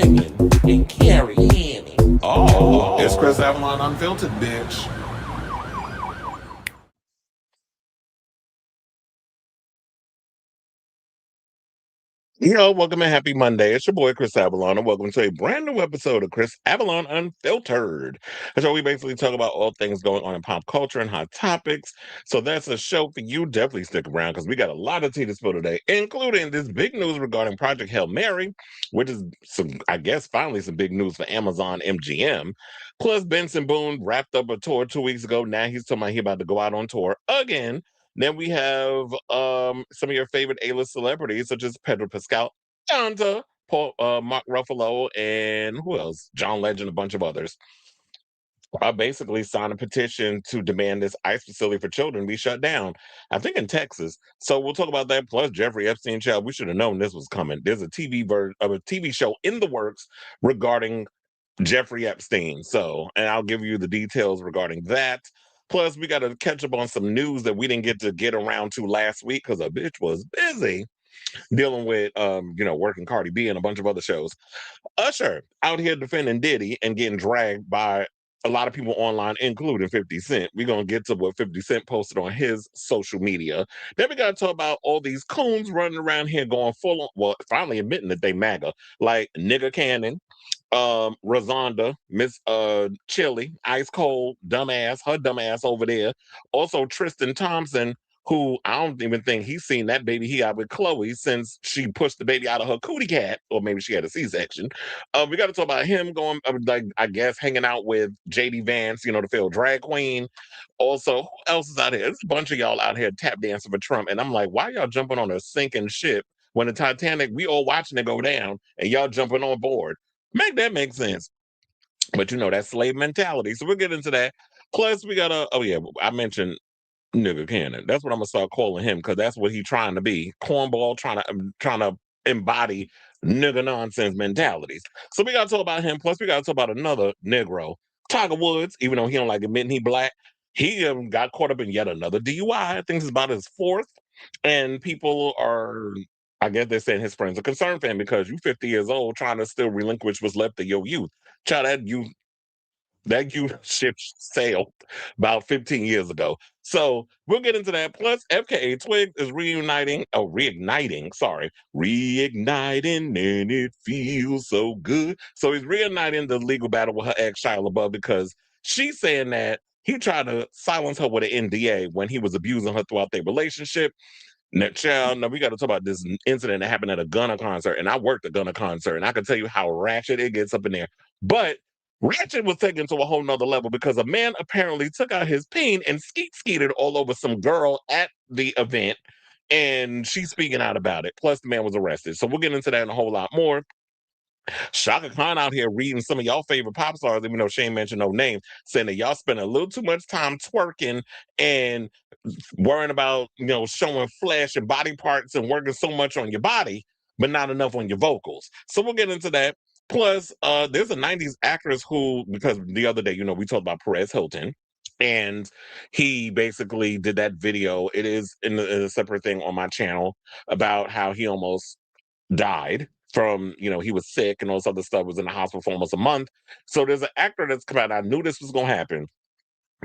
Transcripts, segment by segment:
bringing and carrying. Oh, it's Chris Avalon Unfiltered, bitch. Yo, welcome and happy Monday. It's your boy Chris Avalon, and welcome to a brand new episode of Chris Avalon Unfiltered. A show we basically talk about all things going on in pop culture and hot topics. So that's a show for you. Definitely stick around because we got a lot of tea to spill today, including this big news regarding Project Hail Mary, which is some, I guess, finally some big news for Amazon MGM. Plus, Benson Boone wrapped up a tour 2 weeks ago. Now he's talking about he about to go out on tour again. Then we have some of your favorite A-list celebrities, such as Pedro Pascal, Donda, Paul, Mark Ruffalo, and who else? John Legend, a bunch of others. I basically signed a petition to demand this ICE facility for children be shut down. I think in Texas. So we'll talk about that. Plus, Jeffrey Epstein child. We should have known this was coming. There's a TV version of a TV show in the works regarding Jeffrey Epstein. So, and I'll give you the details regarding that. Plus, we got to catch up on some news that we didn't get around to last week because a bitch was busy dealing with, working Cardi B and a bunch of other shows. Usher out here defending Diddy and getting dragged by a lot of people online, including 50 Cent. We're going to get to what 50 Cent posted on his social media. Then we got to talk about all these coons running around here going full on, well, finally admitting that they MAGA, like Nigga Cannon, Rosonda, Miss Chilli, Ice Cold, dumbass, her dumbass over there. Also Tristan Thompson, who I don't even think he's seen that baby he got with Chloe since she pushed the baby out of her cootie cat, or maybe she had a C-section. We got to talk about him going, like I guess, hanging out with JD Vance, the failed drag queen. Also, who else is out here? There's a bunch of y'all out here tap dancing for Trump, and I'm like, why y'all jumping on a sinking ship when the Titanic? We all watching it go down, and y'all jumping on board. Make that make sense. But that slave mentality. So we'll get into that. Plus, we got oh yeah, I mentioned Nigga Cannon. That's what I'm gonna start calling him because that's what he's trying to be. Cornball trying to embody nigga nonsense mentalities. So we gotta talk about him. Plus, we gotta talk about another Negro, Tiger Woods. Even though he don't like admitting he black, he got caught up in yet another DUI. I think it's about his fourth, and people are. I guess they're saying his friends are concerned for him because you 50 years old trying to still relinquish what's left of your youth. Child, that youth ship sailed about 15 years ago. So we'll get into that. Plus, FKA Twigs is reigniting, and it feels so good. So he's reigniting the legal battle with her ex Shia LaBeouf because she's saying that he tried to silence her with an NDA when he was abusing her throughout their relationship. Now, child, now we got to talk about this incident that happened at a Gunna concert, and I worked a Gunna concert, and I can tell you how ratchet it gets up in there. But ratchet was taken to a whole nother level because a man apparently took out his peen and skeeted all over some girl at the event, and she's speaking out about it. Plus, the man was arrested. So we'll get into that and a whole lot more. Chaka Khan out here reading some of y'all favorite pop stars, even though Shane mentioned no names, saying that y'all spend a little too much time twerking and worrying about showing flesh and body parts and working so much on your body but not enough on your vocals. So we'll get into that. Plus there's a 90s actress who, because the other day we talked about Perez Hilton, and he basically did that video. It is in a separate thing on my channel about how he almost died from he was sick and all this other stuff, was in the hospital for almost a month. So there's an actor that's come out. I knew this was going to happen,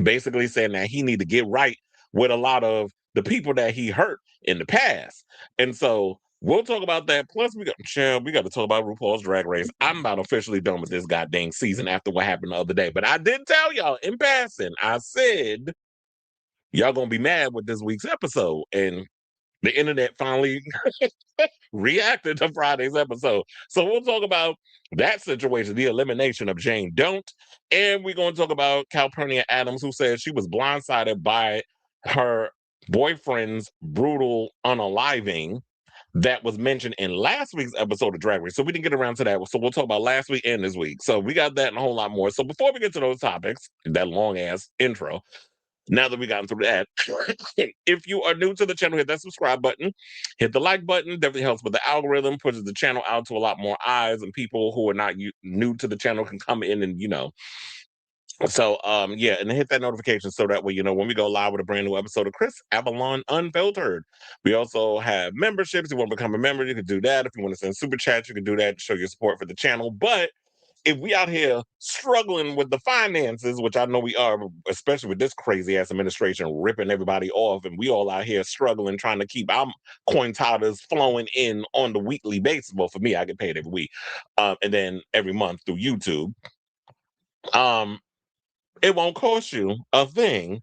basically saying that he need to get right with a lot of the people that he hurt in the past. And so we'll talk about that. Plus, we got to talk about RuPaul's Drag Race. I'm about officially done with this goddamn season after what happened the other day. But I did tell y'all in passing, I said, y'all gonna be mad with this week's episode. And the internet finally reacted to Friday's episode. So we'll talk about that situation, the elimination of Jane Don't. And we're going to talk about Calpurnia Adams, who said she was blindsided by her boyfriend's brutal unaliving that was mentioned in last week's episode of Drag Race. So we didn't get around to that. So we'll talk about last week and this week. So we got that and a whole lot more. So before we get to those topics, that long ass intro, now that we gotten through that, if you are new to the channel, hit that subscribe button, hit the like button. Definitely helps with the algorithm, pushes the channel out to a lot more eyes, and people who are not new to the channel can come in and So yeah, and hit that notification so that way you know when we go live with a brand new episode of Chris Avalon Unfiltered. We also have memberships. If you want to become a member, you can do that. If you want to send super chats, you can do that to show your support for the channel. But if we out here struggling with the finances, which I know we are, especially with this crazy ass administration ripping everybody off, and we all out here struggling trying to keep our coin totters flowing in on the weekly basis. Well, for me, I get paid every week, and then every month through YouTube. Um, it won't cost you a thing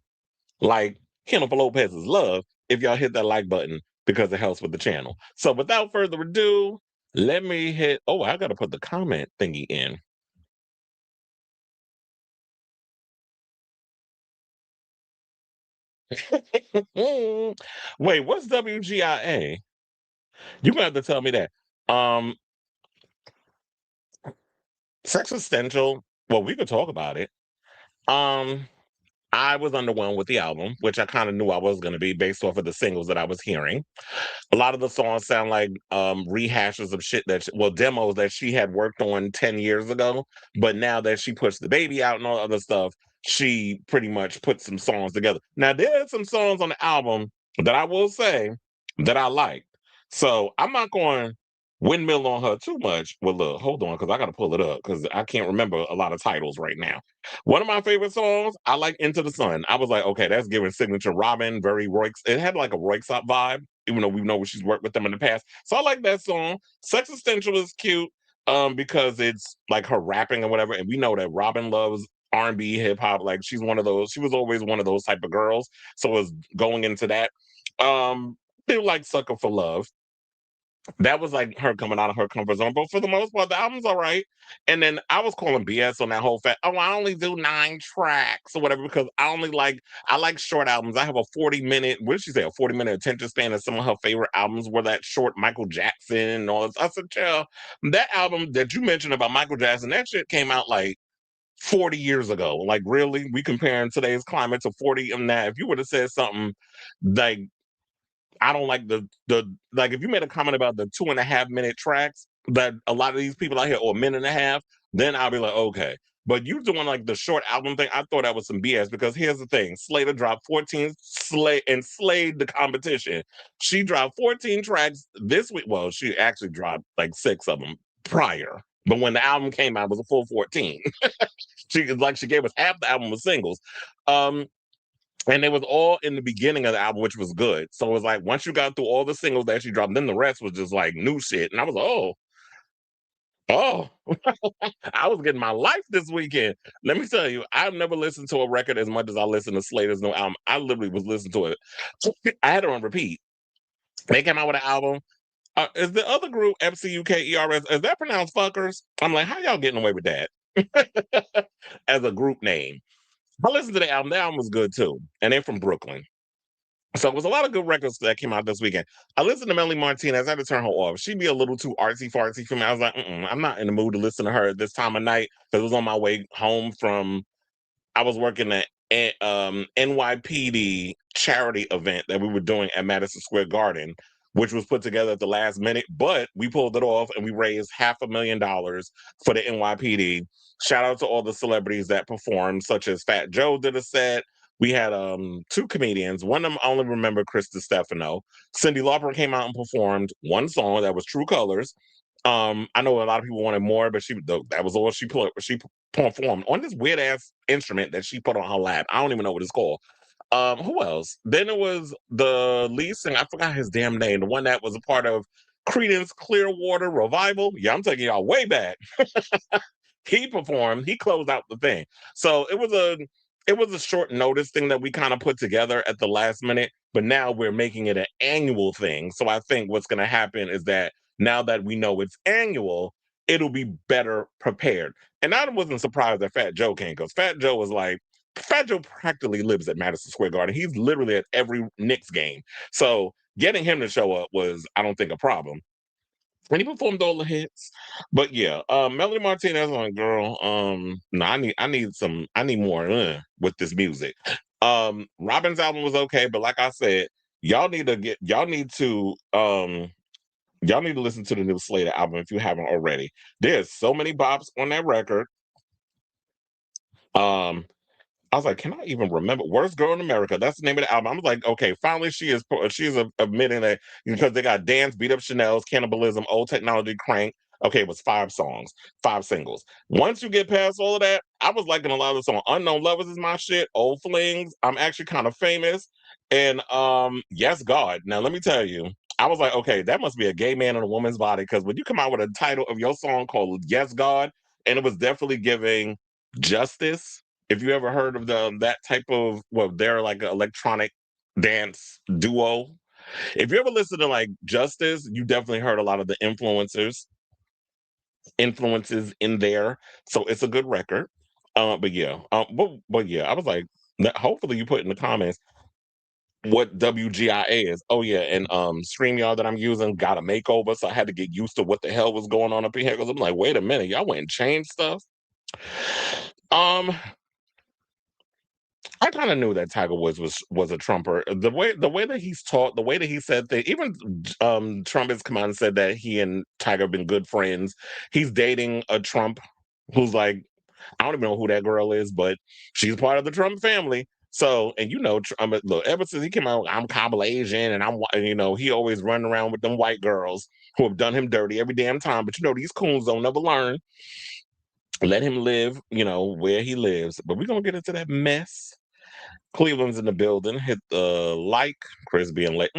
like Jennifer Lopez's love if y'all hit that like button because it helps with the channel. So without further ado, let me hit. Oh, I got to put the comment thingy in. Wait, what's WGIA? You gonna have to tell me that. Um, Sex Essential. Well, we could talk about it. Um, I was underwhelmed with the album, which I kind of knew I was going to be based off of the singles that I was hearing. A lot of the songs sound like rehashes of shit well, demos that she had worked on 10 years ago, but now that she puts the baby out and all other stuff, she pretty much put some songs together. Now there are some songs on the album that I will say that I like, so I'm not going windmill on her too much. Well, look, hold on, because I got to pull it up because I can't remember a lot of titles right now. One of my favorite songs, I like Into the Sun. I was like, okay, that's giving signature Robin, very Roy. It had like a Royksop vibe, even though we know she's worked with them in the past. So I like that song. Sex Essential is cute because it's like her rapping or whatever. And we know that Robin loves R&B, hip hop. Like she was always one of those type of girls. So it was going into that. Feel like Sucker for Love. That was like her coming out of her comfort zone. But for the most part, the album's all right. And then I was calling BS on that whole fact. Oh, I only do 9 tracks or whatever because I like short albums. I have a 40-minute, what did she say? A 40-minute attention span, and some of her favorite albums were that short Michael Jackson and all this. I said, chill. That album that you mentioned about Michael Jackson, that shit came out like 40 years ago. Like, really? We comparing today's climate to 40 and that. If you would have said something like I don't like the like if you made a comment about the 2.5 minute tracks that a lot of these people out here or a minute and a half, then I'll be like, okay. But you doing like the short album thing, I thought that was some BS because here's the thing. Slater dropped 14 and slayed the competition. She dropped 14 tracks this week. Well, she actually dropped like 6 of them prior. But when the album came out, it was a full 14. She gave us half the album with singles. Um, and it was all in the beginning of the album, which was good. So it was like once you got through all the singles that she dropped, then the rest was just like new shit. And I was like, oh, I was getting my life this weekend. Let me tell you, I've never listened to a record as much as I listened to Slater's new album. I literally was listening to it. I had it on repeat. They came out with an album. Is the other group FCUKERS? Is that pronounced fuckers? I'm like, how y'all getting away with that as a group name? I listened to the album. The album was good too, and they're from Brooklyn. So it was a lot of good records that came out this weekend. I listened to Melanie Martinez. I had to turn her off. She'd be a little too artsy fartsy for me. I was like, I'm not in the mood to listen to her at this time of night. Because it was on my way home from I was working at NYPD charity event that we were doing at Madison Square Garden, which was put together at the last minute, but we pulled it off and we raised $500,000 for the NYPD. Shout out to all the celebrities that performed, such as Fat Joe did a set. We had 2 comedians. One of them I only remember Chris Stefano. Cyndi Lauper came out and performed one song that was True Colors. I know a lot of people wanted more, but that was all she performed on this weird ass instrument that she put on her lap. I don't even know what it's called. Who else? Then it was the lead singer. I forgot his damn name. The one that was a part of Creedence Clearwater Revival. Yeah, I'm taking y'all way back. He performed. He closed out the thing. So it was a short notice thing that we kind of put together at the last minute. But now we're making it an annual thing. So I think what's going to happen is that now that we know it's annual, it'll be better prepared. And I wasn't surprised that Fat Joe came because Fat Joe practically lives at Madison Square Garden. He's literally at every Knicks game. So getting him to show up was, I don't think, a problem. And he performed all the hits. But yeah, Melody Martinez on girl. No, I need more with this music. Robin's album was okay, but like I said, y'all need to listen to the new Slater album if you haven't already. There's so many bops on that record. Um, I was like, can I even remember? Worst Girl in America. That's the name of the album. I was like, okay, finally she's admitting that because they got Dance, Beat Up Chanel's, Cannibalism, Old Technology, Crank. Okay, it was 5 songs, 5 singles. Once you get past all of that, I was liking a lot of the song. Unknown Lovers is my shit. Old Flings. I'm actually kind of famous. And Yes God. Now let me tell you, I was like, okay, that must be a gay man in a woman's body. Because when you come out with a title of your song called Yes God, and it was definitely giving justice, if you ever heard of that type of, well, they're like an electronic dance duo. If you ever listen to like Justice, you definitely heard a lot of the influences in there. So it's a good record. But yeah, but yeah, I was like, hopefully you put in the comments what WGIA is. Oh yeah, and StreamYard that I'm using got a makeover, so I had to get used to what the hell was going on up in here because I'm like, wait a minute, y'all went and changed stuff. Um, I kind of knew that Tiger Woods was a Trumper. The way that he's taught, the way that he said things. Even Trump has come out and said that he and Tiger have been good friends. He's dating a Trump who's like, I don't even know who that girl is, but she's part of the Trump family. So, and look, ever since he came out, I'm Kabul Asian, and he always running around with them white girls who have done him dirty every damn time. But these coons don't never learn. Let him live, where he lives. But we're gonna get into that mess. Cleveland's in the building. Hit the like. Chris being late.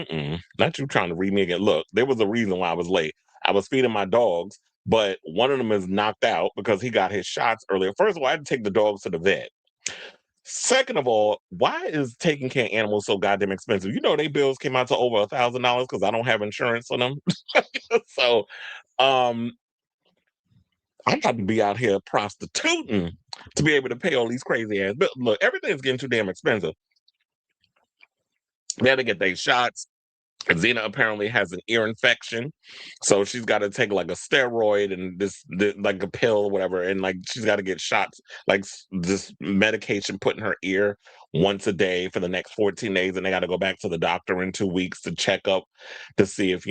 Not you trying to read me again. Look, there was a reason why I was late. I was feeding my dogs, but one of them is knocked out because he got his shots earlier. First of all, I had to take the dogs to the vet. Second of all, why is taking care of animals so goddamn expensive? They bills came out to over $1,000 because I don't have insurance on them. So, um, I'm about to be out here prostituting to be able to pay all these crazy ass bills. Look, everything's getting too damn expensive. They had to get their shots. Xena apparently has an ear infection, so she's got to take like a steroid and like a pill or whatever, and like she's got to get shots like this medication put in her ear once a day for the next 14 days, and they got to go back to the doctor in 2 weeks to check up to see if.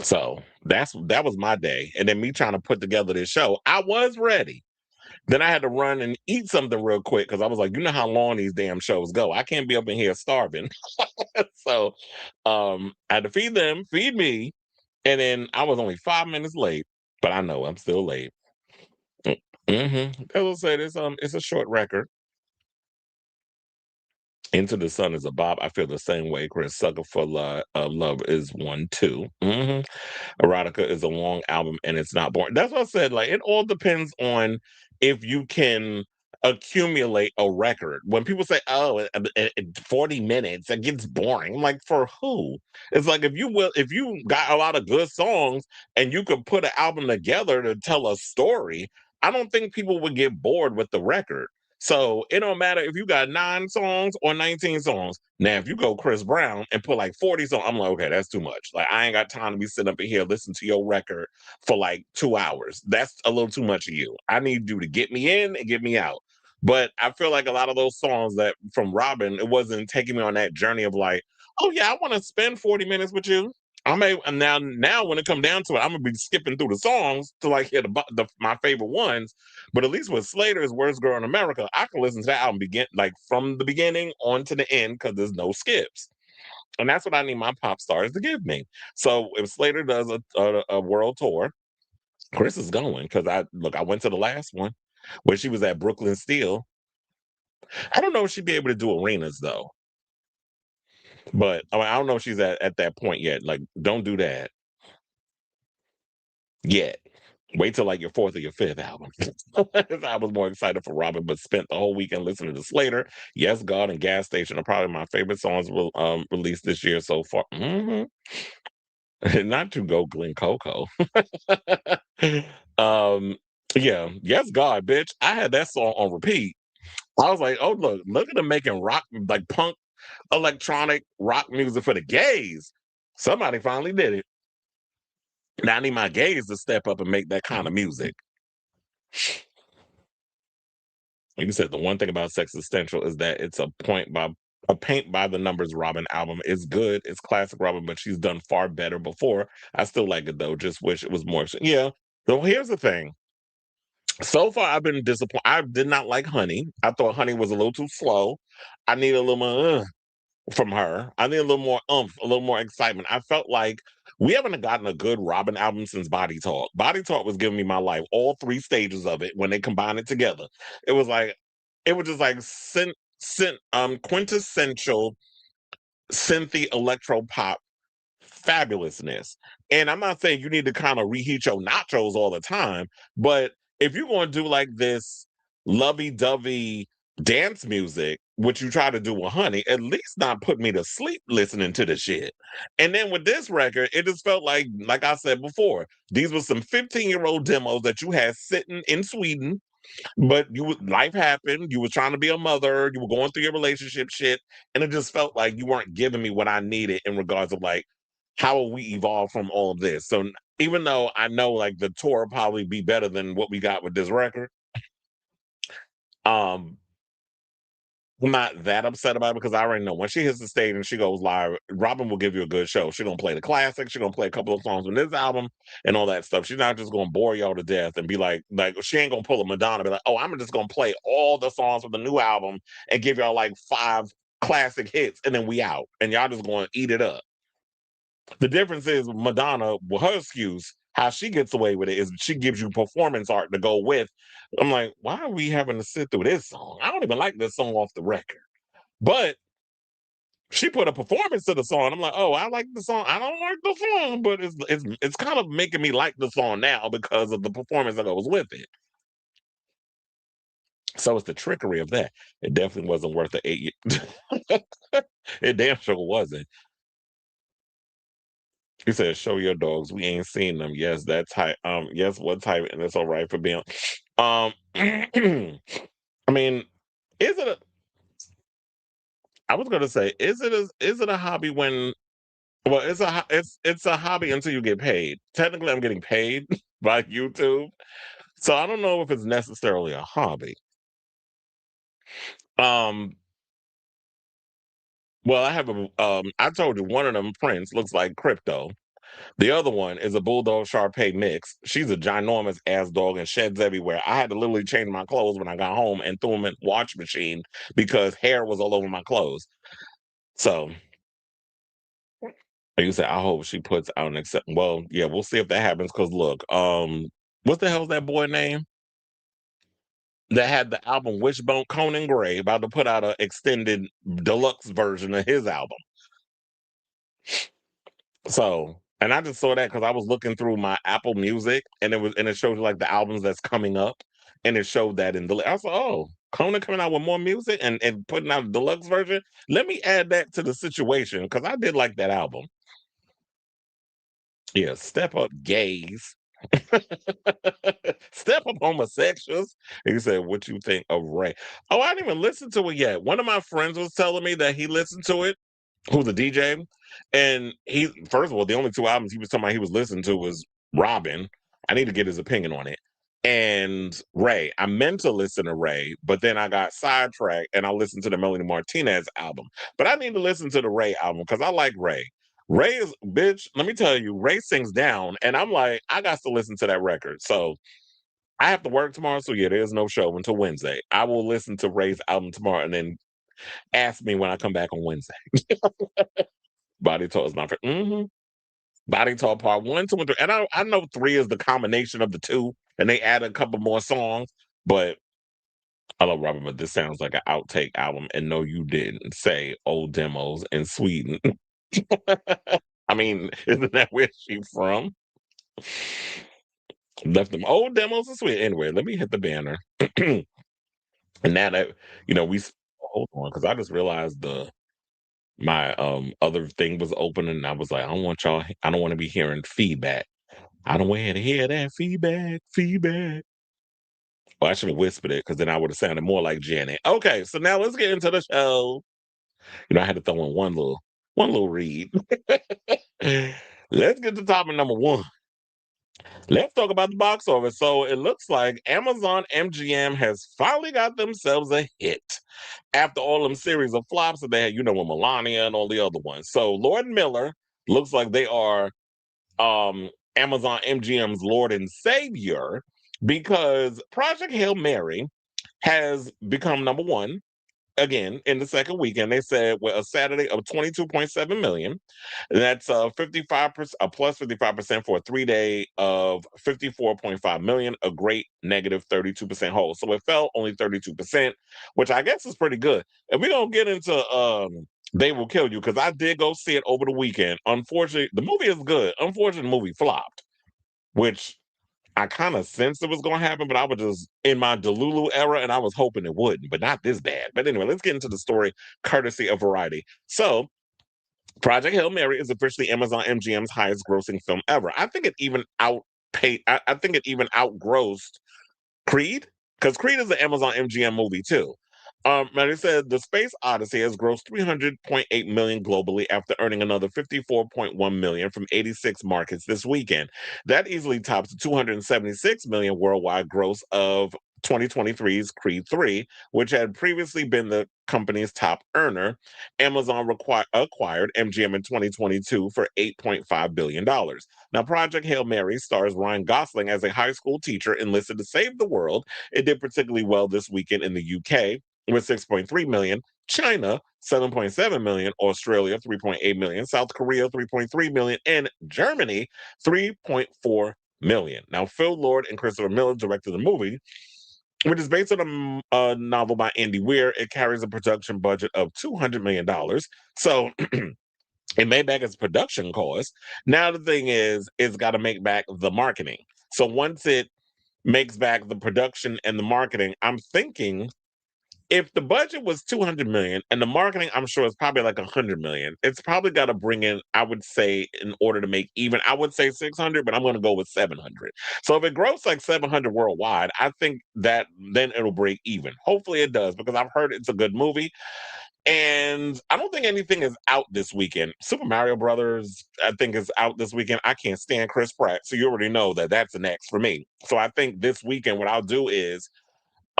So that was my day, and then me trying to put together this show. I was ready. Then I had to run and eat something real quick because I was like, you know how long these damn shows go. I can't be up in here starving. So I had to feed them, feed me, and then I was only 5 minutes late, but I know I'm still late. Mm-hmm. As I said, it's a short record. Into the Sun is a bop. I feel the same way. Chris Sucker for Love is one too. Erotica is a long album and it's not boring. That's what I said. Like it all depends on if you can accumulate a record. When people say, "Oh, 40 minutes, it gets boring," I'm like, for who? It's like if you got a lot of good songs and you could put an album together to tell a story, I don't think people would get bored with the record. So it don't matter if you got 9 songs or 19 songs. Now, if you go Chris Brown and put like 40 songs, I'm like, okay, that's too much. Like, I ain't got time to be sitting up in here listening to your record for like 2 hours. That's a little too much of you. I need you to get me in and get me out. But I feel like a lot of those songs that from Robin, it wasn't taking me on that journey of like, oh yeah, I want to spend 40 minutes with you. And now when it come down to it, I'm gonna be skipping through the songs to like hit my favorite ones. But at least with Slater's "Worst Girl in America," I can listen to that album from the beginning on to the end because there's no skips, and that's what I need my pop stars to give me. So if Slater does a world tour, Chris is going because I went to the last one where she was at Brooklyn Steel. I don't know if she'd be able to do arenas though, but I don't know if she's at that point yet. Like, don't do that yet. Wait till like your fourth or your fifth album. I was more excited for Robin, but spent the whole weekend listening to Slater. Yes, God and Gas Station are probably my favorite songs released this year so far. Not to go Glen Coco. um, yeah, Yes, God, bitch. I had that song on repeat. I was like, oh look at them making rock like punk electronic rock music for the gays. Somebody finally did it. Now I need my gays to step up and make that kind of music. Like you said, the one thing about Sex Essential is that it's a paint by the numbers Robin album. It's good, it's classic Robin, but she's done far better before. I still like it though. Just wish it was more. Yeah. So here's the thing. So far, I've been disappointed. I did not like Honey. I thought Honey was a little too slow. I need a little more from her. I need a little more oomph, a little more excitement. I felt like we haven't gotten a good Robin album since Body Talk. Body Talk was giving me my life, all three stages of it when they combined it together. It was like, it was just like quintessential synthy electro pop fabulousness. And I'm not saying you need to kind of reheat your nachos all the time, but if you're going to do like this lovey-dovey dance music, which you try to do with Honey, at least not put me to sleep listening to the shit. And then with this record, it just felt like I said before, these were some 15-year-old demos that you had sitting in Sweden, but life happened. You were trying to be a mother. You were going through your relationship shit, and it just felt like you weren't giving me what I needed in regards of like how will we evolve from all of this. So even though I know like the tour will probably be better than what we got with this record, um, I'm not that upset about it because I already know when she hits the stage and she goes live, Robin will give you a good show. She's gonna play the classics. She's gonna play a couple of songs from this album and all that stuff. She's not just gonna bore y'all to death and be like she ain't gonna pull a Madonna, be like, oh, I'm just gonna play all the songs from the new album and give y'all like 5 classic hits and then we out and y'all just gonna eat it up. The difference is Madonna, well, her excuse, how she gets away with it is she gives you performance art to go with. I'm like, why are we having to sit through this song? I don't even like this song off the record. But she put a performance to the song. I'm like, oh, I like the song. I don't like the song, but it's kind of making me like the song now because of the performance that goes with it. So it's the trickery of that. It definitely wasn't worth the 8 years. It damn sure wasn't. He said, "Show your dogs. We ain't seen them. Yes, that type. Yes, what type? And it's all right for being. I mean, is it? I was gonna say, is it a hobby when? Well, it's a hobby until you get paid. Technically, I'm getting paid by YouTube, so I don't know if it's necessarily a hobby. Um, well, I have a. I told you one of them prints looks like crypto. The other one is a Bulldog Shar mix. She's a ginormous ass dog and sheds everywhere. I had to literally change my clothes when I got home and threw them in the wash machine because hair was all over my clothes. So, like you said, I hope she puts out an accept. Well, yeah, we'll see if that happens. Because look, what the hell's that boy name that had the album Wishbone? Conan Gray about to put out an extended deluxe version of his album. So, and I just saw that because I was looking through my Apple Music, and it showed you like the albums that's coming up, and it showed that in the. I was like, oh, Kona coming out with more music and putting out a deluxe version. Let me add that to the situation because I did like that album. Yeah, step up gays, step up homosexuals. And he said, "What you think of Ray?" Oh, I didn't even listen to it yet. One of my friends was telling me that he listened to it, who's a DJ, and he first of all, the only 2 albums he was talking about he was listening to was Robin. I need to get his opinion on it. And Ray. I meant to listen to Ray, but then I got sidetracked and I listened to the Melanie Martinez album. But I need to listen to the Ray album because I like Ray. Ray is bitch. Let me tell you, Ray sings down, and I'm like, I got to listen to that record. So I have to work tomorrow, so yeah, there's no show until Wednesday. I will listen to Ray's album tomorrow, and then ask me when I come back on Wednesday. Body Talk is my favorite. Body Talk Part 1, 2, and 3. And I know 3 is the combination of the 2, and they add a couple more songs, but I love Robin, but this sounds like an outtake album. And no, you didn't say old demos in Sweden. I mean, isn't that where she from? Left them old demos in Sweden. Anyway, let me hit the banner. And now that, we hold on, because I just realized my other thing was open and I was like, I don't want to be hearing feedback. I don't want to hear that feedback. Well, I should have whispered it because then I would have sounded more like Janet. Okay, so now let's get into the show. I had to throw in one little read. Let's get to topic number 1. Let's talk about the box office. So it looks like Amazon MGM has finally got themselves a hit after all them series of flops that they had, with Melania and all the other ones. So Lord and Miller looks like they are Amazon MGM's Lord and Savior. because Project Hail Mary has become number one again in the second weekend. They said with a Saturday of 22.7 million. That's 55%, a plus 55% for a 3 day of 54.5 million, a great negative 32% hold. So it fell only 32%, which I guess is pretty good. And we're gonna get into They Will Kill You, because I did go see it over the weekend. Unfortunately, the movie is good. Unfortunately, the movie flopped, which I kind of sensed it was going to happen, but I was just in my Delulu era and I was hoping it wouldn't, but not this bad. But anyway, let's get into the story courtesy of Variety. So, Project Hail Mary is officially Amazon MGM's highest grossing film ever. I think it even I think it even outgrossed Creed, because Creed is an Amazon MGM movie too. Now they said the Space Odyssey has grossed 300.8 million globally after earning another 54.1 million from 86 markets this weekend. That easily tops the 276 million worldwide gross of 2023's Creed 3, which had previously been the company's top earner. Amazon acquired MGM in 2022 for $8.5 billion. Now, Project Hail Mary stars Ryan Gosling as a high school teacher enlisted to save the world. It did particularly well this weekend in the UK with 6.3 million, China 7.7 million, Australia 3.8 million, South Korea 3.3 million, and Germany 3.4 million. Now, Phil Lord and Christopher Miller directed the movie, which is based on a novel by Andy Weir. It carries a production budget of $200 million. So it made back its production cost. Now the thing is, it's got to make back the marketing. So once it makes back the production and the marketing, I'm thinking if the budget was 200 million and the marketing, I'm sure, is probably like 100 million, it's probably got to bring in, I would say, in order to make even, I would say 600, but I'm going to go with 700. So if it grows like 700 worldwide, I think that then it'll break even. Hopefully it does, because I've heard it's a good movie. And I don't think anything is out this weekend. Super Mario Brothers, I think, is out this weekend. I can't stand Chris Pratt, so you already know that that's an X for me. So I think this weekend, what I'll do is,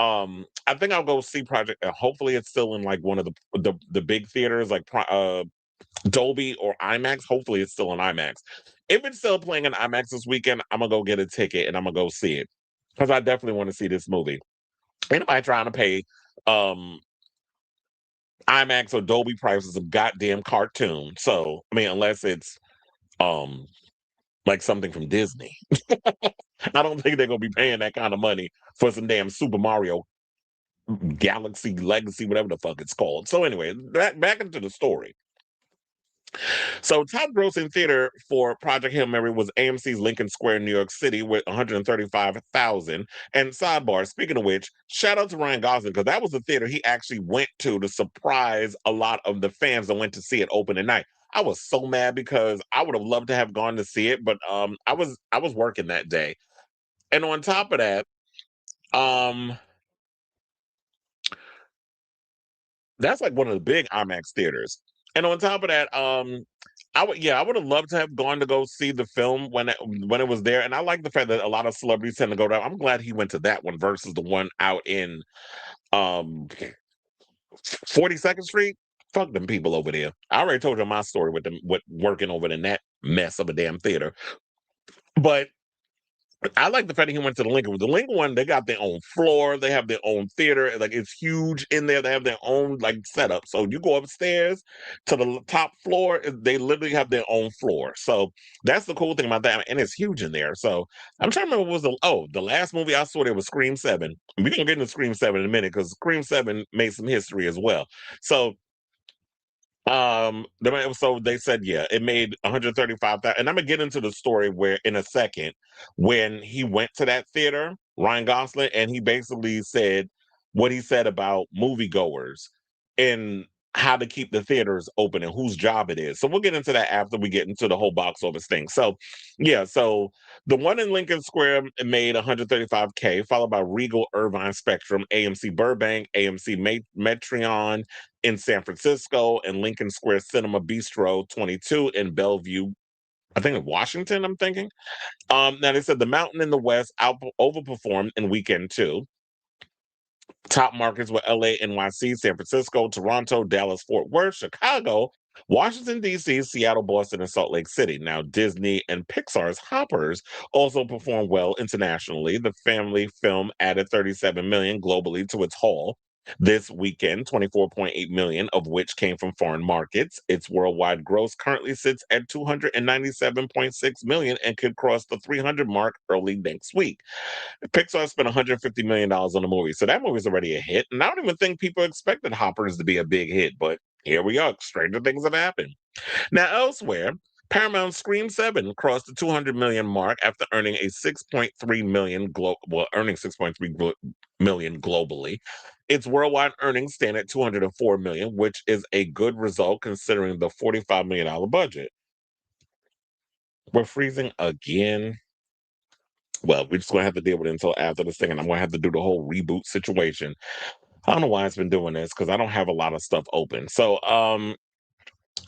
I think I'll go see Project. Hopefully, it's still in like one of the big theaters, like Dolby or IMAX. Hopefully, it's still in IMAX. If it's still playing in IMAX this weekend, I'm gonna go get a ticket and I'm gonna go see it, because I definitely want to see this movie. Anybody trying to pay um IMAX or Dolby prices of goddamn cartoon. So, I mean, unless it's um like something from Disney. I don't think they're gonna be paying that kind of money for some damn Super Mario Galaxy Legacy, whatever the fuck it's called. So anyway, back into the story. So top grossing theater for Project Hail Mary was AMC's Lincoln Square in New York City with 135,000. And sidebar, speaking of which, shout out to Ryan Gosling, because that was the theater he actually went to surprise a lot of the fans that went to see it opening night. I was so mad because I would have loved to have gone to see it, but I was working that day. And on top of that, um that's like one of the big IMAX theaters. And on top of that, I would have loved to have gone to go see the film when it was there. And I like the fact that a lot of celebrities tend to go there. I'm glad he went to that one versus the one out in um 42nd Street. Fuck them people over there. I already told you my story with them with working over in that mess of a damn theater. But I like the fact that he went to the Lincoln. With the Lincoln one, they got their own floor. They have their own theater. Like, it's huge in there. They have their own like setup. So you go upstairs to the top floor. They literally have their own floor. So that's the cool thing about that, and it's huge in there. So I'm trying to remember what was the last movie I saw there was Scream 7. We're gonna get into Scream 7 in a minute because Scream 7 made some history as well. So so they said, yeah, it made 135,000. And I'm gonna get into the story where in a second, when he went to that theater, Ryan Gosling, and he basically said what he said about moviegoers and how to keep the theaters open and whose job it is. So we'll get into that after we get into the whole box office thing. So yeah, so the one in Lincoln Square made 135K, followed by Regal Irvine Spectrum, AMC Burbank, AMC Metreon in San Francisco, and Lincoln Square Cinema Bistro 22 in Bellevue, I think in Washington, I'm thinking. Now they said the Mountain in the West overperformed in weekend two. Top markets were LA, NYC, San Francisco, Toronto, Dallas, Fort Worth, Chicago, Washington, D.C., Seattle, Boston, and Salt Lake City. Now, Disney and Pixar's Hoppers also performed well internationally. The family film added 37 million globally to its haul this weekend, 24.8 million of which came from foreign markets. Its worldwide gross currently sits at 297.6 million and could cross the 300 mark early next week. Pixar spent $150 million on the movie, so that movie's already a hit. And I don't even think people expected Hoppers to be a big hit, but here we are. Stranger things have happened. Now, elsewhere, Paramount's Scream 7 crossed the 200 million mark after earning a 6.3 million earning 6.3 million globally. Its worldwide earnings stand at 204 million, which is a good result considering the $45 million budget. We're freezing again. Well, we're just gonna have to deal with it until after this thing, and I'm gonna have to do the whole reboot situation. I don't know why it's been doing this because I don't have a lot of stuff open. So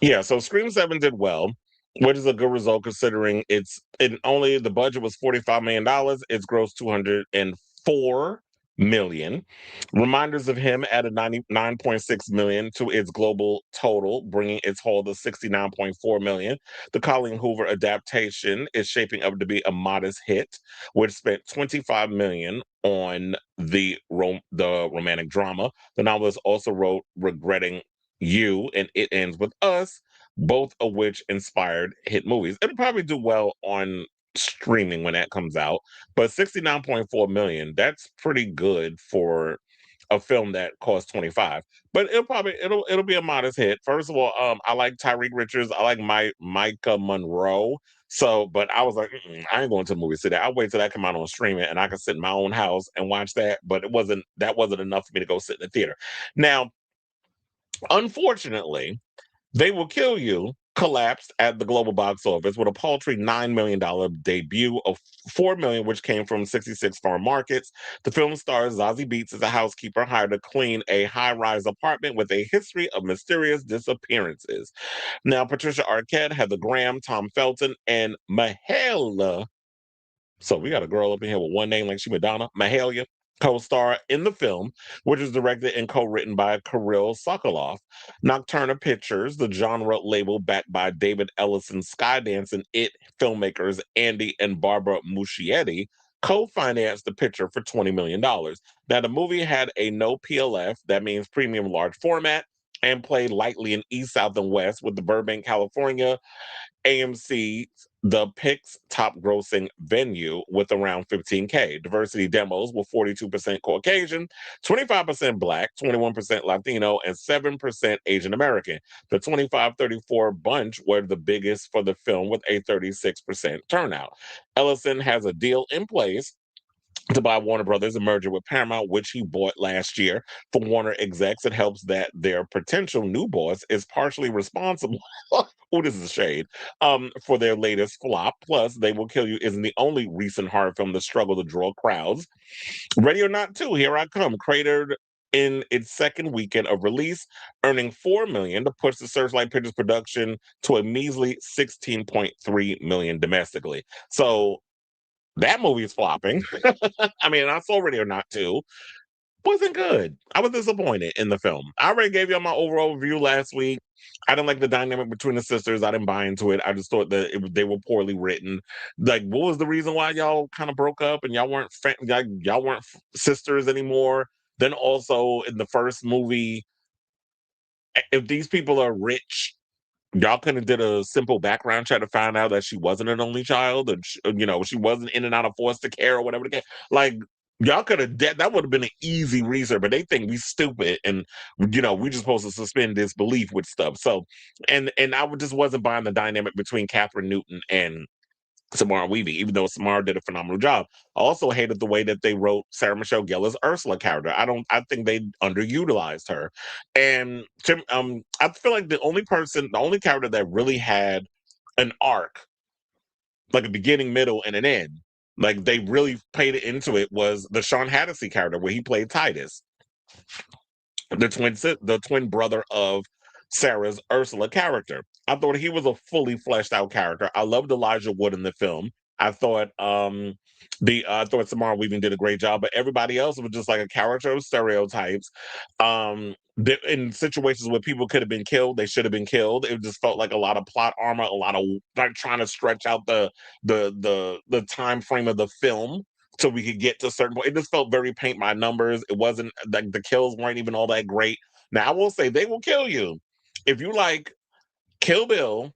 Scream 7 did well, which is a good result considering the budget was $45 million. It's grossed 204 million. Reminders of Him added 99.6 million to its global total, bringing its haul to 69.4 million. The Colleen Hoover adaptation is shaping up to be a modest hit, which spent 25 million on the romantic drama. The novelist also wrote Regretting You and It Ends With Us, both of which inspired hit movies. It'll probably do well on streaming when that comes out, but 69.4 million, that's pretty good for a film that cost 25. But it'll be a modest hit. First of all, I like Tyreek Richards, I like Micah Monroe. So, but I was like, I ain't going to the movie today. I'll wait till that come out on streaming and I can sit in my own house and watch that. But that wasn't enough for me to go sit in the theater. Now, unfortunately, They Will Kill You collapsed at the global box office with a paltry $9 million debut of $4 million, which came from 66 foreign markets. The film stars Zazie Beetz as a housekeeper hired to clean a high-rise apartment with a history of mysterious disappearances. Now, Patricia Arquette, Heather Graham, Tom Felton, and Mahalia, so we got a girl up in here with one name like she Madonna, Mahalia, co-star in the film, which is directed and co-written by Kirill Sokolov. Nocturna Pictures, the genre label backed by David Ellison Skydance and It filmmakers Andy and Barbara Muschietti, co-financed the picture for $20 million. Now, the movie had a no PLF, that means premium large format, and played lightly in East, South, and West with the Burbank, California AMC, the Pix top grossing venue with around 15K. Diversity demos were 42% Caucasian, 25% Black, 21% Latino, and 7% Asian American. The 25-34 bunch were the biggest for the film with a 36% turnout. Ellison has a deal in place to buy Warner Brothers and merge it with Paramount, which he bought last year. For Warner execs, it helps that their potential new boss is partially responsible. Oh, this is a shade. For their latest flop. Plus, They Will Kill You isn't the only recent horror film to struggle to draw crowds. Ready or Not 2, Here I Come, cratered in its second weekend of release, earning $4 million to push the Searchlight Pictures production to a measly $16.3 million domestically. So that movie's flopping. I mean, I saw Ready or Not 2. Wasn't good. I was disappointed in the film. I already gave you my overall review last week. I didn't like the dynamic between the sisters. I didn't buy into it. I just thought that they were poorly written. Like, what was the reason why y'all kind of broke up and y'all weren't sisters anymore? Then also in the first movie, if these people are rich, y'all could have did a simple background check to find out that she wasn't an only child, and she wasn't in and out of foster care or whatever the case. Like, y'all could have that would have been an easy research, but they think we stupid and we just supposed to suspend disbelief with stuff. So, and just wasn't buying the dynamic between Catherine Newton and Samara Weaving, even though Samara did a phenomenal job. I also hated the way that they wrote Sarah Michelle Gellar's Ursula character. I think they underutilized her. And I feel like the only character that really had an arc, like a beginning, middle, and an end, like they really paid it into it, was the Sean Hattie character where he played Titus, the twin brother of Sarah's Ursula character. I thought he was a fully fleshed out character. I loved Elijah Wood in the film. I thought I thought Samara Weaving did a great job, but everybody else was just like a character of stereotypes. In situations where people could have been killed, they should have been killed. It just felt like a lot of plot armor, a lot of like trying to stretch out the time frame of the film so we could get to a certain point. It just felt very paint by numbers. It wasn't like the kills weren't even all that great. Now I will say they will kill you if you like Kill Bill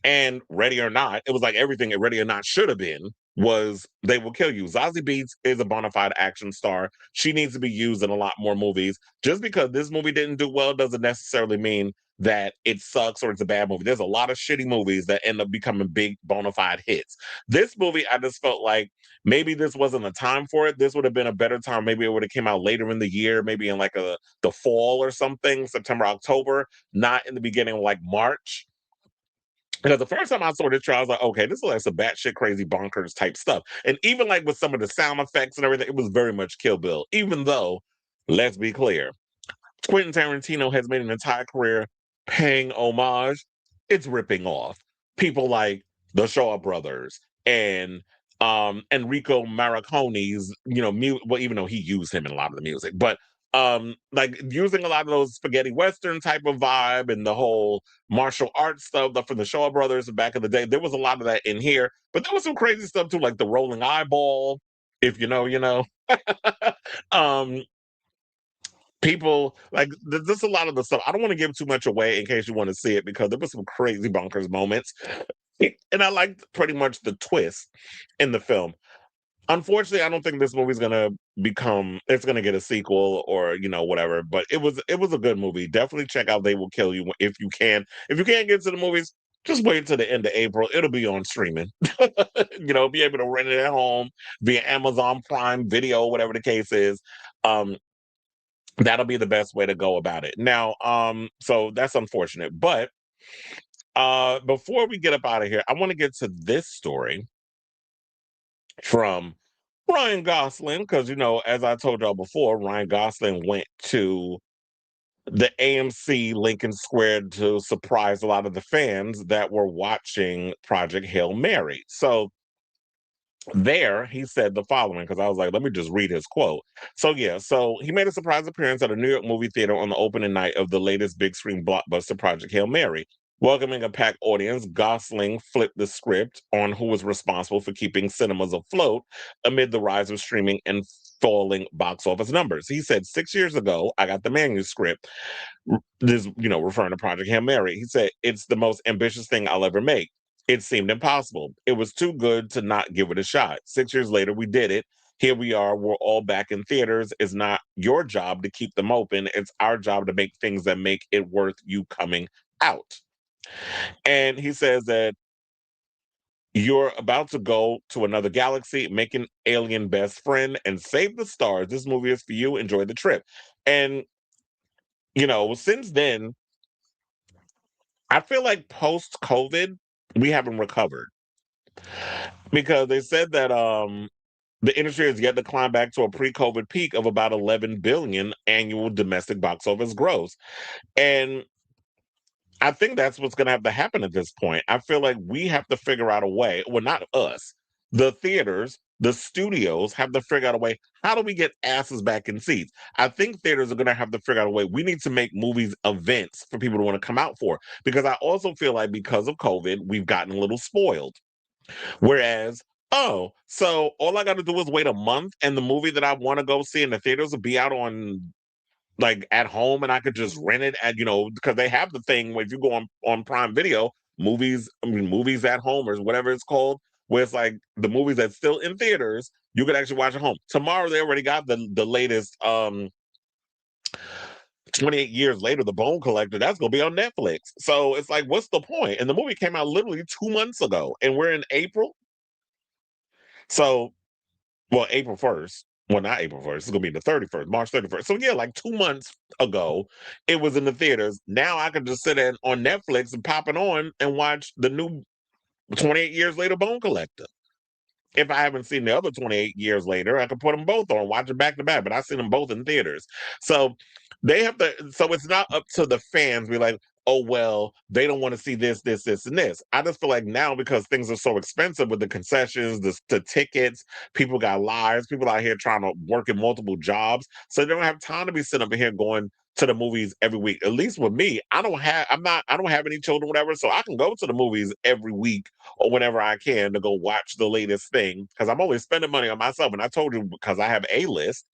and Ready or Not. It was like everything Ready or Not should have been was They Will Kill You. Zazie Beetz is a bona fide action star. She needs to be used in a lot more movies. Just because this movie didn't do well doesn't necessarily mean that it sucks or it's a bad movie. There's a lot of shitty movies that end up becoming big bona fide hits. This movie, I just felt like maybe this wasn't a time for it. This would have been a better time. Maybe it would have came out later in the year, maybe in like the fall or something, September, October, not in the beginning of like March. Because the first time I saw this trailer, I was like, okay, this is like some batshit crazy bonkers type stuff. And even like with some of the sound effects and everything, it was very much Kill Bill. Even though, let's be clear, Quentin Tarantino has made an entire career paying homage. It's ripping off people like the Shaw Brothers and Enrico Morricone's, well, even though he used him in a lot of the music, but like using a lot of those spaghetti western type of vibe and the whole martial arts stuff from the Shaw Brothers back in the day. There was a lot of that in here, but there was some crazy stuff too, like the rolling eyeball. If you know, you know. um, People like there's a lot of the stuff. I don't want to give too much away in case you want to see it because there was some crazy bonkers moments, and I liked pretty much the twist in the film. Unfortunately, I don't think this movie's gonna it's gonna get a sequel or whatever. But it was a good movie. Definitely check out They Will Kill You if you can. If you can't get to the movies, just wait till the end of April. It'll be on streaming. Be able to rent it at home via Amazon Prime Video, whatever the case is. Um, That'll be the best way to go about it. Now, so that's unfortunate. But before we get up out of here, I want to get to this story from Ryan Gosling, because as I told y'all before, Ryan Gosling went to the AMC Lincoln Square to surprise a lot of the fans that were watching Project Hail Mary. So there he said the following, because I was like, let me just read his quote. So he made a surprise appearance at a New York movie theater on the opening night of the latest big screen blockbuster, Project Hail Mary. Welcoming a packed audience, Gosling flipped the script on who was responsible for keeping cinemas afloat amid the rise of streaming and falling box office numbers. He said, 6 years ago, I got the manuscript. This, referring to Project Hail Mary. He said, it's the most ambitious thing I'll ever make. It seemed impossible. It was too good to not give it a shot. 6 years later, we did it. Here we are. We're all back in theaters. It's not your job to keep them open. It's our job to make things that make it worth you coming out. And he says that you're about to go to another galaxy, make an alien best friend, and save the stars. This movie is for you. Enjoy the trip. And, since then, I feel like post COVID, we haven't recovered because they said that the industry has yet to climb back to a pre-COVID peak of about 11 billion annual domestic box office gross. And I think that's what's going to have to happen at this point. I feel like we have to figure out a way, well, not us, the theaters, the studios have to figure out a way. How do we get asses back in seats? I think theaters are going to have to figure out a way. We need to make movies events for people to want to come out for. Because I also feel like because of COVID, we've gotten a little spoiled. Whereas, oh, so all I got to do is wait a month and the movie that I want to go see in the theaters will be out on like at home and I could just rent it at, because they have the thing where if you go on Prime Video, movies at home or whatever it's called, where it's like the movies that's still in theaters, you could actually watch at home. Tomorrow they already got the latest 28 years later, The Bone Collector, that's gonna be on Netflix. So it's like, what's the point? And the movie came out literally 2 months ago, and we're in April. So, well, April 1st. Well, not April 1st. It's going to be the 31st, March 31st. So, yeah, like 2 months ago, it was in the theaters. Now I can just sit in on Netflix and pop it on and watch the new 28 Years Later Bone Collector. If I haven't seen the other 28 years later, I can put them both on, watch them back to back. But I've seen them both in theaters. So, they have to, so it's not up to the fans. Be like, oh, well, they don't want to see this, this, this, and this. I just feel like now, because things are so expensive with the concessions, the tickets, people got lives, people out here trying to work in multiple jobs. So they don't have time to be sitting up here going to the movies every week. At least with me, I don't have any children, whatever. So I can go to the movies every week or whenever I can to go watch the latest thing, because I'm always spending money on myself. And I told you, because I have a list,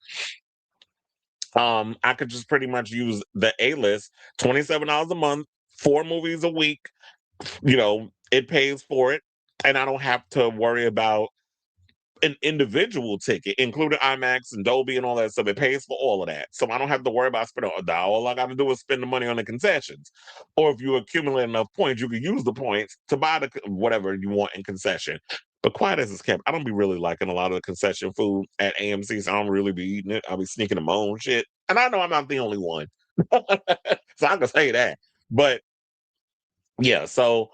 I could just pretty much use the A list, $27 a month, 4 movies a week. It pays for it, and I don't have to worry about an individual ticket, including IMAX and Dolby and all that stuff. It pays for all of that, so I don't have to worry about spending. All I got to do is spend the money on the concessions, or if you accumulate enough points, you can use the points to buy the whatever you want in concession. But quiet as it's kept, I don't be really liking a lot of the concession food at AMC, so I don't really be eating it. I'll be sneaking in my own shit, and I know I'm not the only one, so I can say that. But yeah, so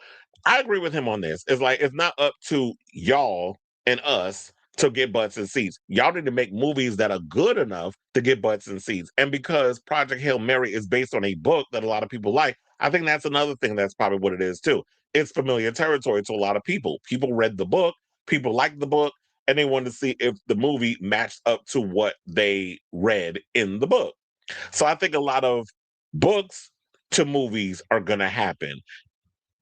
I agree with him on this. It's like it's not up to y'all and us to get butts and seats. Y'all need to make movies that are good enough to get butts and seats. And because Project Hail Mary is based on a book that a lot of people like, I think that's another thing that's probably what it is too. It's familiar territory to a lot of people. People read the book, people liked the book, and they wanted to see if the movie matched up to what they read in the book. So I think a lot of books to movies are going to happen.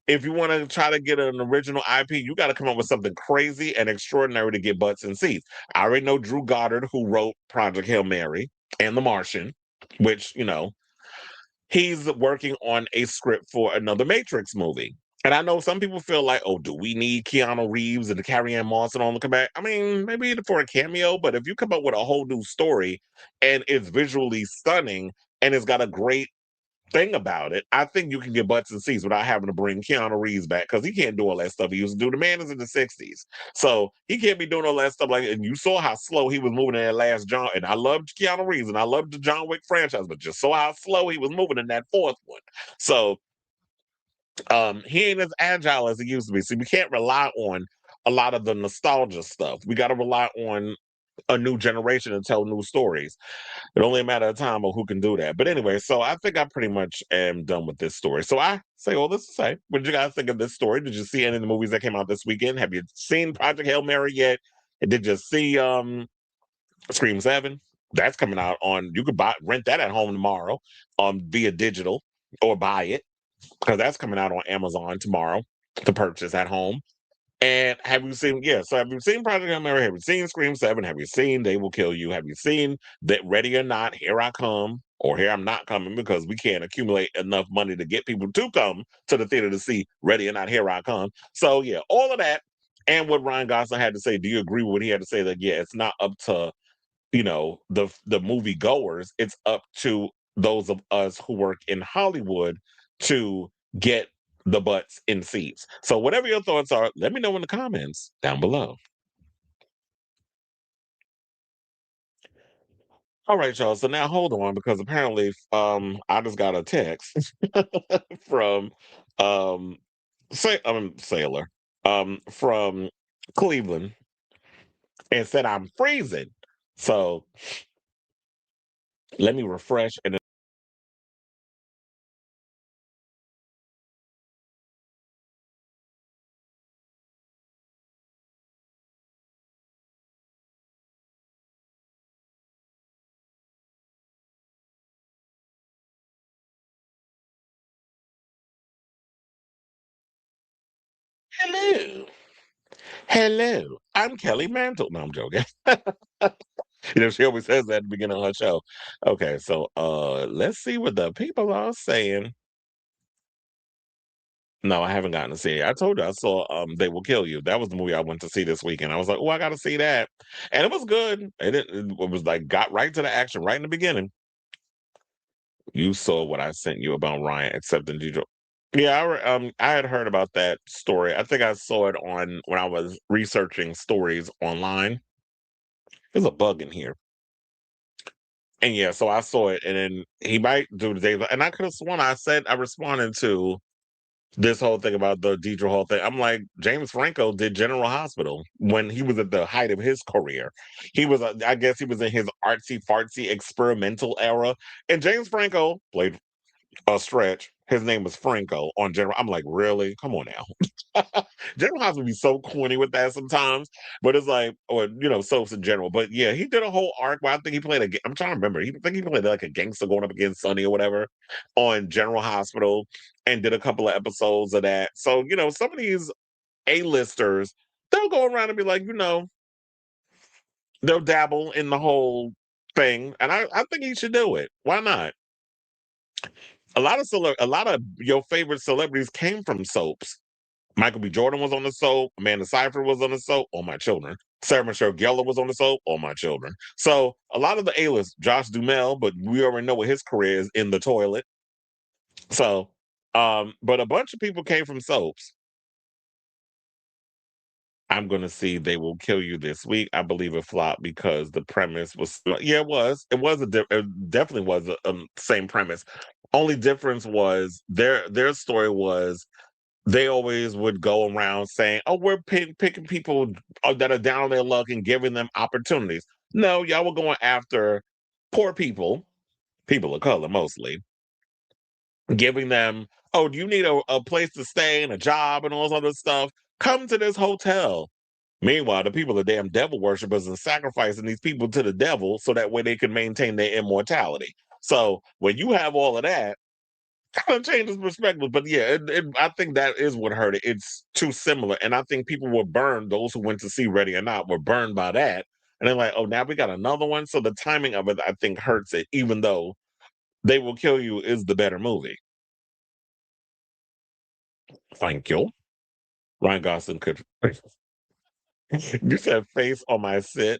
If you want to try to get an original IP, you got to come up with something crazy and extraordinary to get butts and seats. I already know Drew Goddard, who wrote Project Hail Mary and The Martian, which, he's working on a script for another Matrix movie. And I know some people feel like, oh, do we need Keanu Reeves and Carrie Ann Moss and all to come back? I mean, maybe for a cameo, but if you come up with a whole new story and it's visually stunning and it's got a great thing about it, I think you can get butts and seats without having to bring Keanu Reeves back, because he can't do all that stuff he used to do. The man is in the 60s. So he can't be doing all that stuff and you saw how slow he was moving in that last John. And I loved Keanu Reeves and I loved the John Wick franchise, but just saw how slow he was moving in that fourth one. So he ain't as agile as he used to be. So we can't rely on a lot of the nostalgia stuff. We got to rely on a new generation and tell new stories. It's only a matter of time of who can do that. But anyway, so I think I pretty much am done with this story. So I say all this to say, what did you guys think of this story? Did you see any of the movies that came out this weekend? Have you seen Project Hail Mary yet? And did you see Scream 7? That's coming out on, you could rent that at home tomorrow via digital, or buy it, because that's coming out on Amazon tomorrow to purchase at home. And have you seen Project Hail Mary? Have you seen Scream 7? Have you seen They Will Kill You? Have you seen that Ready or Not, Here I Come, or Here I'm Not Coming, because we can't accumulate enough money to get people to come to the theater to see Ready or Not, Here I Come. So yeah, all of that. And what Ryan Gosling had to say, do you agree with what he had to say, that yeah, it's not up to, the movie goers, it's up to those of us who work in Hollywood to get the butts in seats. So whatever your thoughts are, let me know in the comments down below. All right, y'all. So now hold on, because apparently I just got a text from Sailor from Cleveland, and said I'm freezing. So let me refresh and hello. Hello. I'm Kelly Mantle. No, I'm joking. She always says that at the beginning of her show. Okay, so let's see what the people are saying. No, I haven't gotten to see it. I told you I saw They Will Kill You. That was the movie I went to see this weekend. I was like, oh, I gotta see that. And it was good. And it was like got right to the action right in the beginning. You saw what I sent you about Ryan accepting Deidre. Yeah, I had heard about that story. I think I saw it on when I was researching stories online. There's a bug in here. And yeah, so I saw it, and then he might do the day. And I could have sworn I responded to this whole thing about the Deidre Hall thing. I'm like, James Franco did General Hospital when he was at the height of his career. He was, I guess, he was in his artsy fartsy experimental era, and James Franco played a Stretch. his name was Franco on General. I'm like, really? Come on now. General House would be so corny with that sometimes, but it's like, or soaps in general. But yeah, he did a whole arc where I think he played I'm trying to remember. I think he played like a gangster going up against Sonny or whatever on General Hospital, and did a couple of episodes of that. So some of these A-listers, they'll go around and be like, they'll dabble in the whole thing, and I think he should do it. Why not? A lot of your favorite celebrities came from soaps. Michael B. Jordan was on the soap. Amanda Seyfried was on the soap. All my children. Sarah Michelle Gellar was on the soap. All my children. So a lot of the A-list, Josh Duhamel, but we already know what his career is, in the toilet. So, but a bunch of people came from soaps. I'm going to see They Will Kill You this week. I believe it flopped because the premise was, yeah, it was. It definitely was a same premise. Only difference was their story was they always would go around saying, "Oh, we're picking people that are down on their luck and giving them opportunities." No, y'all were going after poor people of color mostly, giving them, "Oh, do you need a place to stay and a job and all this other stuff? Come to this hotel." Meanwhile, the people are damn devil worshippers and sacrificing these people to the devil so that way they can maintain their immortality. So when you have all of that, kind of changes perspective. But yeah, I think that is what hurt it. It's too similar. And I think people were burned, those who went to see Ready or Not were burned by that. And they're like, oh, now we got another one. So the timing of it, I think, hurts it, even though They Will Kill You is the better movie. Thank you. Ryan Gosling could. You said face on my sit.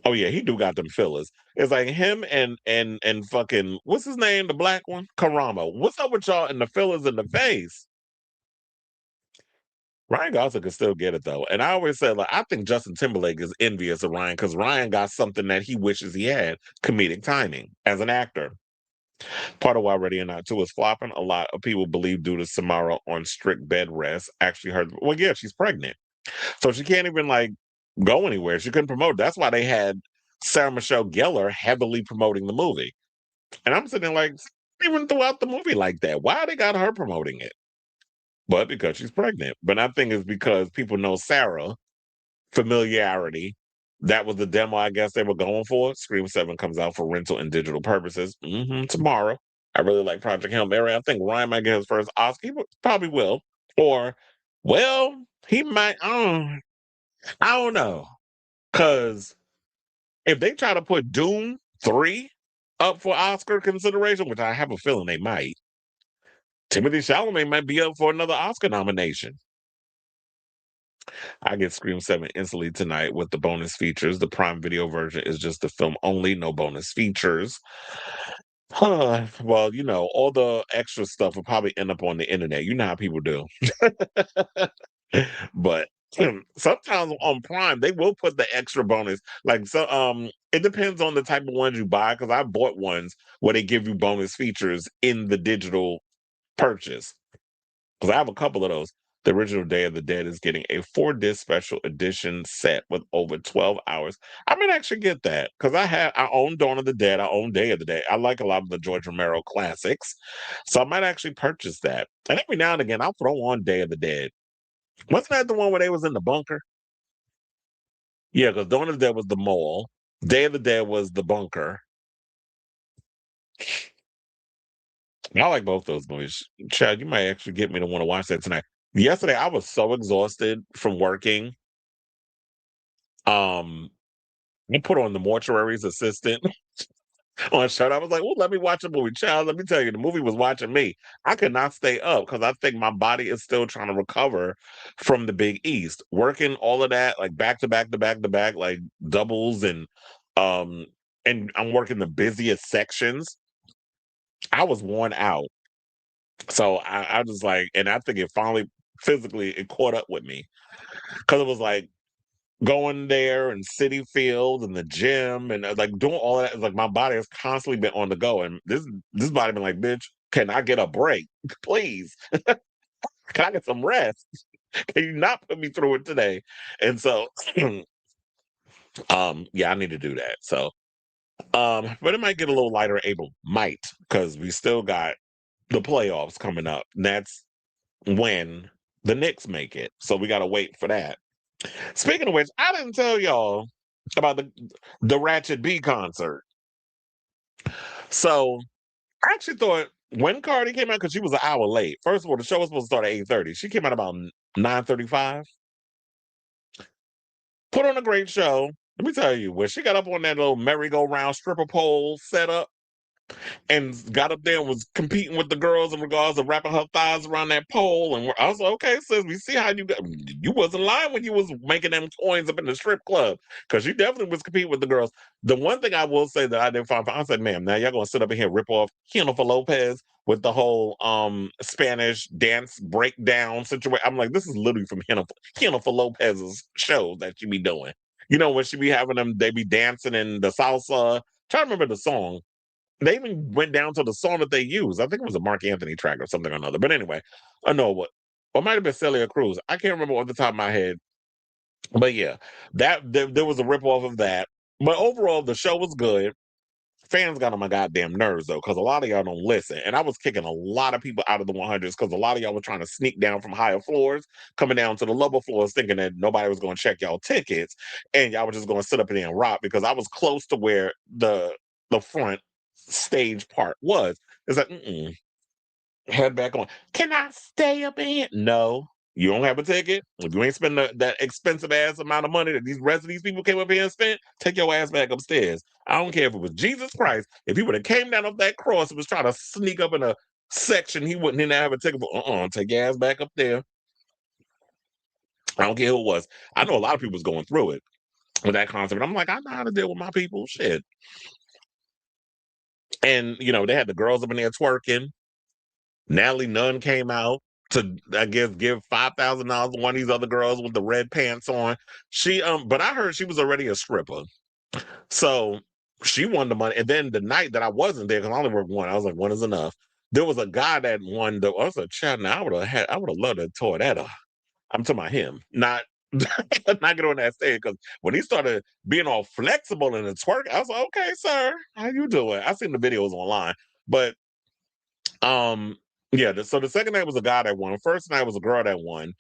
Oh yeah, he do got them fillers. It's like him and fucking what's his name, the black one, Karamo. What's up with y'all and the fillers in the face? Ryan Gosling can still get it though, and I always said like I think Justin Timberlake is envious of Ryan because Ryan got something that he wishes he had: comedic timing as an actor. Part of why Ready or Not 2 is flopping. A lot of people believe due to Samara on strict bed rest. Actually, heard well, yeah, she's pregnant, so she can't even like go anywhere. She couldn't promote. That's why they had Sarah Michelle Gellar heavily promoting the movie. And I'm sitting there like, even throughout the movie like that, why they got her promoting it? But because she's pregnant. But I think it's because people know Sarah, familiarity. That was the demo I guess they were going for. Scream 7 comes out for rental and digital purposes tomorrow. I really like Project Hail Mary. I think Ryan might get his first Oscar. Probably will. Or, well, he might. I don't know. Because if they try to put Doom 3 up for Oscar consideration, which I have a feeling they might, Timothy Chalamet might be up for another Oscar nomination. I get Scream 7 instantly tonight with the bonus features. The Prime Video version is just the film only, no bonus features. Well, all the extra stuff will probably end up on the internet. You know how people do. But sometimes on Prime, they will put the extra bonus. Like so, it depends on the type of ones you buy. Because I bought ones where they give you bonus features in the digital purchase. Because I have a couple of those. The original Day of the Dead is getting a 4-disc special edition set with over 12 hours. I might actually get that because I own Dawn of the Dead, I own Day of the Dead. I like a lot of the George Romero classics, so I might actually purchase that. And every now and again, I'll throw on Day of the Dead. Wasn't that the one where they was in the bunker? Yeah, because Dawn of the Dead was the mall. Day of the Dead was the bunker. I like both those movies. Chad, you might actually get me to want to watch that tonight. Yesterday, I was so exhausted from working. Um, I put on the mortuary's assistant on a shirt. I was like, "Oh, let me watch a movie." Child, let me tell you, the movie was watching me. I could not stay up because I think my body is still trying to recover from the Big East. Working all of that, like back to back to back to back, like doubles um and I'm working the busiest sections. I was worn out. So I was like, and I think it finally physically it caught up with me because it was like going there and City Field and the gym and like doing all of that. It's like my body has constantly been on the go, and this body been like, bitch, can I get a break, please? Can I get some rest? Can you not put me through it today? And so, yeah, I need to do that. So, but it might get a little lighter. April might because we still got the playoffs coming up. And that's when the Knicks make it. So we got to wait for that. Speaking of which, I didn't tell y'all about the Ratchet B concert. So I actually thought when Cardi came out, because she was an hour late. First of all, the show was supposed to start at 8:30. She came out about 9:35. Put on a great show. Let me tell you, when she got up on that little merry-go-round stripper pole setup, and got up there and was competing with the girls in regards to wrapping her thighs around that pole. And I was like, okay, sis, we see how you wasn't lying when you was making them coins up in the strip club, because you definitely was competing with the girls. The one thing I will say that I didn't find, I said, ma'am, now y'all gonna sit up in here and rip off Jennifer Lopez with the whole Spanish dance breakdown situation. I'm like, this is literally from Jennifer Lopez's show that she be doing. You know, when she be having them, they be dancing in the salsa. Try to remember the song. They even went down to the song that they used. I think it was a Mark Anthony track or something or another. But anyway, I know what. Or it might have been Celia Cruz. I can't remember off the top of my head. But yeah, that there was a ripoff of that. But overall, the show was good. Fans got on my goddamn nerves though, because a lot of y'all don't listen. And I was kicking a lot of people out of the 100s because a lot of y'all were trying to sneak down from higher floors, coming down to the lower floors, thinking that nobody was going to check y'all tickets, and y'all were just going to sit up in there and rock, because I was close to where the front stage part was. It's like, head back on. Can I stay up in here? No. You don't have a ticket. If you ain't spending that expensive ass amount of money that these rest of these people came up here and spent, take your ass back upstairs. I don't care if it was Jesus Christ. If he would have came down off that cross and was trying to sneak up in a section he wouldn't even have a ticket for, take your ass back up there. I don't care who it was. I know a lot of people was going through it with that concept. I'm like, I know how to deal with my people. Shit. And, they had the girls up in there twerking. Natalie Nunn came out to, I guess, give $5,000 to one of these other girls with the red pants on. But I heard she was already a stripper, so she won the money. And then the night that I wasn't there, because I only worked one, I was like, one is enough. There was a guy that won. I was like, child, now I would have loved to have tore that up. I'm talking about him, not not get on that stage, because when he started being all flexible in the twerk, I was like, okay, sir, how you doing? I seen the videos online, but um, yeah. So the second night was a guy that won. First night was a girl that won.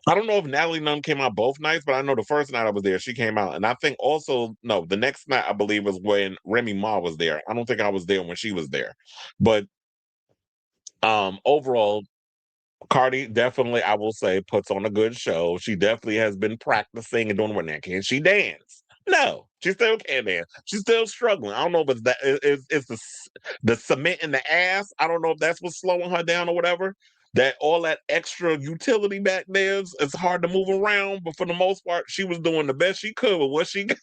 I don't know if Natalie Nunn came out both nights, but I know the first night I was there, she came out. And I think also, no, the next night I believe was when Remy Ma was there. I don't think I was there when she was there. But overall, Cardi definitely, I will say, puts on a good show. She definitely has been practicing and doing what now. Can she dance? No, she still can't dance. She's still struggling. I don't know if it's that it's the cement in the ass. I don't know if that's what's slowing her down or whatever. That all that extra utility back there is it's hard to move around, but for the most part, she was doing the best she could with what she got.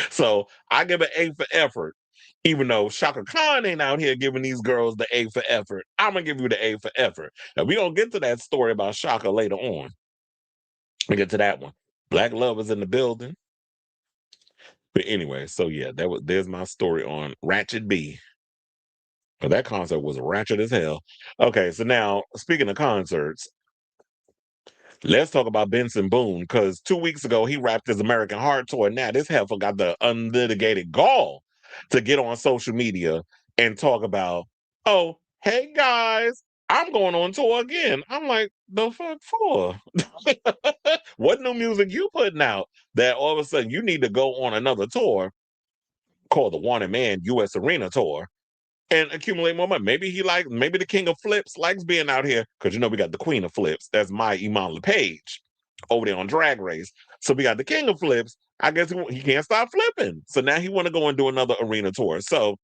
So I give an A for effort. Even though Chaka Khan ain't out here giving these girls the A for effort, I'm gonna give you the A for effort. Now we gonna get to that story about Chaka later on. We get to that one. Black Love is in the building. But anyway, so yeah, there's my story on Ratchet B. But that concert was ratchet as hell. Okay, so now speaking of concerts, let's talk about Benson Boone, because 2 weeks ago he wrapped his American Heart tour. Now this heifer got the unlitigated gall to get on social media and talk about, oh, hey guys, I'm going on tour again. I'm like, the fuck for? What new music you putting out that all of a sudden you need to go on another tour called the Wanted Man US Arena Tour and accumulate more money? Maybe the king of flips likes being out here, because we got the queen of flips. That's my Iman LePage over there on Drag Race. So we got the king of flips. I guess he can't stop flipping. So now he want to go and do another arena tour. So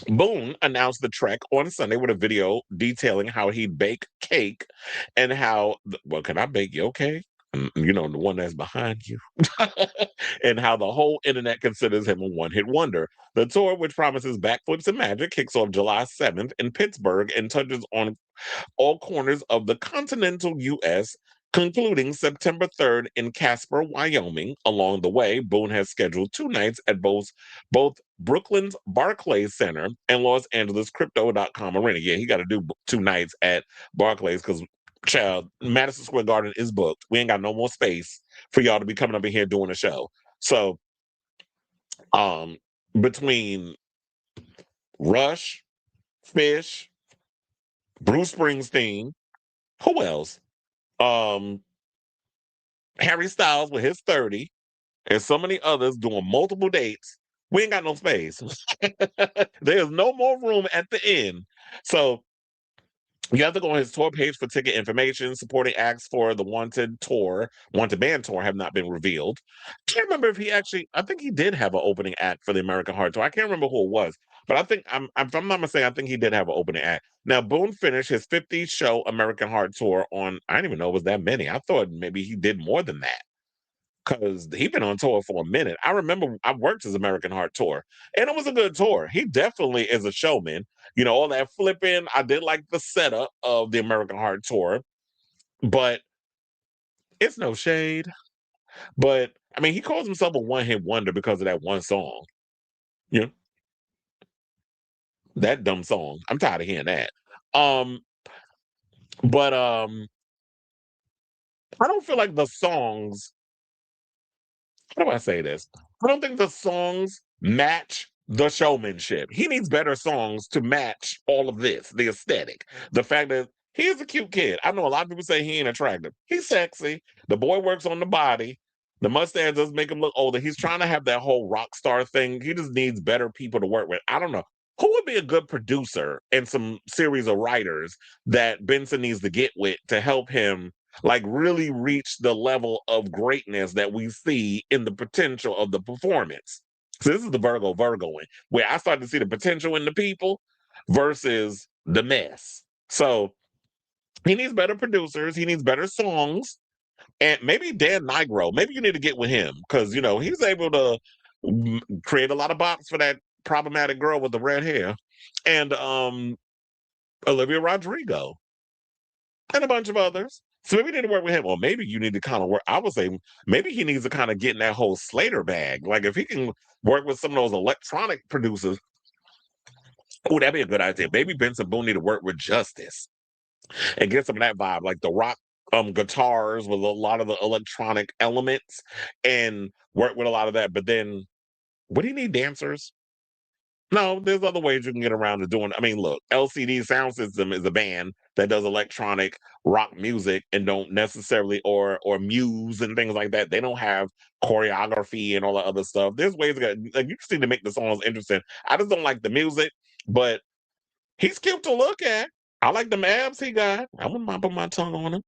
Boone announced the trek on Sunday with a video detailing how he'd bake cake and how, well, can I bake your cake? The one that's behind you. And how the whole internet considers him a one-hit wonder. The tour, which promises backflips and magic, kicks off July 7th in Pittsburgh and touches on all corners of the continental U.S., concluding September 3rd in Casper, Wyoming. Along the way, Boone has scheduled 2 nights at both Brooklyn's Barclays Center and Los Angeles Crypto.com Arena. Yeah, he got to do 2 nights at Barclays because, child, Madison Square Garden is booked. We ain't got no more space for y'all to be coming up in here doing a show. So, between Rush, Fish, Bruce Springsteen. Who else? Um, Harry Styles with his 30, and so many others doing multiple dates. We ain't got no space. There's no more room at the end. So you have to go on his tour page for ticket information. Supporting acts for the Wanted Band tour have not been revealed. Can't remember if he actually. I think he did have an opening act for the American Heart Tour. I can't remember who it was, but I think if I'm not mistaken, I think he did have an opening act. Now Boone finished his 50 show American Heart Tour on. I didn't even know it was that many. I thought maybe he did more than that because he's been on tour for a minute. I remember I worked his American Heart Tour, and it was a good tour. He definitely is a showman. You know, all that flipping. I did like the setup of the American Heart Tour, but it's no shade. But I mean, he calls himself a one-hit wonder because of that one song. You know, that dumb song. I'm tired of hearing that. Um, but I don't feel like the songs how do I say this? I don't think the songs match the showmanship. He needs better songs to match all of this, the aesthetic. The fact that he is a cute kid. I know a lot of people say he ain't attractive. He's sexy. The boy works on the body. The mustache does make him look older. He's trying to have that whole rock star thing. He just needs better people to work with. I don't know. Who would be a good producer and some series of writers that Benson needs to get with to help him like really reach the level of greatness that we see in the potential of the performance. So this is the Virgoing, where I started to see the potential in the people versus the mess. So he needs better producers, he needs better songs, and maybe Dan Nigro. Maybe you need to get with him because you know he's able to create a lot of bops for that problematic girl with the red hair, and Olivia Rodrigo and a bunch of others. So maybe you need to work with him, or maybe you need to kind of work. I would say maybe he needs to kind of get in that whole Slater bag. Like if he can work with some of those electronic producers, oh, that'd be a good idea. Maybe Benson Boone need to work with Justice and get some of that vibe, like the rock guitars with a lot of the electronic elements, and work with a lot of that. But then, what do you need dancers? No, there's other ways you can get around to doing. I mean, look, LCD Sound System is a band that does electronic rock music and don't necessarily or Muse and things like that. They don't have choreography and all that other stuff. There's ways to get like you just need to make the songs interesting. I just don't like the music, but he's cute to look at. I like the abs he got. I wouldn't mind putting my tongue on him.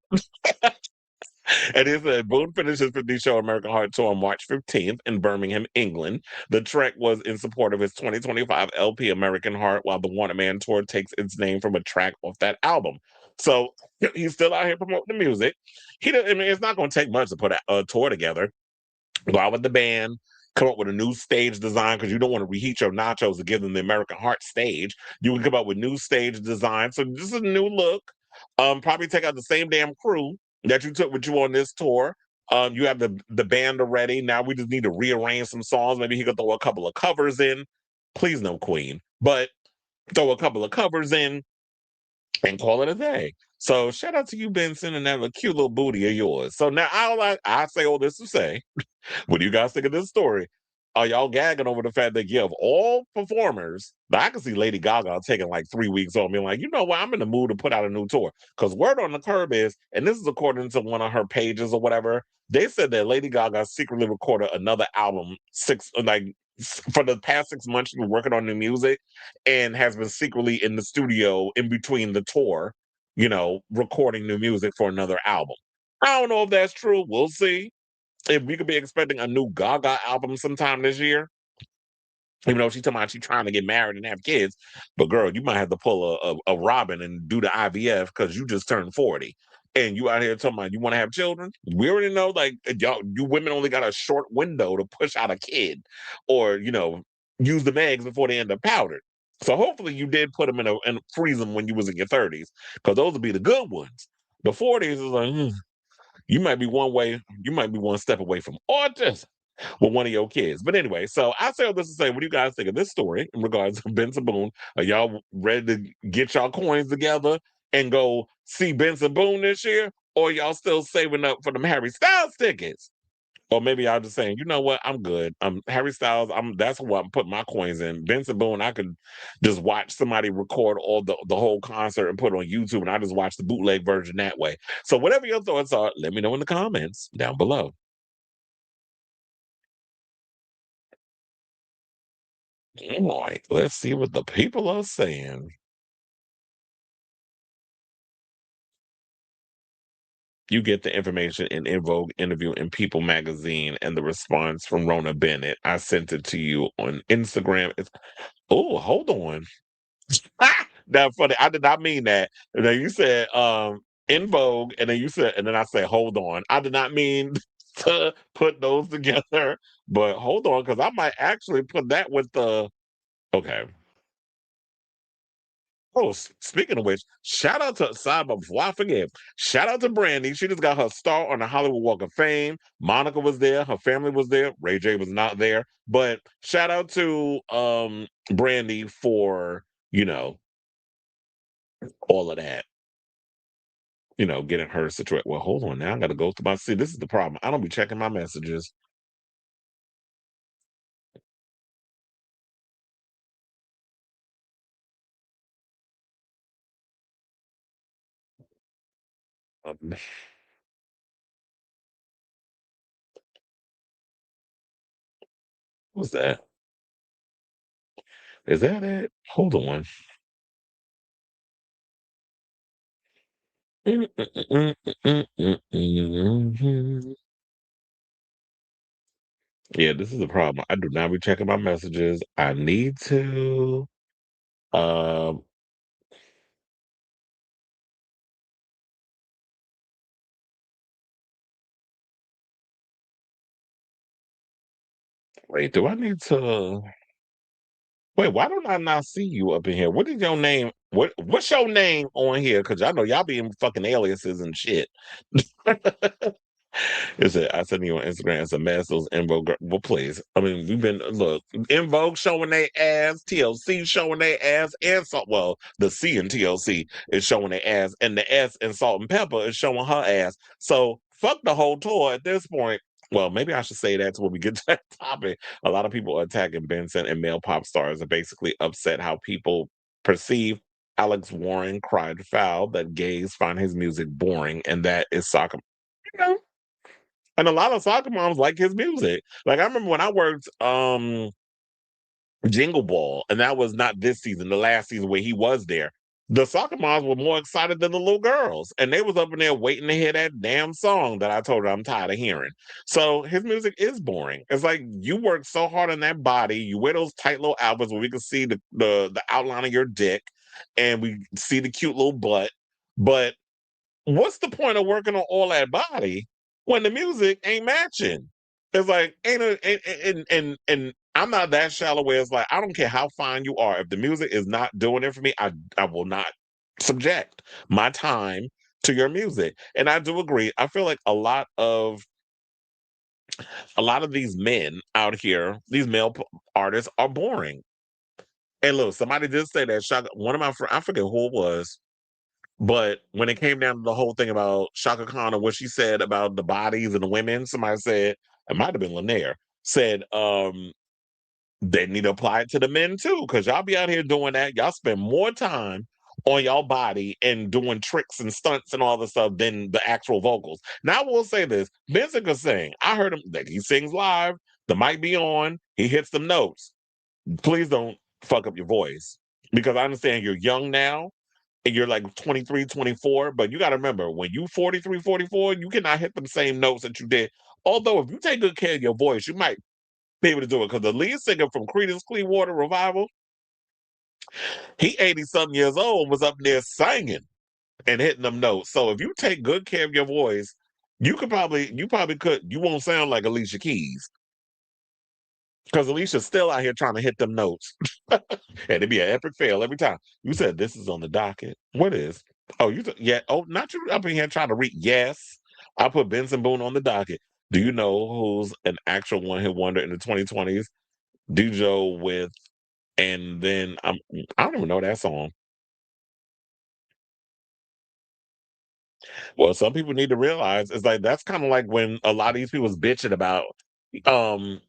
And it said Boone finished his 50 show American Heart Tour on March 15th in Birmingham, England. The trek was in support of his 2025 LP American Heart, while the Wanted Man Tour takes its name from a track off that album. So he's still out here promoting the music. I mean, it's not going to take much to put a tour together. Go out with the band, come up with a new stage design because you don't want to reheat your nachos to give them the American Heart stage. You can come up with new stage design. So this is a new look. Probably take out the same damn crew that you took with you on this tour. You have the band already. Now we just need to rearrange some songs. Maybe he could throw a couple of covers in. Please no Queen, but throw a couple of covers in and call it a day. So shout out to you, Benson, and that cute little booty of yours. So now I say all this to say what do you guys think of this story? Are y'all gagging over the fact that you have all performers? Now, I can see Lady Gaga taking like 3 weeks on being like, you know what, I'm in the mood to put out a new tour. Because word on the curb is, and this is according to one of her pages or whatever, they said that Lady Gaga secretly recorded another album for the past 6 months. She's been working on new music and has been secretly in the studio in between the tour, you know, recording new music for another album. I don't know if that's true. We'll see if we could be expecting a new Gaga album sometime this year, even though she's talking about she's trying to get married and have kids, but girl, you might have to pull a Robin and do the IVF because you just turned 40 and you out here talking about you want to have children. We already know, like y'all, you women only got a short window to push out a kid, or you know, use the eggs before they end up powdered. So hopefully you did put them and freeze them when you was in your 30s, because those would be the good ones. The 40s is like, you might be one step away from autism with one of your kids. But anyway, so I say all this to say, what do you guys think of this story in regards to Benson Boone? Are y'all ready to get y'all coins together and go see Benson Boone this year? Or y'all still saving up for them Harry Styles tickets? Or maybe I'm just saying, you know what, I'm good. Harry Styles, that's what I'm putting my coins in. Benson Boone, I could just watch somebody record all the whole concert and put it on YouTube, and I just watch the bootleg version that way. So whatever your thoughts are, let me know in the comments down below. All right, let's see what the people are saying. You get the information in Vogue interview in People magazine and the response from Rona Bennett. I sent it to you on Instagram. Oh, hold on. That's funny. I did not mean that. And then you said in Vogue, and then you said, and then I said, hold on. I did not mean to put those together, but hold on, because I might actually put that with the okay. Oh, speaking of which, shout out to Sidebar before I forget. Shout out to Brandy. She just got her star on the Hollywood Walk of Fame. Monica was there, her family was there. Ray J was not there. But shout out to Brandy for, you know, all of that. Getting her situated. Well, hold on now. I gotta go through my see. This is the problem. I don't be checking my messages. Um, what's that? Is that it? Hold on. Yeah, this is the problem. I do not be checking my messages. I need to. Um, wait, do I need to wait, why don't I not see you up in here? What is your name? What's your name on here? Because I know y'all be in fucking aliases and shit. Is it? I sent you on Instagram. It's a mess. Those In Vogue. Well, please. I mean, we've been look In Vogue showing their ass, TLC showing their ass, and salt. Well, the C in TLC is showing their ass, and the S in Salt and Pepper is showing her ass. So fuck the whole tour at this point. Well, maybe I should say that when we get to that topic. A lot of people are attacking Benson and male pop stars are basically upset how people perceive Alex Warren cried foul that gays find his music boring, and that is soccer. And a lot of soccer moms like his music. Like I remember when I worked Jingle Ball, and that was not this season, the last season where he was there. The soccer moms were more excited than the little girls. And they was up in there waiting to hear that damn song that I told her I'm tired of hearing. So his music is boring. It's like you work so hard on that body, you wear those tight little outfits where we can see the outline of your dick and we see the cute little butt. But what's the point of working on all that body when the music ain't matching? It's like ain't a, and I'm not that shallow where it's like I don't care how fine you are. If the music is not doing it for me, I will not subject my time to your music. And I do agree. I feel like a lot of these men out here, these male artists are boring. And look, somebody did say that Shaka, one of my friends, I forget who it was, but when it came down to the whole thing about Shaka Khan and what she said about the bodies and the women, somebody said, it might have been Lanier, said they need to apply it to the men too, because y'all be out here doing that. Y'all spend more time on y'all body and doing tricks and stunts and all the stuff than the actual vocals. Now I will say this, Benson can sing. I heard him that he sings live, the mic be on, he hits them notes. Please don't fuck up your voice. Because I understand you're young now and you're like 23, 24, but you got to remember when you 43, 44, you cannot hit the same notes that you did. Although if you take good care of your voice, you might be able to do it. Because the lead singer from Creedence Clearwater Revival, he 80 something years old, was up there singing and hitting them notes. So if you take good care of your voice, you won't sound like Alicia Keys. Because Alicia's still out here trying to hit them notes. And it'd be an epic fail every time. You said this is on the docket. What is? Oh, yeah. Oh, not you up in here trying to read. Yes, I put Benson Boone on the docket. Do you know who's an actual one hit wonder in the 2020s? Dujo with, and then I don't even know that song. Well, some people need to realize it's like that's kind of like when a lot of these people was bitching about um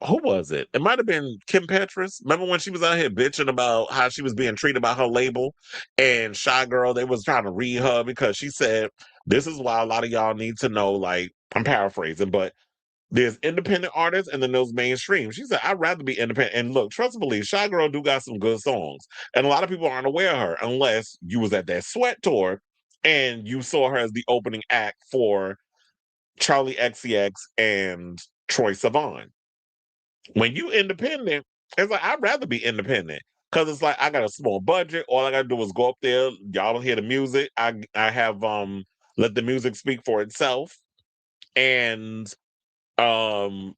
who was it? It might have been Kim Petras. Remember when she was out here bitching about how she was being treated by her label and Shy Girl, they was trying to read her because she said, this is why a lot of y'all need to know, like, I'm paraphrasing, but there's independent artists and then there's mainstream. She said, I'd rather be independent. And look, trust and believe, Shy Girl do got some good songs. And a lot of people aren't aware of her unless you was at that Sweat tour and you saw her as the opening act for Charlie XCX and Troye Sivan. When you independent, it's like I'd rather be independent because it's like I got a small budget. All I gotta do is go up there. Y'all hear the music. I have let the music speak for itself, and um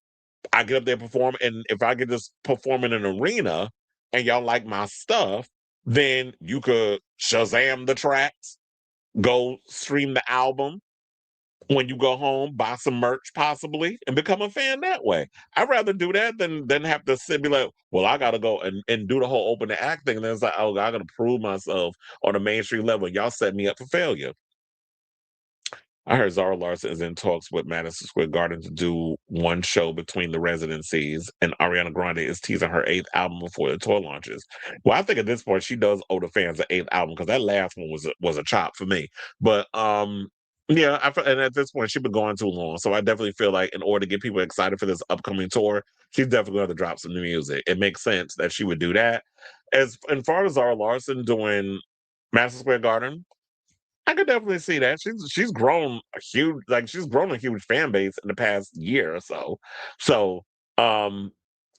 I get up there perform. And if I could just perform in an arena and y'all like my stuff, then you could Shazam the tracks, go stream the album, when you go home, buy some merch possibly, and become a fan that way. I'd rather do that than have to sit be like, well, I gotta go and do the whole open the act thing. And then it's like, oh, I gotta prove myself on a mainstream level. Y'all set me up for failure. I heard Zara Larsson is in talks with Madison Square Garden to do one show between the residencies, and Ariana Grande is teasing her eighth album before the tour launches. Well, I think at this point she does owe the fans an eighth album because that last one was a chop for me. But yeah, and at this point she's been going too long, so I definitely feel like in order to get people excited for this upcoming tour, she's definitely going to drop some new music. It makes sense that she would do that. As far as Zara Larsson doing Madison Square Garden, I could definitely see that. She's grown a huge she's grown a huge fan base in the past year or so. So um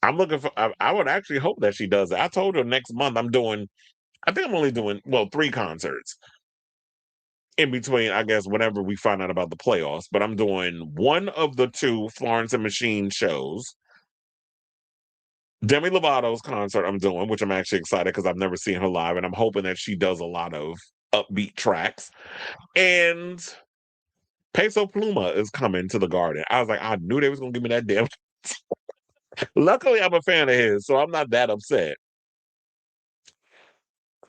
I'm looking for I would actually hope that she does it. I told her next month I think I'm only doing three concerts in between, I guess, whenever we find out about the playoffs. But I'm doing one of the two Florence and Machine shows. Demi Lovato's concert I'm doing, which I'm actually excited because I've never seen her live, and I'm hoping that she does a lot of upbeat tracks. And Peso Pluma is coming to the Garden. I was like, I knew they was gonna give me that damn. Luckily, I'm a fan of his, so I'm not that upset.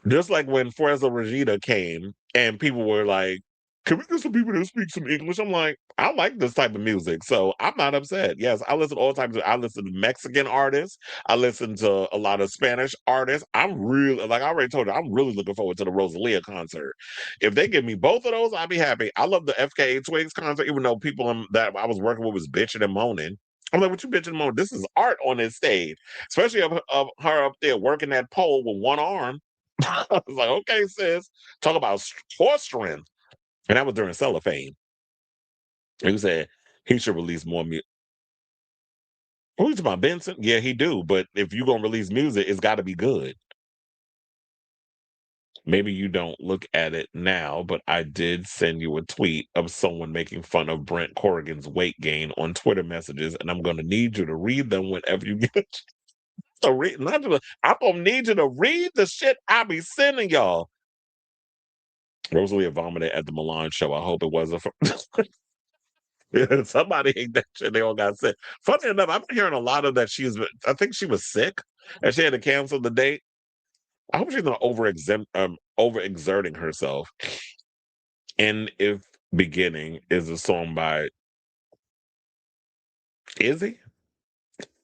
Just like when Fuerza Regida came and people were like, can we get some people that speak some English? I'm like, I like this type of music, so I'm not upset. Yes, I listen to all types of I listen to Mexican artists, I listen to a lot of Spanish artists. I'm really like I already told you, I'm really looking forward to the Rosalia concert. If they give me both of those, I'll be happy. I love the FKA Twigs concert, even though people that I was working with was bitching and moaning. I'm like, what you bitching and moaning? This is art on this stage, especially of her up there working that pole with one arm. I was like, okay, sis, talk about horse strength. And that was during Cellophane. He said he should release more music. Who you talking about, Benson? Yeah, he do. But if you're gonna release music, it's got to be good. Maybe you don't look at it now, but I did send you a tweet of someone making fun of Brent Corrigan's weight gain on Twitter messages, and I'm gonna need you to read them whenever you get to read. I'm gonna need you to read the shit I be sending y'all. Rosalia vomited at the Milan show. I hope it wasn't from somebody ate that shit. They all got sick. Funny enough, I've been hearing a lot of that. I think she was sick and she had to cancel the date. I hope she's not overexerting herself. And if beginning is a song by Izzy.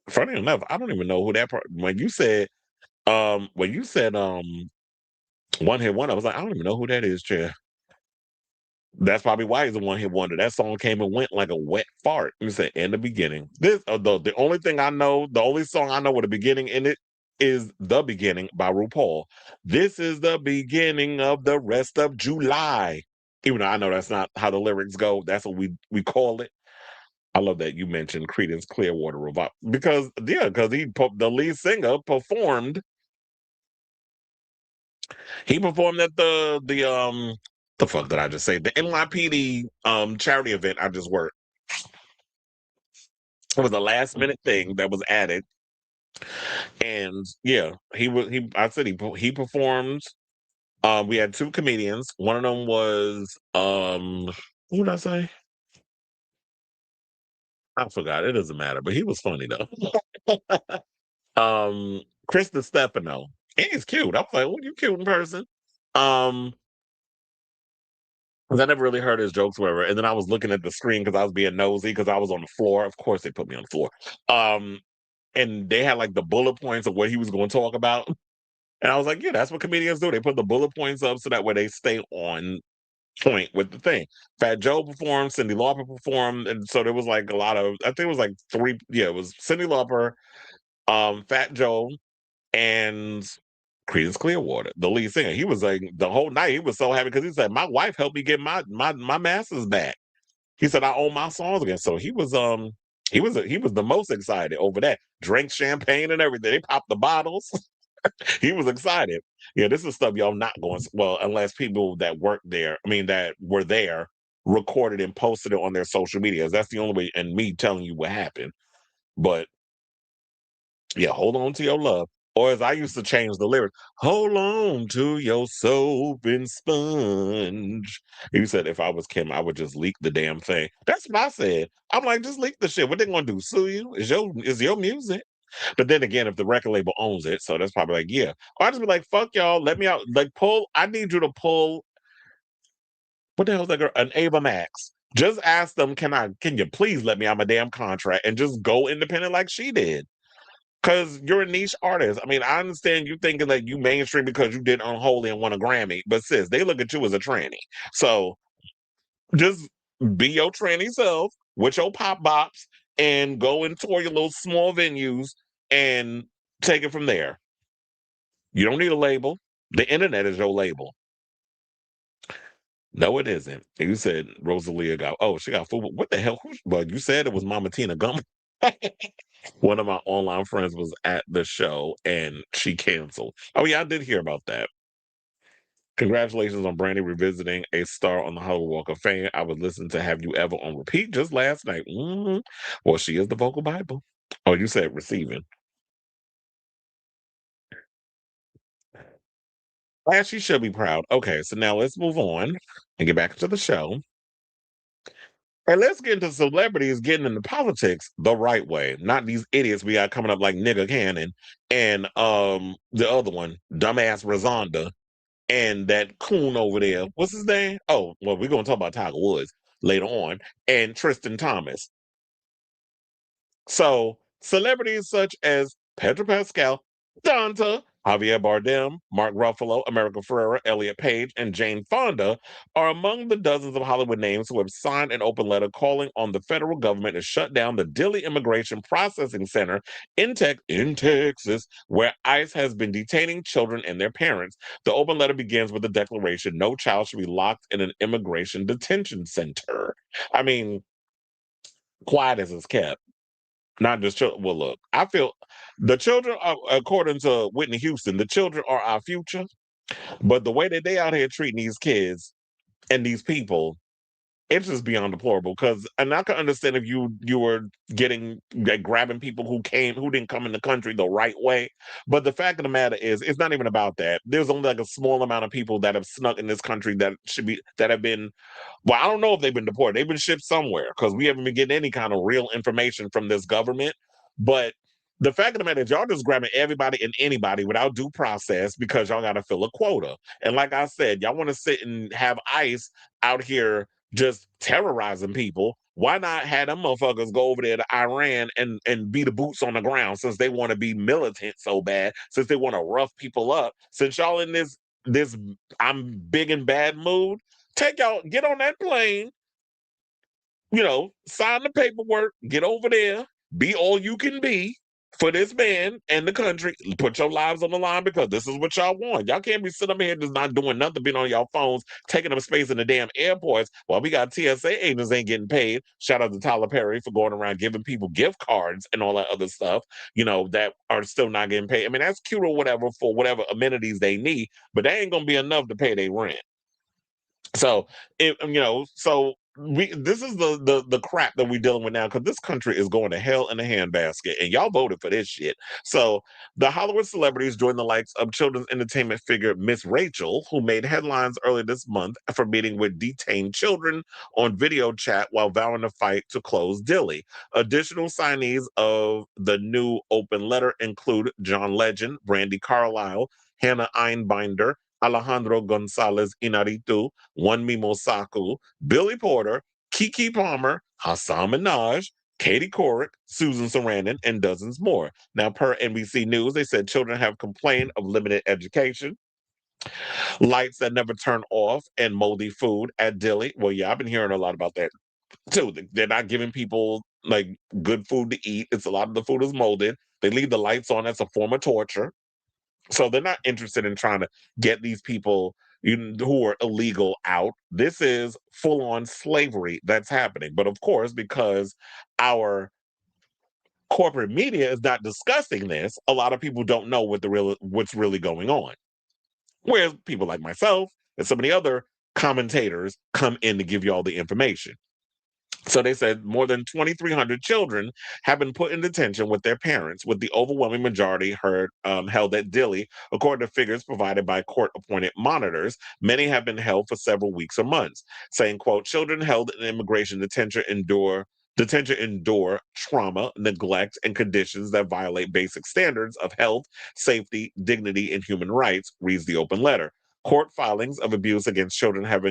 Funny enough, I don't even know who that part. When you said one hit one, I was like, I don't even know who that is, Chair. That's probably why he's a one hit wonder. That song came and went like a wet fart. You said in the beginning. The only thing I know, the only song I know with a beginning in it is The Beginning by RuPaul. This is the beginning of the rest of July. Even though I know that's not how the lyrics go, that's what we call it. I love that you mentioned Creedence Clearwater Revival because the lead singer performed. He performed at the fuck did I just say? The NYPD charity event I just worked. It was a last minute thing that was added, and yeah, he. I said he performed. We had two comedians. One of them was who did I say? I forgot. It doesn't matter, but he was funny though. Chris Stefano. And he's cute. I was like, "Oh, you cute in person." Um, 'Cause I never really heard his jokes, whatever. And then I was looking at the screen because I was being nosy because I was on the floor. Of course, they put me on the floor. Um, and they had like the bullet points of what he was going to talk about. And I was like, yeah, that's what comedians do. They put the bullet points up so that way they stay on point with the thing. Fat Joe performed, Cyndi Lauper performed, and so there was like a lot of. I think it was like three. Yeah, it was Cyndi Lauper, Fat Joe, and Creedence Clearwater, the lead singer. He was like the whole night. He was so happy because he said, "My wife helped me get my masters back." He said, "I own my songs again." So he was the most excited over that. Drank champagne and everything. They popped the bottles. He was excited. Yeah, this is stuff y'all not going. Well, unless people that work there, I mean that were there, recorded and posted it on their social medias. That's the only way. And me telling you what happened. But yeah, hold on to your love. Or as I used to change the lyrics, hold on to your soap and sponge. He said if I was Kim, I would just leak the damn thing. That's what I said. I'm like, just leak the shit. What they gonna do? Sue you? Is your music? But then again, if the record label owns it, so that's probably like, yeah. Or I just be like, fuck y'all, let me out. Like I need you to pull what the hell is that girl? An Ava Max. Just ask them, can you please let me out my damn contract and just go independent like she did? Because you're a niche artist. I mean, I understand you thinking that you mainstream because you did Unholy and won a Grammy, but sis, they look at you as a tranny. So just be your tranny self with your pop bops and go and tour your little small venues and take it from there. You don't need a label. The internet is your label. No, it isn't. You said Rosalia she got food. What the hell? Well, you said it was Mama Tina Gum. One of my online friends was at the show and she canceled. Oh yeah, I did hear about that. Congratulations on Brandy revisiting a star on the Hollywood Walk of Fame. I was listening to Have You Ever on repeat just last night. Well, she is the vocal Bible. Oh, you said receiving. Well, she should be proud. Okay, so now let's move on and get back to the show. And let's get into celebrities getting into politics the right way, not these idiots we got coming up like Nigga Cannon and the other one, dumbass Razonda, and that coon over there. What's his name? Oh, well, we're gonna talk about Tiger Woods later on, and Tristan Thompson. So celebrities such as Pedro Pascal, Danta, Javier Bardem, Mark Ruffalo, America Ferrera, Elliot Page, and Jane Fonda are among the dozens of Hollywood names who have signed an open letter calling on the federal government to shut down the Dilley Immigration Processing Center in Texas, where ICE has been detaining children and their parents. The open letter begins with the declaration no child should be locked in an immigration detention center. I mean, quiet as it's kept. Not just children. Well, look, I feel the children are, according to Whitney Houston, the children are our future. But the way that they out here treating these kids and these people, it's just beyond deplorable. Because, and I can understand if you were getting like, grabbing people who didn't come in the country the right way. But the fact of the matter is, it's not even about that. There's only like a small amount of people that have snuck in this country that have been well, I don't know if they've been deported. They've been shipped somewhere because we haven't been getting any kind of real information from this government. But the fact of the matter is, y'all just grabbing everybody and anybody without due process because y'all got to fill a quota. And like I said, y'all want to sit and have ICE out here just terrorizing people. Why not have them motherfuckers go over there to Iran and be the boots on the ground since they want to be militant so bad, since they want to rough people up, since y'all in this I'm big and bad mood. Take y'all, get on that plane, sign the paperwork, get over there, be all you can be for this man and the country. Put your lives on the line because this is what y'all want. Y'all can't be sitting up here just not doing nothing, being on y'all phones, taking up space in the damn airports while we got TSA agents ain't getting paid. Shout out to Tyler Perry for going around giving people gift cards and all that other stuff, that are still not getting paid. I mean, that's cute or whatever for whatever amenities they need, but that ain't gonna be enough to pay their rent. So this is the crap that we're dealing with now because this country is going to hell in a handbasket and y'all voted for this shit. So the Hollywood celebrities joined the likes of children's entertainment figure Miss Rachel, who made headlines earlier this month for meeting with detained children on video chat while vowing to fight to close Dilley. Additional signees of the new open letter include John Legend, Brandy Carlisle, Hannah Einbinder, Alejandro Gonzalez Inarritu, One Mimo Saku, Billy Porter, Kiki Palmer, Hassan Minaj, Katie Couric, Susan Sarandon, and dozens more. Now, per NBC News, they said children have complained of limited education, lights that never turn off, and moldy food at Dilly. Well, yeah, I've been hearing a lot about that too. They're not giving people like good food to eat. It's a lot of the food is molded. They leave the lights on as a form of torture. So they're not interested in trying to get these people who are illegal out. This is full on slavery that's happening. But of course, because our corporate media is not discussing this, a lot of people don't know what's really going on. Whereas people like myself and some of the other commentators come in to give you all the information. So they said more than 2,300 children have been put in detention with their parents, with the overwhelming majority held at Dilley, according to figures provided by court-appointed monitors. Many have been held for several weeks or months, saying, quote, children held in immigration detention endure trauma, neglect, and conditions that violate basic standards of health, safety, dignity, and human rights, reads the open letter. Court filings of abuse against children have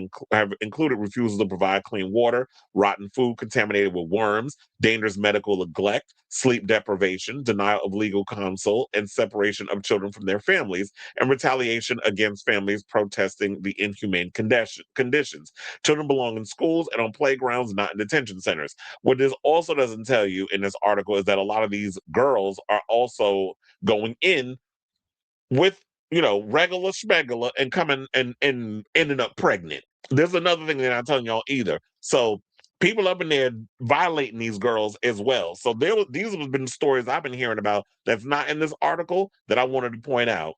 included refusal to provide clean water, rotten food contaminated with worms, dangerous medical neglect, sleep deprivation, denial of legal counsel, and separation of children from their families, and retaliation against families protesting the inhumane conditions. Children belong in schools and on playgrounds, not in detention centers. What this also doesn't tell you in this article is that a lot of these girls are also going in with regular schmegular and coming and ending up pregnant. There's another thing they're not telling y'all either. So people up in there violating these girls as well. So these have been stories I've been hearing about that's not in this article that I wanted to point out.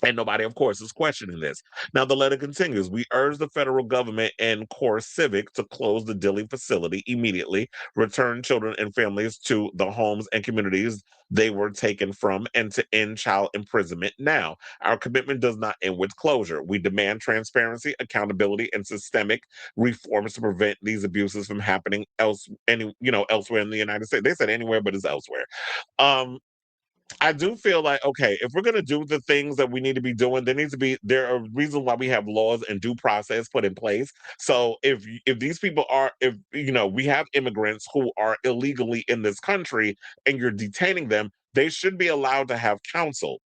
And nobody, of course, is questioning this. Now, the letter continues. We urge the federal government and Core Civic to close the Dilley facility immediately, return children and families to the homes and communities they were taken from, and to end child imprisonment now. Our commitment does not end with closure. We demand transparency, accountability, and systemic reforms to prevent these abuses from happening elsewhere in the United States. They said anywhere, but it's elsewhere. Um, I do feel like, okay, if we're gonna do the things that we need to be doing, there are reasons why we have laws and due process put in place. So if these people are, if we have immigrants who are illegally in this country and you're detaining them, they should be allowed to have counsel.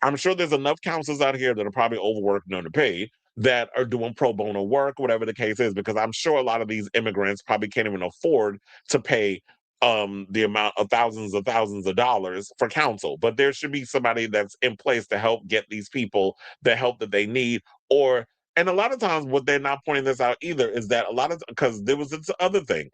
I'm sure there's enough counselors out here that are probably overworked and underpaid that are doing pro bono work, whatever the case is, because I'm sure a lot of these immigrants probably can't even afford to pay the amount of thousands of dollars for counsel. But there should be somebody that's in place to help get these people the help that they need. And a lot of times what they're not pointing this out either is that a lot of, because there was this other thing,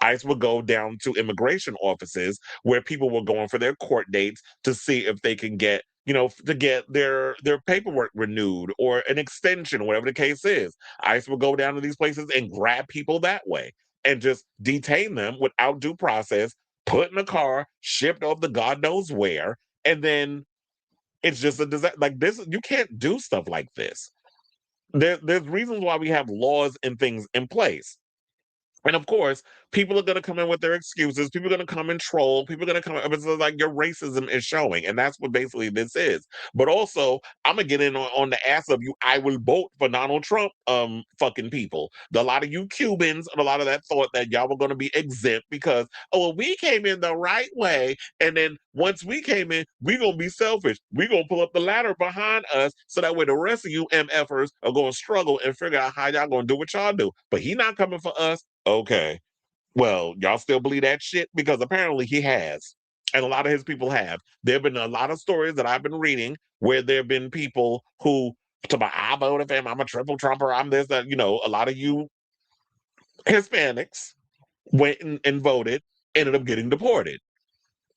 ICE would go down to immigration offices where people were going for their court dates to see if they can get, to get their paperwork renewed or an extension, whatever the case is. ICE would go down to these places and grab people that way and just detain them without due process, put in a car, shipped off to God knows where, and then it's just a disaster. Like this, you can't do stuff like this. There's reasons why we have laws and things in place. And of course, people are going to come in with their excuses. People are going to come and troll. People are going to come. It's like your racism is showing, and that's what basically this is. But also, I'm gonna get in on the ass of you. I will vote for Donald Trump. Fucking people. A lot of you Cubans and a lot of that thought that y'all were going to be exempt because well, we came in the right way, and then once we came in, we gonna be selfish. We gonna pull up the ladder behind us so that way the rest of you MFers are gonna struggle and figure out how y'all gonna do what y'all do. But he not coming for us. Okay. Well, y'all still believe that shit? Because apparently he has. And a lot of his people have. There have been a lot of stories that I've been reading where there have been people who, to my, I voted for him, I'm a triple trumper, I'm this, that, a lot of you Hispanics went and voted, ended up getting deported,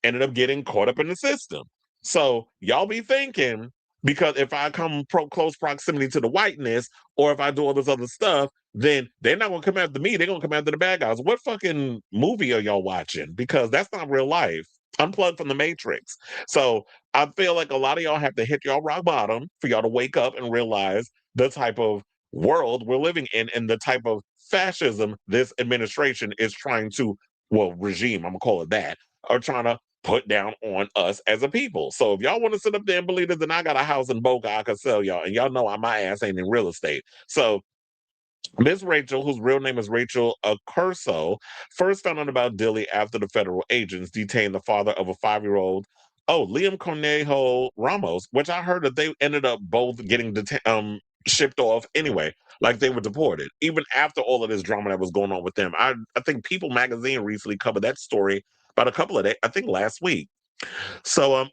ended up getting caught up in the system. So y'all be thinking, because if I come close proximity to the whiteness, or if I do all this other stuff, then they're not gonna come after me. They're gonna come after the bad guys. What fucking movie are y'all watching? Because that's not real life. Unplugged from the Matrix. So I feel like a lot of y'all have to hit y'all rock bottom for y'all to wake up and realize the type of world we're living in and the type of fascism this administration is trying to, well, regime, I'm gonna call it that, are trying to put down on us as a people. So if y'all want to sit up there and believe this, then I got a house in Boca I could sell y'all, and y'all know my ass ain't in real estate. So Miss Rachel, whose real name is Rachel Accurso, first found out about Dilly after the federal agents detained the father of a 5-year-old. Oh, Liam Conejo Ramos, which I heard that they ended up both getting shipped off anyway, like they were deported, even after all of this drama that was going on with them. I think People Magazine recently covered that story about a couple of days, I think last week. So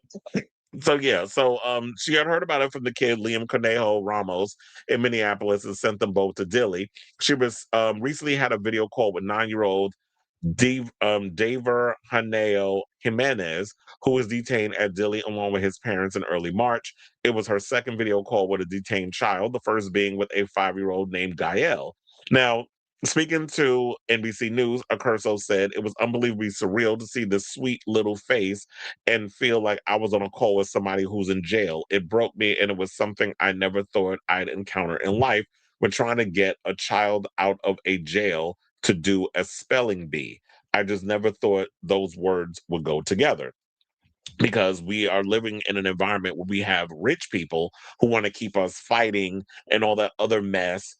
she had heard about it from the kid Liam Conejo Ramos in Minneapolis and sent them both to Dilly. She was recently had a video call with 9-year-old Daver Haneo Jimenez, who was detained at Dilly along with his parents in early March. It was her second video call with a detained child, the first being with a 5-year-old named Gael. Now, speaking to NBC News, Accurso said it was unbelievably surreal to see this sweet little face and feel like I was on a call with somebody who's in jail. It broke me, and it was something I never thought I'd encounter in life when trying to get a child out of a jail to do a spelling bee. I just never thought those words would go together because we are living in an environment where we have rich people who want to keep us fighting and all that other mess,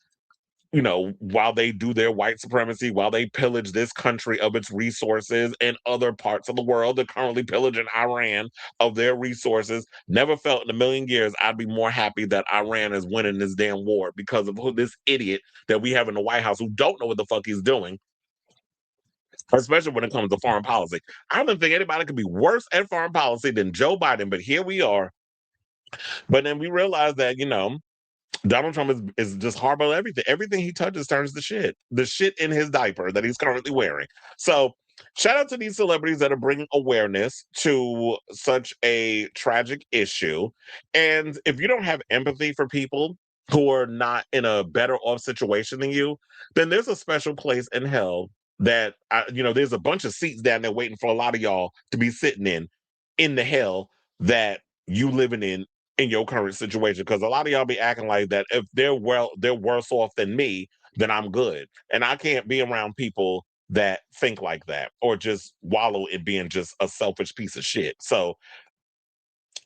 while they do their white supremacy, while they pillage this country of its resources and other parts of the world. They're currently pillaging Iran of their resources. Never felt in a million years I'd be more happy that Iran is winning this damn war because of this idiot that we have in the White House who don't know what the fuck he's doing, especially when it comes to foreign policy. I don't think anybody could be worse at foreign policy than Joe Biden, but here we are. But then we realize that, Donald Trump is just horrible at everything. Everything he touches turns to shit. The shit in his diaper that he's currently wearing. So, shout out to these celebrities that are bringing awareness to such a tragic issue. And if you don't have empathy for people who are not in a better off situation than you, then there's a special place in hell that there's a bunch of seats down there waiting for a lot of y'all to be sitting in the hell that you living in your current situation, because a lot of y'all be acting like that if they're worse off than me, then I'm good. And I can't be around people that think like that or just wallow in being just a selfish piece of shit. So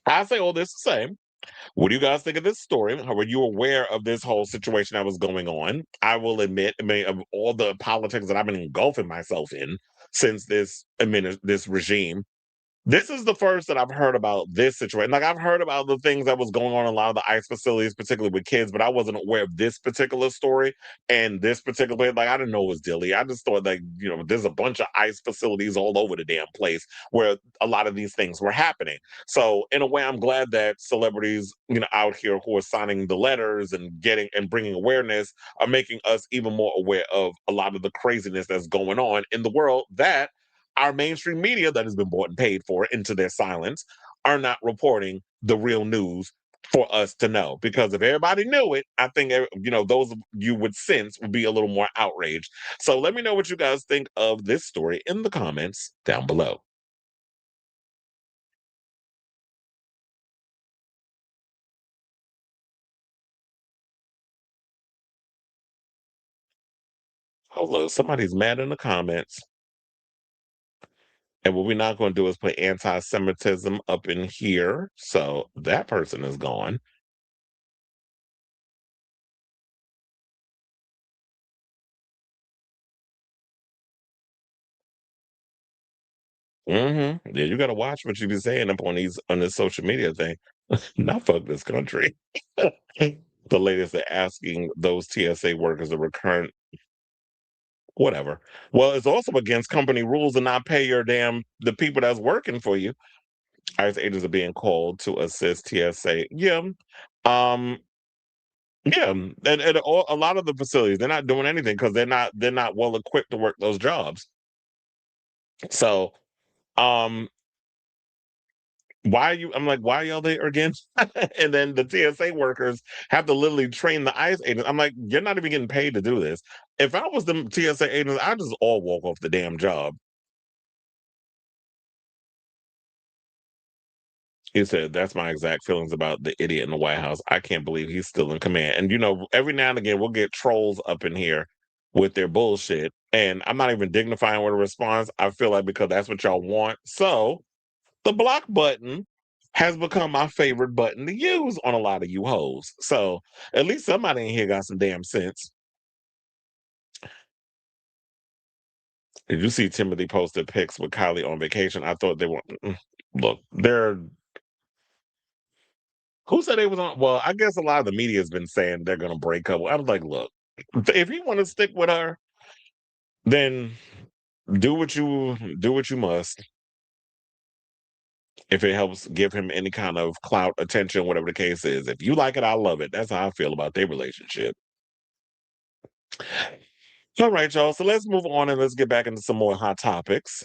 I say all this to say, what do you guys think of this story? How were you aware of this whole situation that was going on? I will admit, of all the politics that I've been engulfing myself in since this regime, this is the first that I've heard about this situation. Like, I've heard about the things that was going on in a lot of the ICE facilities, particularly with kids, but I wasn't aware of this particular story and this particular place. Like, I didn't know it was Dilly. I just thought, like, there's a bunch of ICE facilities all over the damn place where a lot of these things were happening. So in a way, I'm glad that celebrities, out here who are signing the letters and getting and bringing awareness are making us even more aware of a lot of the craziness that's going on in the world that our mainstream media that has been bought and paid for into their silence are not reporting the real news for us to know. Because if everybody knew it, I think those you would sense would be a little more outraged. So let me know what you guys think of this story in the comments down below. Oh, look, somebody's mad in the comments. And what we're not going to do is put anti-Semitism up in here. So that person is gone. Yeah, you got to watch what you be saying up on this social media thing. Not fuck this country. The latest they're asking those TSA workers a recurrent whatever. Well, it's also against company rules to not pay the people that's working for you. ICE agents are being called to assist TSA. Yeah. Um, yeah. A lot of the facilities, they're not doing anything because they're not well equipped to work those jobs. So um why are y'all there again? And then the TSA workers have to literally train the ICE agents. I'm like, you're not even getting paid to do this. If I was the TSA agents, I'd just all walk off the damn job. He said, that's my exact feelings about the idiot in the White House. I can't believe he's still in command. And every now and again we'll get trolls up in here with their bullshit. And I'm not even dignifying with a response. I feel like because that's what y'all want. So The block button has become my favorite button to use on a lot of you hoes. So at least somebody in here got some damn sense. Did you see Timothy posted pics with Kylie on vacation? I thought they were. Look, they're. Who said they was on? Well, I guess a lot of the media has been saying they're going to break up. I was like, look, if you want to stick with her, then do what you must. If it helps give him any kind of clout, attention, whatever the case is. If you like it, I love it. That's how I feel about their relationship. All right, y'all. So let's move on and let's get back into some more hot topics.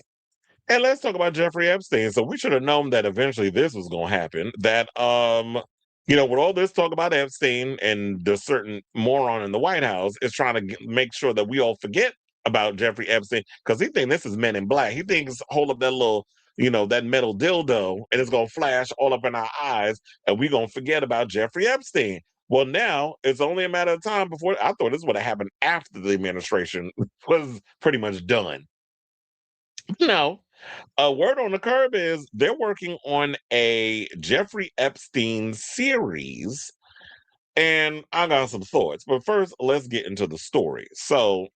And let's talk about Jeffrey Epstein. So we should have known that eventually this was going to happen. That with all this talk about Epstein and the certain moron in the White House is trying to make sure that we all forget about Jeffrey Epstein because he thinks this is Men in Black. He thinks hold up that little, that metal dildo and it's going to flash all up in our eyes and we're going to forget about Jeffrey Epstein. Well, now it's only a matter of time before I thought this would have happened after the administration was pretty much done. No, a word on the curb is they're working on a Jeffrey Epstein series, and I got some thoughts. But first, let's get into the story. So,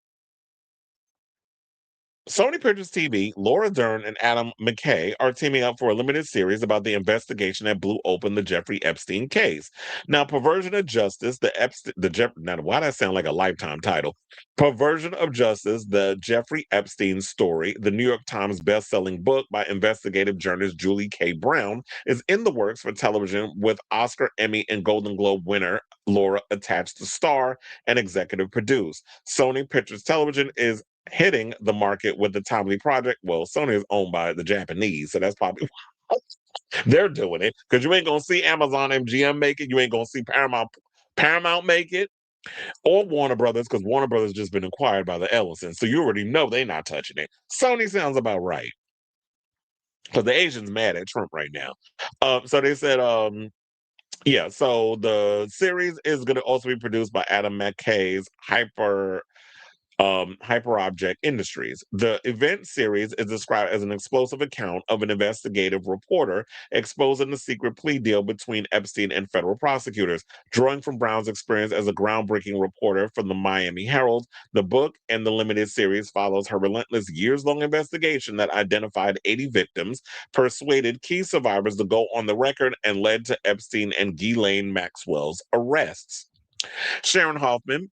Sony Pictures TV, Laura Dern and Adam McKay are teaming up for a limited series about the investigation that blew open the Jeffrey Epstein case. Now, Perversion of Justice, now why that sound like a Lifetime title? Perversion of Justice, the Jeffrey Epstein story, the New York Times best-selling book by investigative journalist Julie K. Brown, is in the works for television with Oscar, Emmy, and Golden Globe winner Laura attached to star and executive produce. Sony Pictures Television is hitting the market with the timely project. Well, Sony is owned by the Japanese, so that's probably why they're doing it. Because you ain't gonna see Amazon MGM make it, you ain't gonna see Paramount make it, or Warner Brothers, because Warner Brothers just been acquired by the Ellisons. So you already know they're not touching it. Sony sounds about right. Because the Asians mad at Trump right now. So they said, yeah, so the series is going to also be produced by Adam McKay's Hyperobject Industries. The event series is described as an explosive account of an investigative reporter exposing the secret plea deal between Epstein and federal prosecutors. Drawing from Brown's experience as a groundbreaking reporter from the Miami Herald, the book and the limited series follows her relentless years-long investigation that identified 80 victims, persuaded key survivors to go on the record, and led to Epstein and Ghislaine Maxwell's arrests. Sharon Hoffman,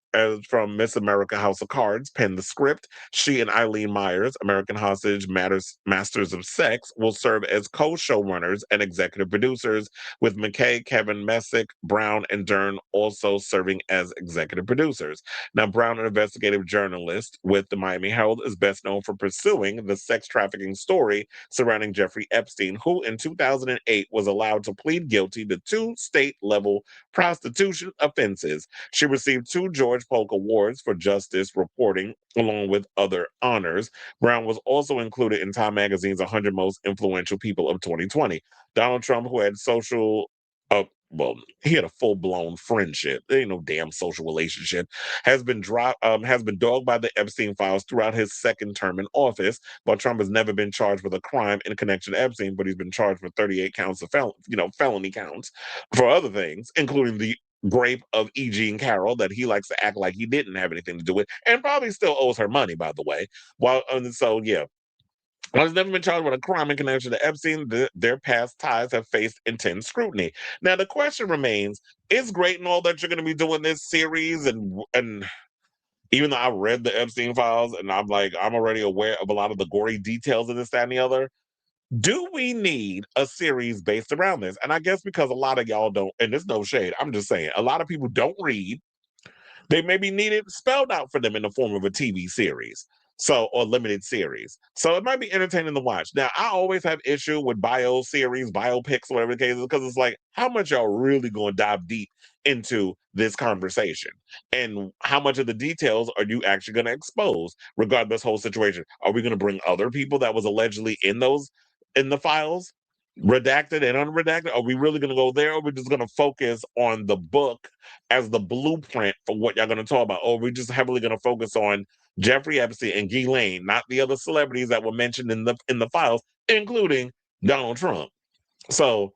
from Miss America House of Cards, penned the script. She and Eileen Myers, American Hostage Masters of Sex, will serve as co-showrunners and executive producers, with McKay, Kevin Messick, Brown, and Dern also serving as executive producers. Now, Brown, an investigative journalist with the Miami Herald, is best known for pursuing the sex trafficking story surrounding Jeffrey Epstein, who in 2008 was allowed to plead guilty to 2 state-level prostitution offenses. She received 2 George Polk Awards for justice reporting, along with other honors. Brown was also included in Time Magazine's 100 Most Influential People of 2020. Donald Trump, who had he had a full-blown friendship. There ain't no damn social relationship. Has been dogged by the Epstein files throughout his second term in office. While Trump has never been charged with a crime in connection to Epstein, but he's been charged with 38 counts of felony counts for other things, including the grape of E. Jean Carroll that he likes to act like he didn't have anything to do with, and probably still owes her money, by the way. While he's never been charged with a crime in connection to Epstein, their past ties have faced intense scrutiny. Now, the question remains: it's great and all that you're going to be doing this series, and even though I read the Epstein files and I'm already aware of a lot of the gory details of this, that, and the other. Do we need a series based around this? And I guess because a lot of y'all don't, and there's no shade, I'm just saying, a lot of people don't read. They maybe need it spelled out for them in the form of a TV series. Or limited series. So it might be entertaining to watch. Now, I always have issue with bio series, biopics, whatever the case is, because it's like, how much y'all really going to dive deep into this conversation? And how much of the details are you actually going to expose regarding this whole situation? Are we going to bring other people that was allegedly in the files, redacted and unredacted? Are we really going to go there, or are we just going to focus on the book as the blueprint for what y'all going to talk about? Or are we just heavily going to focus on Jeffrey Epstein and Ghislaine, not the other celebrities that were mentioned in the files, including Donald Trump. So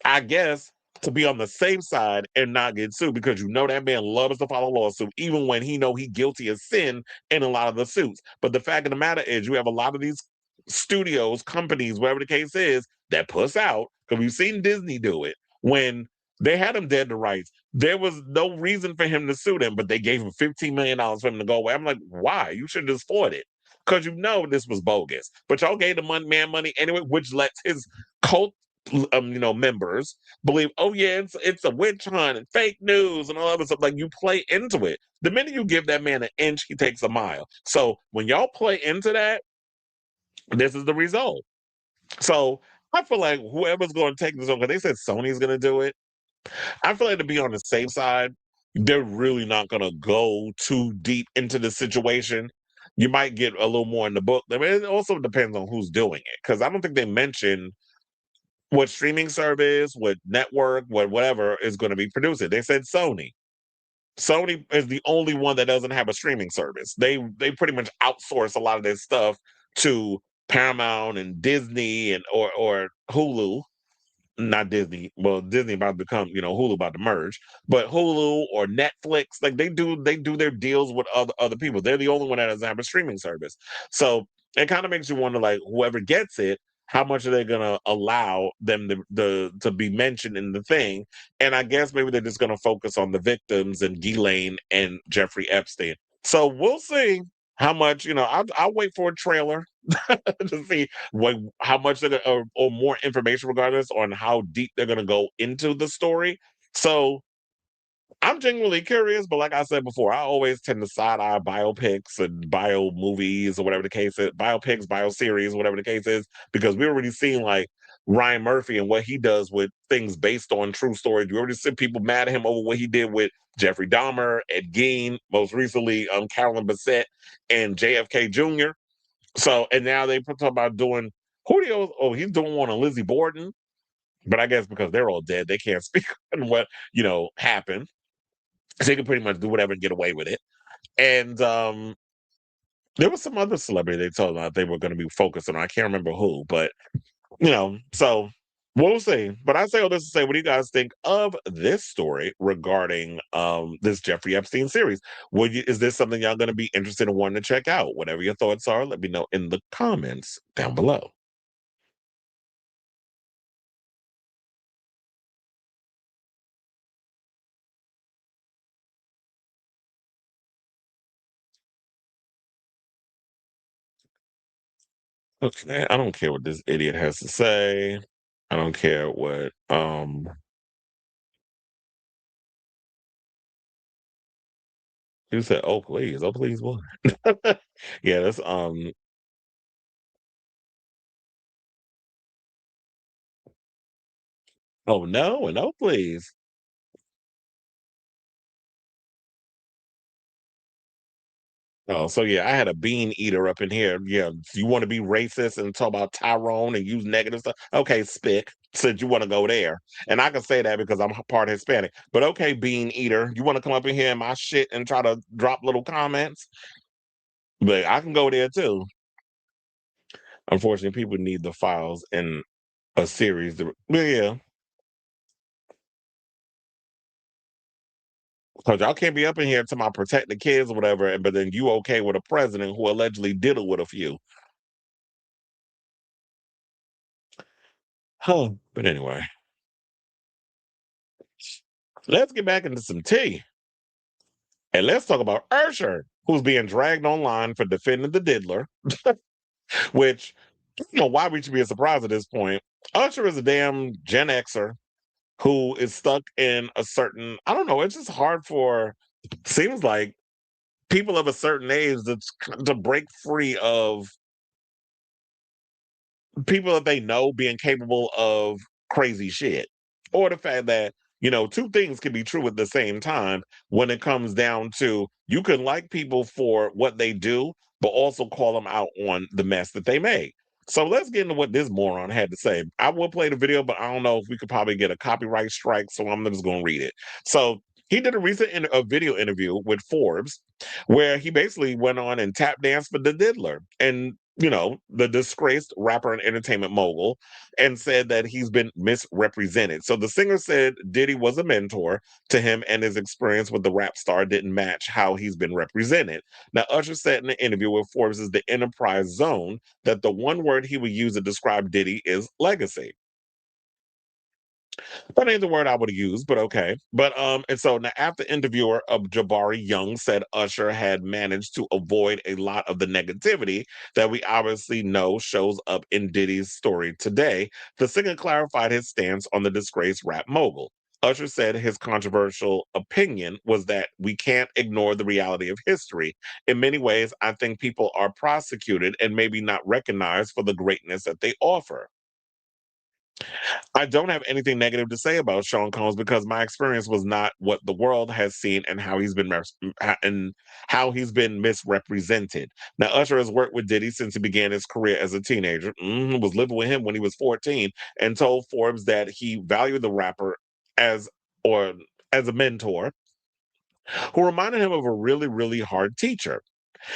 I guess to be on the safe side and not get sued because you know that man loves to file a lawsuit, even when he know he guilty of sin in a lot of the suits. But the fact of the matter is, you have a lot of these studios, companies, whatever the case is, that puss out because we've seen Disney do it when they had him dead to rights. There was no reason for him to sue them, but they gave him $15 million for him to go away. I'm like, why? You should have just fought it because you know this was bogus. But y'all gave the man money anyway, which lets his cult members believe, oh yeah, it's a witch hunt and fake news and all other stuff. Like you play into it. The minute you give that man an inch, he takes a mile. So when y'all play into that, this is the result. So I feel like whoever's going to take this on, because they said Sony's going to do it. I feel like to be on the safe side, they're really not going to go too deep into the situation. You might get a little more in the book. I mean, it also depends on who's doing it, because I don't think they mentioned what streaming service, what network, what whatever is going to be producing. They said Sony. Sony is the only one that doesn't have a streaming service. They pretty much outsource a lot of their stuff to Paramount and Disney and or Hulu, not Disney. Well, Disney about to become, Hulu about to merge, but Hulu or Netflix, like they do their deals with other people. They're the only one that doesn't have a streaming service. So it kind of makes you wonder, like, whoever gets it, how much are they gonna allow them to be mentioned in the thing? And I guess maybe they're just gonna focus on the victims and Ghislaine and Jeffrey Epstein. So we'll see how much, I'll wait for a trailer to see how much they're gonna, or more information regardless on how deep they're going to go into the story. So I'm genuinely curious, but like I said before, I always tend to side eye biopics and bio movies or whatever the case is, biopics, bio series, whatever the case is, because we already seen like Ryan Murphy and what he does with things based on true stories. We already see people mad at him over what he did with Jeffrey Dahmer, Ed Gein, most recently Carolyn Bessette and JFK Jr. So, and now they talk about doing Julio. Oh, he's doing one on Lizzie Borden, but I guess because they're all dead, they can't speak on what happened. So they can pretty much do whatever and get away with it. And there was some other celebrity they told about they were going to be focusing on. I can't remember who, but so we'll see. But I say all this to say, what do you guys think of this story regarding this Jeffrey Epstein series? Is this something y'all going to be interested in wanting to check out? Whatever your thoughts are, let me know in the comments down below. Okay, I don't care what this idiot has to say. I don't care what you said, oh please what? Yeah, that's oh no, please. Oh, so yeah, I had a bean eater up in here. Yeah, you want to be racist and talk about Tyrone and use negative stuff? Okay, spick, said you want to go there. And I can say that because I'm part Hispanic. But okay, bean eater, you want to come up in here and my shit and try to drop little comments? But I can go there too. Unfortunately, people need the files in a series. But yeah, because y'all can't be up in here to my protect the kids or whatever, but then you okay with a president who allegedly diddled with a few. Huh. But anyway, let's get back into some tea. And let's talk about Usher, who's being dragged online for defending the diddler, which I don't know why we should be surprised at this point. Usher is a damn Gen Xer who is stuck in a certain, I don't know, it's just hard for, seems like people of a certain age to break free of people that they know being capable of crazy shit. Or the fact that, two things can be true at the same time when it comes down to you can like people for what they do, but also call them out on the mess that they make. So let's get into what this moron had to say. I will play the video, but I don't know if we could probably get a copyright strike, so I'm just going to read it. So he did a recent a video interview with Forbes where he basically went on and tap danced for the diddler. And the disgraced rapper and entertainment mogul, and said that he's been misrepresented. So the singer said Diddy was a mentor to him and his experience with the rap star didn't match how he's been represented. Now, Usher said in an interview with Forbes' The Enterprise Zone that the one word he would use to describe Diddy is legacy. That ain't the word I would use, but okay. And so now after interviewer of Jabari Young said Usher had managed to avoid a lot of the negativity that we obviously know shows up in Diddy's story today, the singer clarified his stance on the disgraced rap mogul. Usher said his controversial opinion was that we can't ignore the reality of history. In many ways, I think people are prosecuted and maybe not recognized for the greatness that they offer. I don't have anything negative to say about Sean Combs because my experience was not what the world has seen and how he's been misrepresented. Now, Usher has worked with Diddy since he began his career as a teenager. Was living with him when he was 14, and told Forbes that he valued the rapper as or as a mentor who reminded him of a really, really hard teacher.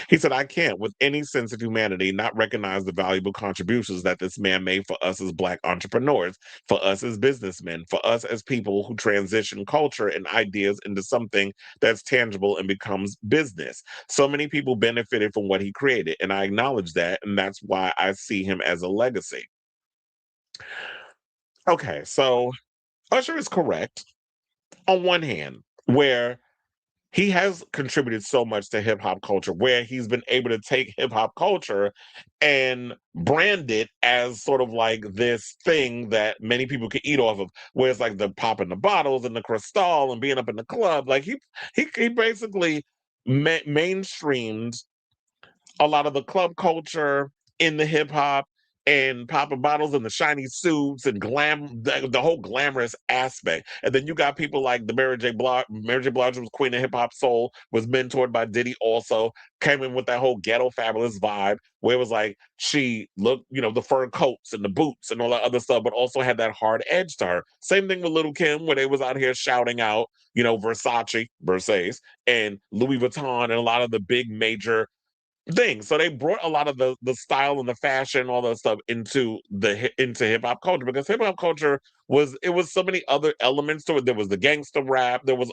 He said, I can't, with any sense of humanity, not recognize the valuable contributions that this man made for us as Black entrepreneurs, for us as businessmen, for us as people who transition culture and ideas into something that's tangible and becomes business. So many people benefited from what he created, and I acknowledge that, and that's why I see him as a legacy. Okay, so Usher is correct on one hand, where he has contributed so much to hip hop culture where he's been able to take hip hop culture and brand it as sort of like this thing that many people can eat off of, where it's like the popping the bottles and the crystal and being up in the club. Like he basically mainstreamed a lot of the club culture in the hip hop and popping bottles and the shiny suits and the whole glamorous aspect. And then you got people like the Mary J. Blige was queen of hip hop soul, was mentored by Diddy also, came in with that whole ghetto fabulous vibe where it was like she looked, the fur coats and the boots and all that other stuff, but also had that hard edge to her. Same thing with Little Kim, where they was out here shouting out, Versace, and Louis Vuitton and a lot of the big major thing. So they brought a lot of the style and the fashion, all that stuff into hip hop culture because hip hop culture was so many other elements to it. There was the gangster rap. There was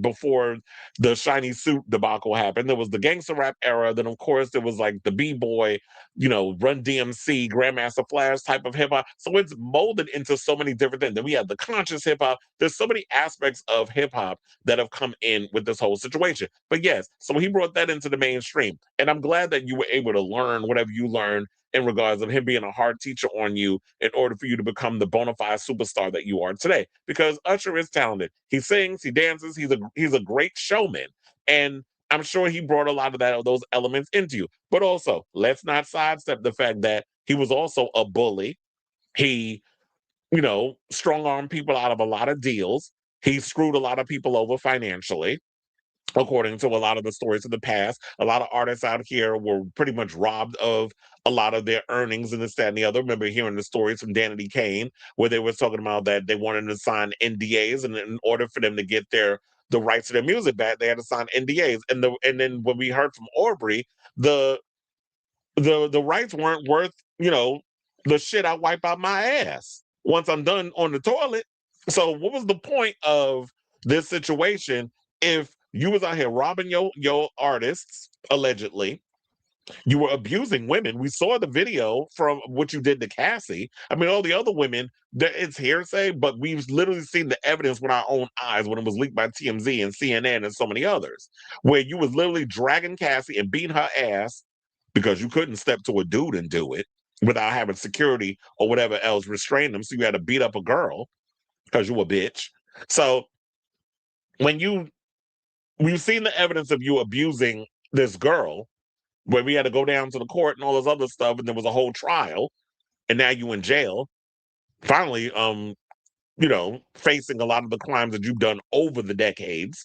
before the shiny suit debacle happened. There was the gangster rap era. Then of course there was like the b-boy, Run DMC, Grandmaster Flash type of hip hop. So it's molded into so many different things. Then we have the conscious hip hop. There's so many aspects of hip hop that have come in with this whole situation. But yes, so he brought that into the mainstream. And I'm glad that you were able to learn whatever you learned in regards of him being a hard teacher on you in order for you to become the bona fide superstar that you are today. Because Usher is talented. He sings, he dances, he's a great showman. And I'm sure he brought a lot of those elements into you. But also, let's not sidestep the fact that he was also a bully. He strong armed people out of a lot of deals. He screwed a lot of people over financially, according to a lot of the stories of the past. A lot of artists out here were pretty much robbed of a lot of their earnings and this, that, and the other. I remember hearing the stories from Danity Kane, where they were talking about that they wanted to sign NDAs, and in order for them to get the rights to their music back, they had to sign NDAs. And then when we heard from Aubrey, the the rights weren't worth, the shit I wipe out my ass once I'm done on the toilet. So what was the point of this situation if you was out here robbing your artists, allegedly? You were abusing women. We saw the video from what you did to Cassie. I mean, all the other women, it's hearsay, but we've literally seen the evidence with our own eyes when it was leaked by TMZ and CNN and so many others, where you was literally dragging Cassie and beating her ass because you couldn't step to a dude and do it without having security or whatever else restrain them. So you had to beat up a girl because you a bitch. So when we've seen the evidence of you abusing this girl, where we had to go down to the court and all this other stuff, and there was a whole trial, and now you in jail. Finally, facing a lot of the crimes that you've done over the decades.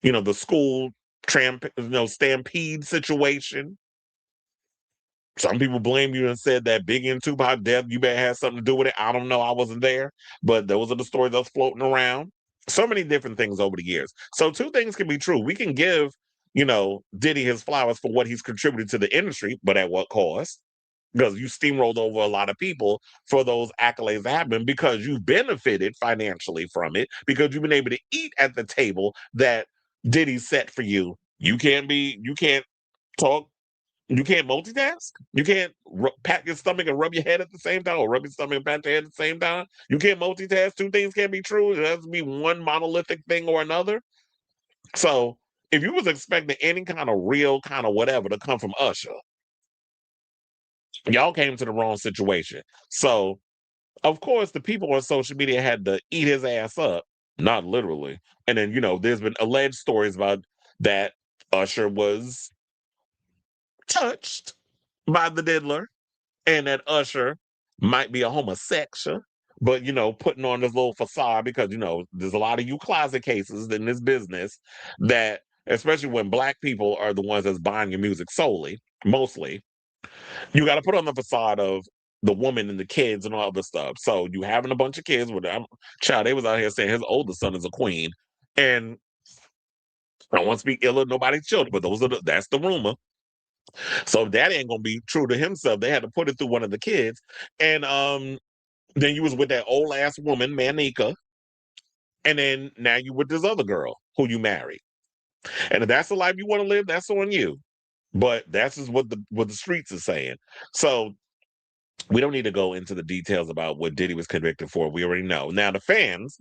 The school stampede situation. Some people blame you and said that Biggie and Tupac death, you may have something to do with it. I don't know. I wasn't there, but those are the stories that's floating around. So many different things over the years. So two things can be true. We can give Diddy his flowers for what he's contributed to the industry, but at what cost? Because you steamrolled over a lot of people for those accolades that happen because you benefited financially from it, because you've been able to eat at the table that Diddy set for you. You can't talk, you can't multitask. You can't pat your stomach and rub your head at the same time, or rub your stomach and pat your head at the same time. You can't multitask. Two things can't be true. It has to be one monolithic thing or another. So if you was expecting any kind of real kind of whatever to come from Usher, y'all came to the wrong situation. So of course the people on social media had to eat his ass up, not literally. And then, there's been alleged stories about that Usher was touched by the diddler and that Usher might be a homosexual, but putting on this little facade because there's a lot of you closet cases in this business that, especially when black people are the ones that's buying your music solely, mostly, you got to put on the facade of the woman and the kids and all other stuff. So you having a bunch of kids with them. Child, they was out here saying his oldest son is a queen, and I don't want to speak ill of nobody's children, but that's the rumor. So if that ain't gonna be true to himself, they had to put it through one of the kids. And then you was with that old ass woman, Manika, and then now you with this other girl who you married. And if that's the life you want to live, that's on you. But that's just what the streets is saying. So we don't need to go into the details about what Diddy was convicted for. We already know. Now the fans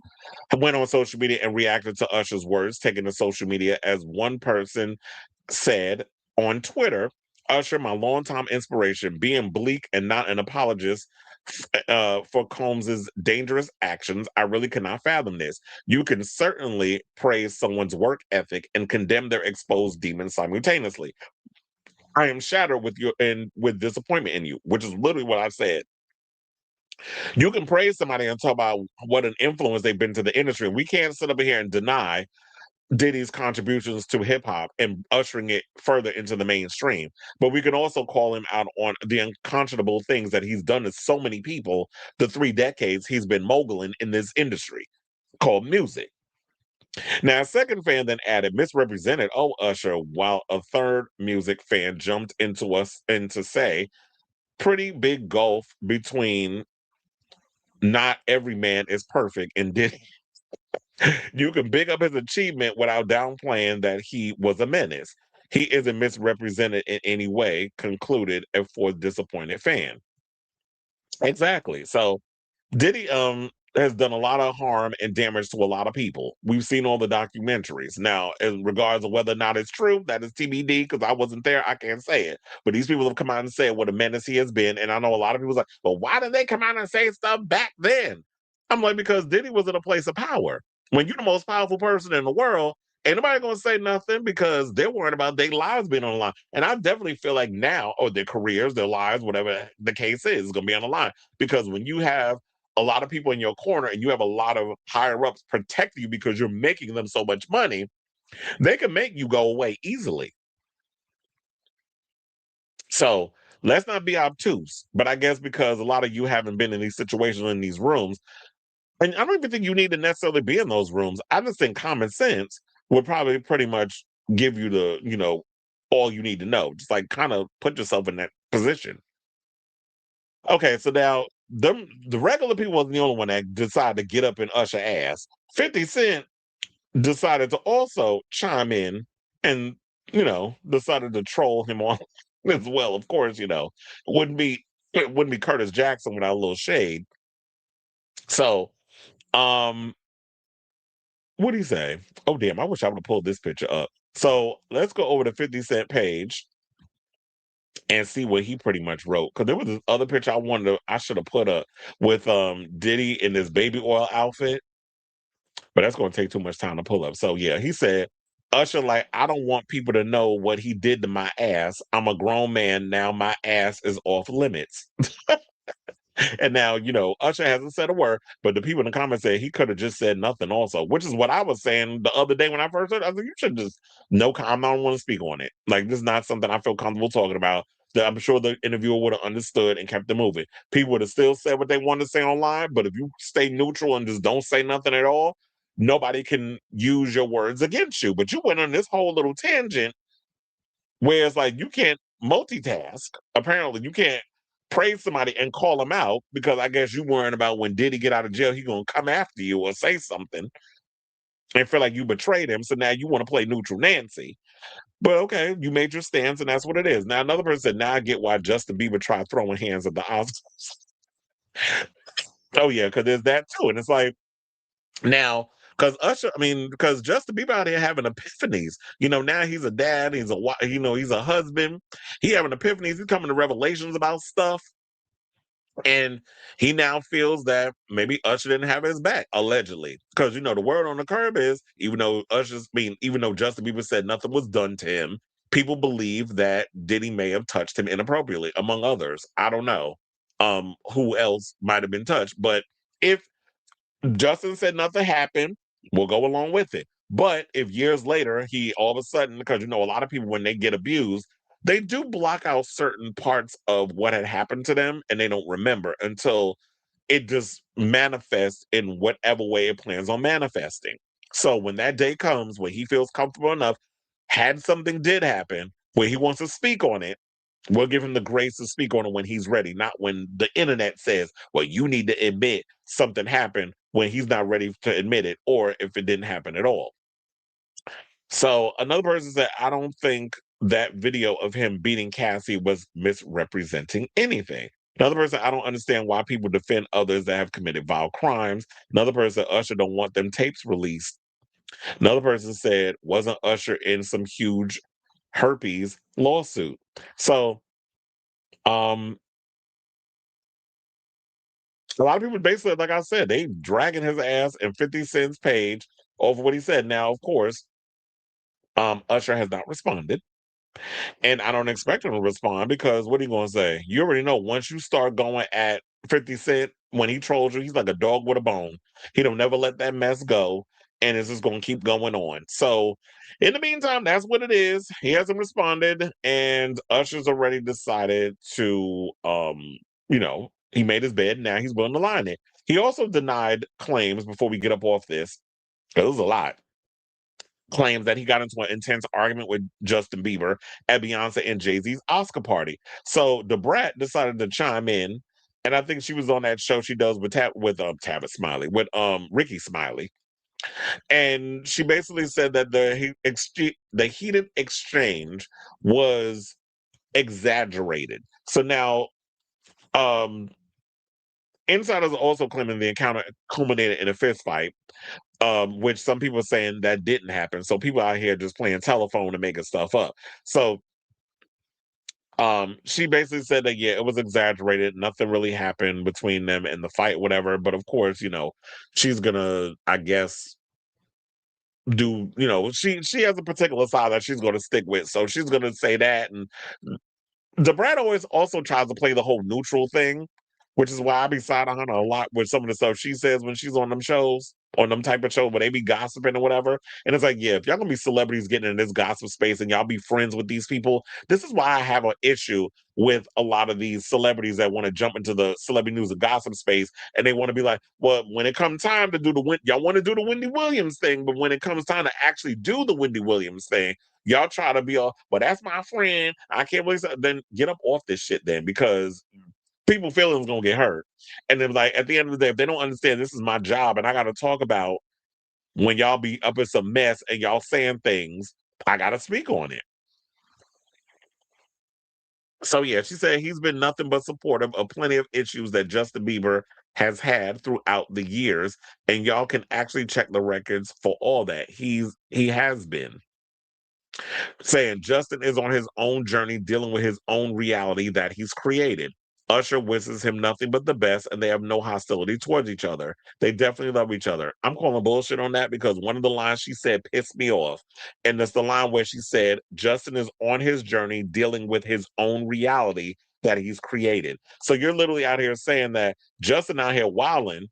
went on social media and reacted to Usher's words, taking to social media as one person said on Twitter, Usher, my longtime inspiration, being bleak and not an apologist for Combs's dangerous actions, I really cannot fathom this. You can certainly praise someone's work ethic and condemn their exposed demons simultaneously. I am shattered with disappointment in you, which is literally what I said. You can praise somebody and talk about what an influence they've been to the industry. We can't sit up here and deny Diddy's contributions to hip hop and ushering it further into the mainstream. But we can also call him out on the unconscionable things that he's done to so many people the 3 decades he's been moguling in this industry called music. Now, a second fan then added, misrepresented, oh, Usher, while a third music fan jumped into us and to say, pretty big gulf between not every man is perfect and Diddy. You can big up his achievement without downplaying that he was a menace. He isn't misrepresented in any way, concluded a for disappointed fan. Exactly. So Diddy has done a lot of harm and damage to a lot of people. We've seen all the documentaries. Now, in regards to whether or not it's true, that is TBD because I wasn't there. I can't say it. But these people have come out and said what a menace he has been. And I know a lot of people like, well, why did they come out and say stuff back then? I'm like, because Diddy was in a place of power. When you're the most powerful person in the world, ain't nobody gonna say nothing because they're worried about their lives being on the line. And I definitely feel like now, or their careers, their lives, whatever the case is gonna be on the line. Because when you have a lot of people in your corner and you have a lot of higher ups protecting you because you're making them so much money, they can make you go away easily. So let's not be obtuse. But I guess because a lot of you haven't been in these situations in these rooms, and I don't even think you need to necessarily be in those rooms. I just think common sense would probably pretty much give you all you need to know. Just like kind of put yourself in that position. Okay, so now the regular people wasn't the only one that decided to get up and usher ass. 50 Cent decided to also chime in and, decided to troll him on as well. Of course, it wouldn't be Curtis Jackson without a little shade. So, um, what do you say? Oh damn, I wish I would have pulled this picture up. So let's go over the 50 Cent page and see what he pretty much wrote. Because there was this other picture I should have put up with Diddy in this baby oil outfit, but that's gonna take too much time to pull up. So yeah, he said, Usher, like, I don't want people to know what he did to my ass. I'm a grown man now. My ass is off limits. And now, Usher hasn't said a word, but the people in the comments said he could have just said nothing also, which is what I was saying the other day when I first heard it. I was like, you should just no comment. I don't want to speak on it. Like, this is not something I feel comfortable talking about. That I'm sure the interviewer would have understood and kept it moving. People would have still said what they wanted to say online, but if you stay neutral and just don't say nothing at all, nobody can use your words against you. But you went on this whole little tangent Whereas, like, you can't multitask. Apparently, you can't praise somebody and call them out because I guess you worrying about when Diddy get out of jail, he gonna come after you or say something and feel like you betrayed him. So now you want to play neutral Nancy. But okay, you made your stance, and that's what it is. Now another person said, "Now I get why Justin Bieber tried throwing hands at the Oscars." Oh yeah, because there's that too, and it's like now because Usher, I mean, because Justin Bieber out here having epiphanies. Now he's a dad, he's a he's a husband. He having epiphanies. He's coming to revelations about stuff. And he now feels that maybe Usher didn't have his back, allegedly. Because the word on the curb is, even though Justin Bieber said nothing was done to him, people believe that Diddy may have touched him inappropriately, among others. I don't know who else might have been touched. But if Justin said nothing happened, we'll go along with it. But if years later he all of a sudden, because a lot of people when they get abused, they do block out certain parts of what had happened to them and they don't remember until it just manifests in whatever way it plans on manifesting. So when that day comes when he feels comfortable enough, had something did happen where he wants to speak on it, we'll give him the grace to speak on it when he's ready, not when the internet says, well, you need to admit something happened when he's not ready to admit it or if it didn't happen at all. So another person said, I don't think that video of him beating Cassie was misrepresenting anything. Another person, I don't understand why people defend others that have committed vile crimes. Another person, Usher don't want them tapes released. Another person said, wasn't Usher in some huge herpes lawsuit? So, um, a lot of people basically, like I said, they dragging his ass in 50 Cent's page over what he said. Now, of course, Usher has not responded. And I don't expect him to respond because what are you going to say? You already know once you start going at 50 Cent, when he trolls you, he's like a dog with a bone. He don't never let that mess go. And it's just going to keep going on. So, in the meantime, that's what it is. He hasn't responded. And Usher's already decided to, he made his bed. Now he's willing to lie in it. He also denied claims before we get up off this, because it was a lot claims that he got into an intense argument with Justin Bieber at Beyonce and Jay-Z's Oscar party. So the brat decided to chime in, and I think she was on that show she does with Tabitha Smiley, with Ricky Smiley. And she basically said that the heated exchange was exaggerated. So now insiders are also claiming the encounter culminated in a fist fight, which some people are saying that didn't happen. So people out here just playing telephone and making stuff up. So she basically said that yeah, it was exaggerated. Nothing really happened between them in the fight, whatever. But of course, she's gonna, I guess, she has a particular side that she's gonna stick with. So she's gonna say that, and DeBrat always also tries to play the whole neutral thing, which is why I be siding on her a lot with some of the stuff she says when she's on them shows, on them type of show where they be gossiping or whatever. And it's like, yeah, if y'all gonna be celebrities getting in this gossip space and y'all be friends with these people, this is why I have an issue with a lot of these celebrities that want to jump into the celebrity news and gossip space and they want to be like, well, when it comes time to do y'all want to do the Wendy Williams thing, but when it comes time to actually do the Wendy Williams thing, y'all try to be all, well, that's my friend. I can't believe that. Then get up off this shit then, because people feelings gonna get hurt. And then like at the end of the day, if they don't understand this is my job and I gotta talk about when y'all be up in some mess and y'all saying things, I gotta speak on it. So yeah, she said he's been nothing but supportive of plenty of issues that Justin Bieber has had throughout the years. And y'all can actually check the records for all that. He has been. Saying Justin is on his own journey dealing with his own reality that he's created. Usher wishes him nothing but the best, and they have no hostility towards each other. They definitely love each other. I'm calling bullshit on that because one of the lines she said pissed me off. And that's the line where she said, Justin is on his journey dealing with his own reality that he's created. So you're literally out here saying that Justin out here wilding,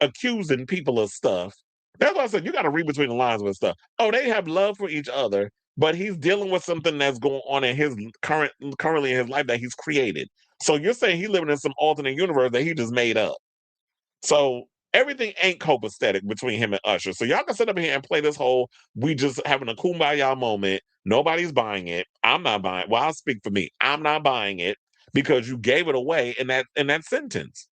accusing people of stuff. That's why I said you got to read between the lines with stuff. Oh, they have love for each other, but he's dealing with something that's going on in his currently in his life that he's created. So you're saying he's living in some alternate universe that he just made up. So everything ain't copacetic between him and Usher. So y'all can sit up here and play this whole we just having a kumbaya moment Nobody's buying it. I'm not buying. Well, I'll speak for me. I'm not buying it because you gave it away in that sentence.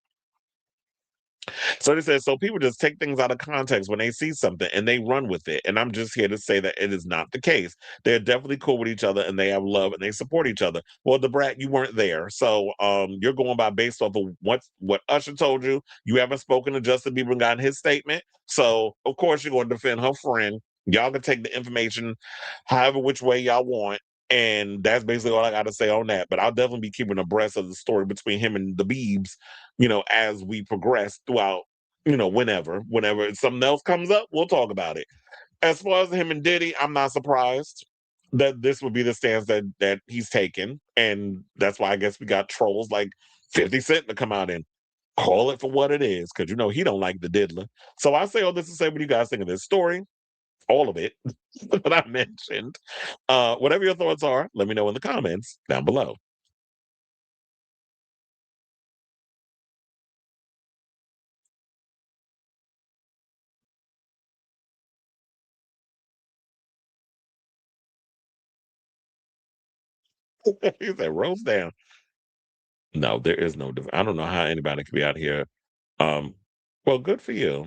So they said, so people just take things out of context when they see something and they run with it. And I'm just here to say that it is not the case. They're definitely cool with each other and they have love and they support each other. Well, the brat, you weren't there. So you're going by based off of what Usher told you. You haven't spoken to Justin Bieber and gotten his statement. So of course you're going to defend her friend. Y'all can take the information however which way y'all want. And that's basically all I got to say on that. But I'll definitely be keeping abreast of the story between him and the Biebs, as we progress throughout, whenever something else comes up, we'll talk about it. As far as him and Diddy, I'm not surprised that this would be the stance that he's taken. And that's why I guess we got trolls like 50 Cent to come out and call it for what it is, because he don't like the diddler. So I say all this to say, what do you guys think of this story? All of it that I mentioned. Whatever your thoughts are, let me know in the comments down below. He said, "Rolls down." No, there is no. I don't know how anybody could be out here. Um, well, good for you.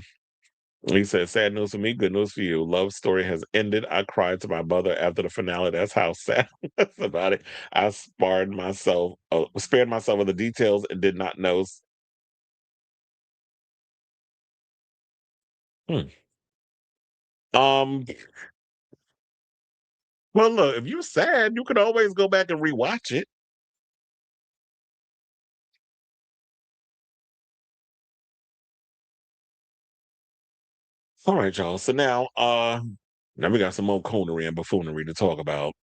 He said, "Sad news for me, good news for you. Love story has ended. I cried to my mother after the finale. That's how sad that's about it. I spared myself of the details and did not know." Hmm. Um. Well, look, if you're sad, you can always go back and rewatch it. All right, y'all. So now we got some more coonery and buffoonery to talk about.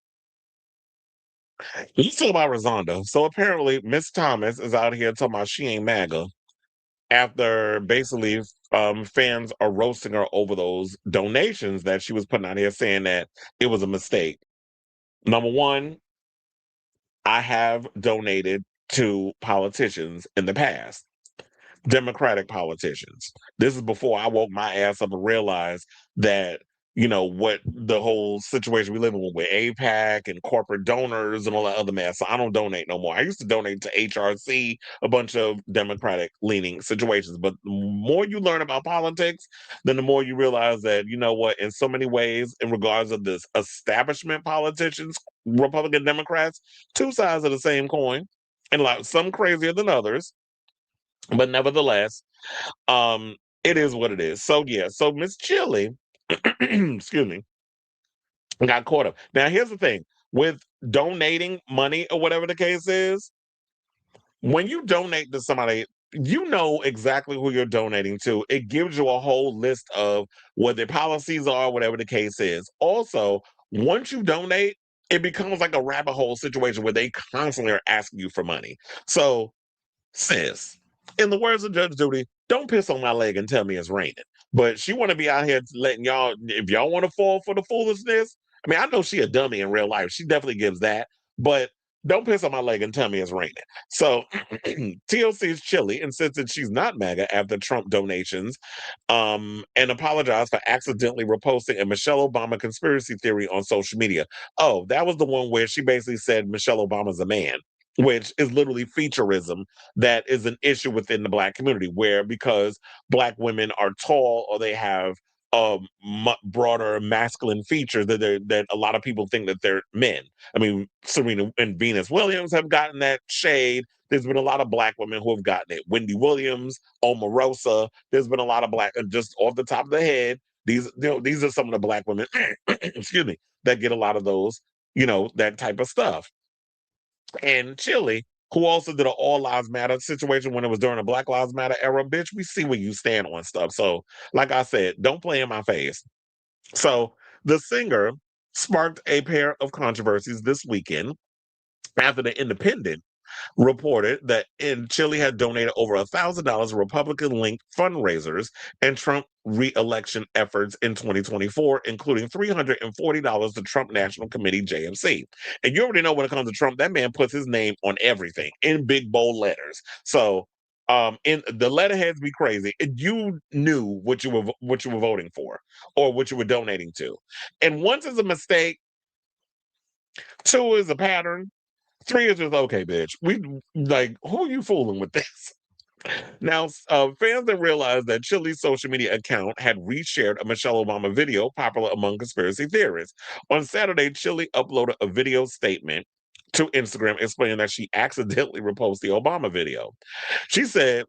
Let's talk about Rosanda. So apparently, Miss Thomas is out here talking about she ain't MAGA after basically fans are roasting her over those donations that she was putting out here, saying that it was a mistake. Number one, I have donated to politicians in the past. Democratic politicians. This is before I woke my ass up and realized that, what the whole situation we live in with APAC and corporate donors and all that other mess. So I don't donate no more. I used to donate to HRC, a bunch of Democratic leaning situations. But the more you learn about politics, then the more you realize that, in so many ways, in regards of this establishment politicians, Republican Democrats, two sides of the same coin. And like some crazier than others, but nevertheless, it is what it is. So yeah, so Miss Chilli, excuse me, got caught up. Now here's the thing with donating money or whatever the case is, when you donate to somebody, you know exactly who you're donating to. It gives you a whole list of what their policies are, whatever the case is. Also, once you donate, it becomes like a rabbit hole situation where they constantly are asking you for money. So sis, in the words of Judge Judy, don't piss on my leg and tell me it's raining. But she want to be out here letting y'all, if y'all want to fall for the foolishness. I mean, I know she a dummy in real life. She definitely gives that. But don't piss on my leg and tell me it's raining. So TLC's Chilli insisted she's not MAGA after Trump donations, and apologized for accidentally reposting a Michelle Obama conspiracy theory on social media. Oh, that was the one where she basically said Michelle Obama's a man, which is literally featureism that is an issue within the Black community, where because Black women are tall or they have broader masculine features that a lot of people think that they're men. I mean, Serena and Venus Williams have gotten that shade. There's been a lot of Black women who have gotten it. Wendy Williams, Omarosa. There's been a lot of Black, just off the top of the head. These are some of the Black women, excuse me, that get a lot of those, that type of stuff. And Chilli, who also did an All Lives Matter situation when it was during the Black Lives Matter era, bitch, we see where you stand on stuff. So, like I said, don't play in my face. So, the singer sparked a pair of controversies this weekend after the Independent reported that Chile had donated over $1,000 Republican-linked fundraisers and Trump re-election efforts in 2024, including $340 to Trump National Committee (JNC). And you already know when it comes to Trump, that man puts his name on everything in big bold letters. So in the letterheads be crazy. You knew what you were voting for or what you were donating to. And once it's a mistake, Two is a pattern. Three is just okay, bitch. We like, who are you fooling with this? Now, fans then realized that Chilli's social media account had reshared a Michelle Obama video popular among conspiracy theorists. On Saturday, Chilli uploaded a video statement to Instagram explaining that she accidentally reposted the Obama video. She said,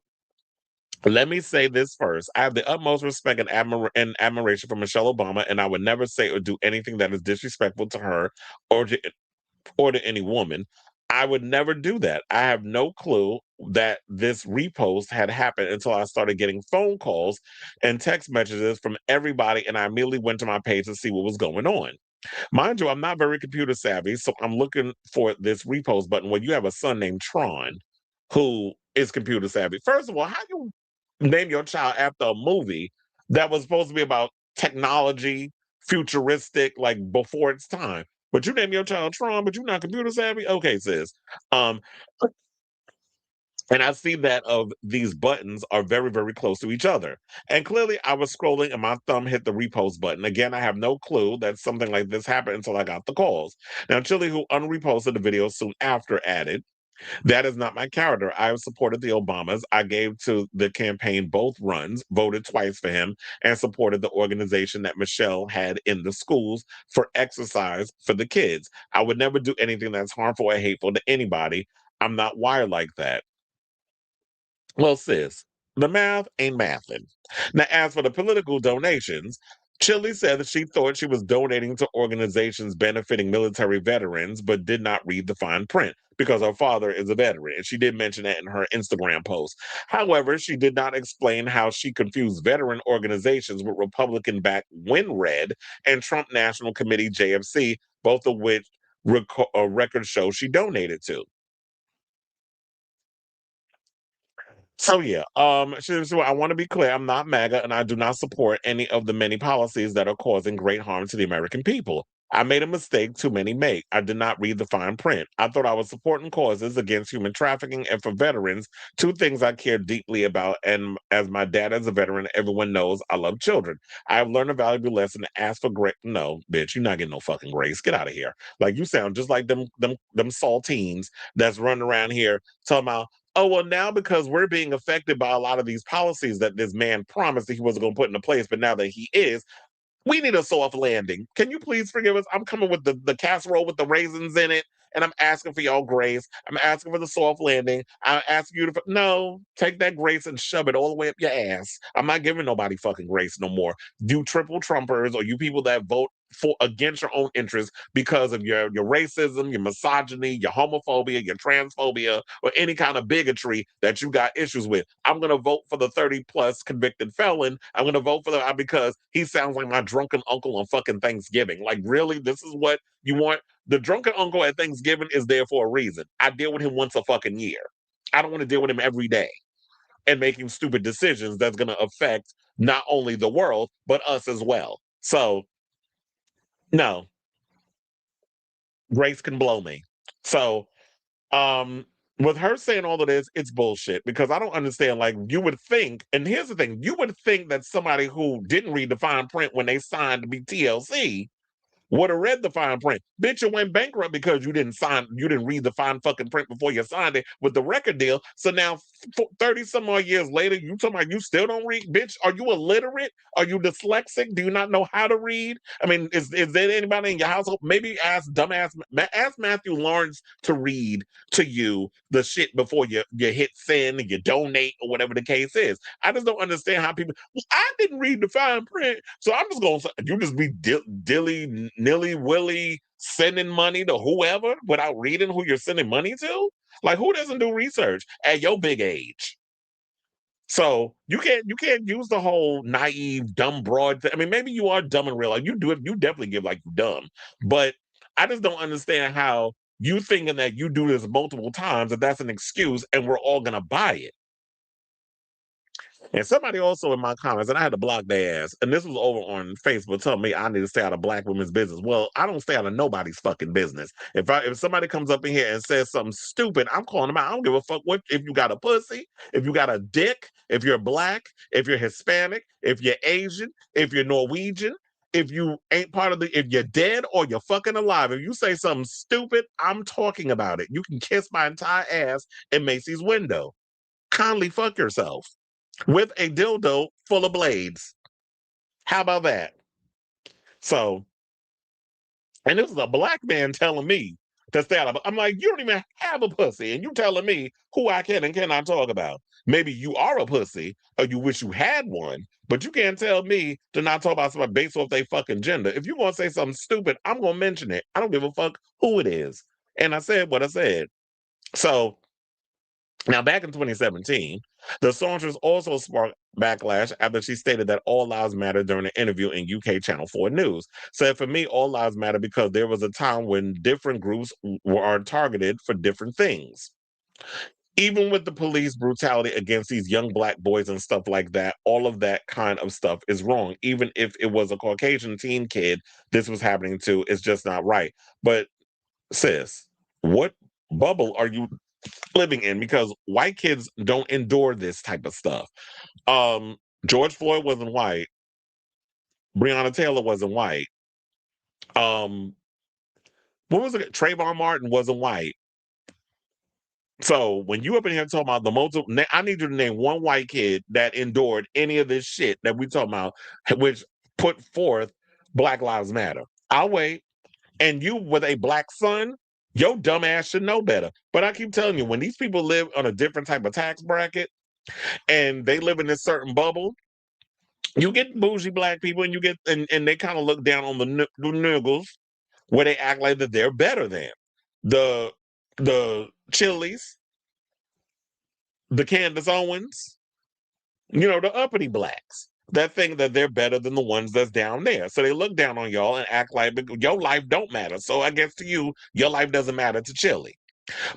"Let me say this first. I have the utmost respect and, admiration for Michelle Obama, and I would never say or do anything that is disrespectful to her or to any woman. I would never do that. I have no clue that this repost had happened until I started getting phone calls and text messages from everybody, and I immediately went to my page to see what was going on. Mind you, I'm not very computer savvy, so I'm looking for this repost button when you have a son named Tron who is computer savvy. First of all, how you name your child after a movie that was supposed to be about technology, futuristic, like before its time? But you name your child Tron, but you're not computer savvy? Okay, sis. Um, and I see that of these buttons are very, very close to each other. And clearly I was scrolling and my thumb hit the repost button. Again, I have no clue that something like this happened until I got the calls. Now, Chili, who unreposted the video soon after, added, "That is not my character. I have supported the Obamas. I gave to the campaign both runs, voted twice for him, and supported the organization that Michelle had in the schools for exercise for the kids. I would never do anything that's harmful or hateful to anybody. I'm not wired like that." Well, sis, the math ain't mathing. Now, as for the political donations, Chile said that she thought she was donating to organizations benefiting military veterans, but did not read the fine print because her father is a veteran. And she did mention that in her Instagram post. However, she did not explain how she confused veteran organizations with Republican backed WinRed and Trump National Committee JFC, both of which records show she donated to. So yeah, so I want to be clear. I'm not MAGA, and I do not support any of the many policies that are causing great harm to the American people. I made a mistake too many make. I did not read the fine print. I thought I was supporting causes against human trafficking and for veterans, two things I care deeply about. And as my dad as a veteran, everyone knows I love children. I have learned a valuable lesson to ask for grace. No, bitch, you're not getting no fucking grace. Get out of here. Like you sound just like them saltines that's running around here talking about, oh, well, now because we're being affected by a lot of these policies that this man promised that he wasn't going to put into place, but now that he is, we need a soft landing. Can you please forgive us? I'm coming with the casserole with the raisins in it, and I'm asking for y'all grace. I'm asking for the soft landing. I'm asking you to no, take that grace and shove it all the way up your ass. I'm not giving nobody fucking grace no more. You triple Trumpers or you people that vote for against your own interests because of your racism, your misogyny, your homophobia, your transphobia, or any kind of bigotry that you got issues with. I'm gonna vote for the 30 plus convicted felon. I'm gonna vote for the because he sounds like my drunken uncle on fucking Thanksgiving. Like, really? This is what you want? The drunken uncle at Thanksgiving is there for a reason. I deal with him once a fucking year. I don't want to deal with him every day and making stupid decisions that's gonna affect not only the world, but us as well. So no, Grace can blow me. So, with her saying all of this, it's bullshit because I don't understand. Like, you would think, and here's the thing, you would think that somebody who didn't read the fine print when they signed to be TLC would have read the fine print. Bitch, you went bankrupt because you didn't read the fine fucking print before you signed it with the record deal. So now, 30 some odd years later, you talking about you still don't read? Bitch, are you illiterate? Are you dyslexic? Do you not know how to read? I mean, is there anybody in your household? Maybe ask Matthew Lawrence to read to you the shit before you hit send and you donate or whatever the case is. I just don't understand how people, well, I didn't read the fine print, so I'm just going to, you just be dilly, nilly, willy sending money to whoever without reading who you're sending money to? Like, who doesn't do research at your big age? So you can't use the whole naive, dumb, broad thing. I mean, maybe you are dumb in real life. You do it, you definitely give like you dumb. But I just don't understand how you thinking that you do this multiple times, that that's an excuse and we're all gonna buy it. And somebody also in my comments, and I had to block their ass, and this was over on Facebook, telling me I need to stay out of black women's business. Well, I don't stay out of nobody's fucking business. If somebody comes up in here and says something stupid, I'm calling them out. I don't give a fuck what if you got a pussy, if you got a dick, if you're black, if you're Hispanic, if you're Asian, if you're Norwegian. if you ain't part of if you're dead or you're fucking alive, if you say something stupid, I'm talking about it. You can kiss my entire ass in Macy's window. Kindly fuck yourself with a dildo full of blades. How about that? So, and this is a black man telling me to stay out of. I'm like, you don't even have a pussy, and you telling me who I can and cannot talk about. Maybe you are a pussy, or you wish you had one, but you can't tell me to not talk about somebody based off their fucking gender. If you're gonna say something stupid, I'm gonna mention it. I don't give a fuck who it is. And I said what I said. So now, back in 2017, the songstress also sparked backlash after she stated that all lives matter during an interview in UK Channel 4 News. Said, for me, all lives matter because there was a time when different groups were targeted for different things. Even with the police brutality against these young black boys and stuff like that, all of that kind of stuff is wrong. Even if it was a Caucasian teen kid this was happening to, it's just not right. But sis, what bubble are you living in? Because white kids don't endure this type of stuff. George Floyd wasn't white. Breonna Taylor wasn't white. Um, what was it? Trayvon Martin wasn't white. So when you up in here talking about the multiple, I need you to name one white kid that endured any of this shit that we talking about, which put forth Black Lives Matter. I'll wait. And you with a black son, your dumb ass should know better. But I keep telling you, when these people live on a different type of tax bracket and they live in this certain bubble, you get bougie black people and you get and they kind of look down on the niggles where they act like that they're better than the Chillis, the Candace Owens, the uppity blacks that think that they're better than the ones that's down there. So they look down on y'all and act like your life don't matter. So I guess to you, your life doesn't matter to Chilli.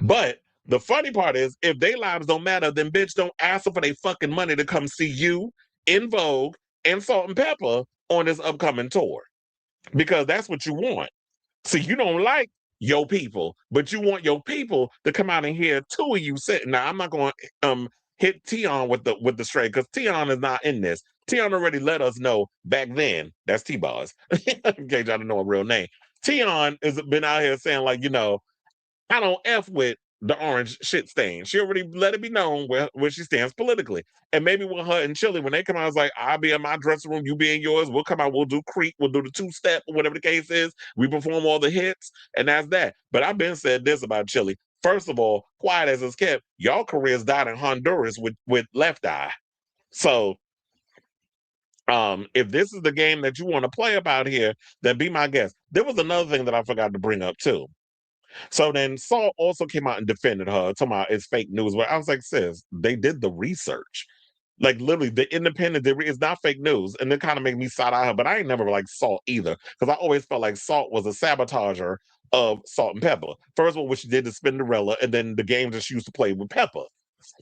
But the funny part is, if their lives don't matter, then bitch, don't ask them for their fucking money to come see you, In Vogue, and Salt and Pepper on this upcoming tour. Because that's what you want. See, you don't like your people, but you want your people to come out and hear two of you sitting. Now, I'm not going to hit Tion with the straight, because Tion is not in this. Tion already let us know back then. That's T-Bars. In case y'all don't know a real name. Tion has been out here saying, like, I don't F with the orange shit stain. She already let it be known where she stands politically. And maybe with her and Chilli, when they come out, it's like, I'll be in my dressing room, you be in yours. We'll come out, we'll do Creek, we'll do the two-step, or whatever the case is. We perform all the hits, and that's that. But I've been said this about Chilli. First of all, quiet as it's kept, y'all careers died in Honduras with Left Eye. So if this is the game that you want to play about here, then be my guest. There was another thing that I forgot to bring up too. So then Saul also came out and defended her, talking about it's fake news. But I was like, sis, they did the research. Like literally, the independent, it's not fake news. And it kind of made me side eye her, but I ain't never like Salt either. Because I always felt like Salt was a sabotager of Salt and Pepper. First of all, what she did is Cinderella, and then the games that she used to play with Pepper.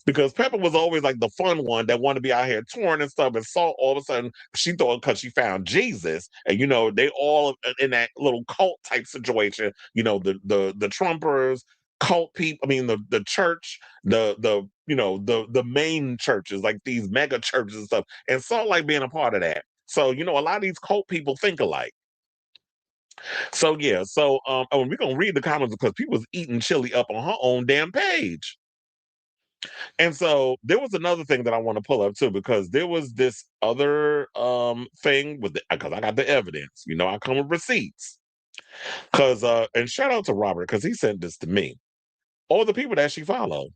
Because Pepper was always like the fun one that wanted to be out here touring and stuff. And Salt, all of a sudden, she thought because she found Jesus, and they all in that little cult type situation. The Trumpers, cult people. I mean, the church, the main churches, like these mega churches and stuff. And Salt like being a part of that. So a lot of these cult people think alike. So yeah, we're gonna read the comments because people's eating Chilli up on her own damn page. And so there was another thing that I want to pull up too, because there was this other thing with because I got the evidence. I come with receipts. Cause and shout out to Robert, because he sent this to me. All the people that she followed.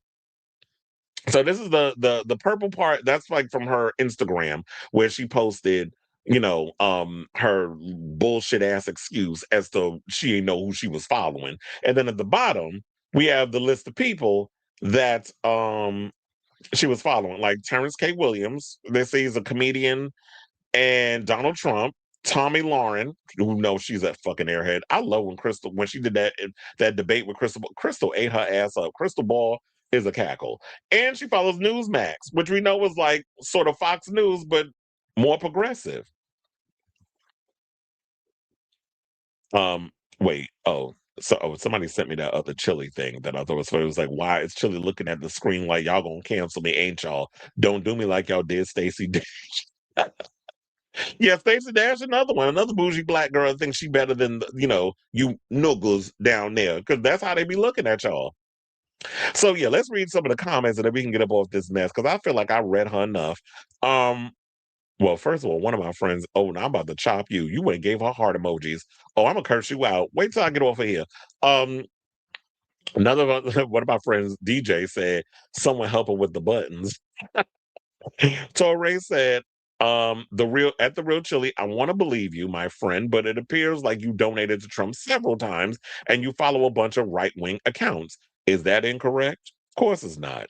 So this is the purple part. That's like from her Instagram, where she posted, her bullshit ass excuse as to she didn't know who she was following. And then at the bottom, we have the list of people that she was following, like Terrence K. Williams. They say he's a comedian, and Donald Trump, Tommy Lauren, who knows she's that fucking airhead. I love when she did that debate with Crystal. Crystal ate her ass up. Crystal Ball is a cackle, and she follows Newsmax, which we know was like sort of Fox News but more progressive. Wait, so somebody sent me that other Chilli thing that I thought was funny. It was like, why is Chilli looking at the screen like y'all gonna cancel me, ain't y'all? Don't do me like y'all did Stacey. Yeah, Stacey Dash, another one, another bougie black girl. Thinks she better than you noogles down there, because that's how they be looking at y'all. So yeah, let's read some of the comments and then we can get up off this mess, because I feel like I read her enough. Um, well, first of all, one of my friends, oh, now I'm about to chop you. You went and gave her heart emojis. Oh, I'm gonna curse you out. Wait till I get off of here. Um, another one of my friends, DJ, said someone help her with the buttons. Torre said, the real Chilli, I want to believe you, my friend, but it appears like you donated to Trump several times and you follow a bunch of right-wing accounts. Is that incorrect? Of course it's not.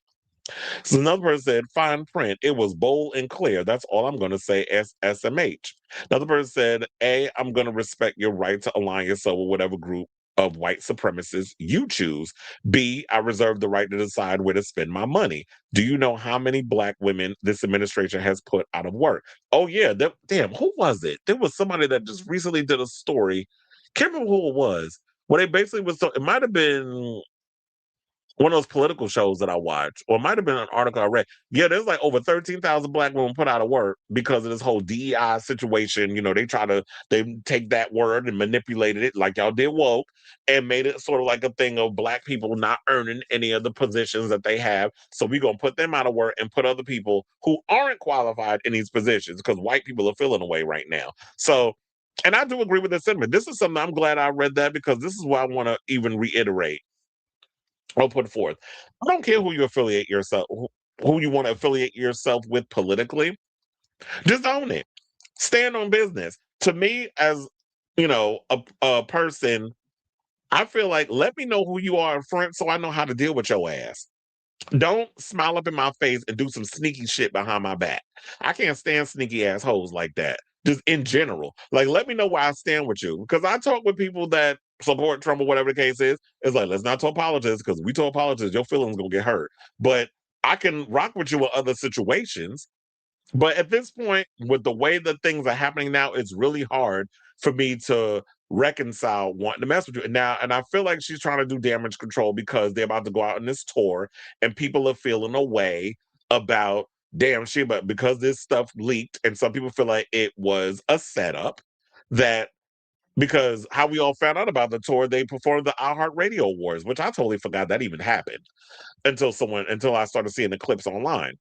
So another person said, fine print. It was bold and clear. That's all I'm going to say, SMH. Another person said, A, I'm going to respect your right to align yourself with whatever group of white supremacists you choose. B, I reserve the right to decide where to spend my money. Do you know how many black women this administration has put out of work? Oh, yeah. Damn, who was it? There was somebody that just recently did a story. Can't remember who it was. Well, they basically was, it might have been one of those political shows that I watch, or it might have been an article I read. Yeah, there's like over 13,000 black women put out of work because of this whole DEI situation. They take that word and manipulated it like y'all did woke and made it sort of like a thing of black people not earning any of the positions that they have. So we're going to put them out of work and put other people who aren't qualified in these positions, because white people are feeling away right now. So, and I do agree with the sentiment. This is something I'm glad I read that, because this is what I want to even reiterate. I'll put forth. I don't care who you affiliate yourself, who you want to affiliate yourself with politically. Just own it. Stand on business. To me, as a person, I feel like, let me know who you are in front, so I know how to deal with your ass. Don't smile up in my face and do some sneaky shit behind my back. I can't stand sneaky assholes like that. Just in general. Like, let me know where I stand with you. Because I talk with people that support Trump or whatever the case is. It's like, let's not talk politics, because we talk politics, your feelings gonna get hurt. But I can rock with you in other situations. But at this point, with the way that things are happening now, it's really hard for me to reconcile wanting to mess with you. And I feel like she's trying to do damage control, because they're about to go out on this tour and people are feeling a way about, damn shit, but because this stuff leaked and some people feel like it was a setup, that because how we all found out about the tour, they performed the iHeartRadio Awards, which I totally forgot that even happened until I started seeing the clips online.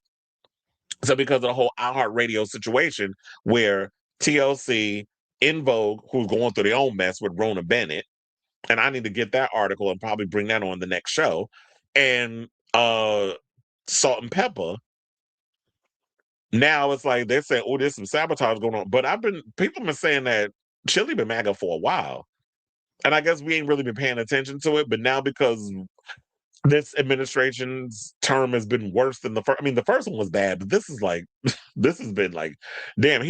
So because of the whole iHeartRadio situation, where TLC, In Vogue, who's going through their own mess with Rona Bennett, and I need to get that article and probably bring that on the next show, and Salt and Pepper. Now it's like they're saying, "Oh, there's some sabotage going on." But people have been saying that Chilli been MAGA for a while, and I guess we ain't really been paying attention to it. But now, because this administration's term has been worse than the first. I mean, the first one was bad, but this is like, this has been like, damn,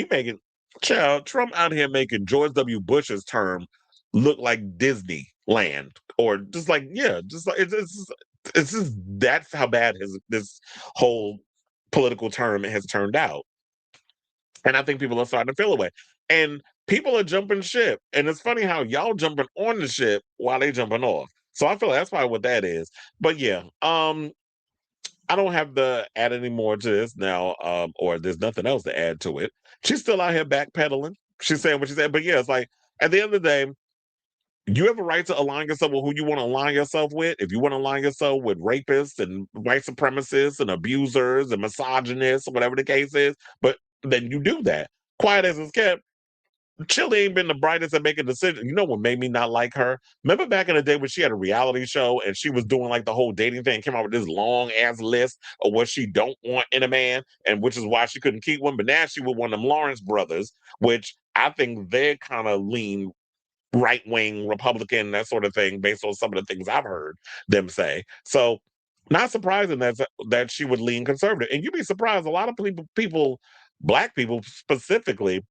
Trump out here making George W. Bush's term look like Disneyland, or just like, yeah, just like it's just that's how bad this whole political term has turned out. And I think people are starting to feel away. And people are jumping ship. And it's funny how y'all jumping on the ship while they jumping off. So I feel like that's probably what that is. But yeah, I don't have to add any more to this now, or there's nothing else to add to it. She's still out here backpedaling. She's saying what she said. But yeah, it's like, at the end of the day, you have a right to align yourself with who you want to align yourself with. If you want to align yourself with rapists and white supremacists and abusers and misogynists, or whatever the case is, but then you do that. Quiet as it's kept. Chilli ain't been the brightest at making decisions. You know what made me not like her? Remember back in the day when she had a reality show and she was doing like the whole dating thing, came out with this long ass list of what she don't want in a man, and which is why she couldn't keep one. But now she with one of them Lawrence brothers, which I think they kind of lean right wing Republican, that sort of thing, based on some of the things I've heard them say. So, not surprising that she would lean conservative. And you'd be surprised, a lot of black people specifically,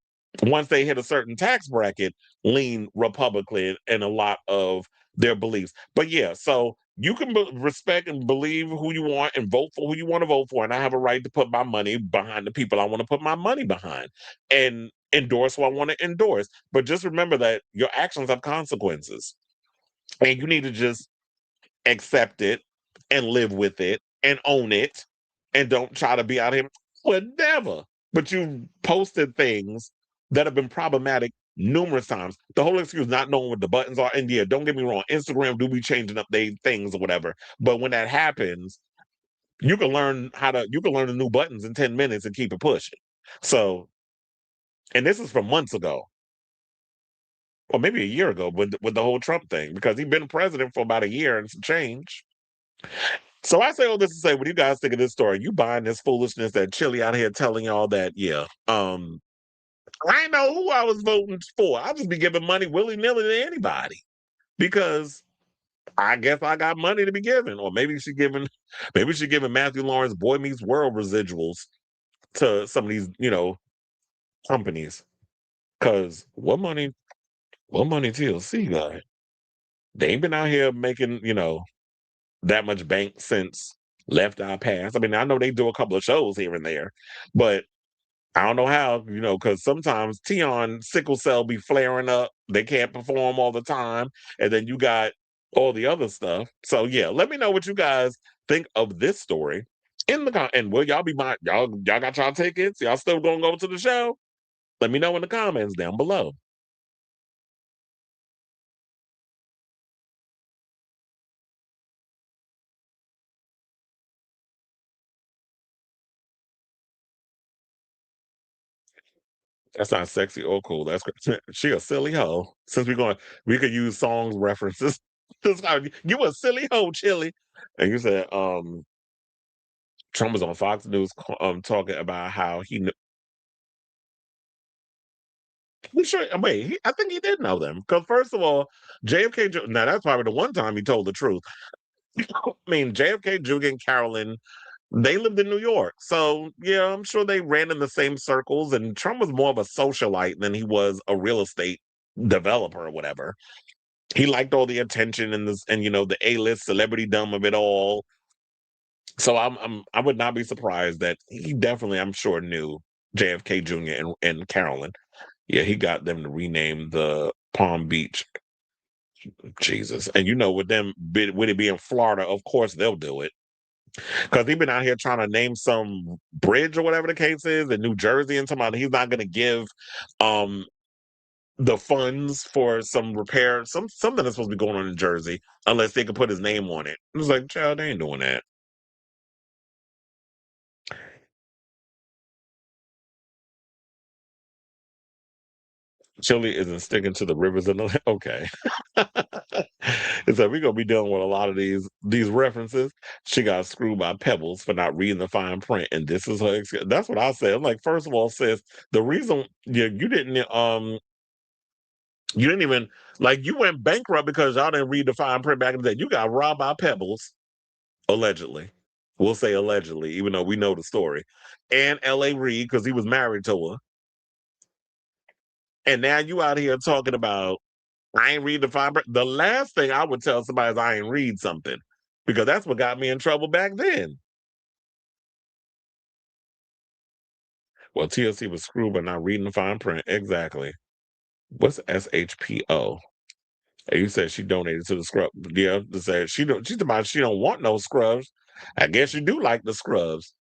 once they hit a certain tax bracket, lean Republican in a lot of their beliefs. But yeah, so you can respect and believe who you want and vote for who you want to vote for. And I have a right to put my money behind the people I want to put my money behind, and endorse who I want to endorse. But just remember that your actions have consequences. And you need to just accept it and live with it and own it, and don't try to be out here whatever. But you posted things that have been problematic numerous times. The whole excuse not knowing what the buttons are, and yeah, don't get me wrong, Instagram do be changing up their things or whatever. But when that happens, you can learn the new buttons in 10 minutes and keep it pushing. So, and this is from months ago, or maybe a year ago with the whole Trump thing, because he's been president for about a year and some change. So I say all this to say, what do you guys think of this story? You buying this foolishness that Chilli out here telling y'all that, yeah, I ain't know who I was voting for. I'll just be giving money willy-nilly to anybody because I guess I got money to be giving. Or maybe she giving Matthew Lawrence Boy Meets World residuals to some of these, companies. Cause what money TLC got? They ain't been out here making, that much bank since Left Eye Pass. I mean, I know they do a couple of shows here and there, but I don't know how, because sometimes Tion sickle cell be flaring up. They can't perform all the time. And then you got all the other stuff. So yeah, let me know what you guys think of this story in the and will y'all be y'all got y'all tickets? Y'all still gonna go to the show? Let me know in the comments down below. That's not sexy or cool. That's she a silly hoe. Since we could use songs references. You a silly hoe, Chilli. And you said, Trump was on Fox News talking about how I'm sure. Wait, I think he did know them because first of all, JFK. Now that's probably the one time he told the truth. I mean, JFK, Jr. and Carolyn, they lived in New York, so yeah, I'm sure they ran in the same circles. And Trump was more of a socialite than he was a real estate developer or whatever. He liked all the attention and the A-list celebrity dumb of it all. So I would not be surprised that he definitely, I'm sure, knew JFK Jr. and Carolyn. Yeah, he got them to rename the Palm Beach. Jesus. And with them, with it being Florida, of course they'll do it. Because he's been out here trying to name some bridge or whatever the case is in New Jersey and somebody he's not going to give um the funds for some repair, something that's supposed to be going on in Jersey, unless they could put his name on it. It was like, child, they ain't doing that. Chile isn't sticking to the rivers and the okay. It's like we're gonna be dealing with a lot of these references. She got screwed by Pebbles for not reading the fine print, and this is her. That's what I said. I'm like, first of all, sis, the reason you didn't even like you went bankrupt because y'all didn't read the fine print back in the day. You got robbed by Pebbles, allegedly. We'll say allegedly, even though we know the story. And L.A. Reid because he was married to her, and now you out here talking about I ain't read the fine print. The last thing I would tell somebody is I ain't read something because that's what got me in trouble back then. Well, TLC was screwed by not reading the fine print. Exactly. What's SHPO? And you said she donated to the scrub. Yeah, to say she's about she don't want no scrubs. I guess you do like the scrubs.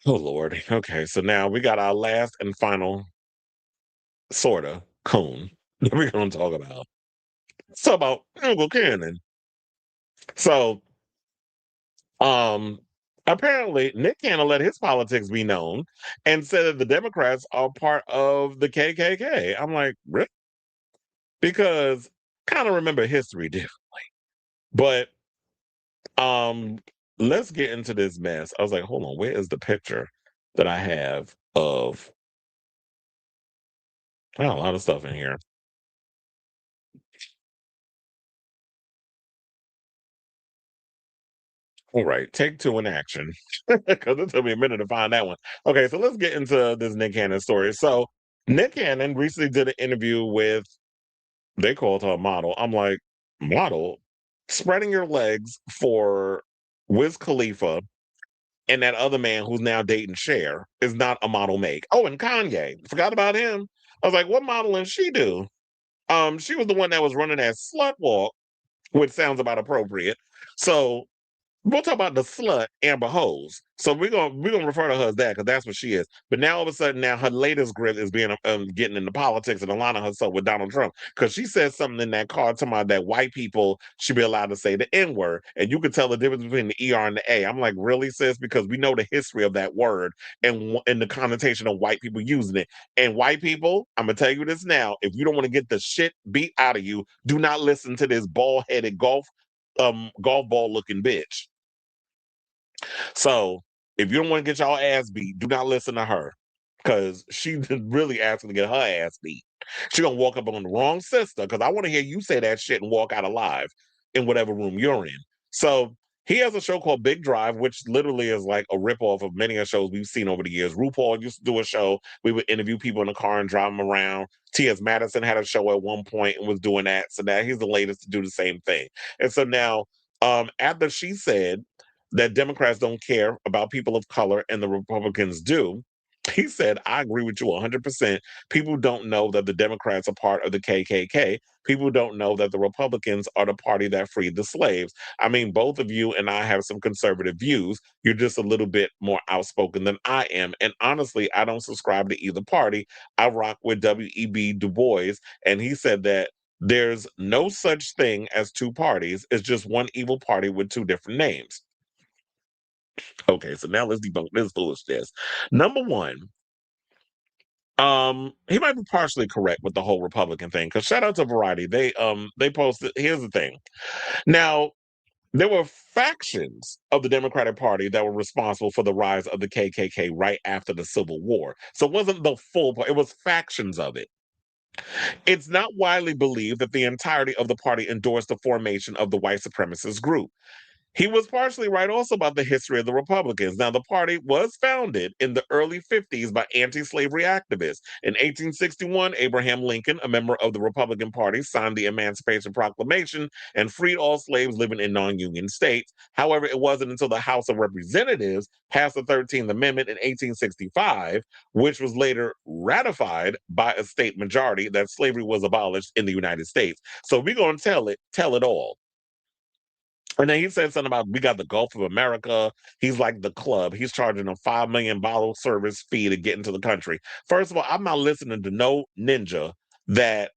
Oh Lord. Okay, so now we got our last and final sorta coon that we're gonna talk about. So about Uncle Cannon. So um apparently Nick Cannon let his politics be known and said that the Democrats are part of the KKK. I'm like, really? Because kind of remember history differently. But um let's get into this mess. I was like, hold on, where is the picture that I have of a lot of stuff in here. All right, take two in action. Because it took me a minute to find that one. Okay, so let's get into this Nick Cannon story. So Nick Cannon recently did an interview with they called her a model. I'm like, model? Spreading your legs for Wiz Khalifa and that other man who's now dating Cher is not a model make. Oh, and Kanye. Forgot about him. I was like, what modeling she do? She was the one that was running that slut walk, which sounds about appropriate. So We'll talk about the slut Amber Hose. So we're gonna refer to her as that because that's what she is. But now all of a sudden, now her latest grip is being getting into politics and aligning herself with Donald Trump because she said something in that card talking about that white people should be allowed to say the N word, and you could tell the difference between the ER and the A. I'm like, really, sis? Because we know the history of that word and the connotation of white people using it. And white people, I'm gonna tell you this now: if you don't want to get the shit beat out of you, do not listen to this bald headed golf ball looking bitch. So if you don't want to get y'all ass beat, do not listen to her because she really asking to get her ass beat. She gonna walk up on the wrong sister because I want to hear you say that shit and walk out alive in whatever room you're in. So he has a show called Big Drive, which literally is like a ripoff of many of the shows we've seen over the years. RuPaul used to do a show. We would interview people in the car and drive them around. T.S. Madison had a show at one point and was doing that. So now he's the latest to do the same thing. And so now, after she said that Democrats don't care about people of color and the Republicans do. He said, I agree with you 100%. People don't know that the Democrats are part of the KKK. People don't know that the Republicans are the party that freed the slaves. I mean, both of you and I have some conservative views. You're just a little bit more outspoken than I am. And honestly, I don't subscribe to either party. I rock with W.E.B. Du Bois. And he said that there's no such thing as two parties. It's just one evil party with two different names. Okay, so now let's debunk this foolishness. Number one, he might be partially correct with the whole Republican thing. Because shout out to Variety, they posted. Here's the thing. Now there were factions of the Democratic Party that were responsible for the rise of the KKK right after the Civil War. So it wasn't the full. It was factions of it. It's not widely believed that the entirety of the party endorsed the formation of the white supremacist group. He was partially right also about the history of the Republicans. Now, the party was founded in the early 50s by anti slavery activists. In 1861, Abraham Lincoln, a member of the Republican Party, signed the Emancipation Proclamation and freed all slaves living in non union states. However, it wasn't until the House of Representatives passed the 13th Amendment in 1865, which was later ratified by a state majority, that slavery was abolished in the United States. So we're going to tell it all. And then he said something about we got the Gulf of America. He's like the club. He's charging a 5 million bottle service fee to get into the country. First of all, I'm not listening to no ninja that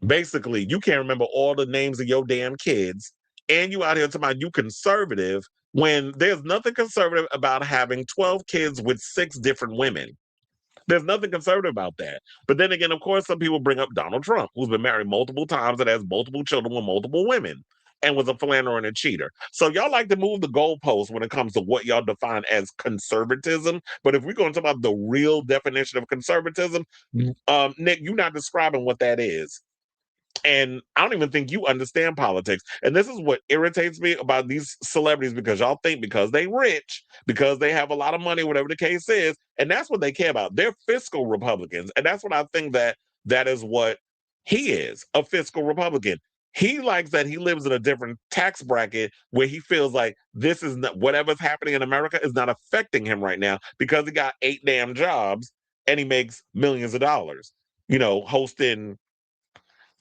basically you can't remember all the names of your damn kids, and you out here talking about you conservative when there's nothing conservative about having 12 kids with 6 different women. There's nothing conservative about that. But then again, of course, some people bring up Donald Trump, who's been married multiple times and has multiple children with multiple women and was a philanderer and a cheater. So y'all like to move the goalposts when it comes to what y'all define as conservatism. But if we're going to talk about the real definition of conservatism, Nick, you're not describing what that is. And I don't even think you understand politics. And this is what irritates me about these celebrities because y'all think because they rich, because they have a lot of money, whatever the case is, and that's what they care about. They're fiscal Republicans. And that's what I think that is what he is, a fiscal Republican. He likes that he lives in a different tax bracket where he feels like this is not whatever's happening in America is not affecting him right now because he got 8 damn jobs and he makes millions of dollars, hosting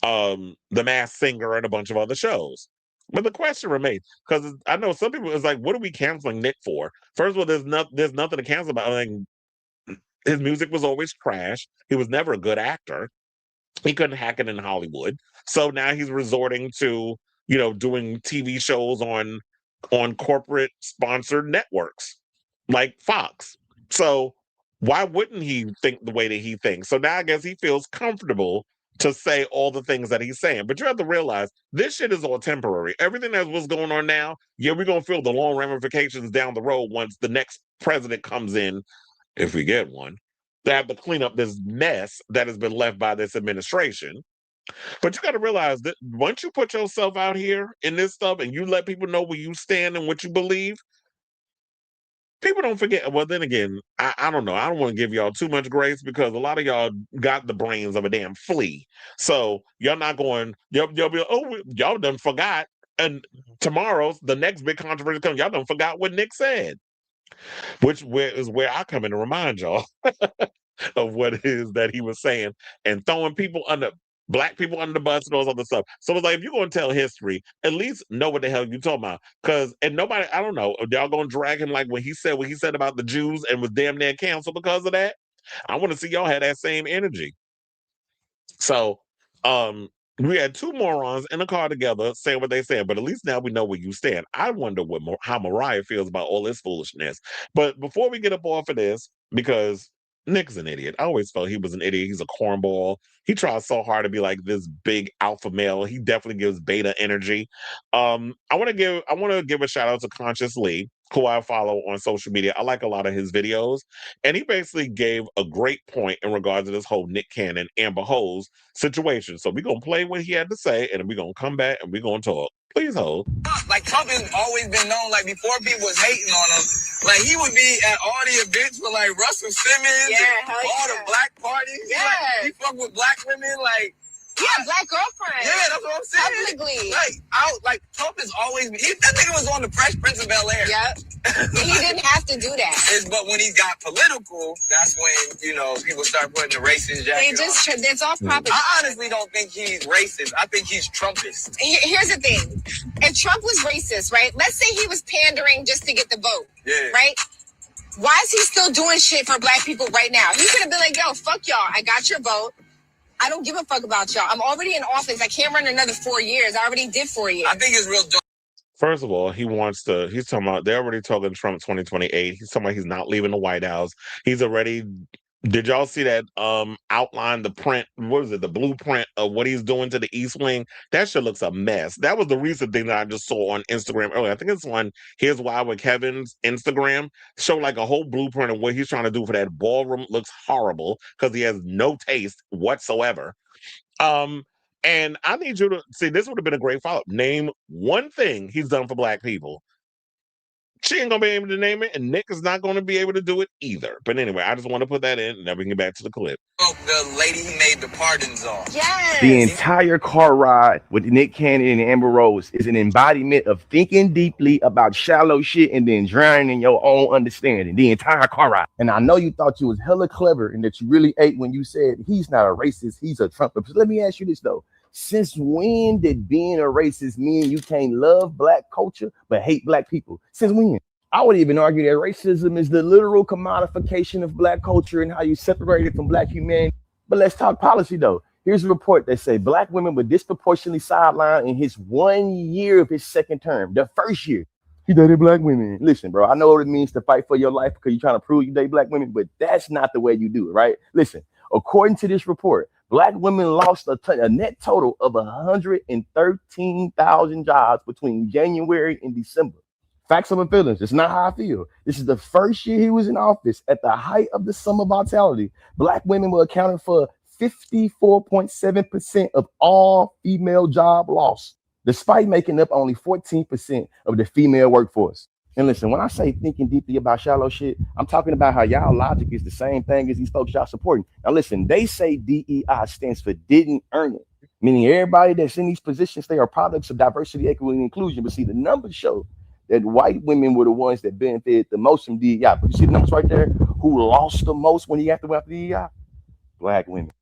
The Masked Singer and a bunch of other shows. But the question remains because I know some people is like, what are we canceling Nick for? First of all, there's nothing to cancel about. I mean, his music was always trash. He was never a good actor. He couldn't hack it in Hollywood. So now he's resorting to, doing TV shows on corporate sponsored networks like Fox. So why wouldn't he think the way that he thinks? So now I guess he feels comfortable to say all the things that he's saying. But you have to realize this shit is all temporary. Everything that's what's going on now, yeah, we're gonna feel the long ramifications down the road once the next president comes in, if we get one. They have to clean up this mess that has been left by this administration. But you got to realize that once you put yourself out here in this stuff and you let people know where you stand and what you believe, people don't forget. Well, then again, I don't know. I don't want to give y'all too much grace because a lot of y'all got the brains of a damn flea. So y'all not going, y'all be like, oh, y'all done forgot. And tomorrow's the next big controversy comes. Y'all done forgot what Nick said, is where I come in to remind y'all of what it is that he was saying and throwing people under. black people under the bus and all this other stuff. So it's like, if you're going to tell history, at least know what the hell you're talking about. Because, and nobody, I don't know, y'all going to drag him like when he said what he said about the Jews and was damn near canceled because of that? I want to see y'all have that same energy. So, um, we had two morons in a car together saying what they said, but at least now we know where you stand. I wonder how Mariah feels about all this foolishness. But before we get up off of this, because Nick's an idiot. I always felt he was an idiot. He's a cornball. He tries so hard to be like this big alpha male. He definitely gives beta energy. I want to give a shout out to Conscious Lee, who I follow on social media. I like a lot of his videos. And he basically gave a great point in regards to this whole Nick Cannon, Amber Hose situation. So we're going to play what he had to say, and then we're going to come back and we're going to talk. Please hold. Like, Trump has always been known, like, before people was hating on him, like, he would be at all the events with, like, Russell Simmons and all the black parties. Yeah. Like, he fuck with black women, like... Yeah, black girlfriend. Yeah, that's what I'm saying. Publicly. Like Trump has always been... That nigga was on the Fresh Prince of Bel-Air. Yep. He didn't have to do that. But when he got political, that's when, people start putting the racist jacket on. It's all propaganda. I honestly don't think he's racist. I think he's Trumpist. Here's the thing. If Trump was racist, right? Let's say he was pandering just to get the vote. Yeah. Right? Why is he still doing shit for black people right now? He could have been like, yo, fuck y'all. I got your vote. I don't give a fuck about y'all. I'm already in office. I can't run another 4 years. I already did 4 years. I think it's real dope. First of all, he's talking about, they're already talking Trump 2028. He's talking about he's not leaving the White House. He's already, did y'all see that outline, the print, what is it, the blueprint of what he's doing to the East Wing? That shit looks a mess. That was the recent thing that I just saw on Instagram earlier. I think it's on Here's Why with Kevin's Instagram. Show like a whole blueprint of what he's trying to do for that ballroom. Looks horrible because he has no taste whatsoever. And I need you to see, this would have been a great follow-up. Name one thing he's done for black people. She ain't gonna be able to name it, and Nick is not gonna be able to do it either. But anyway, I just want to put that in, and then we can get back to the clip. The lady he made the pardons on. Yes. The entire car ride with Nick Cannon and Amber Rose is an embodiment of thinking deeply about shallow shit and then drowning in your own understanding. The entire car ride. And I know you thought you was hella clever and that you really ate when you said he's not a racist, he's a Trumper. But let me ask you this though. Since when did being a racist mean you can't love black culture but hate black people? Since when? I would even argue that racism is the literal commodification of black culture and how you separate it from black humanity. But let's talk policy though. Here's a report that say black women were disproportionately sidelined in his 1 year of his second term. The first year, he dated black women. Listen, bro, I know what it means to fight for your life because you're trying to prove you date black women, but that's not the way you do it, right? Listen, according to this report, black women lost a net total of 113,000 jobs between January and December. Facts over feelings. It's not how I feel. This is the first year he was in office. At the height of the summer vitality, black women were accounting for 54.7% of all female job loss, despite making up only 14% of the female workforce. And listen, when I say thinking deeply about shallow shit, I'm talking about how y'all logic is the same thing as these folks y'all supporting. Now listen, they say DEI stands for didn't earn it, meaning everybody that's in these positions, they are products of diversity, equity, and inclusion. But see, the numbers show that white women were the ones that benefited the most from DEI. But you see the numbers right there? Who lost the most when he had to go after DEI? Black women.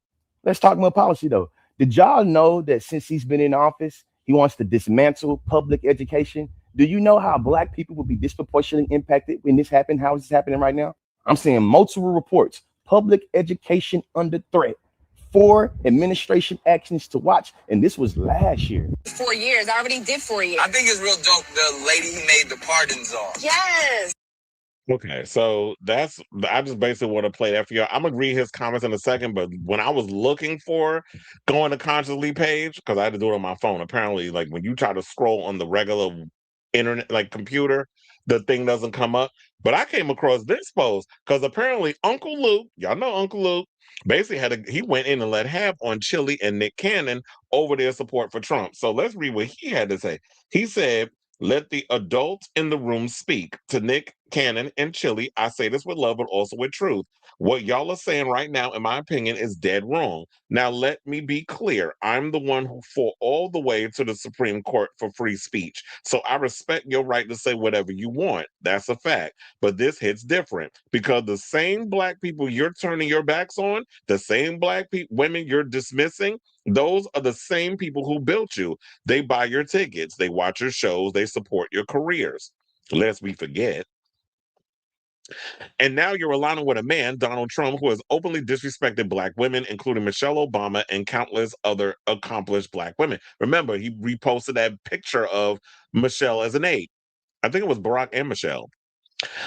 Let's talk more policy though. Did y'all know that since he's been in office, he wants to dismantle public education? Do you know how black people will be disproportionately impacted when this happened? How is this happening right now? I'm seeing multiple reports. Public education under threat. 4 administration actions to watch. And this was last year. 4 years. I already did 4 years. I think it's real dope the lady he made the pardons on. Yes. Okay, so I just basically want to play that for y'all. I'm gonna read his comments in a second, but when I was looking for going to Consciously page, because I had to do it on my phone, apparently, like when you try to scroll on the regular internet, like computer, the thing doesn't come up. But I came across this post because apparently Uncle Luke, y'all know Uncle Luke, basically he went in and let have on Chilli and Nick Cannon over their support for Trump. So let's read what he had to say. He said, "Let the adults in the room speak." To Nick Cannon, and Chilli. I say this with love, but also with truth. What y'all are saying right now, in my opinion, is dead wrong. Now, let me be clear. I'm the one who fought all the way to the Supreme Court for free speech. So I respect your right to say whatever you want. That's a fact. But this hits different because the same black people you're turning your backs on, the same black women you're dismissing, those are the same people who built you. They buy your tickets, they watch your shows, they support your careers. Lest we forget. And now you're aligning with a man, Donald Trump, who has openly disrespected black women, including Michelle Obama and countless other accomplished black women. Remember, he reposted that picture of Michelle as an aide. I think it was Barack and Michelle.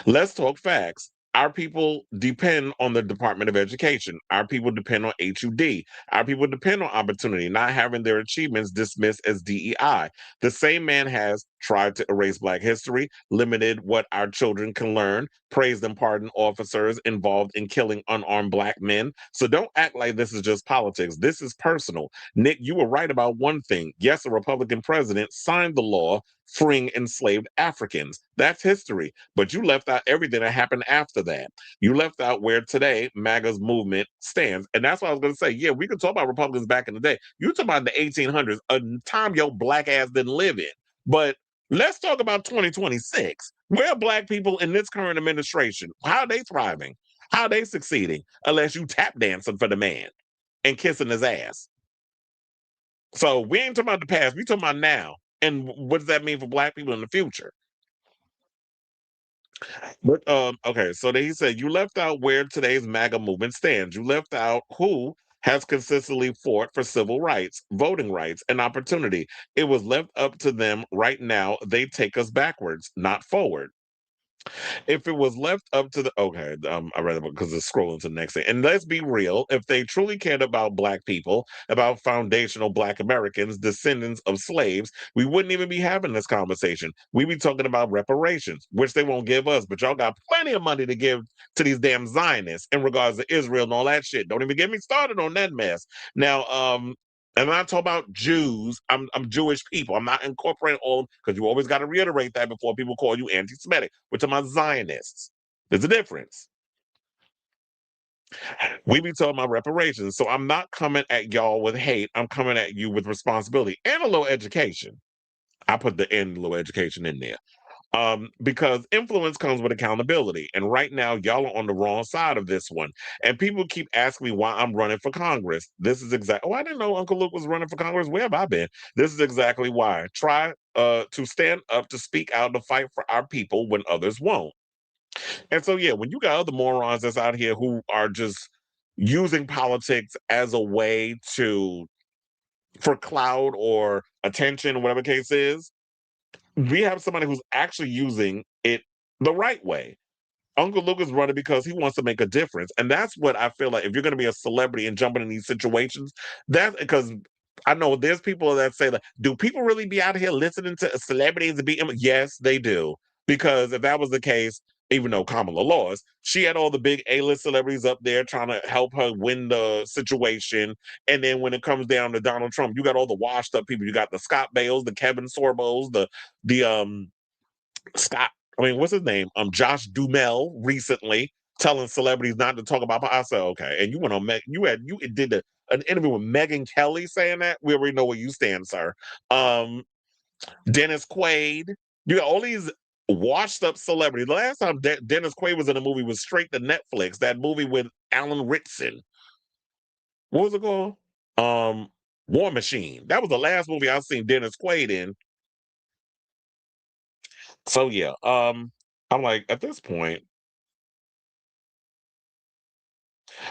Let's talk facts. Our people depend on the Department of Education. Our people depend on HUD. Our people depend on opportunity, not having their achievements dismissed as DEI. The same man has tried to erase Black history, limited what our children can learn, praised and pardoned officers involved in killing unarmed Black men. So don't act like this is just politics. This is personal. Nick, you were right about one thing. Yes, a Republican president signed the law freeing enslaved Africans. That's history. But you left out everything that happened after that. You left out where today MAGA's movement stands. And that's what I was going to say. Yeah, we could talk about Republicans back in the day. You talk about the 1800s, a time your black ass didn't live in. But let's talk about 2026. Where are black people in this current administration? How are they thriving? How are they succeeding? Unless you tap dancing for the man and kissing his ass. So we ain't talking about the past. We talking about now. And what does that mean for black people in the future? But okay, so then he said you left out where today's MAGA movement stands. You left out who has consistently fought for civil rights, voting rights, and opportunity. It was left up to them right now. They take us backwards, not forward. If it was left up to the I read it because it's scrolling to the next thing. And let's be real, if they truly cared about black people, about foundational black Americans, descendants of slaves, we wouldn't even be having this conversation. We'd be talking about reparations, which they won't give us, but y'all got plenty of money to give to these damn Zionists in regards to Israel and all that shit. Don't even get me started on that mess. Now, and when I talk about Jews, I'm Jewish people. I'm not incorporating all because you always got to reiterate that before people call you anti-Semitic. We're talking about Zionists. There's a difference. We be talking about reparations. So I'm not coming at y'all with hate. I'm coming at you with responsibility and a little education. I put the "and" little education in there. Because influence comes with accountability. And right now, y'all are on the wrong side of this one. And people keep asking me why I'm running for Congress. This is exactly, oh, I didn't know Uncle Luke was running for Congress. Where have I been? This is exactly why. Try to stand up, to speak out, to fight for our people when others won't. And so, yeah, when you got other morons that's out here who are just using politics as a way for clout or attention, whatever the case is, we have somebody who's actually using it the right way. Uncle Luke is running because he wants to make a difference. And that's what I feel like if you're going to be a celebrity and jumping in these situations, that's because I know there's people that say, like, do people really be out here listening to celebrities and be? Yes, they do. Because if that was the case, even though Kamala lost, she had all the big A-list celebrities up there trying to help her win the situation. And then when it comes down to Donald Trump, you got all the washed up people. You got the Scott Bales, the Kevin Sorbos, the Scott, I mean, what's his name? Josh Dumel recently telling celebrities not to talk about. I said, okay, and you went on you did an interview with Megyn Kelly saying that. We already know where you stand, sir. Dennis Quaid. You got all these washed up celebrities. The last time Dennis Quaid was in a movie was straight to Netflix. That movie with Alan Ritson. What was it called? War Machine. That was the last movie I've seen Dennis Quaid in. So yeah, I'm like, at this point,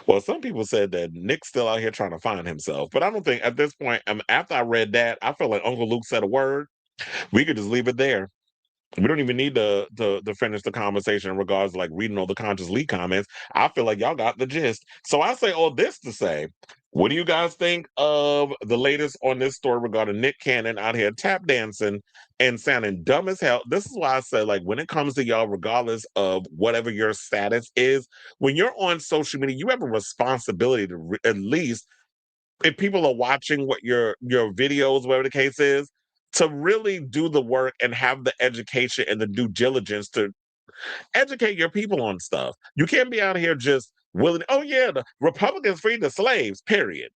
well, some people said that Nick's still out here trying to find himself, but I don't think at this point, after I read that, I feel like Uncle Luke said a word. We could just leave it there. We don't even need to finish the conversation in regards to like reading all the conscious leak comments. I feel like y'all got the gist. So I say all this to say, what do you guys think of the latest on this story regarding Nick Cannon out here tap dancing and sounding dumb as hell? This is why I said, like, when it comes to y'all, regardless of whatever your status is, when you're on social media, you have a responsibility to at least, if people are watching what your videos, whatever the case is, to really do the work and have the education and the due diligence to Educate your people on stuff. You can't be out here just willing, oh yeah, the Republicans freed the slaves, period.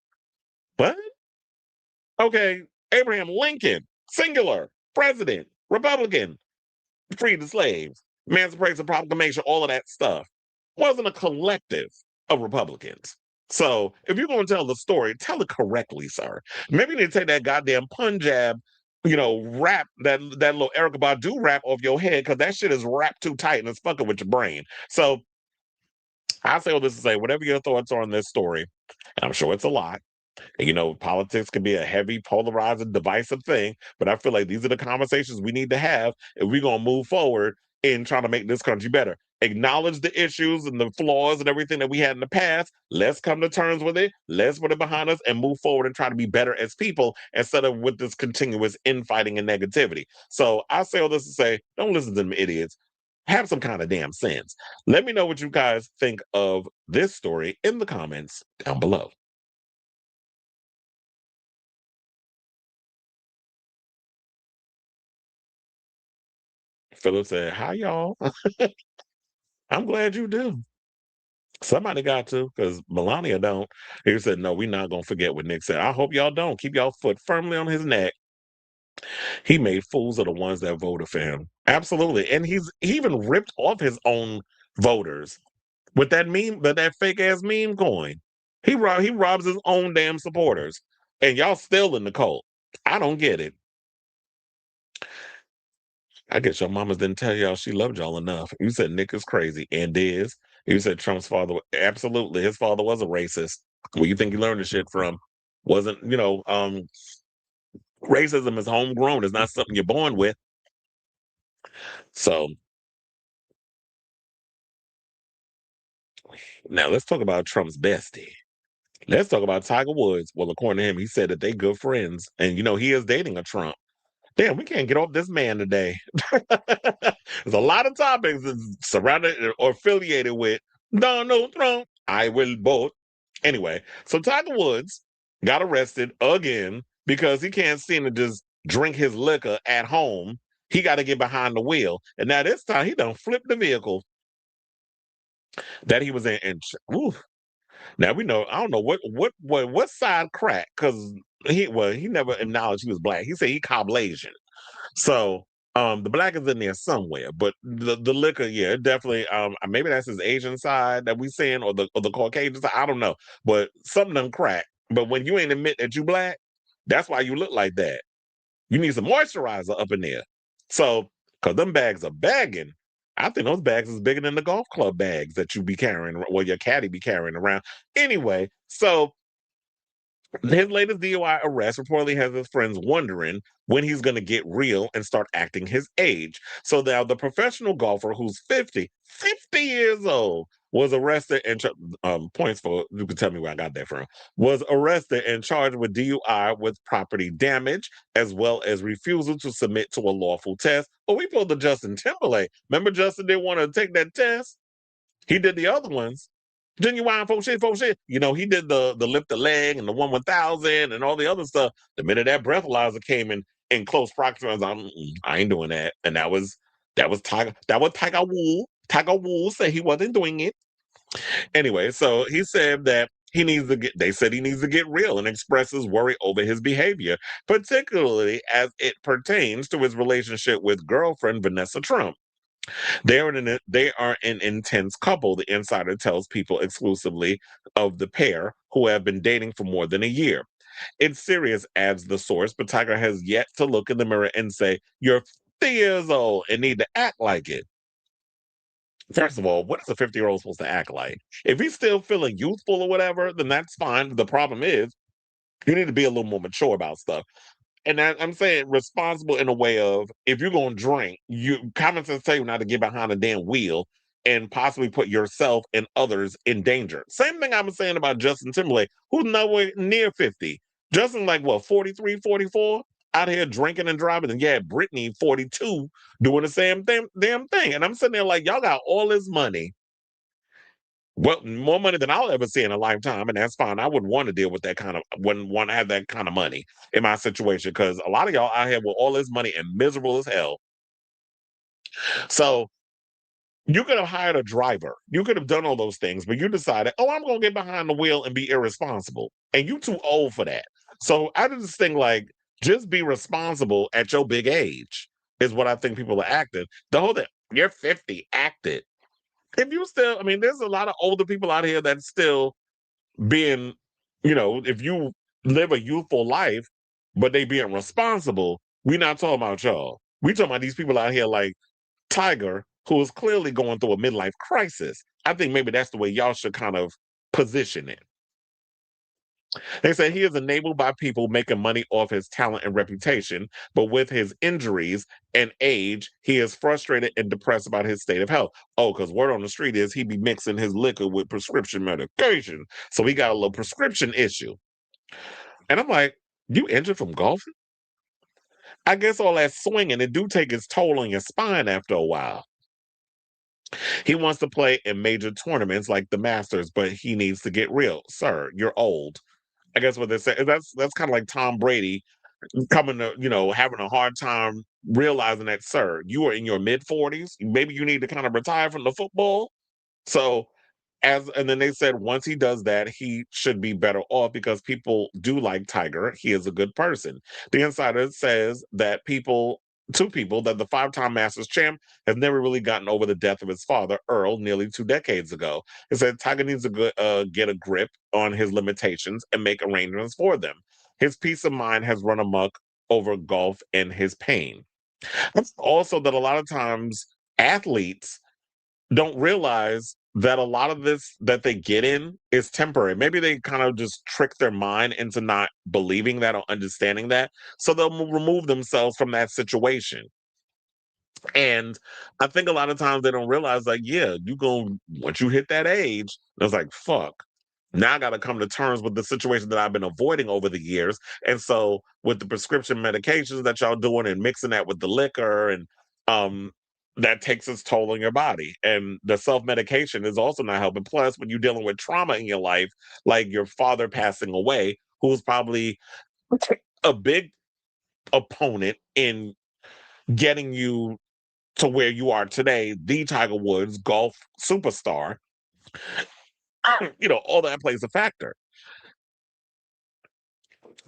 But okay, Abraham Lincoln, singular, president, Republican, freed the slaves, Emancipation Proclamation, all of that stuff. Wasn't a collective of Republicans. So if you're going to tell the story, tell it correctly, sir. Maybe you need to take that goddamn Punjab, rap, that little Erica Badu rap off your head, because that shit is wrapped too tight and it's fucking with your brain. So I say all this to say, whatever your thoughts are on this story, and I'm sure it's a lot. Politics can be a heavy, polarizing, divisive thing, but I feel like these are the conversations we need to have if we're going to move forward in trying to make this country better. Acknowledge the issues and the flaws and everything that we had in the past. Let's come to terms with it. Let's put it behind us and move forward and try to be better as people instead of with this continuous infighting and negativity. So I say all this to say, don't listen to them idiots. Have some kind of damn sense. Let me know what you guys think of this story in the comments down below. Philip said, "Hi, y'all." I'm glad you do. Somebody got to, because Melania don't. He said, "No, we're not going to forget what Nick said. I hope y'all don't. Keep y'all foot firmly on his neck. He made fools of the ones that voted for him. Absolutely. And he even ripped off his own voters with that meme, that fake ass meme coin. He robs his own damn supporters. And y'all still in the cult. I don't get it. I guess your mamas didn't tell y'all she loved y'all enough. You said Nick is crazy and is. You said Trump's father, absolutely. His father was a racist. Where you think he learned the shit from? Wasn't, racism is homegrown. It's not something you're born with. So now let's talk about Trump's bestie. Let's talk about Tiger Woods. Well, according to him, he said that they good friends. And, he is dating a Trump. Damn, we can't get off this man today. There's a lot of topics surrounded or affiliated with Donald Trump. I will vote. Anyway, so Tiger Woods got arrested again because he can't seem to just drink his liquor at home. He got to get behind the wheel. And now this time he done flipped the vehicle that he was in. And now we know, I don't know what side cracked, because he never acknowledged he was black. He said he Caucasian. So the black is in there somewhere, but the liquor, yeah, definitely. Maybe that's his Asian side that we seeing, or the Caucasian side. I don't know, but something done crack. But when you ain't admit that you black, that's why you look like that. You need some moisturizer up in there. So, because them bags are bagging. I think those bags is bigger than the golf club bags that you be carrying, or your caddy be carrying around. Anyway, so his latest DUI arrest reportedly has his friends wondering when he's going to get real and start acting his age. So now the professional golfer who's 50 years old, was arrested and points for, you can tell me where I got that from, was arrested and charged with DUI with property damage, as well as refusal to submit to a lawful test. Oh, we pulled the Justin Timberlake. Remember Justin didn't want to take that test? He did the other ones. Genuine for shit. He did the lift the leg and the 1/1000 and all the other stuff. The minute that breathalyzer came in close proximity, I was like, I ain't doing that. And that was Tiger. That was Tiger Wool. Tiger Wool said he wasn't doing it. Anyway, so he said that they said he needs to get real and express his worry over his behavior, particularly as it pertains to his relationship with girlfriend Vanessa Trump. They are an intense couple, the insider tells people exclusively of the pair, who have been dating for more than a year. It's serious, adds the source, but Tiger has yet to look in the mirror and say, "You're 50 years old and need to act like it." First of all, what is a 50-year-old supposed to act like? If he's still feeling youthful or whatever, then that's fine. The problem is, you need to be a little more mature about stuff. And I'm saying responsible in a way of, if you're gonna drink, common sense tell you not to get behind a damn wheel and possibly put yourself and others in danger. Same thing I'm saying about Justin Timberlake, who's nowhere near 50. Justin, like, what, 43, 44, out here drinking and driving, and yeah, Britney 42 doing the same damn thing. And I'm sitting there like, y'all got all this money. Well, more money than I'll ever see in a lifetime, and that's fine. I wouldn't want to deal with wouldn't want to have that kind of money in my situation, because a lot of y'all out here with all this money and miserable as hell. So You could have hired a driver. You could have done all those things, but you decided, oh, I'm going to get behind the wheel and be irresponsible. And you too old for that. So I just think like, just be responsible at your big age is what I think people are acting. The whole thing, you're 50, act it. If you still, I mean, there's a lot of older people out here that's still being, if you live a youthful life, but they being responsible, we're not talking about y'all. We talking about these people out here like Tiger, who is clearly going through a midlife crisis. I think maybe that's the way y'all should kind of position it. They say he is enabled by people making money off his talent and reputation, but with his injuries and age, he is frustrated and depressed about his state of health. Oh, because word on the street is he be mixing his liquor with prescription medication. So he got a little prescription issue. And I'm like, you injured from golfing? I guess all that swinging, it do take its toll on your spine after a while. He wants to play in major tournaments like the Masters, but he needs to get real. Sir, you're old. I guess what they say that's kind of like Tom Brady coming to, having a hard time realizing that, sir, you are in your mid 40s. Maybe you need to kind of retire from the football. So and then they said once he does that, he should be better off because people do like Tiger. He is a good person. The insider says that two people, that the five-time Masters champ has never really gotten over the death of his father, Earl, nearly 2 decades ago. It said Tiger needs to get a grip on his limitations and make arrangements for them. His peace of mind has run amok over golf and his pain. That's also that a lot of times athletes don't realize that a lot of this that they get in is temporary. Maybe they kind of just trick their mind into not believing that or understanding that. So they'll remove themselves from that situation. And I think a lot of times they don't realize, like, yeah, once you hit that age, it's like, fuck. Now I got to come to terms with the situation that I've been avoiding over the years. And so with the prescription medications that y'all doing and mixing that with the liquor and that takes its toll on your body. And the self-medication is also not helping. Plus, when you're dealing with trauma in your life, like your father passing away, who's probably a big opponent in getting you to where you are today, the Tiger Woods golf superstar, all that plays a factor.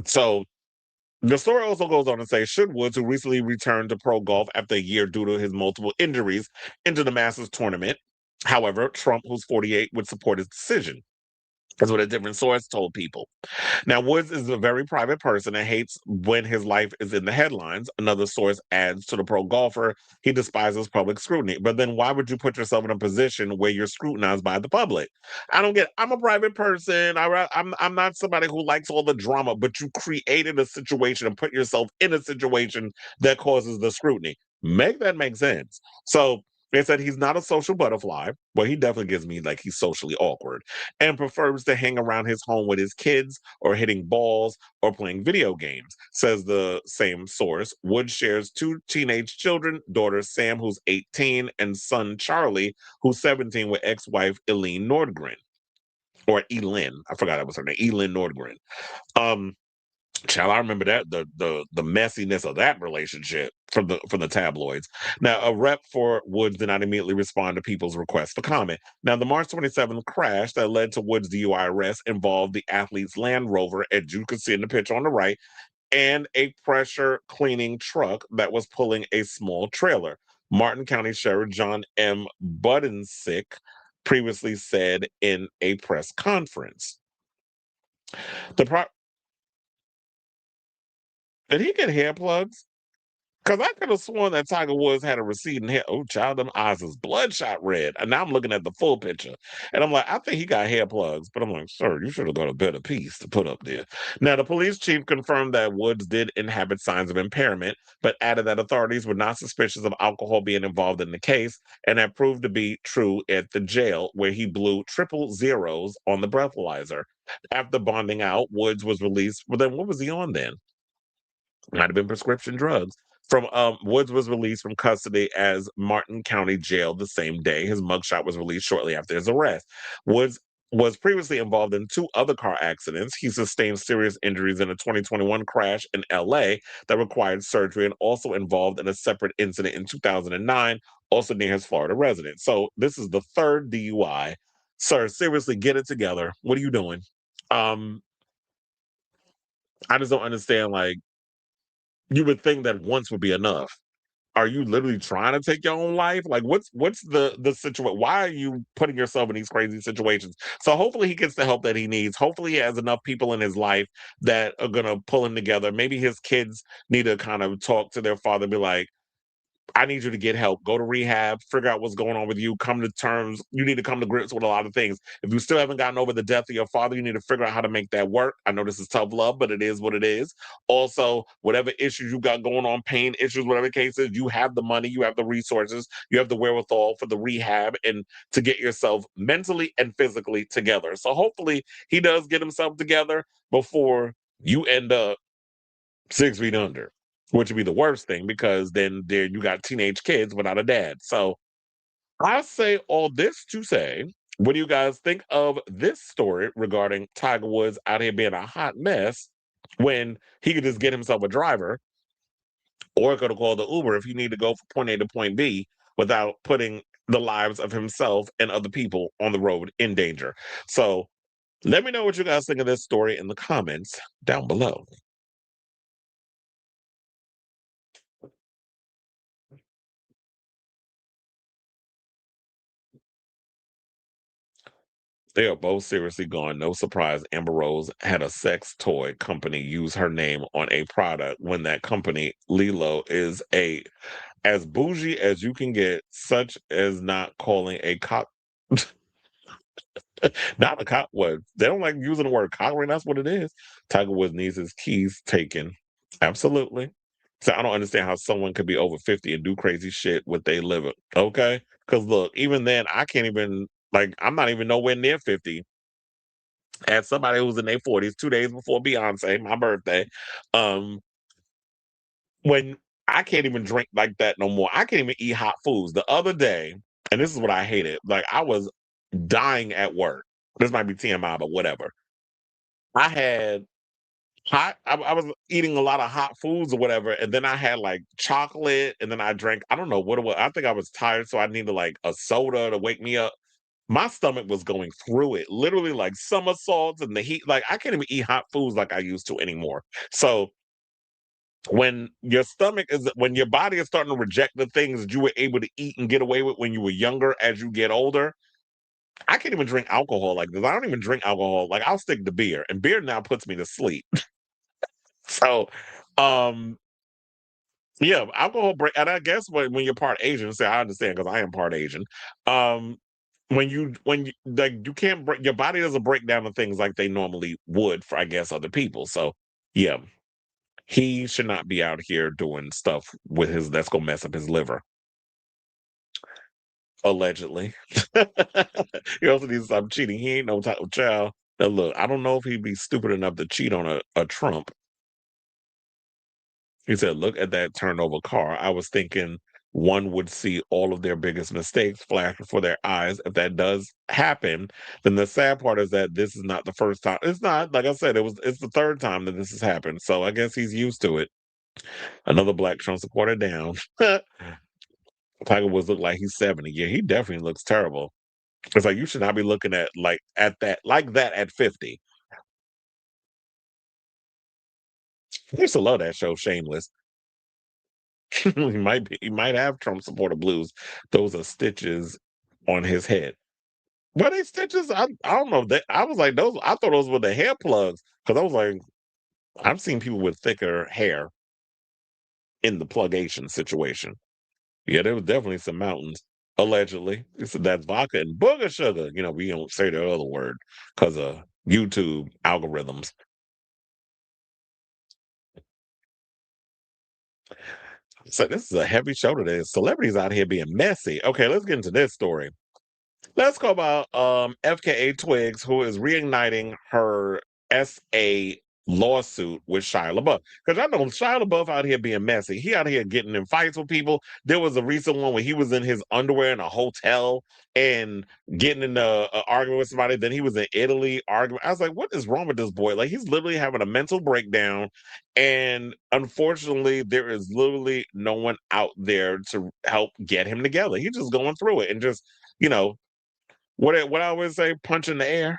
So the story also goes on to say, should Woods, who recently returned to pro golf after a year due to his multiple injuries, into the Masters tournament. However, Trump, who's 48, would support his decision. That's what a different source told people. Now, Woods is a very private person and hates when his life is in the headlines. Another source adds to the pro golfer, he despises public scrutiny. But then why would you put yourself in a position where you're scrutinized by the public? I'm a private person. I'm not somebody who likes all the drama, but you created a situation and put yourself in a situation that causes the scrutiny. Make that make sense. So they said he's not a social butterfly. Well, he definitely gives me like he's socially awkward and prefers to hang around his home with his kids or hitting balls or playing video games, says the same source. Wood shares 2 teenage children, daughter Sam, who's 18, and son Charlie, who's 17, with ex-wife Eileen Nordgren. Or Elin. I forgot that was her name. Elin Nordgren. Child, I remember that the messiness of that relationship from the tabloids. Now, a rep for Woods did not immediately respond to people's requests for comment. Now, the March 27th crash that led to Woods' DUI arrest involved the athlete's Land Rover, as you can see in the picture on the right, and a pressure cleaning truck that was pulling a small trailer. Martin County Sheriff John M. Budensick previously said in a press conference. Did he get hair plugs? Because I could have sworn that Tiger Woods had a receding hair. Oh, child, them eyes is bloodshot red. And now I'm looking at the full picture. And I'm like, I think he got hair plugs. But I'm like, sir, you should have got a better piece to put up there. Now, the police chief confirmed that Woods did inhabit signs of impairment, but added that authorities were not suspicious of alcohol being involved in the case. And that proved to be true at the jail, where he blew triple zeros on the breathalyzer. After bonding out, Woods was released. Well, then what was he on then? Might have been prescription drugs. Woods was released from custody as Martin County Jail the same day. His mugshot was released shortly after his arrest. Woods was previously involved in 2 other car accidents. He sustained serious injuries in a 2021 crash in LA that required surgery, and also involved in a separate incident in 2009, also near his Florida residence. So this is the third DUI. Sir, seriously, get it together. What are you doing? I just don't understand. Like, you would think that once would be enough. Are you literally trying to take your own life? Like, what's the situation? Why are you putting yourself in these crazy situations? So hopefully he gets the help that he needs. Hopefully he has enough people in his life that are gonna pull him together. Maybe his kids need to kind of talk to their father, and be like, I need you to get help. Go to rehab, figure out what's going on with you, come to terms. You need to come to grips with a lot of things. If you still haven't gotten over the death of your father, you need to figure out how to make that work. I know this is tough love, but it is what it is. Also, whatever issues you got going on, pain issues, whatever the case is, you have the money, you have the resources, you have the wherewithal for the rehab and to get yourself mentally and physically together. So hopefully he does get himself together before you end up 6 feet under, which would be the worst thing because then there you got teenage kids without a dad. So I say all this to say, what do you guys think of this story regarding Tiger Woods out here being a hot mess when he could just get himself a driver or could have called the Uber if he needed to go from point A to point B without putting the lives of himself and other people on the road in danger? So let me know what you guys think of this story in the comments down below. They are both seriously gone. No surprise, Amber Rose had a sex toy company use her name on a product when that company, Lilo, is as bougie as you can get, such as not calling a cop. Not a cop. What? They don't like using the word cockering. That's what it is. Tiger Woods needs his keys taken. Absolutely. So I don't understand how someone could be over 50 and do crazy shit with their liver. Okay? Because look, even then, I can't even, like, I'm not even nowhere near 50. As somebody who's in their 40s, 2 days before Beyonce, my birthday, um, when I can't even drink like that no more. I can't even eat hot foods. The other day, and this is what I hated, like I was dying at work. This might be TMI, but whatever. I had I was eating a lot of hot foods or whatever, and then I had like chocolate, and then I drank, I don't know what it was. I think I was tired, so I needed like a soda to wake me up. My stomach was going through it, literally like somersaults and the heat. Like I can't even eat hot foods like I used to anymore. So when when your body is starting to reject the things that you were able to eat and get away with when you were younger, as you get older, I can't even drink alcohol like this. I don't even drink alcohol. Like I'll stick to beer, and beer now puts me to sleep. So, um, yeah, alcohol break. And I guess when you're part Asian, say I understand because I am part Asian. Um, when you like you can't break, your body doesn't break down the things like they normally would for, I guess, other people. So yeah, he should not be out here doing stuff with his that's gonna mess up his liver. Allegedly. He also needs to stop cheating. He ain't no type of child. Now look, I don't know if he'd be stupid enough to cheat on a Trump. He said, look at that turned over car. I was thinking one would see all of their biggest mistakes flash before their eyes. If that does happen, then the sad part is that this is not the first time. It's not, like I said, it's the third time that this has happened. So I guess he's used to it. Another black Trump supporter down. Tiger Woods look like he's 70. Yeah, he definitely looks terrible. It's like you should not be looking at that at 50. I used to love that show, Shameless. He might have Trump supporter blues. Those are stitches on his head. Were they stitches? I don't know. I was like those. I thought those were the hair plugs because I was like, I've seen people with thicker hair in the plugation situation. Yeah, there was definitely some mountains. Allegedly, he said that's vodka and booger sugar. You know, we don't say the other word because of YouTube algorithms. So this is a heavy show today. Celebrities out here being messy. Okay, let's get into this story. Let's go about FKA Twigs, who is reigniting her SA lawsuit with Shia LaBeouf. Because I know Shia LaBeouf out here being messy. He out here getting in fights with people. There was a recent one where he was in his underwear in a hotel and getting in a argument with somebody. Then he was in Italy arguing. I was like, what is wrong with this boy? Like, he's literally having a mental breakdown. And unfortunately, there is literally no one out there to help get him together. He's just going through it and just, you know, what I always say, punch in the air.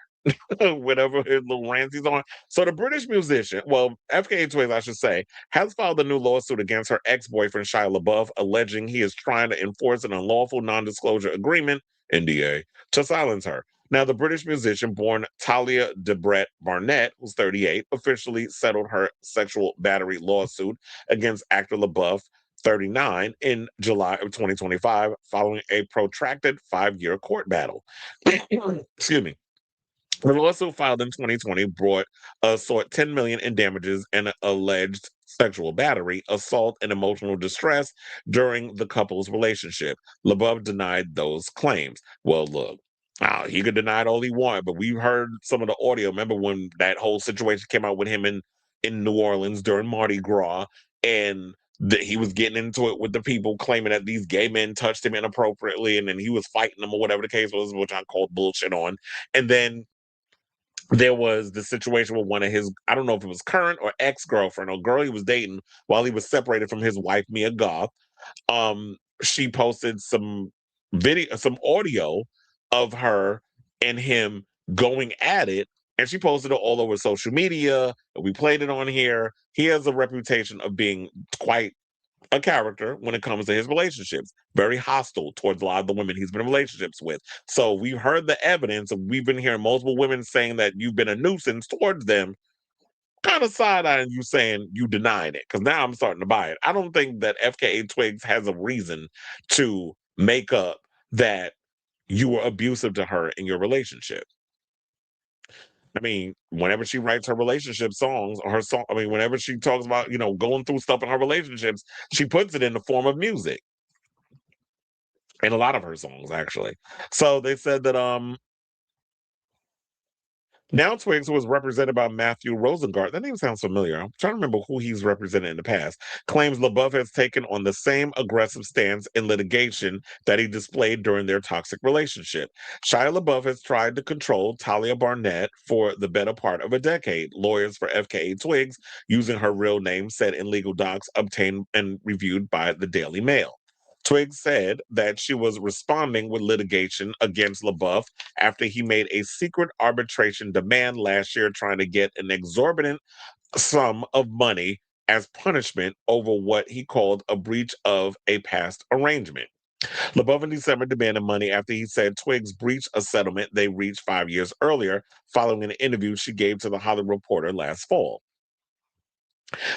Whatever his little rants he's on. So the British musician, well, FKA Twigs, I should say, has filed a new lawsuit against her ex-boyfriend Shia LaBeouf, alleging he is trying to enforce an unlawful non-disclosure agreement, NDA, to silence her. Now, the British musician, born Talia Debrett Barnett, who's 38, officially settled her sexual battery lawsuit against actor LaBeouf, 39, in July of 2025, following a protracted 5-year court battle. Excuse me. The lawsuit filed in 2020 sought $10 million in damages and alleged sexual battery, assault, and emotional distress during the couple's relationship. LaBeouf denied those claims. Well, look, he could deny it all he wanted, but we heard some of the audio. Remember when that whole situation came out with him in New Orleans during Mardi Gras, and he was getting into it with the people claiming that these gay men touched him inappropriately, and then he was fighting them or whatever the case was, which I called bullshit on. And then there was the situation with one of his, I don't know if it was current or ex-girlfriend or girl he was dating while he was separated from his wife, Mia Goth. She posted some audio of her and him going at it, and she posted it all over social media. We played it on here. He has a reputation of being quite a character when it comes to his relationships, very hostile towards a lot of the women he's been in relationships with. So we've heard the evidence, and we've been hearing multiple women saying that you've been a nuisance towards them, kind of side-eyeing you saying you denied it, because now I'm starting to buy it. I don't think that FKA Twigs has a reason to make up that you were abusive to her in your relationship. I mean, whenever she writes her relationship songs or whenever she talks about, going through stuff in her relationships, she puts it in the form of music. In a lot of her songs, actually. So they said that now Twigs, who was represented by Matthew Rosengart, that name sounds familiar. I'm trying to remember who he's represented in the past, claims LaBeouf has taken on the same aggressive stance in litigation that he displayed during their toxic relationship. Shia LaBeouf has tried to control Talia Barnett for the better part of a decade. Lawyers for FKA Twigs, using her real name, said in legal docs obtained and reviewed by the Daily Mail. Twigs said that she was responding with litigation against LaBeouf after he made a secret arbitration demand last year, trying to get an exorbitant sum of money as punishment over what he called a breach of a past arrangement. LaBeouf in December demanded money after he said Twigs breached a settlement they reached 5 years earlier, following an interview she gave to The Hollywood Reporter last fall.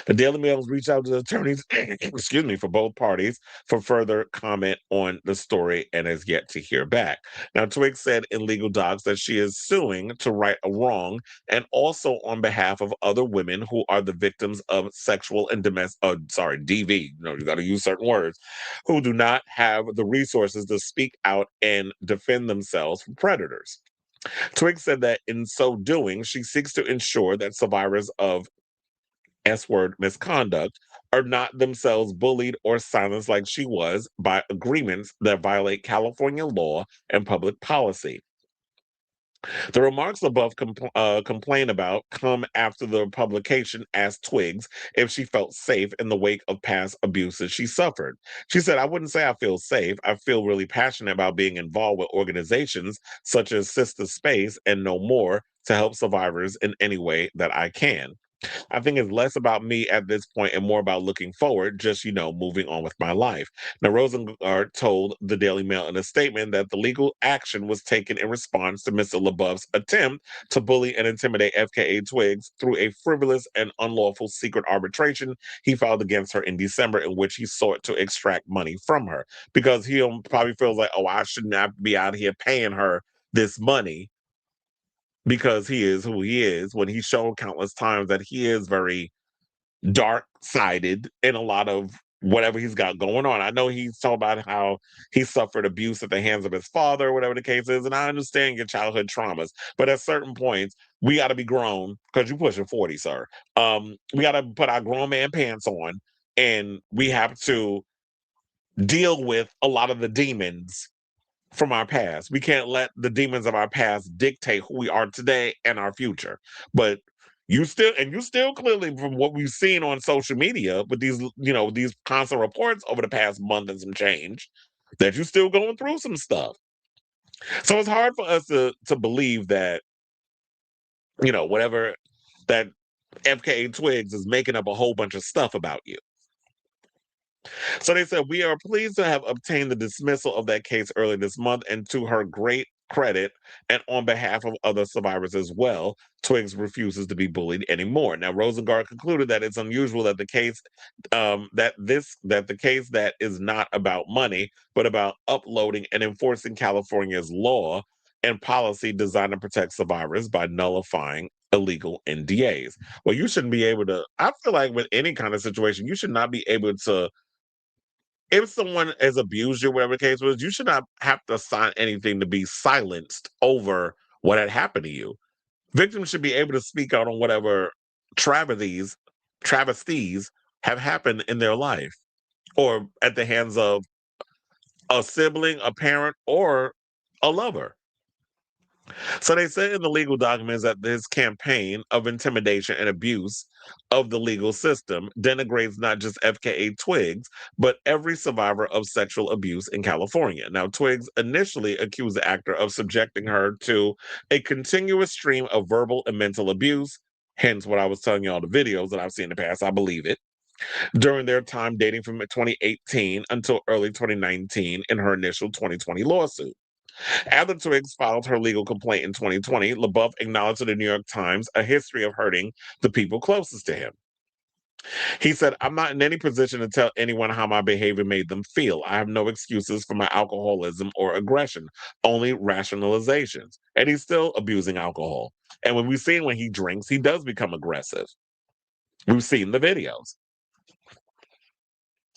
The Daily Mail has reached out to the attorneys, excuse me, for both parties for further comment on the story and has yet to hear back. Now, Twigs said in legal docs that she is suing to right a wrong and also on behalf of other women who are the victims of sexual and DV, you got to use certain words, who do not have the resources to speak out and defend themselves from predators. Twigs said that in so doing, she seeks to ensure that survivors of S-word misconduct are not themselves bullied or silenced like she was by agreements that violate California law and public policy. The remarks above complain about come after the publication asked Twigs if she felt safe in the wake of past abuses she suffered. She said, "I wouldn't say I feel safe. I feel really passionate about being involved with organizations such as Sister Space and No More to help survivors in any way that I can. I think it's less about me at this point and more about looking forward, just, moving on with my life." Now, Rosengart told the Daily Mail in a statement that the legal action was taken in response to Mr. LaBeouf's attempt to bully and intimidate FKA Twigs through a frivolous and unlawful secret arbitration he filed against her in December, in which he sought to extract money from her. Because he probably feels like, oh, I should not be out here paying her this money, because he is who he is, when he's shown countless times that he is very dark-sided in a lot of whatever he's got going on. I know he's talking about how he suffered abuse at the hands of his father, or whatever the case is, and I understand your childhood traumas, but at certain points, we got to be grown because you're pushing 40, sir. We got to put our grown man pants on, and we have to deal with a lot of the demons from our past. We can't let the demons of our past dictate who we are today and our future. But you still clearly, from what we've seen on social media with these, these constant reports over the past month and some change, that you're still going through some stuff. So it's hard for us to believe that, whatever, that FKA Twigs is making up a whole bunch of stuff about you. So they said, we are pleased to have obtained the dismissal of that case early this month, and to her great credit, and on behalf of other survivors as well, Twigs refuses to be bullied anymore. Now, Rosengart concluded that it's unusual that the case that the case that is not about money, but about uploading and enforcing California's law and policy designed to protect survivors by nullifying illegal NDAs. Well, you shouldn't be able to. I feel like with any kind of situation, you should not be able to. If someone has abused you, whatever the case was, you should not have to sign anything to be silenced over what had happened to you. Victims should be able to speak out on whatever travesties have happened in their life, or at the hands of a sibling, a parent, or a lover. So they said in the legal documents that this campaign of intimidation and abuse of the legal system denigrates not just FKA Twigs, but every survivor of sexual abuse in California. Now, Twigs initially accused the actor of subjecting her to a continuous stream of verbal and mental abuse, hence what I was telling you all the videos that I've seen in the past. I believe it. During their time dating from 2018 until early 2019 in her initial 2020 lawsuit. After Twigs filed her legal complaint in 2020, LaBeouf acknowledged to the New York Times a history of hurting the people closest to him. He said, I'm not in any position to tell anyone how my behavior made them feel. I have no excuses for my alcoholism or aggression, only rationalizations. And he's still abusing alcohol. And when we've seen when he drinks, he does become aggressive. We've seen the videos.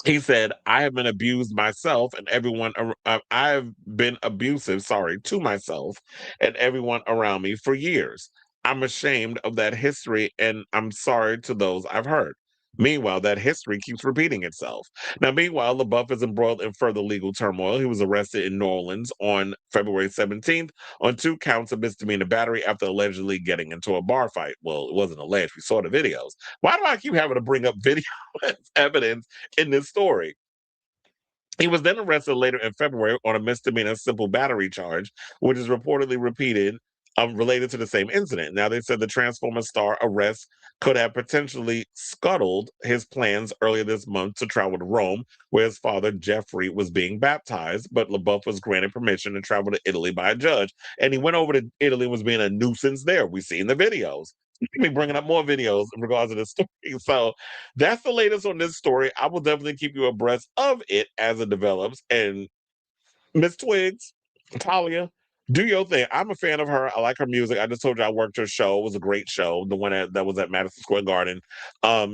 He said, I have been abused myself and everyone, I have been abusive, to myself and everyone around me for years. I'm ashamed of that history and I'm sorry to those I've hurt. Meanwhile, that history keeps repeating itself. Now, meanwhile, LaBeouf is embroiled in further legal turmoil. He was arrested in New Orleans on February 17th on 2 counts of misdemeanor battery after allegedly getting into a bar fight. Well, it wasn't alleged. We saw the videos. Why do I keep having to bring up video evidence in this story? He was then arrested later in February on a misdemeanor simple battery charge, which is reportedly related to the same incident. Now, they said the Transformer star arrest could have potentially scuttled his plans earlier this month to travel to Rome, where his father, Jeffrey, was being baptized, but LaBeouf was granted permission to travel to Italy by a judge. And he went over to Italy and was being a nuisance there. We've seen the videos. Be bringing up more videos in regards to this story. So that's the latest on this story. I will definitely keep you abreast of it as it develops. And Miss Twigs, Talia, do your thing. I'm a fan of her. I like her music. I just told you I worked her show. It was a great show. The one that was at Madison Square Garden.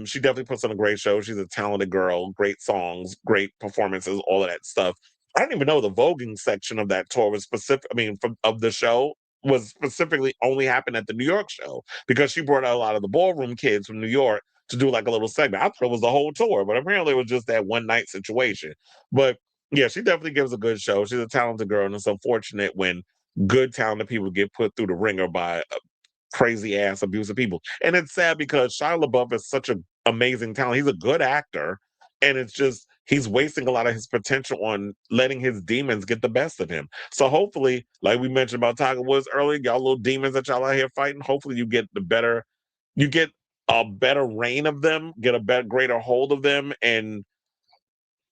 She definitely puts on a great show. She's a talented girl. Great songs, great performances, all of that stuff. I didn't even know the voguing section of that tour was specific. I mean, of the show was specifically only happened at the New York show because she brought out a lot of the ballroom kids from New York to do like a little segment. I thought it was the whole tour, but apparently it was just that one night situation. But yeah, she definitely gives a good show. She's a talented girl, and it's unfortunate when good talented people get put through the ringer by crazy ass abusive people. And it's sad because Shia LaBeouf is such an amazing talent. He's a good actor, and it's just he's wasting a lot of his potential on letting his demons get the best of him. So hopefully, like we mentioned about Tiger Woods earlier, y'all little demons that y'all out here fighting, hopefully you get a better reign of them, get a better greater hold of them, and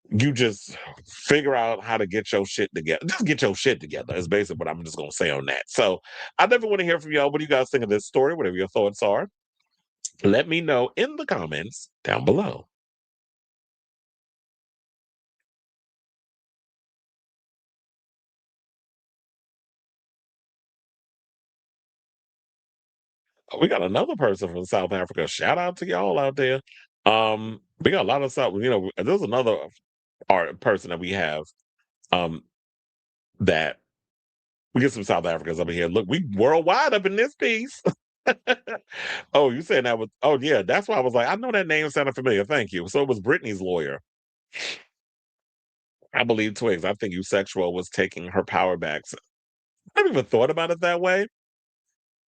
you just figure out how to get your shit together. Just get your shit together is basically what I'm just going to say on that. So I definitely want to hear from y'all. What do you guys think of this story? Whatever your thoughts are, let me know in the comments down below. We got another person from South Africa. Shout out to y'all out there. We got a lot of stuff. There's another art person that we have that we get some South Africans up in here. Look, we worldwide up in this piece. Oh, you saying that was? Oh, yeah. That's why I was like, I know that name sounded familiar. Thank you. So it was Britney's lawyer. I believe Twigs. I think Usexual was taking her power back. I never even thought about it that way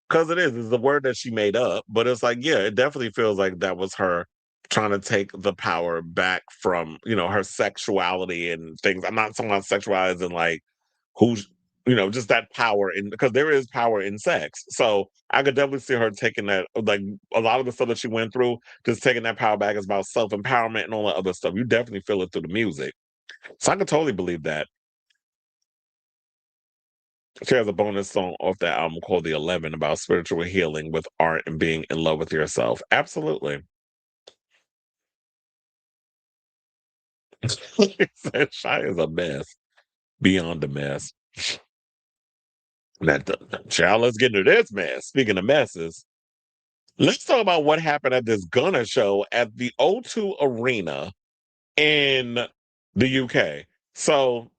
because it's the word that she made up. But it's like, yeah, it definitely feels like that was her trying to take the power back from her sexuality and things. I'm not talking about sexuality and like who's just that power in because there is power in sex. So I could definitely see her taking that, like a lot of the stuff that she went through, just taking that power back is about self-empowerment and all that other stuff. You definitely feel it through the music. So I could totally believe that. She has a bonus song off that album called The 11 about spiritual healing with art and being in love with yourself. Absolutely. Shia is a mess. Beyond a mess. Child, let's get into this mess. Speaking of messes, let's talk about what happened at this Gunna show at the O2 Arena in the UK. So,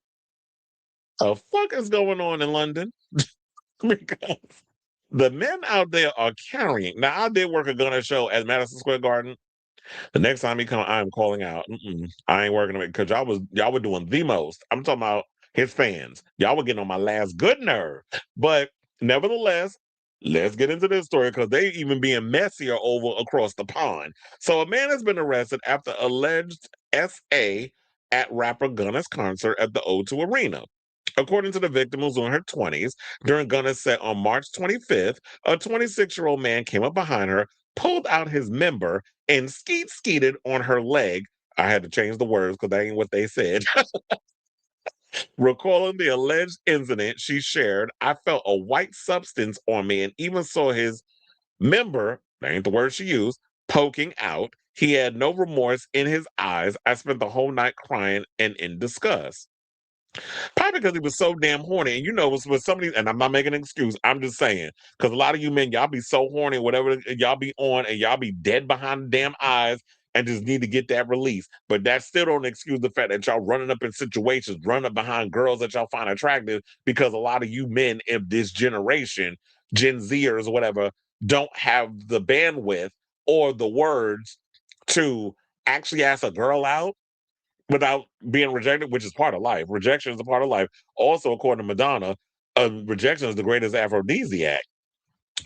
the fuck is going on in London? Because the men out there are carrying. Now, I did work a Gunna show at Madison Square Garden. The next time he come, I am calling out. I ain't working with because y'all were doing the most. I'm talking about his fans. Y'all were getting on my last good nerve. But nevertheless, let's get into this story because they even being messier over across the pond. So a man has been arrested after alleged SA at rapper Gunna's concert at the O2 Arena. According to the victim, who was in her 20s, during Gunna's set on March 25th, a 26-year-old man came up behind her, pulled out his member, and skeeted on her leg. I had to change the words because that ain't what they said. Recalling the alleged incident, she shared, I felt a white substance on me and even saw his member, that ain't the word she used, poking out. He had no remorse in his eyes. I spent the whole night crying and in disgust. Probably because he was so damn horny. And with somebody, and I'm not making an excuse, I'm just saying, because a lot of you men, y'all be so horny, whatever y'all be on, and y'all be dead behind the damn eyes and just need to get that release. But that still don't excuse the fact that y'all running up in situations, running up behind girls that y'all find attractive, because a lot of you men of this generation, Gen Zers or whatever, don't have the bandwidth or the words to actually ask a girl out without being rejected, which is part of life. Rejection is a part of life. Also, according to Madonna, rejection is the greatest aphrodisiac.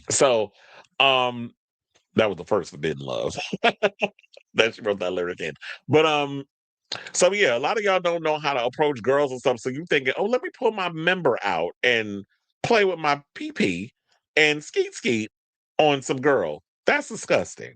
So, that was the first forbidden love that she wrote that lyric in. But so yeah, a lot of y'all don't know how to approach girls and stuff. So you thinking, oh, let me pull my member out and play with my pee and skeet on some girl. That's disgusting.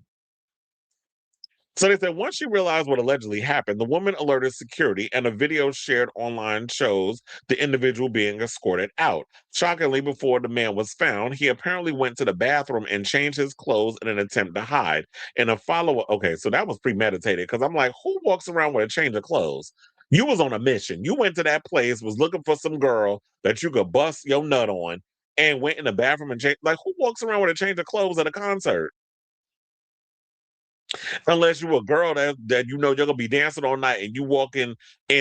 So they said once she realized what allegedly happened, the woman alerted security, and a video shared online shows the individual being escorted out. Shockingly, before the man was found, he apparently went to the bathroom and changed his clothes in an attempt to hide. In a follow-up, okay, so that was premeditated because I'm like, who walks around with a change of clothes? You was on a mission. You went to that place, was looking for some girl that you could bust your nut on, and went in the bathroom and changed. Like, who walks around with a change of clothes at a concert? Unless you're a girl that you're gonna be dancing all night and you walk in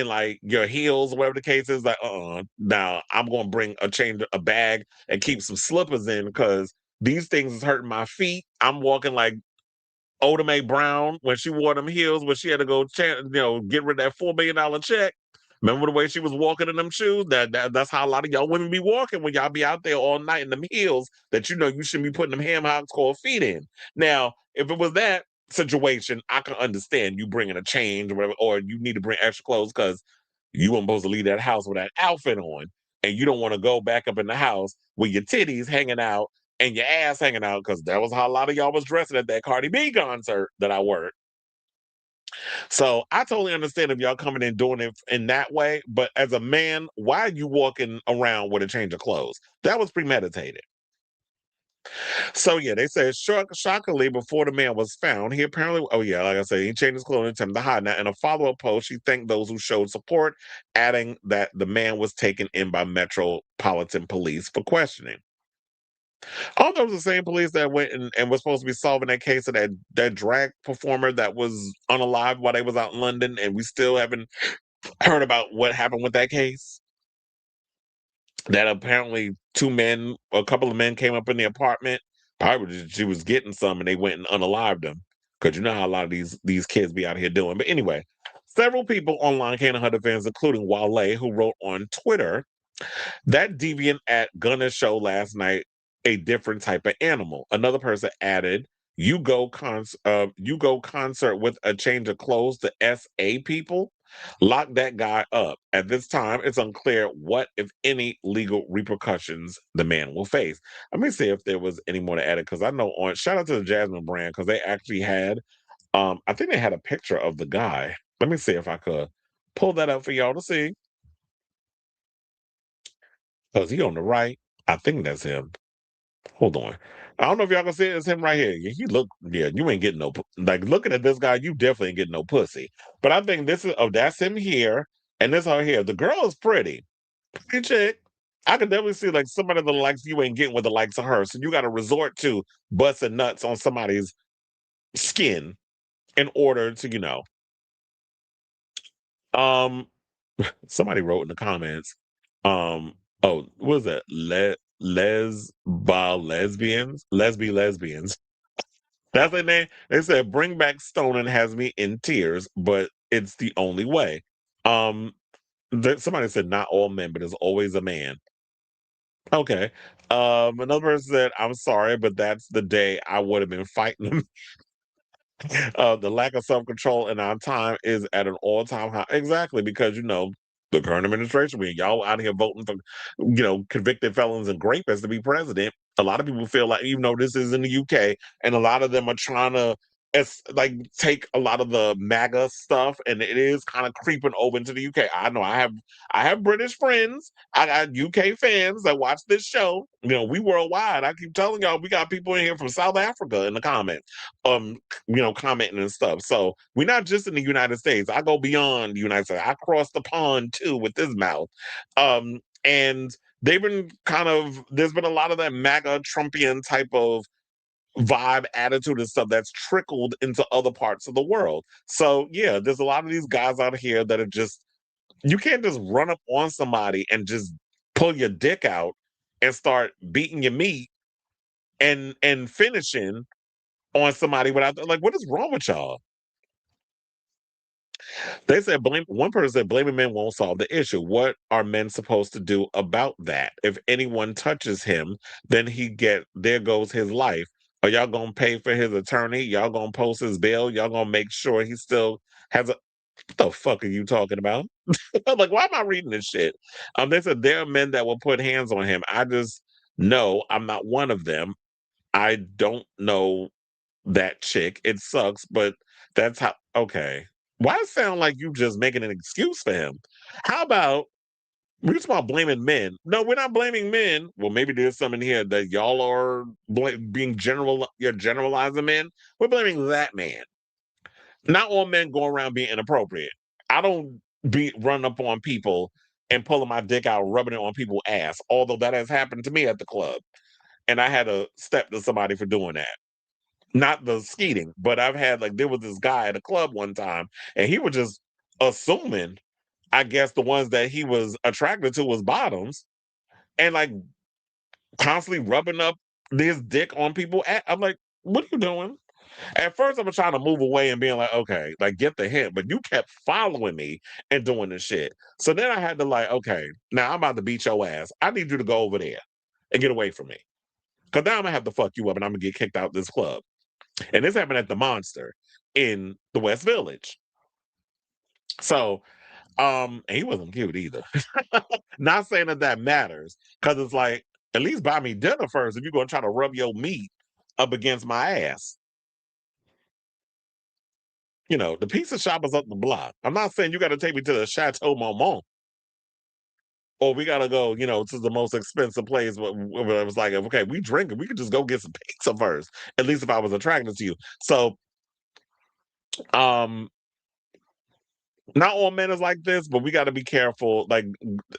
like your heels or whatever the case is, like now I'm gonna bring a bag and keep some slippers in because these things is hurting my feet. I'm walking like Oda Mae Brown when she wore them heels when she had to go get rid of that $4 billion check. Remember the way she was walking in them shoes? That's how a lot of y'all women be walking when y'all be out there all night in them heels that you shouldn't be putting them ham hocks called feet in. Now, if it was that situation, I can understand you bringing a change or whatever, or you need to bring extra clothes because you weren't supposed to leave that house with that outfit on, and you don't want to go back up in the house with your titties hanging out and your ass hanging out because that was how a lot of y'all was dressing at that Cardi B concert that I worked. So I totally understand if y'all coming in doing it in that way, but as a man, why are you walking around with a change of clothes? That was premeditated. So yeah, they said shockingly before the man was found, he apparently, oh yeah, like I said, he changed his clothing to the hide. Now in a follow-up post, she thanked those who showed support, adding that the man was taken in by Metropolitan Police for questioning. All those the same police that went and was supposed to be solving that case of that drag performer that was unalive while they was out in London, and we still haven't heard about what happened with that case. That apparently a couple of men came up in the apartment. Probably she was getting some, and they went and unalived them. Because you know how a lot of these kids be out here doing. But anyway, several people online came to her defense, including Wale, who wrote on Twitter that deviant at Gunna's show last night, a different type of animal. Another person added, you go concert with a change of clothes to SA people. Lock that guy up. At this time, it's unclear what, if any, legal repercussions the man will face. Let me see if there was any more to add it, because I know shout out to the Jasmine brand, because they actually had I think they had a picture of the guy. Let me see if I could pull that up for y'all to see. Because he on the right. I think that's him. Hold on. I don't know if y'all can see it. It's him right here. You ain't getting no, like, looking at this guy, you definitely ain't getting no pussy. But I think that's him here, and this her here. The girl is pretty. Pretty chick. I can definitely see, like, somebody that likes you ain't getting with the likes of her. So you got to resort to busting nuts on somebody's skin in order to, somebody wrote in the comments, oh, what was that? Lesbians. That's their name. They said, bring back Stoning has me in tears, but it's the only way. Somebody said, not all men, but there's always a man. Okay. Another person said, I'm sorry, but that's the day I would have been fighting them. The lack of self-control in our time is at an all-time high. Exactly, because the current administration, when y'all out here voting for convicted felons and rapists to be president, a lot of people feel like, even though this is in the UK, and a lot of them are trying to take a lot of the MAGA stuff, and it is kind of creeping over into the UK. I know I have British friends, I got UK fans that watch this show. We worldwide. I keep telling y'all, we got people in here from South Africa in the comments, commenting and stuff. So we're not just in the United States. I go beyond the United States. I cross the pond too with this mouth. And there's been a lot of that MAGA Trumpian type of vibe, attitude, and stuff that's trickled into other parts of the world. So yeah, there's a lot of these guys out here that are just, you can't just run up on somebody and just pull your dick out and start beating your meat and finishing on somebody without, like, what is wrong with y'all? They said one person said blaming men won't solve the issue. What are men supposed to do about that? If anyone touches him, then there goes his life. Are y'all gonna pay for his attorney? Y'all gonna post his bail? Y'all gonna make sure he still has what the fuck are you talking about? I'm like, why am I reading this shit? They said there are men that will put hands on him. I just know I'm not one of them. I don't know that chick. It sucks, but that's how. Okay. Why does it sound like you just making an excuse for him? How about we're just about blaming men? No, we're not blaming men. Well, maybe there's some in here that y'all are you're generalizing men. We're blaming that man. Not all men go around being inappropriate. I don't run up on people and pulling my dick out, rubbing it on people's ass. Although that has happened to me at the club, and I had to step to somebody for doing that. Not the skeeting, but I've had, like, there was this guy at a club one time, and he was just assuming, I guess, the ones that he was attracted to was bottoms, and like constantly rubbing up this dick on people. I'm like, what are you doing? At first, I was trying to move away and being like, okay, like, get the hint, but you kept following me and doing this shit. So then I had to, like, okay, now I'm about to beat your ass. I need you to go over there and get away from me. Because now I'm going to have to fuck you up and I'm going to get kicked out this club. And this happened at the Monster in the West Village. So, he wasn't cute either. Not saying that matters, because it's like, at least buy me dinner first if you're going to try to rub your meat up against my ass. The pizza shop is up the block. I'm not saying you got to take me to the Chateau Marmont, or we got to go, to the most expensive place where it was like, okay, we drinking, we could just go get some pizza first, at least if I was attracted to you. So, not all men is like this, but we got to be careful. Like,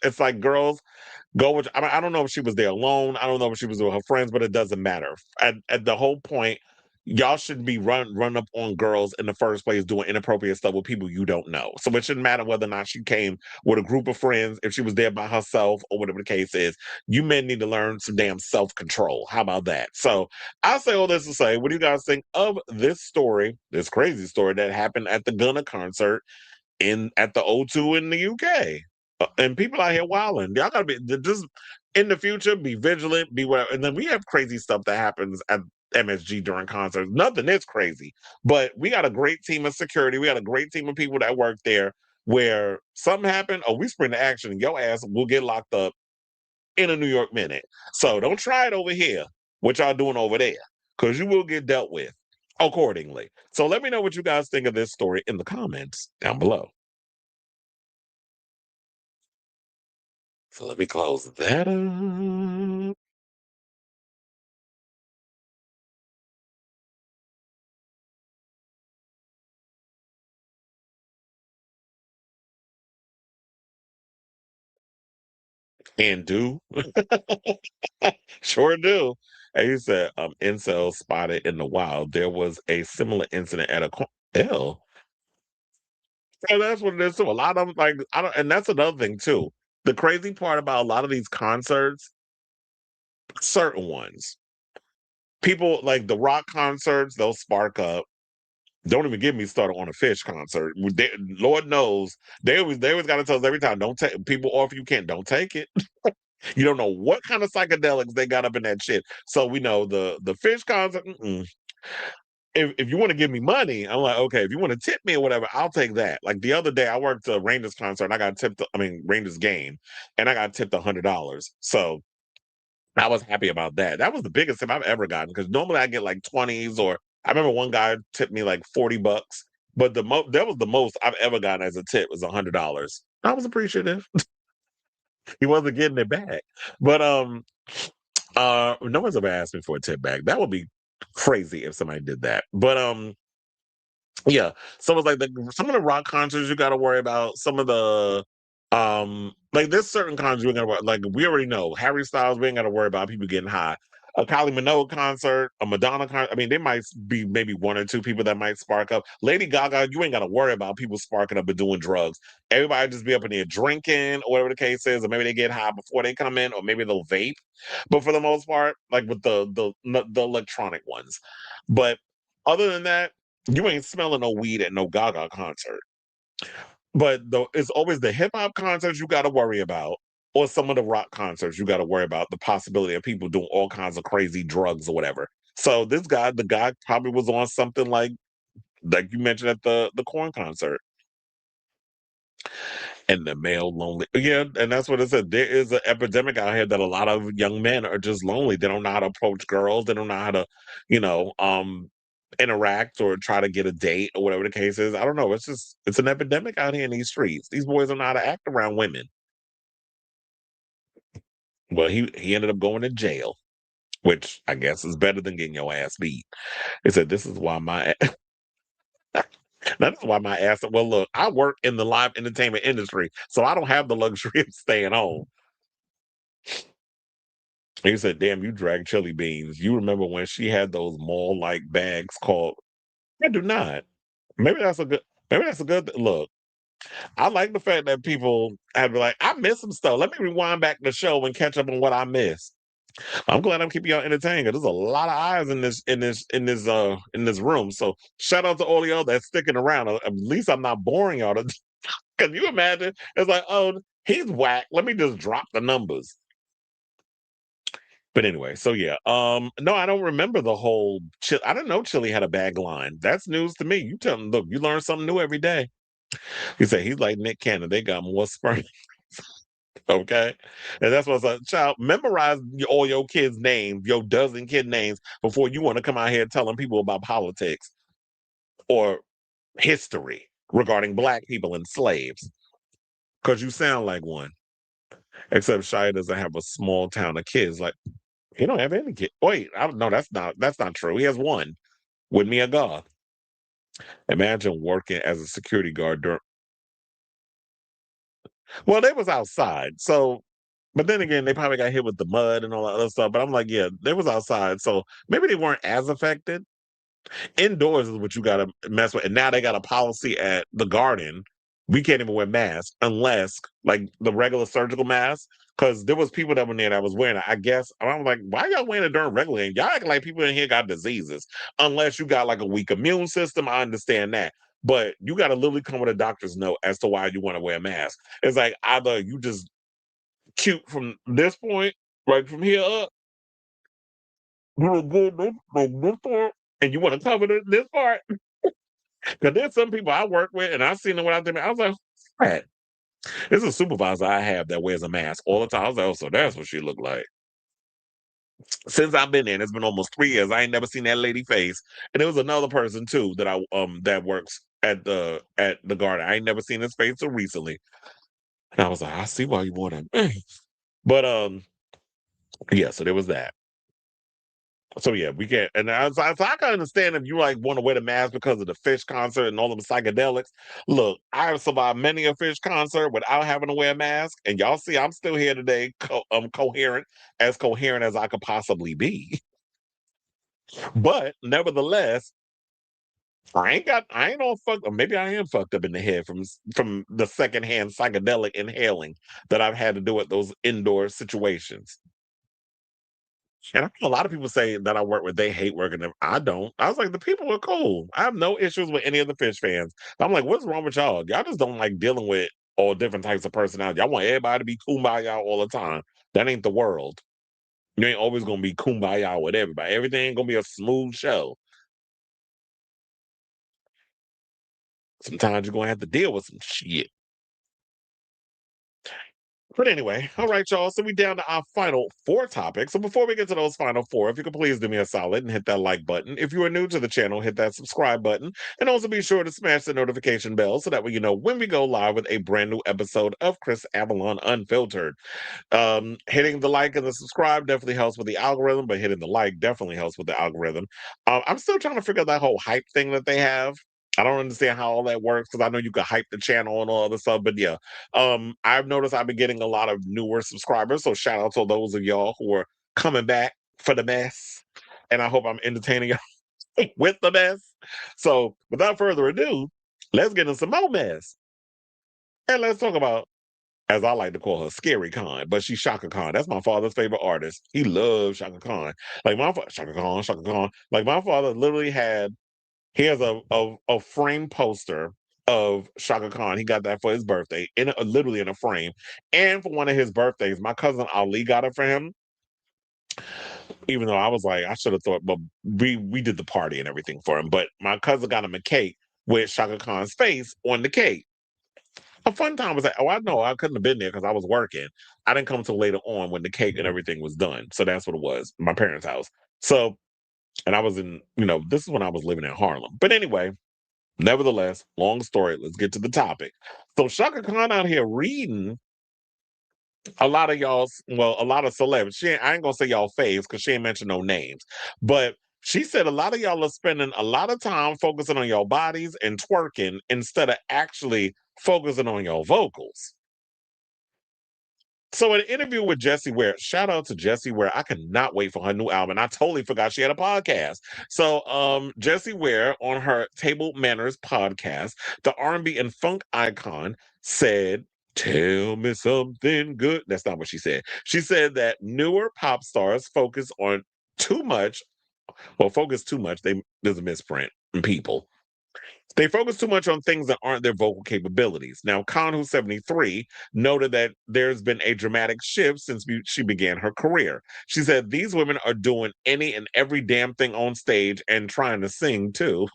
it's like girls go with. I don't know if she was there alone. I don't know if she was with her friends, but it doesn't matter. At the whole point, y'all shouldn't be run up on girls in the first place doing inappropriate stuff with people you don't know. So it shouldn't matter whether or not she came with a group of friends, if she was there by herself or whatever the case is. You men need to learn some damn self-control. How about that? So I'll say all this to say, what do you guys think of this story, this crazy story that happened at the Gunna concert at the O2 in the UK? And people out here wilding. Y'all gotta be just in the future, be vigilant, be whatever. And then we have crazy stuff that happens at MSG during concerts. Nothing is crazy, but we got a great team of security. We got a great team of people that work there. Where something happened, oh, we spring the action, and your ass will get locked up in a New York minute. So don't try it over here. What y'all doing over there? Because you will get dealt with accordingly. So let me know what you guys think of this story in the comments down below. So let me close that up. And do. Sure do. And he said, incel spotted in the wild. There was a similar incident at a L. And that's what it is too. A lot of them, like, I don't, and that's another thing too. The crazy part about a lot of these concerts, certain ones, people like the rock concerts, they'll spark up. Don't even get me started on a Fish concert. Lord knows they always got to tell us every time. Don't take people offer you can't. Don't take it. You don't know what kind of psychedelics they got up in that shit. So we know the Fish concert. If you want to give me money, I'm like, okay. If you want to tip me or whatever, I'll take that. Like the other day, I worked a Rangers concert. And I got tipped. I mean, Rangers game, and I got tipped $100. So I was happy about that. That was the biggest tip I've ever gotten because normally I get like 20s, or I remember one guy tipped me like $40, but that was the most I've ever gotten as a tip was $100. I was appreciative. He wasn't getting it back, but no one's ever asked me for a tip back. That would be crazy if somebody did that. But yeah. So it's like some of the rock concerts you got to worry about. Some of the like there's certain concerts we got to worry. Like we already know Harry Styles. We ain't got to worry about people getting high. A Kylie Minogue concert, a Madonna concert. I mean, there might be maybe one or two people that might spark up. Lady Gaga, you ain't got to worry about people sparking up and doing drugs. Everybody just be up in there drinking or whatever the case is, or maybe they get high before they come in, or maybe they'll vape. But for the most part, like with the electronic ones. But other than that, you ain't smelling no weed at no Gaga concert. But it's always the hip hop concerts you got to worry about, or some of the rock concerts you got to worry about the possibility of people doing all kinds of crazy drugs or whatever. So the guy probably was on something like you mentioned at the Corn concert. And the male lonely, yeah, and that's what it said. There is an epidemic out here that a lot of young men are just lonely. They don't know how to approach girls. They don't know how to, you know, interact or try to get a date or whatever the case is. I don't know. It's an epidemic out here in these streets. These boys don't know how to act around women. Well, he ended up going to jail, which I guess is better than getting your ass beat. He said, "This is why my." That's why my ass. Well, look, I work in the live entertainment industry, so I don't have the luxury of staying home. He said, "Damn, you drag Chilli Beans. You remember when she had those mall-like bags called?" I do not. Maybe that's a good. Maybe that's a good look. I like the fact that people have been like, I missed some stuff. Let me rewind back the show and catch up on what I missed. I'm glad I'm keeping y'all entertained because there's a lot of eyes in this room. So shout out to all y'all that's sticking around. At least I'm not boring y'all. Can you imagine? It's like, oh, he's whack. Let me just drop the numbers. But anyway, so yeah. No, I don't remember the whole I didn't know Chilli had a bag line. That's news to me. You tell him, look, you learn something new every day. He said he's like Nick Cannon. They got more sperm. Okay. And that's what's like, child, memorize all your kids' names, your dozen kid names before you want to come out here telling people about politics or history regarding black people and slaves. Because you sound like one. Except Shia doesn't have a small town of kids. Like he don't have any kids. Wait, I don't know. That's not true. He has one with Mia Goth. Imagine working as a security guard during Well, they was outside, so. But then again, they probably got hit with the mud and all that other stuff. But I'm like, yeah, they was outside, so maybe they weren't as affected. Indoors is what you got to mess with. And now they got a policy at the Garden. We can't even wear masks unless like the regular surgical mask. Because there was people that were there that was wearing it. I guess I'm like, why y'all wearing it during regular? And y'all acting like people in here got diseases. Unless you got like a weak immune system, I understand that. But you got to literally come with a doctor's note as to why you want to wear a mask. It's like either you just cute from this point, right from here up, you look good like this part, and you want to cover this part. Because there's some people I work with, and I've seen them without them. I was like, "What?" There's a supervisor I have that wears a mask all the time. I was like, oh, so that's what she looked like. Since I've been in, it's been almost 3 years. I ain't never seen that lady face. And there was another person too that I that works at the Garden. I ain't never seen his face until recently. And I was like, I see why you wore that. But yeah, so there was that. So yeah, we can't, and I can understand if you like want to wear the mask because of the Fish concert and all of the psychedelics. Look, I have survived many a Fish concert without having to wear a mask, and y'all see I'm still here today, coherent as I could possibly be. But nevertheless, I ain't all fucked. Or maybe I am fucked up in the head from the secondhand psychedelic inhaling that I've had to do at those indoor situations. And I know a lot of people say that I work with, they hate working them. I don't. I was like, the people are cool. I have no issues with any of the Fish fans. I'm like, what's wrong with y'all? Y'all just don't like dealing with all different types of personality. Y'all want everybody to be kumbaya all the time. That ain't the world. You ain't always gonna be kumbaya with everybody. Everything ain't gonna be a smooth show. Sometimes you're gonna have to deal with some shit. But anyway, all right, y'all. So we down to our final 4 topics. So before we get to those final 4, if you could please do me a solid and hit that like button. If you are new to the channel, hit that subscribe button. And also be sure to smash the notification bell so that way you know when we go live with a brand new episode of Chris Avalon Unfiltered. Hitting the like and the subscribe definitely helps with the algorithm, but hitting the like definitely helps with the algorithm. I'm still trying to figure out that whole hype thing that they have. I don't understand how all that works because I know you can hype the channel and all other stuff, but yeah, I've noticed I've been getting a lot of newer subscribers. So shout out to those of y'all who are coming back for the mess, and I hope I'm entertaining y'all with the mess. So without further ado, let's get into some more mess, and let's talk about, as I like to call her, Scary Khan, but she's Chaka Khan. That's my father's favorite artist. He loves Chaka Khan. Like my Chaka Khan, Chaka Khan. Like my father literally had. He has a frame poster of Chaka Khan. He got that for his birthday, literally in a frame. And for one of his birthdays, my cousin Ali got it for him. Even though I was like, I should have thought, but we did the party and everything for him. But my cousin got him a cake with Chaka Khan's face on the cake. A fun time was like, oh, I know I couldn't have been there because I was working. I didn't come till later on when the cake and everything was done. So that's what it was, my parents' house. So, and I was in, this is when I was living in Harlem. But anyway, nevertheless, long story, let's get to the topic. So Chaka Khan out here reading a lot of a lot of celebs. I ain't gonna say y'all faves because she ain't mentioned no names. But she said a lot of y'all are spending a lot of time focusing on your bodies and twerking instead of actually focusing on your vocals. So an interview with Jessie Ware, shout out to Jessie Ware. I cannot wait for her new album. I totally forgot she had a podcast. So Jessie Ware on her Table Manners podcast, the R&B and funk icon said, "Tell me something good." That's not what she said. She said that newer pop stars focus too much. There's a misprint in people. They focus too much on things that aren't their vocal capabilities. Now, Khan, who's 73, noted that there's been a dramatic shift since she began her career. She said, "These women are doing any and every damn thing on stage and trying to sing too."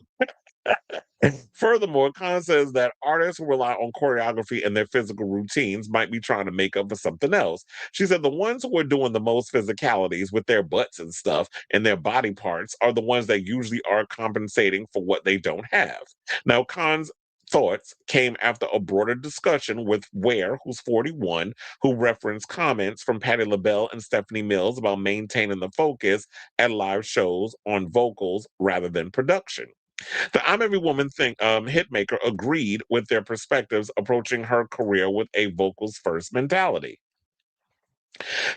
Furthermore, Khan says that artists who rely on choreography and their physical routines might be trying to make up for something else. She said the ones who are doing the most physicalities with their butts and stuff and their body parts are the ones that usually are compensating for what they don't have. Now, Khan's thoughts came after a broader discussion with Ware, who's 41, who referenced comments from Patti LaBelle and Stephanie Mills about maintaining the focus at live shows on vocals rather than production. The I'm Every Woman hitmaker agreed with their perspectives, approaching her career with a vocals first mentality.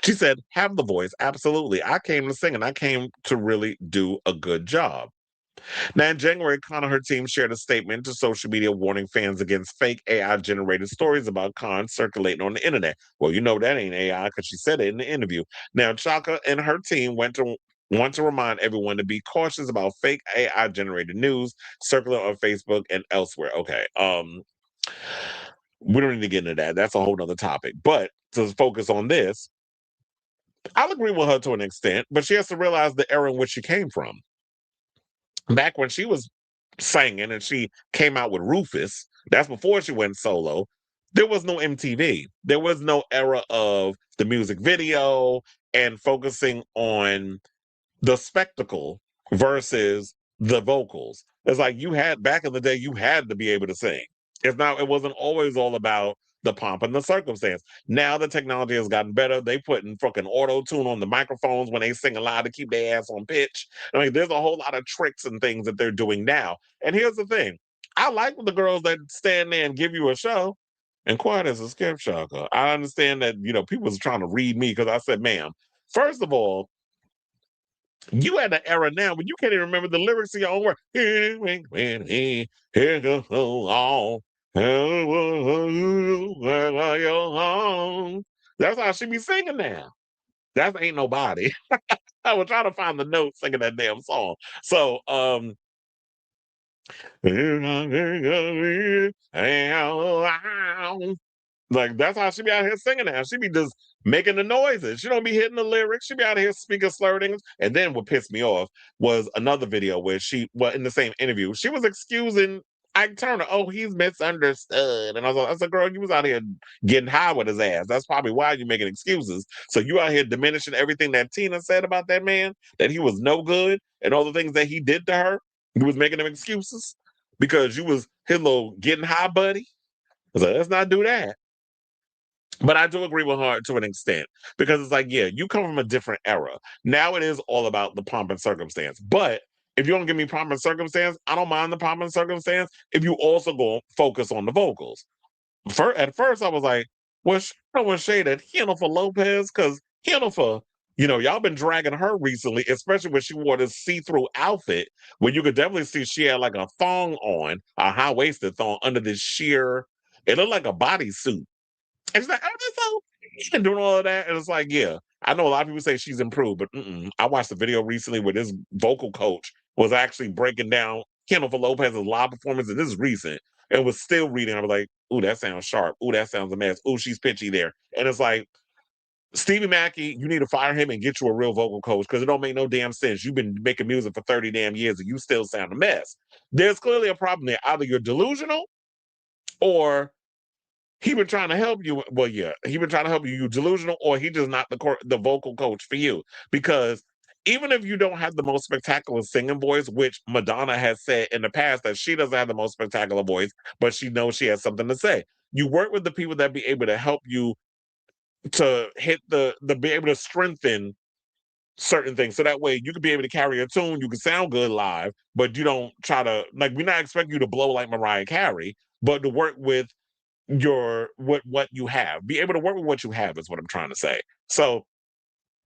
She said, have the voice, absolutely. I came to sing and I came to really do a good job. Now, in January, Khan and her team shared a statement to social media warning fans against fake AI-generated stories about Khan circulating on the internet. Well, you know that ain't AI because she said it in the interview. Now, Chaka and her team want to remind everyone to be cautious about fake AI-generated news circulating on Facebook and elsewhere. Okay, we don't need to get into that. That's a whole other topic. But to focus on this, I'll agree with her to an extent, but she has to realize the era in which she came from. Back when she was singing and she came out with Rufus, that's before she went solo, there was no MTV. There was no era of the music video and focusing on the spectacle versus the vocals. It's like you had back in the day, you had to be able to sing. It wasn't always all about the pomp and the circumstance. Now the technology has gotten better. They putting fucking auto tune on the microphones when they sing loud to keep their ass on pitch. I mean, there's a whole lot of tricks and things that they're doing now. And here's the thing: I like the girls that stand there and give you a show. And quiet as a skip shocker. I understand that people was trying to read me because I said, "Ma'am, first of all, you at an era now when you can't even remember the lyrics to your own work. Here goes on. That's how she be singing now. That ain't nobody. I was trying to find the notes singing that damn song. So, like that's how she be out here singing now. She be just making the noises. She don't be hitting the lyrics. She be out here speaking slurtings. And then what pissed me off was another video where in the same interview, she was excusing Ike Turner. Oh, he's misunderstood. And I was like, girl, you was out here getting high with his ass. That's probably why you're making excuses. So you out here diminishing everything that Tina said about that man, that he was no good, and all the things that he did to her. You was making them excuses because you was his little getting high buddy. I was like, let's not do that. But I do agree with her to an extent because it's like, yeah, you come from a different era. Now it is all about the pomp and circumstance. But if you don't give me pomp and circumstance, I don't mind the pomp and circumstance if you also go focus on the vocals. At first, I was like, well, I want shade at Jennifer Lopez because Jennifer, y'all been dragging her recently, especially when she wore this see-through outfit where you could definitely see she had like a thong on, a high-waisted thong under this sheer, it looked like a bodysuit. And she's like, oh, this so doing all of that. And it's like, yeah, I know a lot of people say she's improved, but I watched a video recently where this vocal coach was actually breaking down Jennifer Lopez's live performance, and this is recent, and was still reading. I was like, ooh, that sounds sharp. Ooh, that sounds a mess. Ooh, she's pitchy there. And it's like, Stevie Mackey, you need to fire him and get you a real vocal coach because it don't make no damn sense. You've been making music for 30 damn years and you still sound a mess. There's clearly a problem there. Either you're delusional or he been trying to help you. Well, yeah, he been trying to help you. You delusional, or he just not the vocal coach for you. Because even if you don't have the most spectacular singing voice, which Madonna has said in the past that she doesn't have the most spectacular voice, but she knows she has something to say. You work with the people that be able to help you to hit be able to strengthen certain things. So that way you can be able to carry a tune, you can sound good live, but you don't try to, like, we're not expecting you to blow like Mariah Carey, but to work with what you have. Be able to work with what you have is what I'm trying to say. So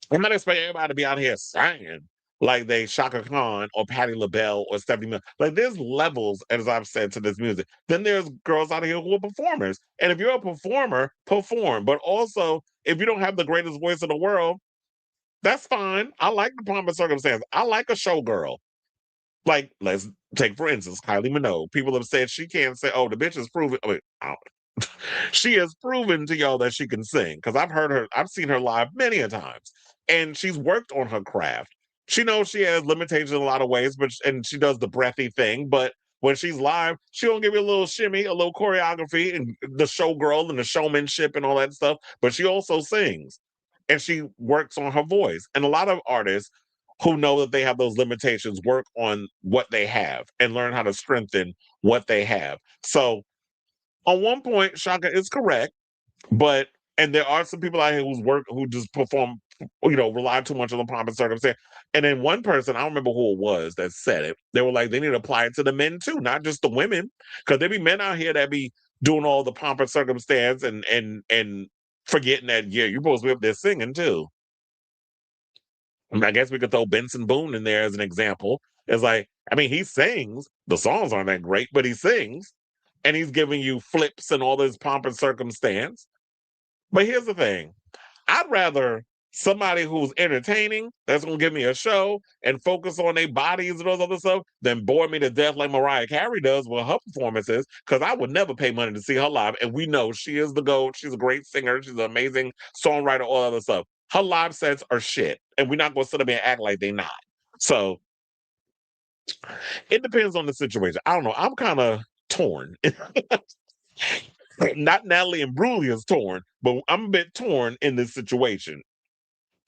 I'm not expecting everybody to be out here singing like they Chaka Khan or Patti LaBelle or Stephanie Miller. Like there's levels, as I've said, to this music. Then there's girls out here who are performers. And if you're a performer, perform. But also, if you don't have the greatest voice in the world, that's fine. I like the pomp and circumstance. I like a showgirl. Like, let's take, for instance, Kylie Minogue. People have said she can't say, oh, the bitch is proven. I mean, she has proven to y'all that she can sing because I've seen her live many a times, and she's worked on her craft. She knows she has limitations in a lot of ways, and she does the breathy thing. But when she's live, she'll give you a little shimmy, a little choreography, and the showgirl and the showmanship and all that stuff. But she also sings, and she works on her voice. And a lot of artists who know that they have those limitations work on what they have and learn how to strengthen what they have. So on one point, Chaka is correct, and there are some people out here who just perform rely too much on the pomp and circumstance. And then one person, I don't remember who it was that said it. They were like, they need to apply it to the men too, not just the women, because there be men out here that be doing all the pomp and circumstance and forgetting that you're supposed to be up there singing too. I guess we could throw Benson Boone in there as an example. It's like, I mean, he sings. The songs aren't that great, but he sings, and he's giving you flips and all this pomp and circumstance. But here's the thing: I'd rather somebody who's entertaining, that's gonna give me a show and focus on their bodies and all this other stuff, than bore me to death like Mariah Carey does with her performances. Because I would never pay money to see her live, and we know she is the GOAT. She's a great singer. She's an amazing songwriter. All other stuff. Her live sets are shit, and we're not gonna sit up and act like they're not. So it depends on the situation. I don't know. I'm kind of torn. Not Natalie and Brulia's torn, but I'm a bit torn in this situation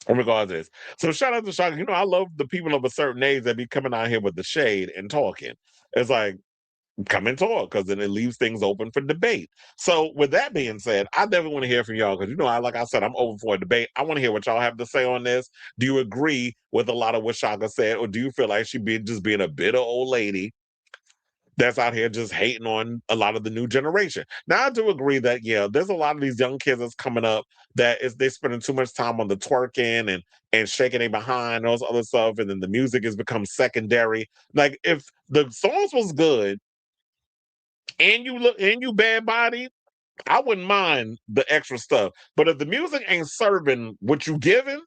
in regards to this. So shout out to Chaka. I love the people of a certain age that be coming out here with the shade and talking. It's like, come and talk, because then it leaves things open for debate. So with that being said, I definitely want to hear from y'all, because like I said, I'm open for a debate. I want to hear what y'all have to say on this. Do you agree with a lot of what Chaka said, or do you feel like she just being a bitter old lady that's out here just hating on a lot of the new generation? Now, I do agree that, there's a lot of these young kids that's coming up they're spending too much time on the twerking and shaking their behind, all this other stuff, and then the music has become secondary. Like, if the songs was good and you bad body, I wouldn't mind the extra stuff. But if the music ain't serving what you giving,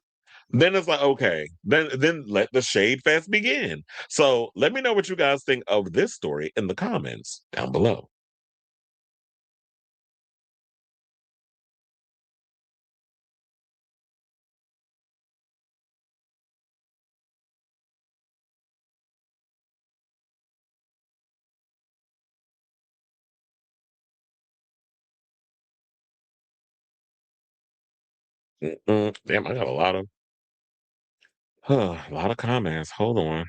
then it's like, okay, then let the shade fest begin. So let me know what you guys think of this story in the comments down below. Damn, I got a lot of comments. Hold on.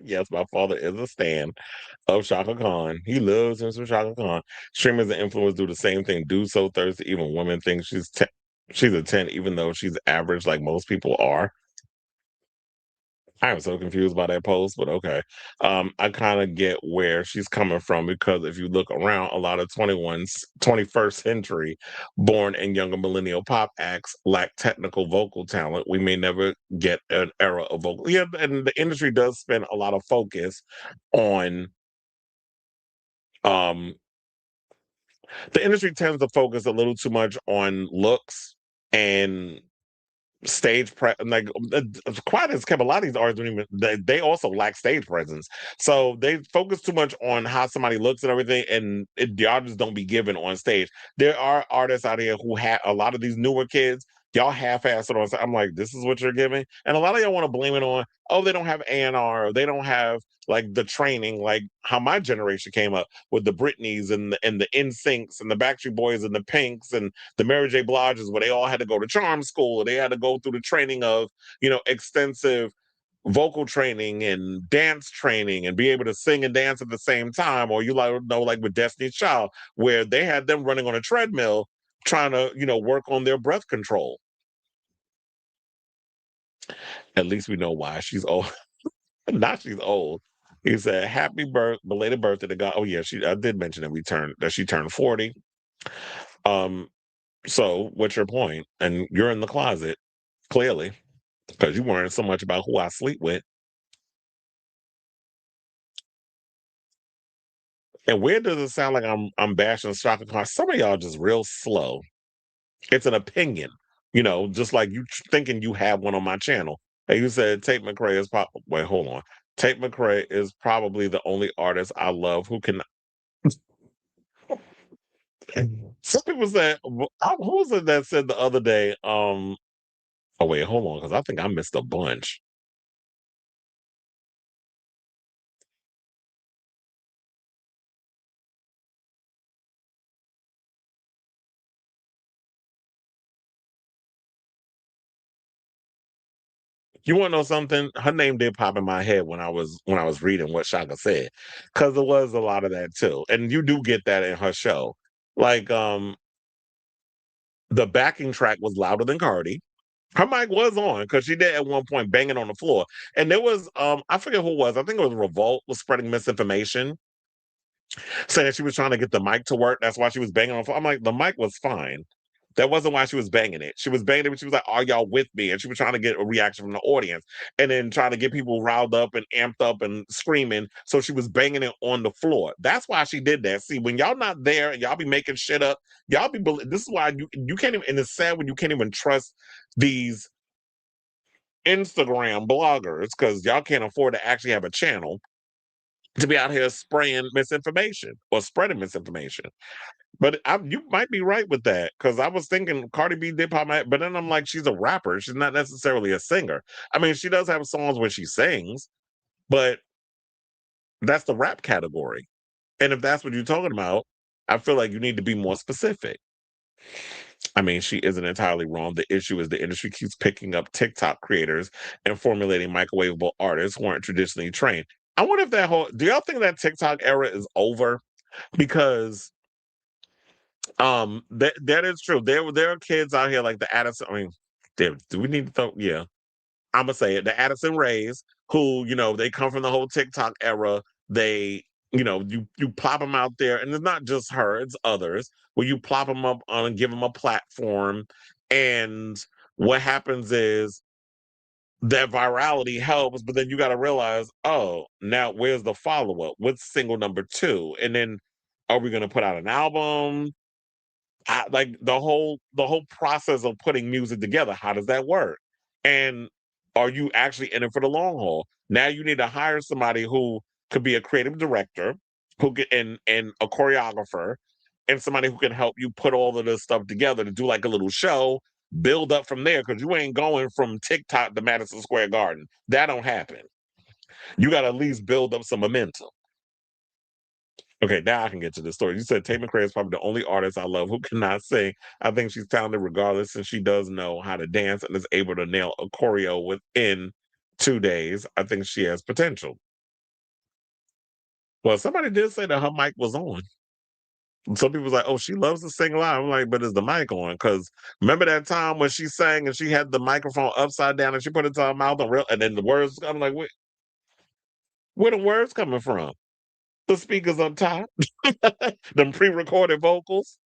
Yes, my father is a stan of Shaka Khan. He loves him some Shaka Khan. Streamers and influencers do the same thing. Dude so thirsty, even women think she's a 10, even though she's average like most people are. I am so confused by that post, but okay. I kind of get where she's coming from, because if you look around, a lot of 21st century born and younger millennial pop acts lack technical vocal talent. We may never get an era of vocal. Yeah, and the industry does spend a lot of focus on um the industry tends to focus a little too much on looks and like, quiet as kept, a lot of these artists don't even, they also lack stage presence, so they focus too much on how somebody looks and everything, and the artists don't be given on stage. There are artists out here who have a lot of these newer kids. Y'all half-ass it on. I'm like, this is what you're giving, and a lot of y'all want to blame it on, oh, they don't have A&R, or they don't have like the training, like how my generation came up with the Britneys and the NSYNCs and the Backstreet Boys and the Pinks and the Mary J. Bliges, where they all had to go to charm school, or they had to go through the training of, extensive vocal training and dance training and be able to sing and dance at the same time. Or like with Destiny's Child, where they had them running on a treadmill trying to, work on their breath control. At least we know why she's old. Not she's old. He said, "Happy belated birthday to God." Oh yeah, I did mention that she turned 40. So what's your point? And you're in the closet, clearly, because you worrying so much about who I sleep with. And where does it sound like I'm bashing Shaka Khan? Some of y'all just real slow. It's an opinion, just like you thinking you have one on my channel. And you said Tate McRae is wait, hold on. Tate McRae is probably the only artist I love who can. Some people said, who was it that said the other day? Oh wait, hold on, because I think I missed a bunch. You want to know something? Her name did pop in my head when I was reading what Shaka said, because there was a lot of that too, and you do get that in her show. Like, the backing track was louder than Cardi. Her mic was on because she did at one point banging on the floor. And there was, I forget who it was. I think it was Revolt was spreading misinformation, saying she was trying to get the mic to work. That's why she was banging on the floor. I'm like, the mic was fine. That wasn't why she was banging it. She was banging it, but she was like, "Are y'all with me?" And she was trying to get a reaction from the audience, and then trying to get people riled up and amped up and screaming. So she was banging it on the floor. That's why she did that. See, when y'all not there and y'all be making shit up, y'all be. This is why you can't even. And it's sad when you can't even trust these Instagram bloggers because y'all can't afford to actually have a channel to be out here spraying misinformation or spreading misinformation. But you might be right with that because I was thinking Cardi B did pop my, but then I'm like, she's a rapper. She's not necessarily a singer. I mean, she does have songs where she sings, but that's the rap category. And if that's what you're talking about, I feel like you need to be more specific. I mean, she isn't entirely wrong. The issue is the industry keeps picking up TikTok creators and formulating microwavable artists who aren't traditionally trained. I wonder if do y'all think that TikTok era is over? Because that is true. There are kids out here like the Addison. I mean, do we need to throw? Yeah, I'm gonna say it. The Addison Rays, who they come from the whole TikTok era. They you plop them out there, and it's not just her; it's others. Where you plop them up on and give them a platform, and what happens is that virality helps, but then you got to realize, oh, now where's the follow up? What's single number two? And then are we going to put out an album? Like the whole process of putting music together, how does that work? And are you actually in it for the long haul? Now you need to hire somebody who could be a creative director, who get and a choreographer, and somebody who can help you put all of this stuff together to do like a little show, build up from there, because you ain't going from TikTok to Madison Square Garden. That don't happen. You got to at least build up some momentum. Okay, now I can get to the story. You said Tate McRae is probably the only artist I love who cannot sing. I think she's talented regardless, since she does know how to dance and is able to nail a choreo within 2 days. I think she has potential. Well, somebody did say that her mic was on. Some people was like, "Oh, she loves to sing live." I'm like, "But is the mic on?" Because remember that time when she sang and she had the microphone upside down and she put it to her mouth and then the words. I'm like, where the words coming from? The speakers on top, them pre-recorded vocals.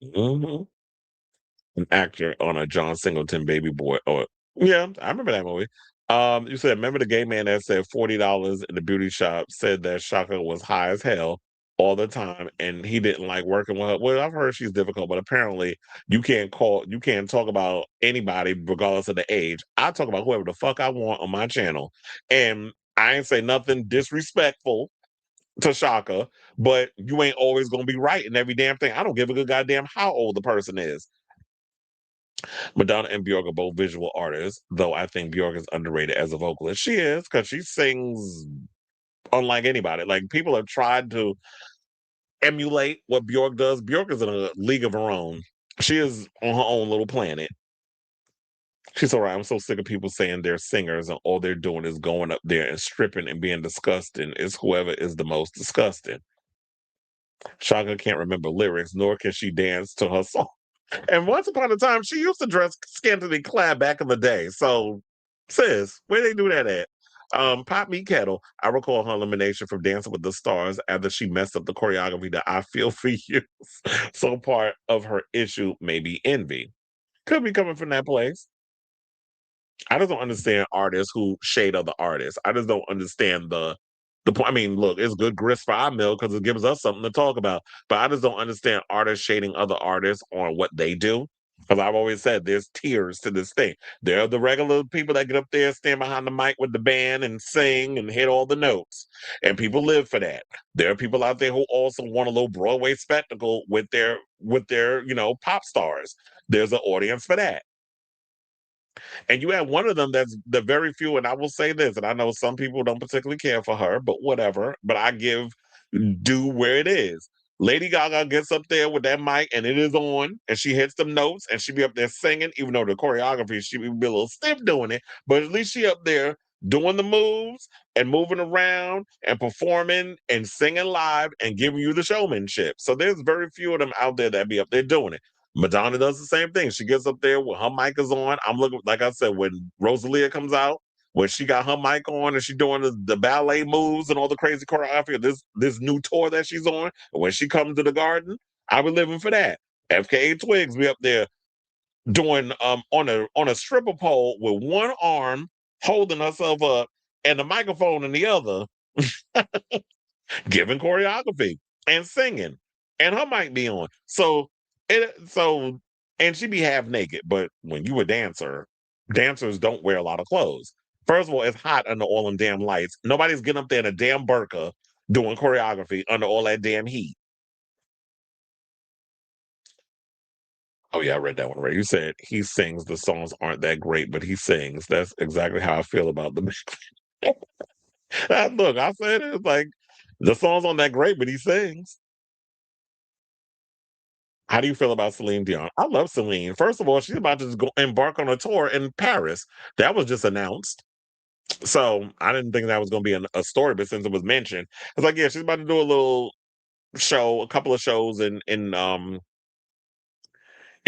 Mhm. An actor on a John Singleton Baby Boy. Or yeah, I remember that movie. You said, remember the gay man that said $40 in the beauty shop said that Chaka was high as hell all the time and he didn't like working with her. Well, I've heard she's difficult, but apparently you can't talk about anybody regardless of the age. I talk about whoever the fuck I want on my channel. And I ain't say nothing disrespectful to Chaka, but you ain't always gonna be right in every damn thing. I don't give a good goddamn how old the person is. Madonna and Bjork are both visual artists, though I think Bjork is underrated as a vocalist. She is, because she sings unlike anybody. Like, people have tried to emulate what Bjork does. Bjork is in a league of her own. She is on her own little planet. She's all right. I'm so sick of people saying they're singers and all they're doing is going up there and stripping and being disgusting. It's whoever is the most disgusting. Shaka can't remember lyrics, nor can she dance to her song. And once upon a time, she used to dress scantily clad back in the day. So, sis, where they do that at? Pop Me Kettle. I recall her elimination from Dancing with the Stars after she messed up the choreography that I Feel for You. So part of her issue may be envy. Could be coming from that place. I just don't understand artists who shade other artists. I just don't understand the point. I mean, look, it's good grist for our mill because it gives us something to talk about. But I just don't understand artists shading other artists on what they do. Because I've always said there's tiers to this thing. There are the regular people that get up there, stand behind the mic with the band and sing and hit all the notes. And people live for that. There are people out there who also want a little Broadway spectacle with their pop stars. There's an audience for that. And you have one of them that's the very few, and I will say this, and I know some people don't particularly care for her, but whatever. But I give due where it is. Lady Gaga gets up there with that mic and it is on, and she hits them notes and she be up there singing, even though the choreography, she be a little stiff doing it, but at least she up there doing the moves and moving around and performing and singing live and giving you the showmanship. So there's very few of them out there that be up there doing it. Madonna does the same thing. She gets up there with her mic is on. I'm looking, like I said, when Rosalia comes out, when she got her mic on and she's doing the ballet moves and all the crazy choreography, this new tour that she's on, and when she comes to the garden, I be living for that. FKA Twigs be up there doing on a stripper pole with one arm holding herself up and the microphone in the other, giving choreography and singing, and her mic be on. And she be half naked. But when you a dancer, dancers don't wear a lot of clothes. First of all, it's hot under all them damn lights. Nobody's getting up there in a damn burqa doing choreography under all that damn heat. Oh yeah, I read that one right. You said he sings. The songs aren't that great, but he sings. That's exactly how I feel about the. Look, I said it's like the songs aren't that great, but he sings. How do you feel about Celine Dion? I love Celine. First of all, she's about to go embark on a tour in Paris. That was just announced. So I didn't think that was going to be a story, but since it was mentioned, it's like, yeah, she's about to do a little show, a couple of shows in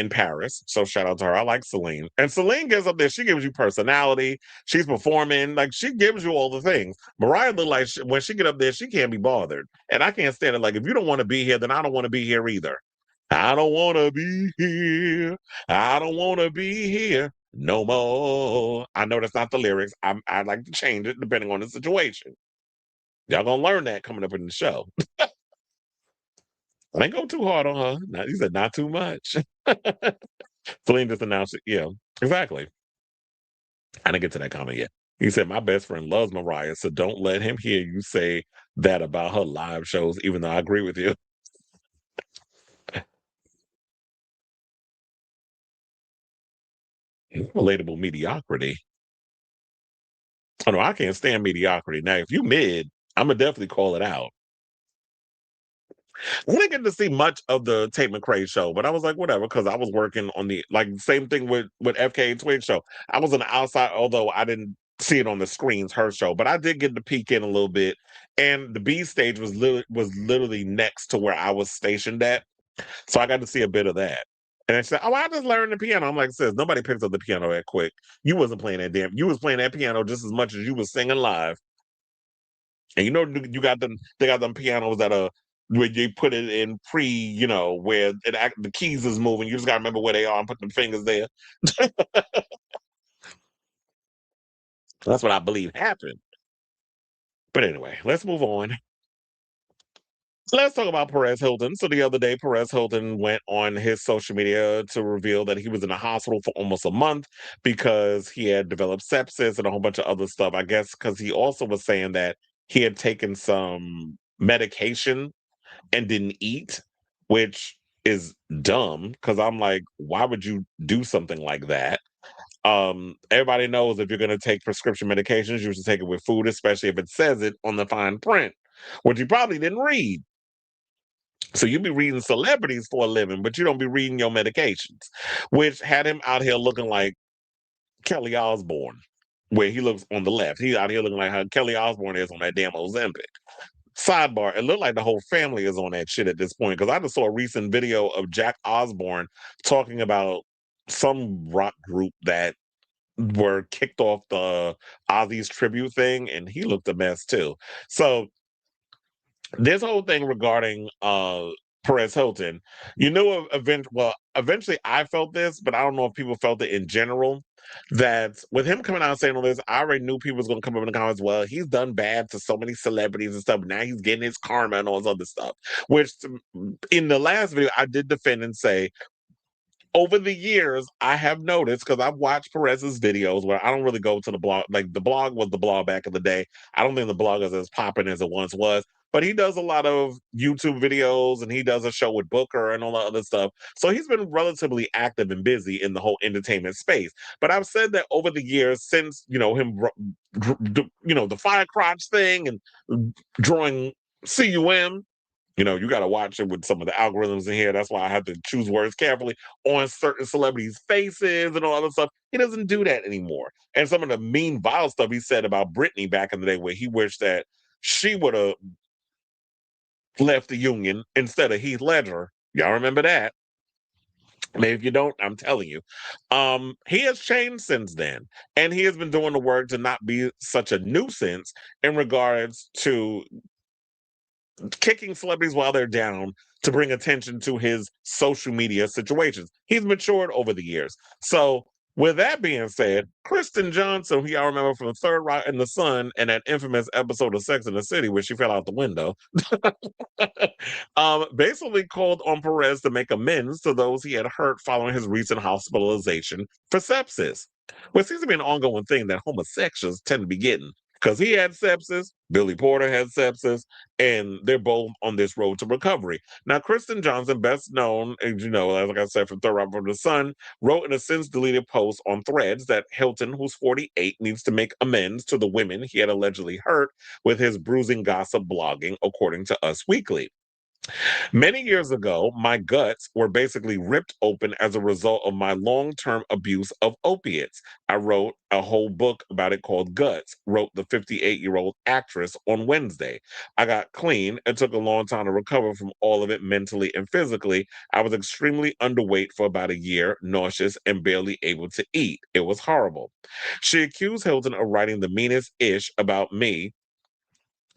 Paris. So shout out to her. I like Celine. And Celine gets up there. She gives you personality. She's performing. Like, she gives you all the things. Mariah look like when she get up there, she can't be bothered. And I can't stand it. Like, if you don't want to be here, then I don't want to be here either. I don't want to be here. I don't want to be here no more. I know that's not the lyrics. I'd like to change it depending on the situation. Y'all gonna learn that coming up in the show. I ain't go too hard on her. He said not too much. Celine just announced it. Yeah, exactly. I didn't get to that comment yet. He said, my best friend loves Mariah, so don't let him hear you say that about her live shows, even though I agree with you. Relatable mediocrity. Oh no, I can't stand mediocrity. Now, if you mid, I'm gonna definitely call it out. I didn't get to see much of the Tate McRae show, but I was like, whatever, because I was working on the same thing with FKA Twigs show. I was on the outside, although I didn't see it on the screens, her show, but I did get to peek in a little bit. And the B stage was literally next to where I was stationed at, so I got to see a bit of that. And she said, "Oh, I just learned the piano." I'm like, "Sis, nobody picks up the piano that quick. You wasn't playing that damn. You was playing that piano just as much as you was singing live." And you know, you got them. They got them pianos that are where you put it in where the keys is moving. You just gotta remember where they are and put the fingers there. That's what I believe happened. But anyway, let's move on. Let's talk about Perez Hilton. So the other day, Perez Hilton went on his social media to reveal that he was in the hospital for almost a month because he had developed sepsis and a whole bunch of other stuff. I guess because he also was saying that he had taken some medication and didn't eat, which is dumb because I'm like, why would you do something like that? Everybody knows if you're going to take prescription medications, you should take it with food, especially if it says it on the fine print, which you probably didn't read. So you be reading celebrities for a living, but you don't be reading your medications, which had him out here looking like Kelly Osbourne, where he looks on the left. He's out here looking like how Kelly Osbourne is on that damn Ozempic. Sidebar, it looked like the whole family is on that shit at this point, because I just saw a recent video of Jack Osbourne talking about some rock group that were kicked off the Ozzy's tribute thing, and he looked a mess too. So this whole thing regarding Perez Hilton, eventually I felt this, but I don't know if people felt it in general. That with him coming out and saying all this, I already knew people was gonna come up in the comments. Well, he's done bad to so many celebrities and stuff. Now he's getting his karma and all this other stuff. Which in the last video I did defend and say, over the years, I have noticed, because I've watched Perez's videos where I don't really go to the blog. Like, the blog was the blog back in the day. I don't think the blog is as popping as it once was. But he does a lot of YouTube videos, and he does a show with Booker and all that other stuff. So he's been relatively active and busy in the whole entertainment space. But I've said that over the years, since, him, the fire crotch thing and drawing CUM, You know, you got to watch it with some of the algorithms in here. That's why I have to choose words carefully on certain celebrities' faces and all other stuff. He doesn't do that anymore. And some of the mean, vile stuff he said about Britney back in the day, where he wished that she would have left the union instead of Heath Ledger. Y'all remember that? Maybe if you don't, I'm telling you. He has changed since then. And he has been doing the work to not be such a nuisance in regards to kicking celebrities while they're down to bring attention to his social media situations. He's matured over the years. So, with that being said, Kristen Johnson, who y'all remember from the Third Rock in the Sun and that infamous episode of Sex in the City where she fell out the window, basically called on Perez to make amends to those he had hurt following his recent hospitalization for sepsis. Well, it seems to be an ongoing thing that homosexuals tend to be getting because he had sepsis, Billy Porter had sepsis, and they're both on this road to recovery. Now, Kristen Johnson, best known, as you know, like I said, from Third Rock from the Sun, wrote in a since-deleted post on Threads that Hilton, who's 48, needs to make amends to the women he had allegedly hurt with his bruising gossip blogging, according to Us Weekly. Many years ago, my guts were basically ripped open as a result of my long-term abuse of opiates. I wrote a whole book about it called Guts, wrote the 58-year-old actress on Wednesday. I got clean. It took a long time to recover from all of it mentally and physically. I was extremely underweight for about a year, nauseous, and barely able to eat. It was horrible. She accused Hilton of writing the meanest ish about me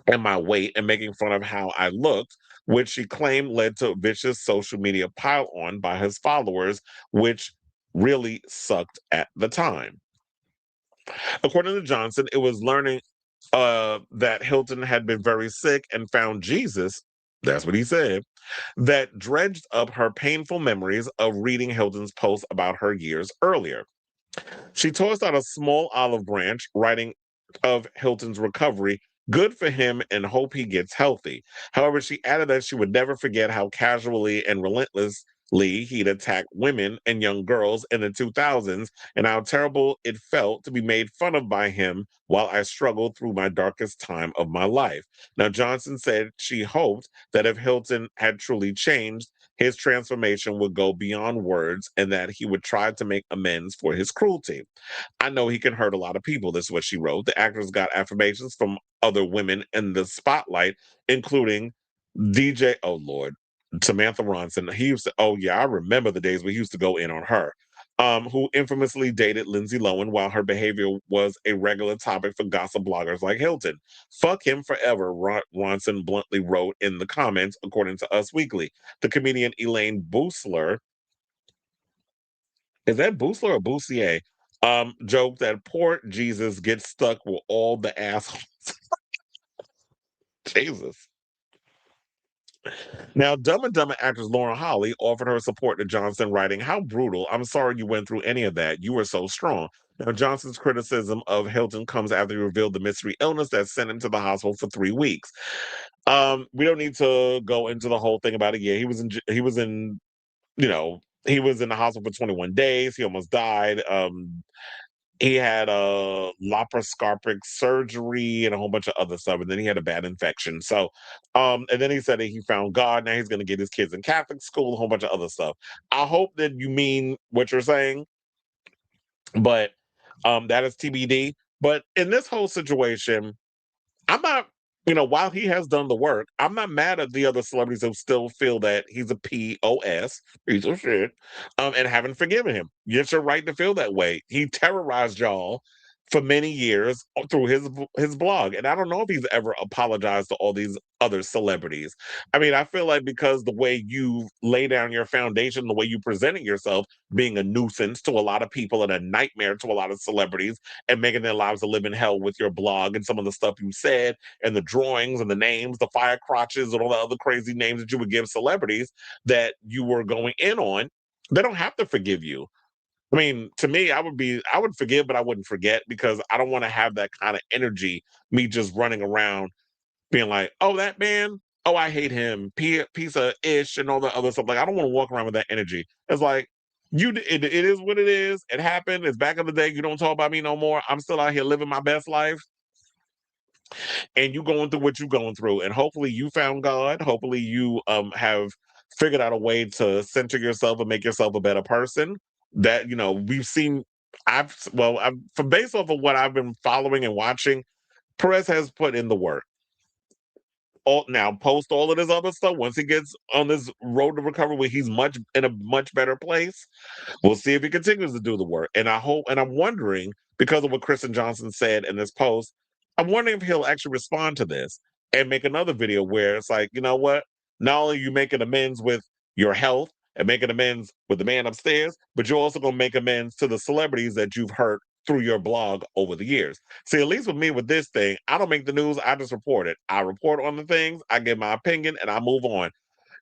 and my weight and making fun of how I looked, which she claimed led to a vicious social media pile on by his followers, which really sucked at the time. According to Johnson, it was learning that Hilton had been very sick and found Jesus. That's what he said. That dredged up her painful memories of reading Hilton's post about her years earlier. She tossed out a small olive branch, writing of Hilton's recovery, good for him and hope he gets healthy. However, she added that she would never forget how casually and relentlessly he'd attacked women and young girls in the 2000s and how terrible it felt to be made fun of by him while I struggled through my darkest time of my life. Now, Johnson said she hoped that if Hilton had truly changed, his transformation would go beyond words and that he would try to make amends for his cruelty. I know he can hurt a lot of people. This is what she wrote. The actress got affirmations from other women in the spotlight, including DJ, oh Lord, Samantha Ronson. He used to, oh yeah, I remember the days where he used to go in on her. Who infamously dated Lindsay Lohan while her behavior was a regular topic for gossip bloggers like Hilton. Fuck him forever, Ronson bluntly wrote in the comments, according to Us Weekly. The comedian Elaine Boosler, is that Boosler or Boussier? Joke that poor Jesus gets stuck with all the assholes. Jesus. Now, Dumb and Dumber actress Lauren Holly offered her support to Johnson, writing, "How brutal. I'm sorry you went through any of that. You were so strong." Now, Johnson's criticism of Hilton comes after he revealed the mystery illness that sent him to the hospital for 3 weeks. We don't need to go into the whole thing about it. Yeah, he was in the hospital for 21 days. He almost died. He had a laparoscopic surgery and a whole bunch of other stuff, and then he had a bad infection. So, and then he said that he found God. Now he's going to get his kids in Catholic school, a whole bunch of other stuff. I hope that you mean what you're saying, but that is TBD. But in this whole situation, I'm not, while he has done the work, I'm not mad at the other celebrities who still feel that he's a POS, piece of shit, and haven't forgiven him. It's your right to feel that way. He terrorized y'all for many years through his blog. And I don't know if he's ever apologized to all these other celebrities. I mean, I feel like because the way you lay down your foundation, the way you presented yourself, being a nuisance to a lot of people and a nightmare to a lot of celebrities and making their lives a living hell with your blog and some of the stuff you said and the drawings and the names, the fire crotches and all the other crazy names that you would give celebrities that you were going in on, they don't have to forgive you. I mean, to me, I would forgive, but I wouldn't forget because I don't want to have that kind of energy, me just running around being like, oh, that man, oh, I hate him, piece of ish and all the other stuff. Like, I don't want to walk around with that energy. It's like, it is what it is. It happened. It's back in the day. You don't talk about me no more. I'm still out here living my best life. and you going through what you're going through, and hopefully you found God. Hopefully you have figured out a way to center yourself and make yourself a better person. That we've seen. I've from based off of what I've been following and watching, Perez has put in the work. Now post all of this other stuff once he gets on this road to recovery where he's in a much better place. We'll see if he continues to do the work. And I hope, and I'm wondering, because of what Kristen Johnson said in this post, I'm wondering if he'll actually respond to this and make another video where it's like, you know what? Not only are you making amends with your health and making amends with the man upstairs, but you're also going to make amends to the celebrities that you've hurt through your blog over the years. See, at least with me with this thing, I don't make the news, I just report it. I report on the things, I give my opinion, and I move on.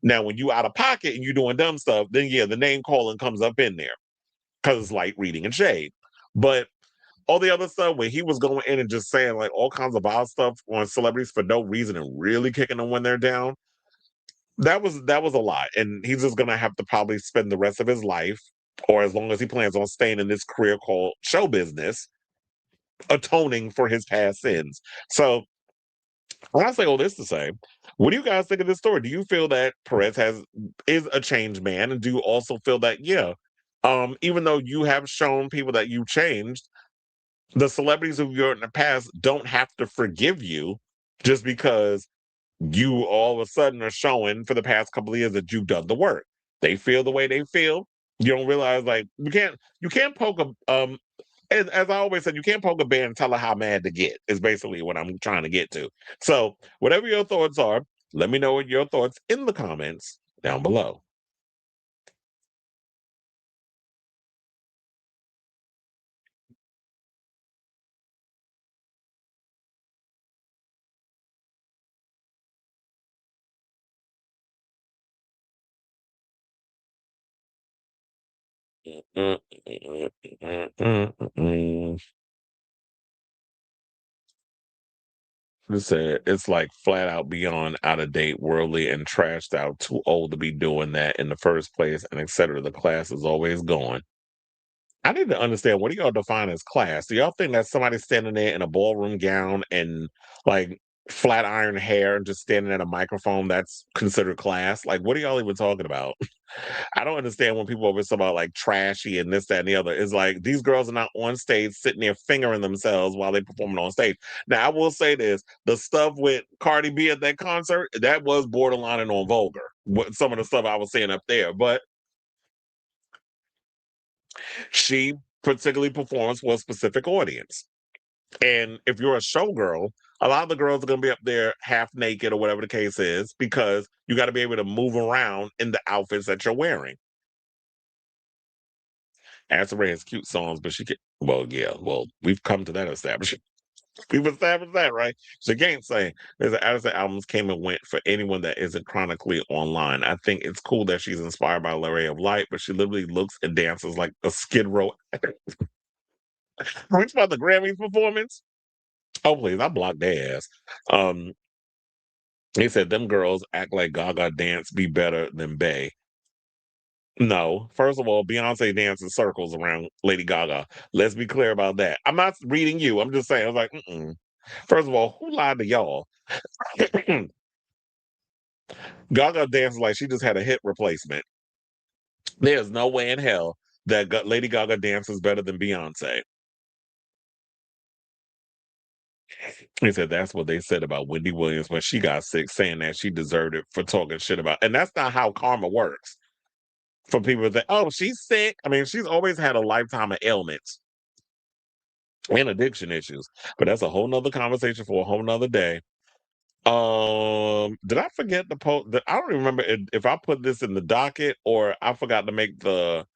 Now, when you out of pocket and you doing dumb stuff, then yeah, the name calling comes up in there because it's like reading and shade. But all the other stuff where he was going in and just saying like all kinds of wild stuff on celebrities for no reason and really kicking them when they're down, that was a lot. And he's just gonna have to probably spend the rest of his life, or as long as he plans on staying in this career called show business, atoning for his past sins. So when I say all this to say, what do you guys think of this story? Do you feel that Perez is a changed man? And do you also feel that, yeah, even though you have shown people that you changed, the celebrities who you're in the past don't have to forgive you just because you all of a sudden are showing for the past couple of years that you've done the work. They feel the way they feel. You don't realize like you can't poke as I always said, you can't poke a bear and tell her how mad to get, is basically what I'm trying to get to. So, whatever your thoughts are, let me know what your thoughts in the comments down below. It said it's like flat out beyond out of date, worldly, and trashed out. Too old to be doing that in the first place, and etc. The class is always going. I need to understand, what do y'all define as class? Do y'all think that somebody standing there in a ballroom gown and like flat iron hair and just standing at a microphone, that's considered class? Like, what are y'all even talking about? I don't understand when people always talk about like trashy and this, that, and the other. It's like these girls are not on stage sitting there fingering themselves while they performing on stage. Now, I will say this: the stuff with Cardi B at that concert, that was borderline and on vulgar. Some of the stuff I was saying up there, but she particularly performs for a specific audience. And if you're a showgirl, a lot of the girls are going to be up there half naked or whatever the case is, because you got to be able to move around in the outfits that you're wearing. Asa Ray has cute songs, but she can. Well, yeah. Well, we've come to that establishment. We've established that, right? She can't say there's Addison albums came and went for anyone that isn't chronically online. I think it's cool that she's inspired by Ray of Light, but she literally looks and dances like a Skid Row. Which about the Grammys performance? Oh, please, I blocked their ass. He said them girls act like Gaga dance be better than Bey. No, first of all, Beyonce dances circles around Lady Gaga. Let's be clear about that. I'm not reading you. I'm just saying. I was like, mm-mm. First of all, who lied to y'all? Gaga dances like she just had a hip replacement. There's no way in hell that Lady Gaga dances better than Beyonce. He said that's what they said about Wendy Williams when she got sick, saying that she deserved it for talking shit about. And that's not how karma works. For people that, oh, she's sick. I mean, she's always had a lifetime of ailments and addiction issues. But that's a whole nother conversation for a whole nother day. Did I forget to post? I don't even remember if I put this in the docket or I forgot to make the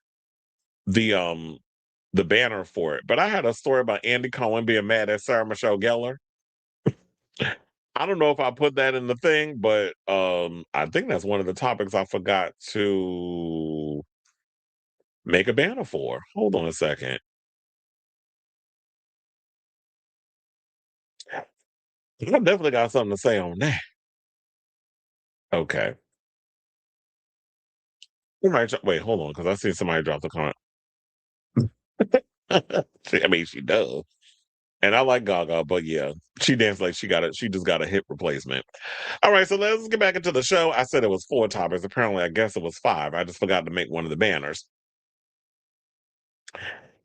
banner for it. But I had a story about Andy Cohen being mad at Sarah Michelle Gellar. I don't know if I put that in the thing, but I think that's one of the topics I forgot to make a banner for. Hold on a second. I definitely got something to say on that. Okay. Wait, hold on, because I see somebody drop the comment. I mean, she does. And I like Gaga, but yeah, she danced like she just got a hip replacement. All right, so let's get back into the show. I said it was 4 topics. Apparently, I guess it was 5. I just forgot to make one of the banners.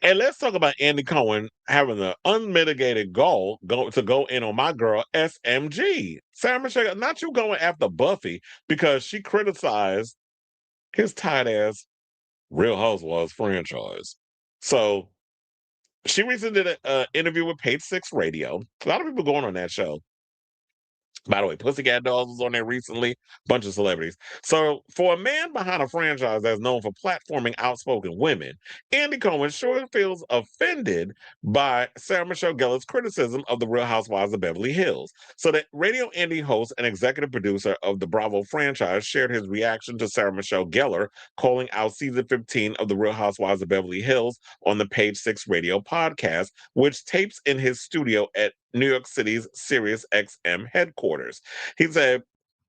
And let's talk about Andy Cohen having the unmitigated goal to go in on my girl SMG. Sarah Michelle, not you going after Buffy because she criticized his tight ass Real Housewives franchise. So she recently did an interview with Page Six Radio. A lot of people going on that show. By the way, Pussycat Dolls was on there recently. Bunch of celebrities. So, for a man behind a franchise that's known for platforming outspoken women, Andy Cohen sure feels offended by Sarah Michelle Gellar's criticism of the Real Housewives of Beverly Hills. So, the Radio Andy host and executive producer of the Bravo franchise shared his reaction to Sarah Michelle Gellar calling out season 15 of the Real Housewives of Beverly Hills on the Page Six Radio podcast, which tapes in his studio at New York City's Sirius XM headquarters. He said,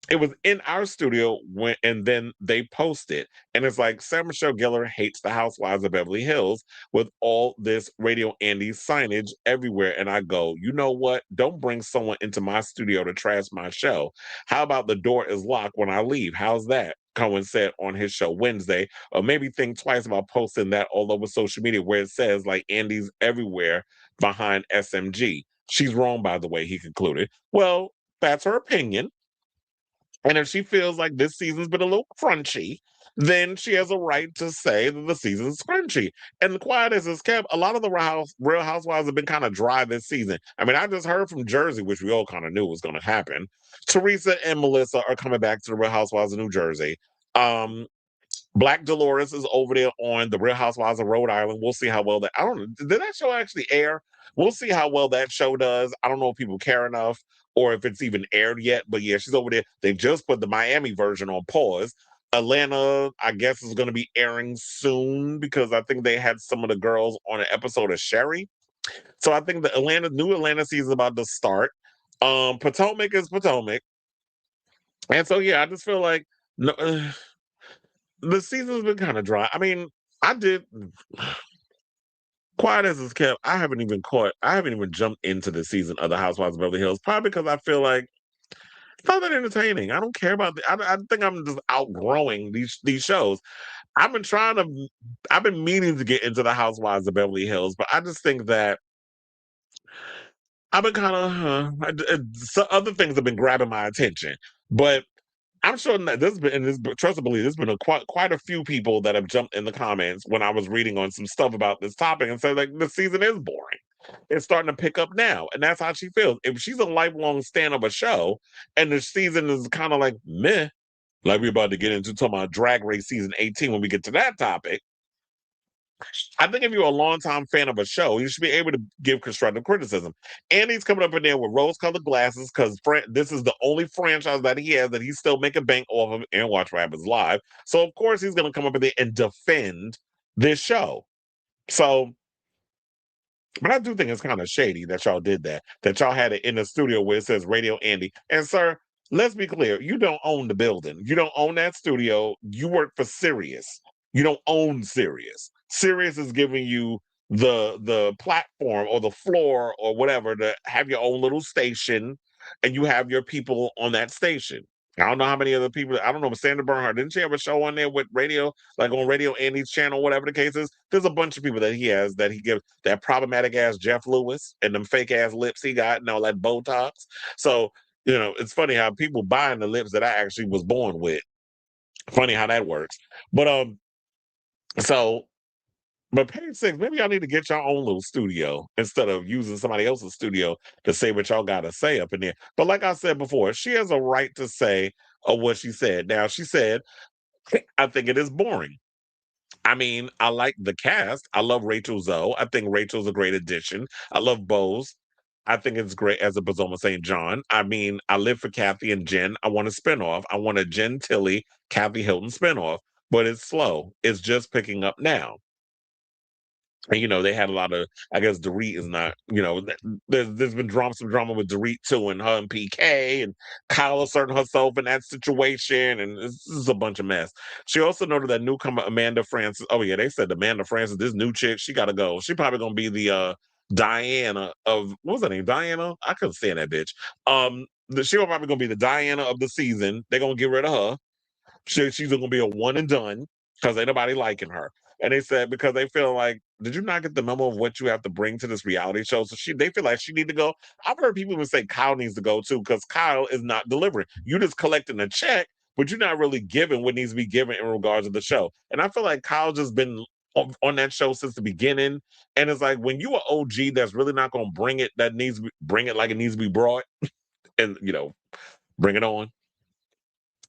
it was in our studio and then they posted. And it's like Sarah Michelle Gellar hates the Housewives of Beverly Hills with all this Radio Andy signage everywhere. And I go, you know what? Don't bring someone into my studio to trash my show. How about the door is locked when I leave? How's that? Cohen said on his show Wednesday, or maybe think twice about posting that all over social media where it says like Andy's everywhere behind SMG. She's wrong, by the way, he concluded. Well, that's her opinion. And if she feels like this season's been a little crunchy, then she has a right to say that the season's crunchy. And quiet as it's kept, a lot of the Real Housewives have been kind of dry this season. I mean, I just heard from Jersey, which we all kind of knew was going to happen. Teresa and Melissa are coming back to the Real Housewives of New Jersey. Black Dolores is over there on the Real Housewives of Rhode Island. We'll see how well that. I don't know. Did that show actually air? We'll see how well that show does. I don't know if people care enough or if it's even aired yet. But yeah, she's over there. They just put the Miami version on pause. Atlanta, I guess, is going to be airing soon because I think they had some of the girls on an episode of Sherry. So I think the new Atlanta season is about to start. Potomac is Potomac. And so yeah, I just feel like no. The season's been kind of dry. I mean, quiet as it's kept, I haven't even jumped into the season of the Housewives of Beverly Hills, probably because I feel like it's not that entertaining. I don't care about I think I'm just outgrowing these shows. I've been meaning to get into the Housewives of Beverly Hills, but I just think that I've been kind of other things have been grabbing my attention. But I'm sure that trust and believe, there's been quite a few people that have jumped in the comments when I was reading on some stuff about this topic and said like the season is boring. It's starting to pick up now, and that's how she feels. If she's a lifelong stan of a show, and the season is kind of like meh, like we're about to get into talking about Drag Race season 18 when we get to that topic. I think if you're a longtime fan of a show, you should be able to give constructive criticism. Andy's coming up in there with rose-colored glasses because this is the only franchise that he has that he's still making bank off of and watch what happens live. So, of course, he's going to come up in there and defend this show. So, but I do think it's kind of shady that y'all did that y'all had it in the studio where it says Radio Andy. And, sir, let's be clear. You don't own the building. You don't own that studio. You work for Sirius. You don't own Sirius. Sirius is giving you the platform or the floor or whatever to have your own little station, and you have your people on that station. I don't know how many other people. I don't know. Sandra Bernhardt, didn't she have a show on there with radio, like on Radio Andy's channel, whatever the case is? There's a bunch of people that he has that he gives that problematic ass Jeff Lewis and them fake ass lips he got and all that Botox. So it's funny how people buying the lips that I actually was born with. Funny how that works, but But Page Six, maybe y'all need to get your own little studio instead of using somebody else's studio to say what y'all got to say up in there. But like I said before, she has a right to say what she said. Now, she said, I think it is boring. I mean, I like the cast. I love Rachel Zoe. I think Rachel's a great addition. I love Bose. I think it's great as a Bazoma St. John. I mean, I live for Kathy and Jen. I want a spinoff. I want a Jen Tilly, Kathy Hilton spinoff. But it's slow. It's just picking up now. And they had a lot of, I guess Dorit is not, there's been some drama with Dorit too, and her and PK, and Kyle asserting herself in that situation, and this is a bunch of mess. She also noted that newcomer Amanda Francis, oh yeah, they said Amanda Francis, this new chick, she gotta go. She probably gonna be the Diana of what was her name? Diana? I couldn't stand that bitch. She probably gonna be the Diana of the season. They're gonna get rid of her. She's gonna be a one and done because ain't nobody liking her. And they said because they feel like, did you not get the memo of what you have to bring to this reality show? So they feel like she need to go. I've heard people even say Kyle needs to go too because Kyle is not delivering. You just collecting a check, but you're not really giving what needs to be given in regards to the show. And I feel like Kyle just been on that show since the beginning. And it's like when you are OG that's really not gonna bring it, that needs to bring it like it needs to be brought, and bring it on,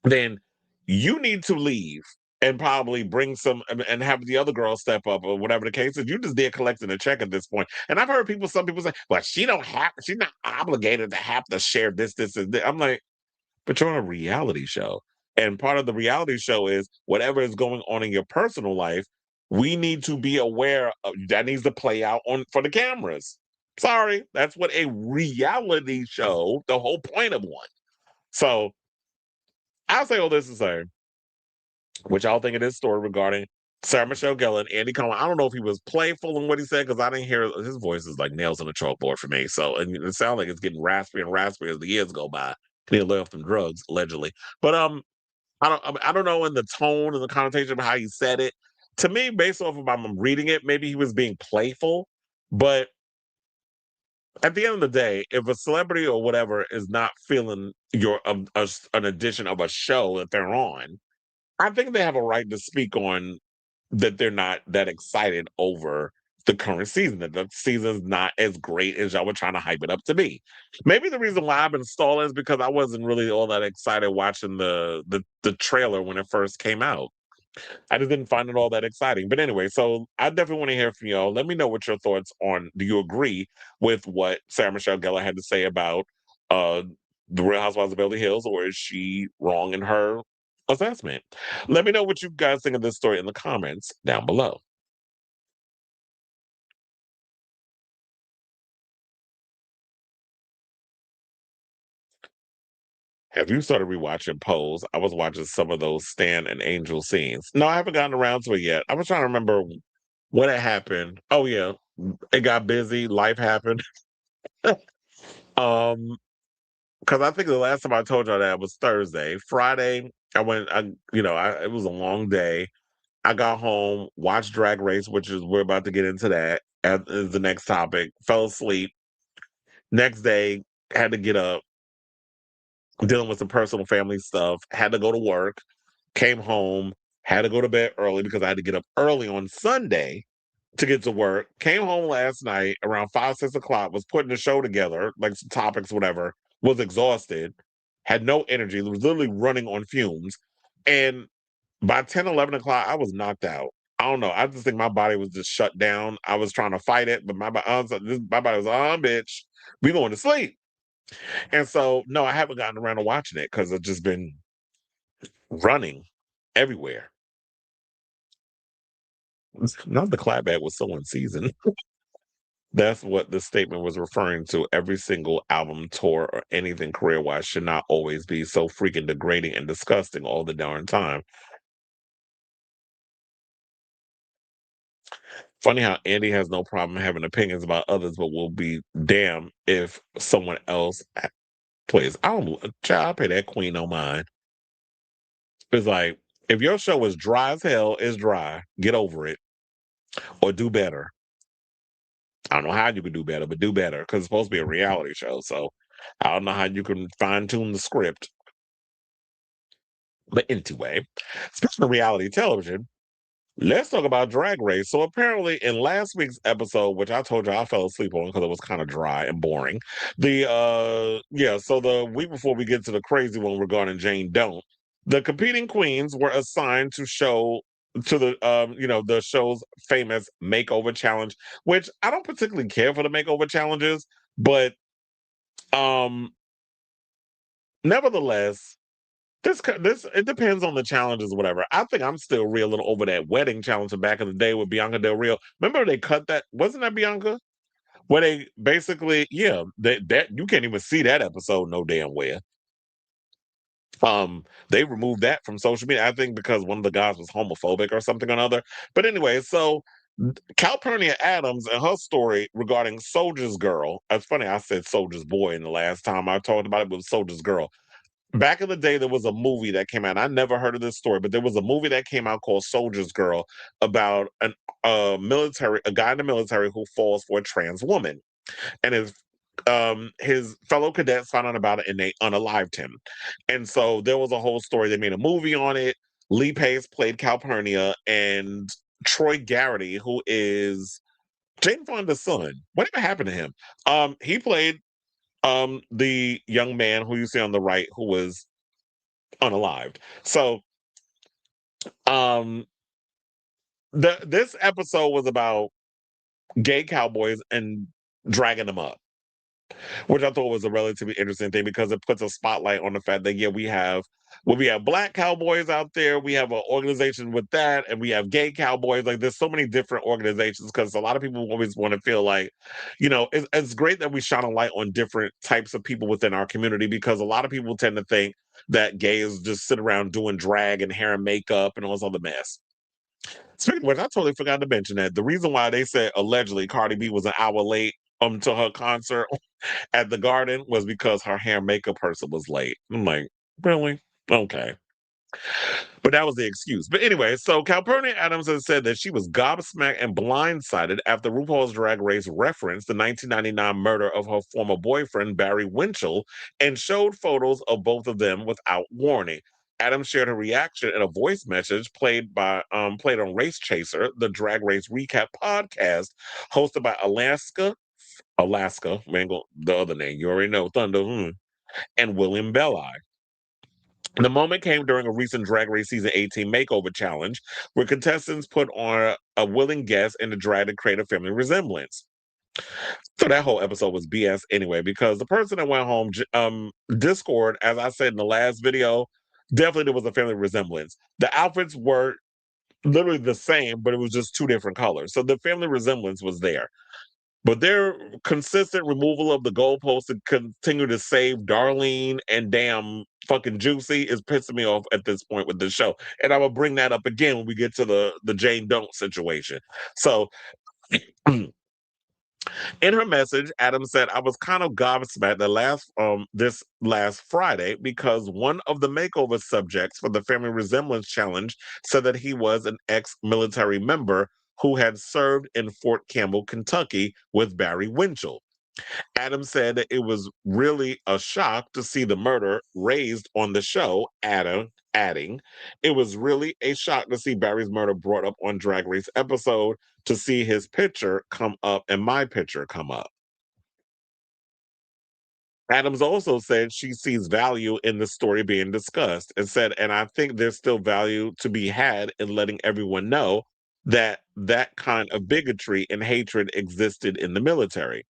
then you need to leave and probably bring some and have the other girl step up or whatever the case is. You just there collecting a check at this point. And I've heard some people say, well, she's not obligated to have to share this, and this. I'm like, but you're on a reality show. And part of the reality show is whatever is going on in your personal life, we need to be aware of that needs to play out for the cameras. Sorry, that's what a reality show, the whole point of one. So I'll say all this to say, what y'all think of this story regarding Sarah Michelle Gellar and Andy Cohen. I don't know if he was playful in what he said because I didn't hear his voice is like nails on a chalkboard for me. So and it sounds like it's getting raspy and raspy as the years go by. He lay off them drugs allegedly, but I don't know in the tone and the connotation of how he said it. To me, based off of I'm reading it, maybe he was being playful, but at the end of the day, if a celebrity or whatever is not feeling an addition of a show that they're on, I think they have a right to speak on that they're not that excited over the current season, that the season's not as great as y'all were trying to hype it up to be. Maybe the reason why I've been stalling is because I wasn't really all that excited watching the trailer when it first came out. I just didn't find it all that exciting. But anyway, so I definitely want to hear from y'all. Let me know what your thoughts on. Do you agree with what Sarah Michelle Gellar had to say about uh, the Real Housewives of Beverly Hills, or is she wrong in her assessment? Let me know what you guys think of this story in the comments down below. Have you started rewatching Pose? I was watching some of those Stan and Angel scenes. No, I haven't gotten around to it yet. I was trying to remember when it happened. Oh yeah, it got busy. Life happened. um, because I think the last time I told y'all that was Thursday. Friday, I went. It was a long day. I got home, watched Drag Race, which is we're about to get into that as is the next topic. Fell asleep. Next day, had to get up, dealing with some personal family stuff. Had to go to work. Came home. Had to go to bed early because I had to get up early on Sunday to get to work. Came home last night around 5, 6 o'clock. Was putting the show together, like some topics, whatever. Was exhausted. Had no energy. Was literally running on fumes. And by 10, 11 o'clock, I was knocked out. I don't know. I just think my body was just shut down. I was trying to fight it, but my body was, bitch, we going to sleep. And so, no, I haven't gotten around to watching it because I've just been running everywhere. Not the clapback was so in season. That's what the statement was referring to. Every single album, tour, or anything career-wise should not always be so freaking degrading and disgusting all the darn time. Funny how Andy has no problem having opinions about others, but will be damn if someone else plays. I don't, child, I pay that queen no mind. It's like, if your show is dry as hell, it's dry. Get over it. Or do better. I don't know how you can do better, but do better. Because it's supposed to be a reality show. So I don't know how you can fine-tune the script. But anyway, speaking of reality television, let's talk about Drag Race. So apparently in last week's episode, which I told you I fell asleep on because it was kind of dry and boring. So the week before we get to the crazy one regarding Jane Don't, the competing queens were assigned to the show's famous makeover challenge, which I don't particularly care for the makeover challenges, but nevertheless, this it depends on the challenges or whatever. I think I'm still reeling over that wedding challenge from back in the day with Bianca Del Rio. Remember they cut that? Wasn't that Bianca? Where they basically, that you can't even see that episode no damn where. They removed that from social media. I think because one of the guys was homophobic or something or another. But anyway, so Calpurnia Adams and her story regarding Soldier's Girl. It's funny, I said Soldier's Boy in the last time I talked about it, with Soldier's Girl. Back in the day, there was a movie that came out. I never heard of this story, but there was a movie that came out called Soldier's Girl about a guy in the military who falls for a trans woman. And his fellow cadets found out about it and they unalived him. And so there was a whole story. They made a movie on it. Lee Pace played Calpurnia, and Troy Garrity, who is Jane Fonda's son. Whatever happened to him? He played the young man who you see on the right who was unalived. So this episode was about gay cowboys and dragging them up, which I thought was a relatively interesting thing because it puts a spotlight on the fact that we have black cowboys out there, we have an organization with that, and we have gay cowboys. Like, there's so many different organizations because a lot of people always want to feel like, it's great that we shine a light on different types of people within our community, because a lot of people tend to think that gays just sit around doing drag and hair and makeup and all this other mess. Speaking of which, I totally forgot to mention that the reason why they said allegedly Cardi B was an hour late to her concert at the Garden was because her hair and makeup person was late. I'm like, really? Okay. But that was the excuse. But anyway, so Calpurnia Adams has said that she was gobsmacked and blindsided after RuPaul's Drag Race referenced the 1999 murder of her former boyfriend, Barry Winchell, and showed photos of both of them without warning. Adams shared her reaction in a voice message played on Race Chaser, the Drag Race recap podcast hosted by Alaska, the other name, you already know, Thunder, and William Belli. The moment came during a recent Drag Race Season 18 makeover challenge, where contestants put on a willing guest in the drag to create a family resemblance. So that whole episode was BS anyway, because the person that went home, Discord, as I said in the last video, definitely there was a family resemblance. The outfits were literally the same, but it was just two different colors. So the family resemblance was there. But their consistent removal of the goalposts to continue to save Darlene and damn fucking Juicy is pissing me off at this point with the show. And I will bring that up again when we get to the Jane Don't situation. So in her message, Adams said, I was kind of gobsmacked this last Friday because one of the makeover subjects for the Family Resemblance Challenge said that he was an ex-military member who had served in Fort Campbell, Kentucky with Barry Winchell. Adams said that it was really a shock to see the murder raised on the show, adding, it was really a shock to see Barry's murder brought up on Drag Race episode, to see his picture come up and my picture come up. Adams also said she sees value in the story being discussed and said, and I think there's still value to be had in letting everyone know that that kind of bigotry and hatred existed in the military.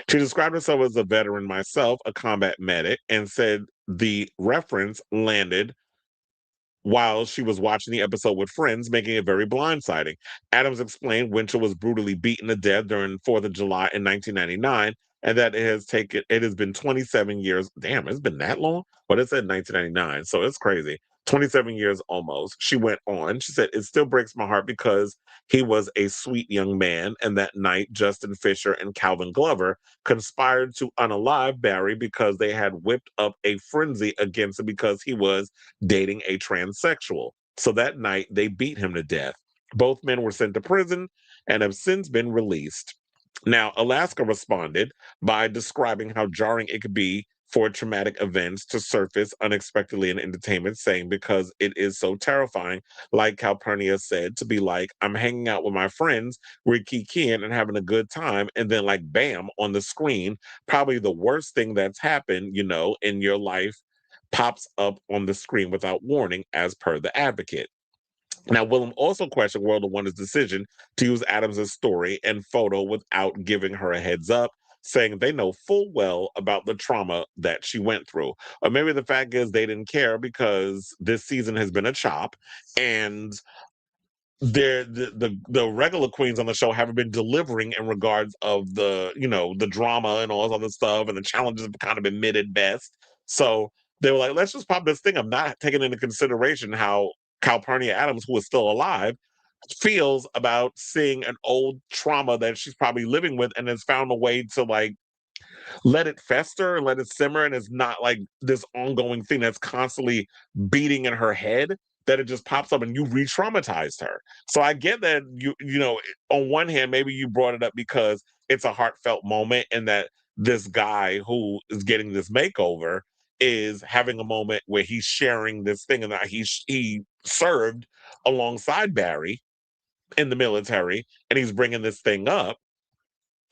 She described herself as a veteran myself, a combat medic, and said the reference landed while she was watching the episode with friends, making it very blindsiding. Adams explained Winchell was brutally beaten to death during 4th of July in 1999, and that it has been 27 years. Damn, it's been that long? But it said 1999, so it's crazy. 27 years almost. She went on. She said, it still breaks my heart because he was a sweet young man, and that night, Justin Fisher and Calvin Glover conspired to unalive Barry because they had whipped up a frenzy against him because he was dating a transsexual. So that night, they beat him to death. Both men were sent to prison and have since been released. Now, Alaska responded by describing how jarring it could be for traumatic events to surface unexpectedly in entertainment, saying, because it is so terrifying, like Calpurnia said, to be like, I'm hanging out with my friends, we're kikiing and having a good time, and then like, bam, on the screen, probably the worst thing that's happened, in your life pops up on the screen without warning, as per the advocate. Now, Willem also questioned World of Wonder's decision to use Adams' story and photo without giving her a heads up, saying they know full well about the trauma that she went through. Or maybe the fact is they didn't care because this season has been a chop, and the regular queens on the show haven't been delivering in regards of the drama and all this other stuff, and the challenges have kind of been mid at best. So they were like, let's just pop this thing. I'm not taking into consideration how Calpurnia Adams, who is still alive, feels about seeing an old trauma that she's probably living with and has found a way to like let it fester and let it simmer, and it's not like this ongoing thing that's constantly beating in her head, that it just pops up and you re-traumatized her. So I get that you know, on one hand, maybe you brought it up because it's a heartfelt moment and that this guy who is getting this makeover is having a moment where he's sharing this thing, and that he served alongside Barry in the military, and he's bringing this thing up,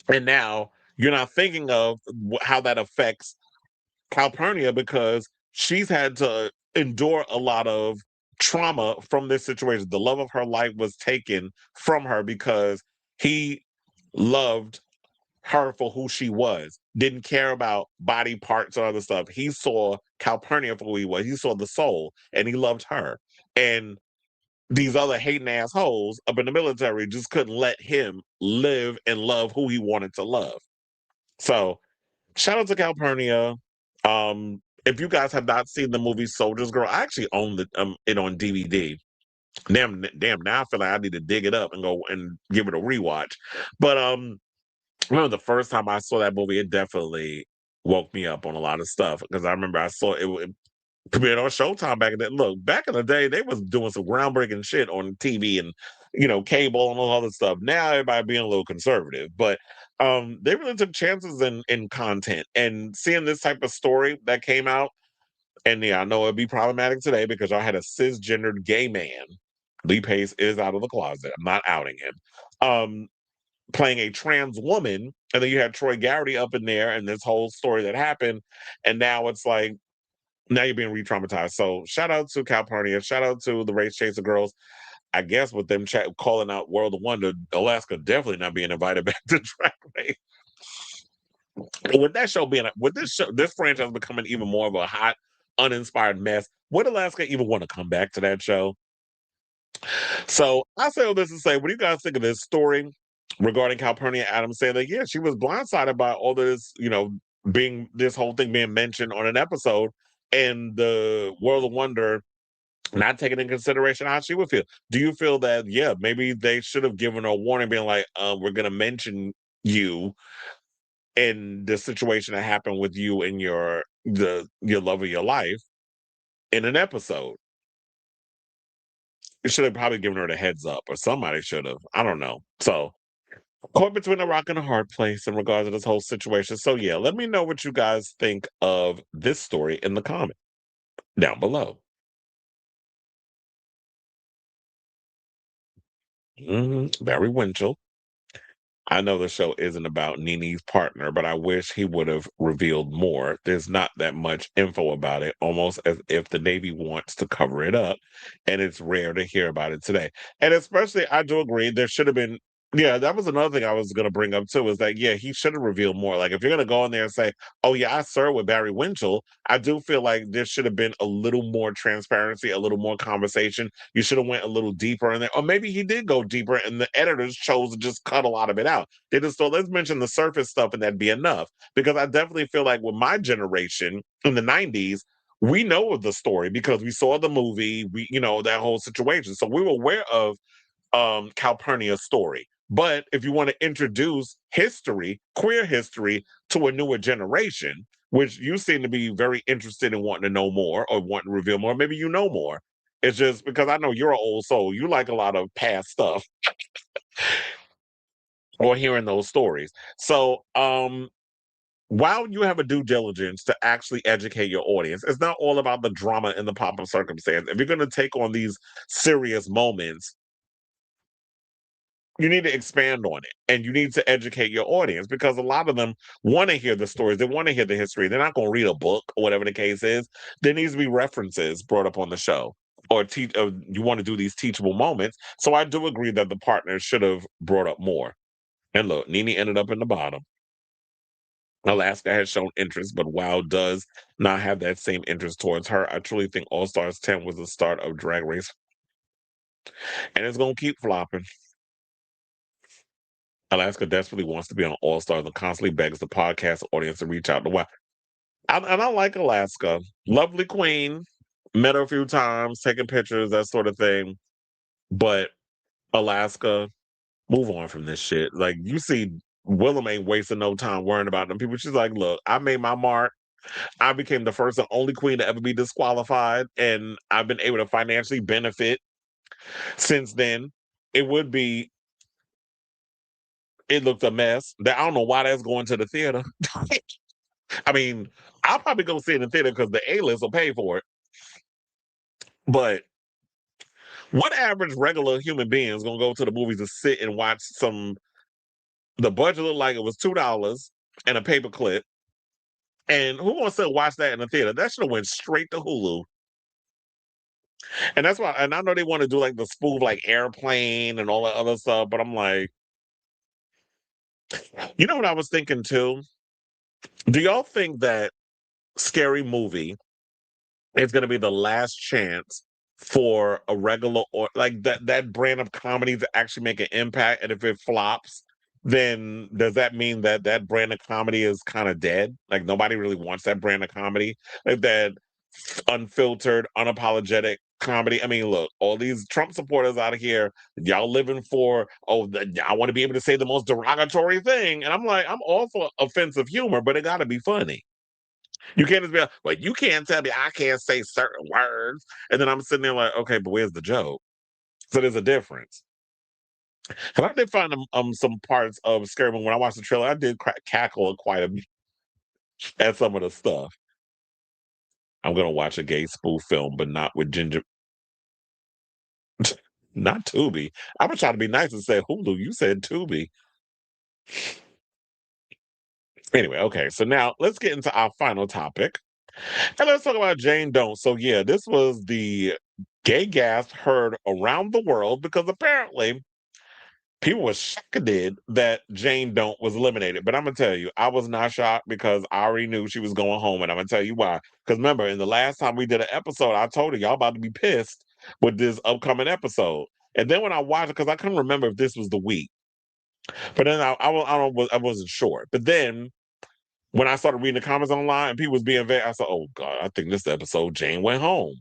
and now you're not thinking of how that affects Calpurnia because she's had to endure a lot of trauma from this situation. The love of her life was taken from her because he loved her for who she was, didn't care about body parts or other stuff. He saw Calpurnia for who he was. He saw the soul, and he loved her. And these other hating assholes up in the military just couldn't let him live and love who he wanted to love. So shout out to Calpurnia. If you guys have not seen the movie Soldier's Girl, I actually own it on DVD. Damn, now I feel like I need to dig it up and go and give it a rewatch. But I remember the first time I saw that movie, it definitely woke me up on a lot of stuff because I remember I saw it premiered on Showtime back in the look. Back in the day, they was doing some groundbreaking shit on TV and cable and all other stuff. Now everybody being a little conservative, but they really took chances in content, and seeing this type of story that came out. And yeah, I know it'd be problematic today because I had a cisgendered gay man. Lee Pace is out of the closet. I'm not outing him. Playing a trans woman, and then you had Troy Garrity up in there, and this whole story that happened, and now it's like now you're being re-traumatized. So shout out to Calpurnia, shout out to the Race Chaser girls. I guess with them calling out World of Wonder, Alaska definitely not being invited back to Drag Race. With that show being, with this franchise becoming even more of a hot, uninspired mess, would Alaska even want to come back to that show? So I say all this to say, what do you guys think of this story regarding Calpurnia Adams saying that, yeah, she was blindsided by all this, being this whole thing being mentioned on an episode, and the World of Wonder not taking into consideration how she would feel. Do you feel that, yeah, maybe they should have given her a warning, being like, we're going to mention you in the situation that happened with you and your love of your life in an episode? You should have probably given her the heads up, or somebody should have. I don't know. So, caught between a rock and a hard place in regards to this whole situation. So, yeah, let me know what you guys think of this story in the comment down below. Barry Winchell. I know the show isn't about Nene's partner, but I wish he would have revealed more. There's not that much info about it, almost as if the Navy wants to cover it up, and it's rare to hear about it today. And especially, I do agree, there should have been. Yeah, that was another thing I was going to bring up too, is that, yeah, he should have revealed more. Like, if you're going to go in there and say, oh, yeah, I served with Barry Winchell, I do feel like there should have been a little more transparency, a little more conversation. You should have went a little deeper in there. Or maybe he did go deeper and the editors chose to just cut a lot of it out. They just thought, let's mention the surface stuff and that'd be enough. Because I definitely feel like with my generation in the 90s, we know of the story because we saw the movie, that whole situation. So we were aware of Calpurnia's story. But if you want to introduce history, queer history, to a newer generation, which you seem to be very interested in wanting to know more or wanting to reveal more, maybe you know more. It's just because I know you're an old soul. You like a lot of past stuff or hearing those stories. So while you have a due diligence to actually educate your audience, it's not all about the drama and the pop of circumstance. If you're going to take on these serious moments, you need to expand on it, and you need to educate your audience, because a lot of them want to hear the stories. They want to hear the history. They're not going to read a book or whatever the case is. There needs to be references brought up on the show, or you want to do these teachable moments. So I do agree that the partners should have brought up more. And look, Nene ended up in the bottom. Alaska has shown interest, but WoW does not have that same interest towards her. I truly think All Stars 10 was the start of Drag Race, and it's going to keep flopping. Alaska desperately wants to be on All Stars and constantly begs the podcast audience to reach out to WoW. And I like Alaska. Lovely queen. Met her a few times, taking pictures, that sort of thing. But Alaska. Move on from this shit. Like, you see, Willem ain't wasting no time worrying about them people. She's like, look, I made my mark. I became the first and only queen to ever be disqualified, and I've been able to financially benefit since then. It looked a mess. I don't know why that's going to the theater. I mean, I'll probably go see it in the theater because the A-list will pay for it. But what average regular human being is going to go to the movies to sit and watch the budget looked like it was $2 and a paper clip. And who wants to watch that in the theater? That should have went straight to Hulu. And that's why, and I know they want to do like the spoof like Airplane and all that other stuff, but I'm like, you know what I was thinking too? Do y'all think that Scary Movie is going to be the last chance for a regular or like that brand of comedy to actually make an impact? And if it flops, then does that mean that brand of comedy is kind of dead? Like nobody really wants that brand of comedy, like that unfiltered, unapologetic comedy. I mean, look, all these Trump supporters out here, y'all living for, I want to be able to say the most derogatory thing. And I'm like, I'm all for offensive humor, but it got to be funny. You can't just be like, well, you can't tell me I can't say certain words. And then I'm sitting there like, okay, but where's the joke? So there's a difference. And I did find some parts of Scary Movie. When I watched the trailer, I did cackle quite a bit at some of the stuff. I'm going to watch a gay spoof film, but not with Ginger. Not Tubi. I'm going to try to be nice and say Hulu. You said Tubi. Anyway, okay. So now let's get into our final topic. And let's talk about Jane Don't. So yeah, this was the gay gasp heard around the world because apparently people were shocked that Jane Don't was eliminated. But I'm gonna tell you, I was not shocked because I already knew she was going home, and I'm gonna tell you why. Because remember, in the last time we did an episode, I told you y'all about to be pissed with this upcoming episode. And then when I watched it, because I couldn't remember if this was the week, but then I wasn't sure. But then when I started reading the comments online and people was being vague, I said, "Oh God, I think this episode Jane went home."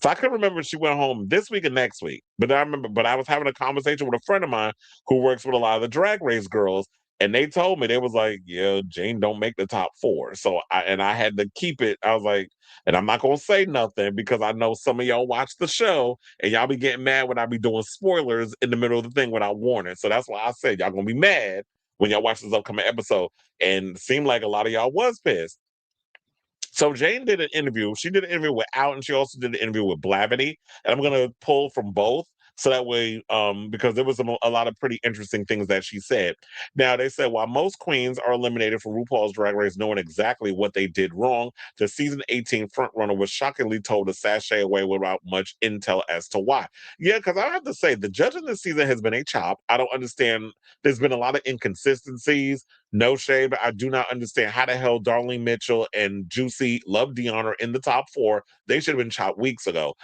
So I couldn't remember if she went home this week or next week. But I remember, but I was having a conversation with a friend of mine who works with a lot of the Drag Race girls, and they told me they was like, "Yeah, Jane don't make the top 4." So I had to keep it. I was like, and I'm not gonna say nothing because I know some of y'all watch the show and y'all be getting mad when I be doing spoilers in the middle of the thing without warning. So that's why I said y'all gonna be mad when y'all watch this upcoming episode. And it seemed like a lot of y'all was pissed. So Jane did an interview. She did an interview with Out, and she also did an interview with Blavity. And I'm going to pull from both. So that way, because there was a lot of pretty interesting things that she said. Now, they said, while most queens are eliminated from RuPaul's Drag Race knowing exactly what they did wrong, the season 18 frontrunner was shockingly told to sashay away without much intel as to why. Yeah, because I have to say, the judging this season has been a chop. I don't understand. There's been a lot of inconsistencies. No shade, but I do not understand how the hell Darlene Mitchell and Juicy Love Dion are in the top 4. They should have been chopped weeks ago.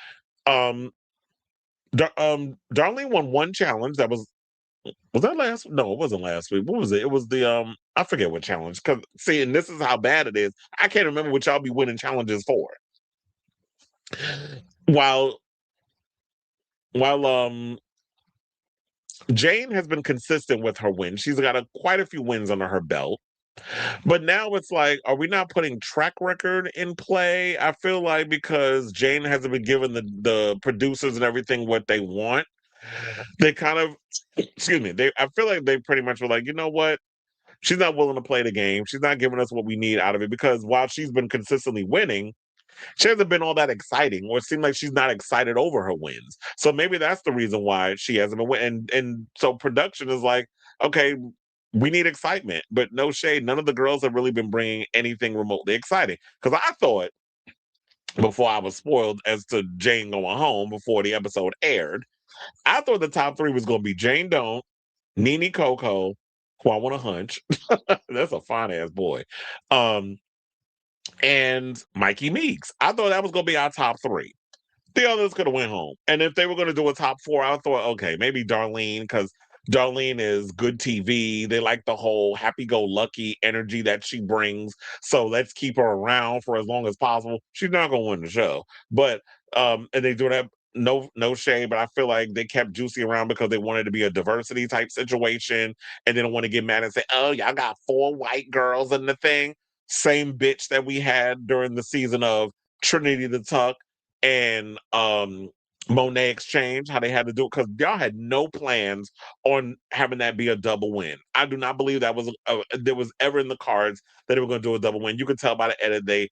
Darlene won one challenge. That was that last? No, it wasn't last week. What was it? It was the I forget what challenge. Because see, and this is how bad it is. I can't remember what y'all be winning challenges for. While Jane has been consistent with her wins. She's got quite a few wins under her belt. But now it's like, are we not putting track record in play? I feel like because Jane hasn't been given the producers and everything what they want, they kind of, excuse me, I feel like they pretty much were like, you know what? She's not willing to play the game. She's not giving us what we need out of it because while she's been consistently winning, she hasn't been all that exciting, or it seemed like she's not excited over her wins. So maybe that's the reason why she hasn't been winning. And so production is like, okay, we need excitement, but no shade. None of the girls have really been bringing anything remotely exciting. Because I thought before I was spoiled as to Jane going home before the episode aired, I thought the top 3 was going to be Jane Don't, Nene Coco, who I want to hunch. That's a fine ass boy. And Mikey Meeks. I thought that was going to be our top 3. The others could have went home. And if they were going to do a top 4, I thought, okay, maybe Darlene, because Darlene is good TV. They like the whole happy-go-lucky energy that she brings. So let's keep her around for as long as possible. She's not going to win the show. But, and they do that. no shade, but I feel like they kept Juicy around because they wanted to be a diversity type situation and didn't want to get mad and say, oh, y'all got 4 white girls in the thing. Same bitch that we had during the season of Trinity the Tuck and Monet Exchange, how they had to do it, because y'all had no plans on having that be a double win. I do not believe that was there was ever in the cards that they were going to do a double win. You could tell by the edit they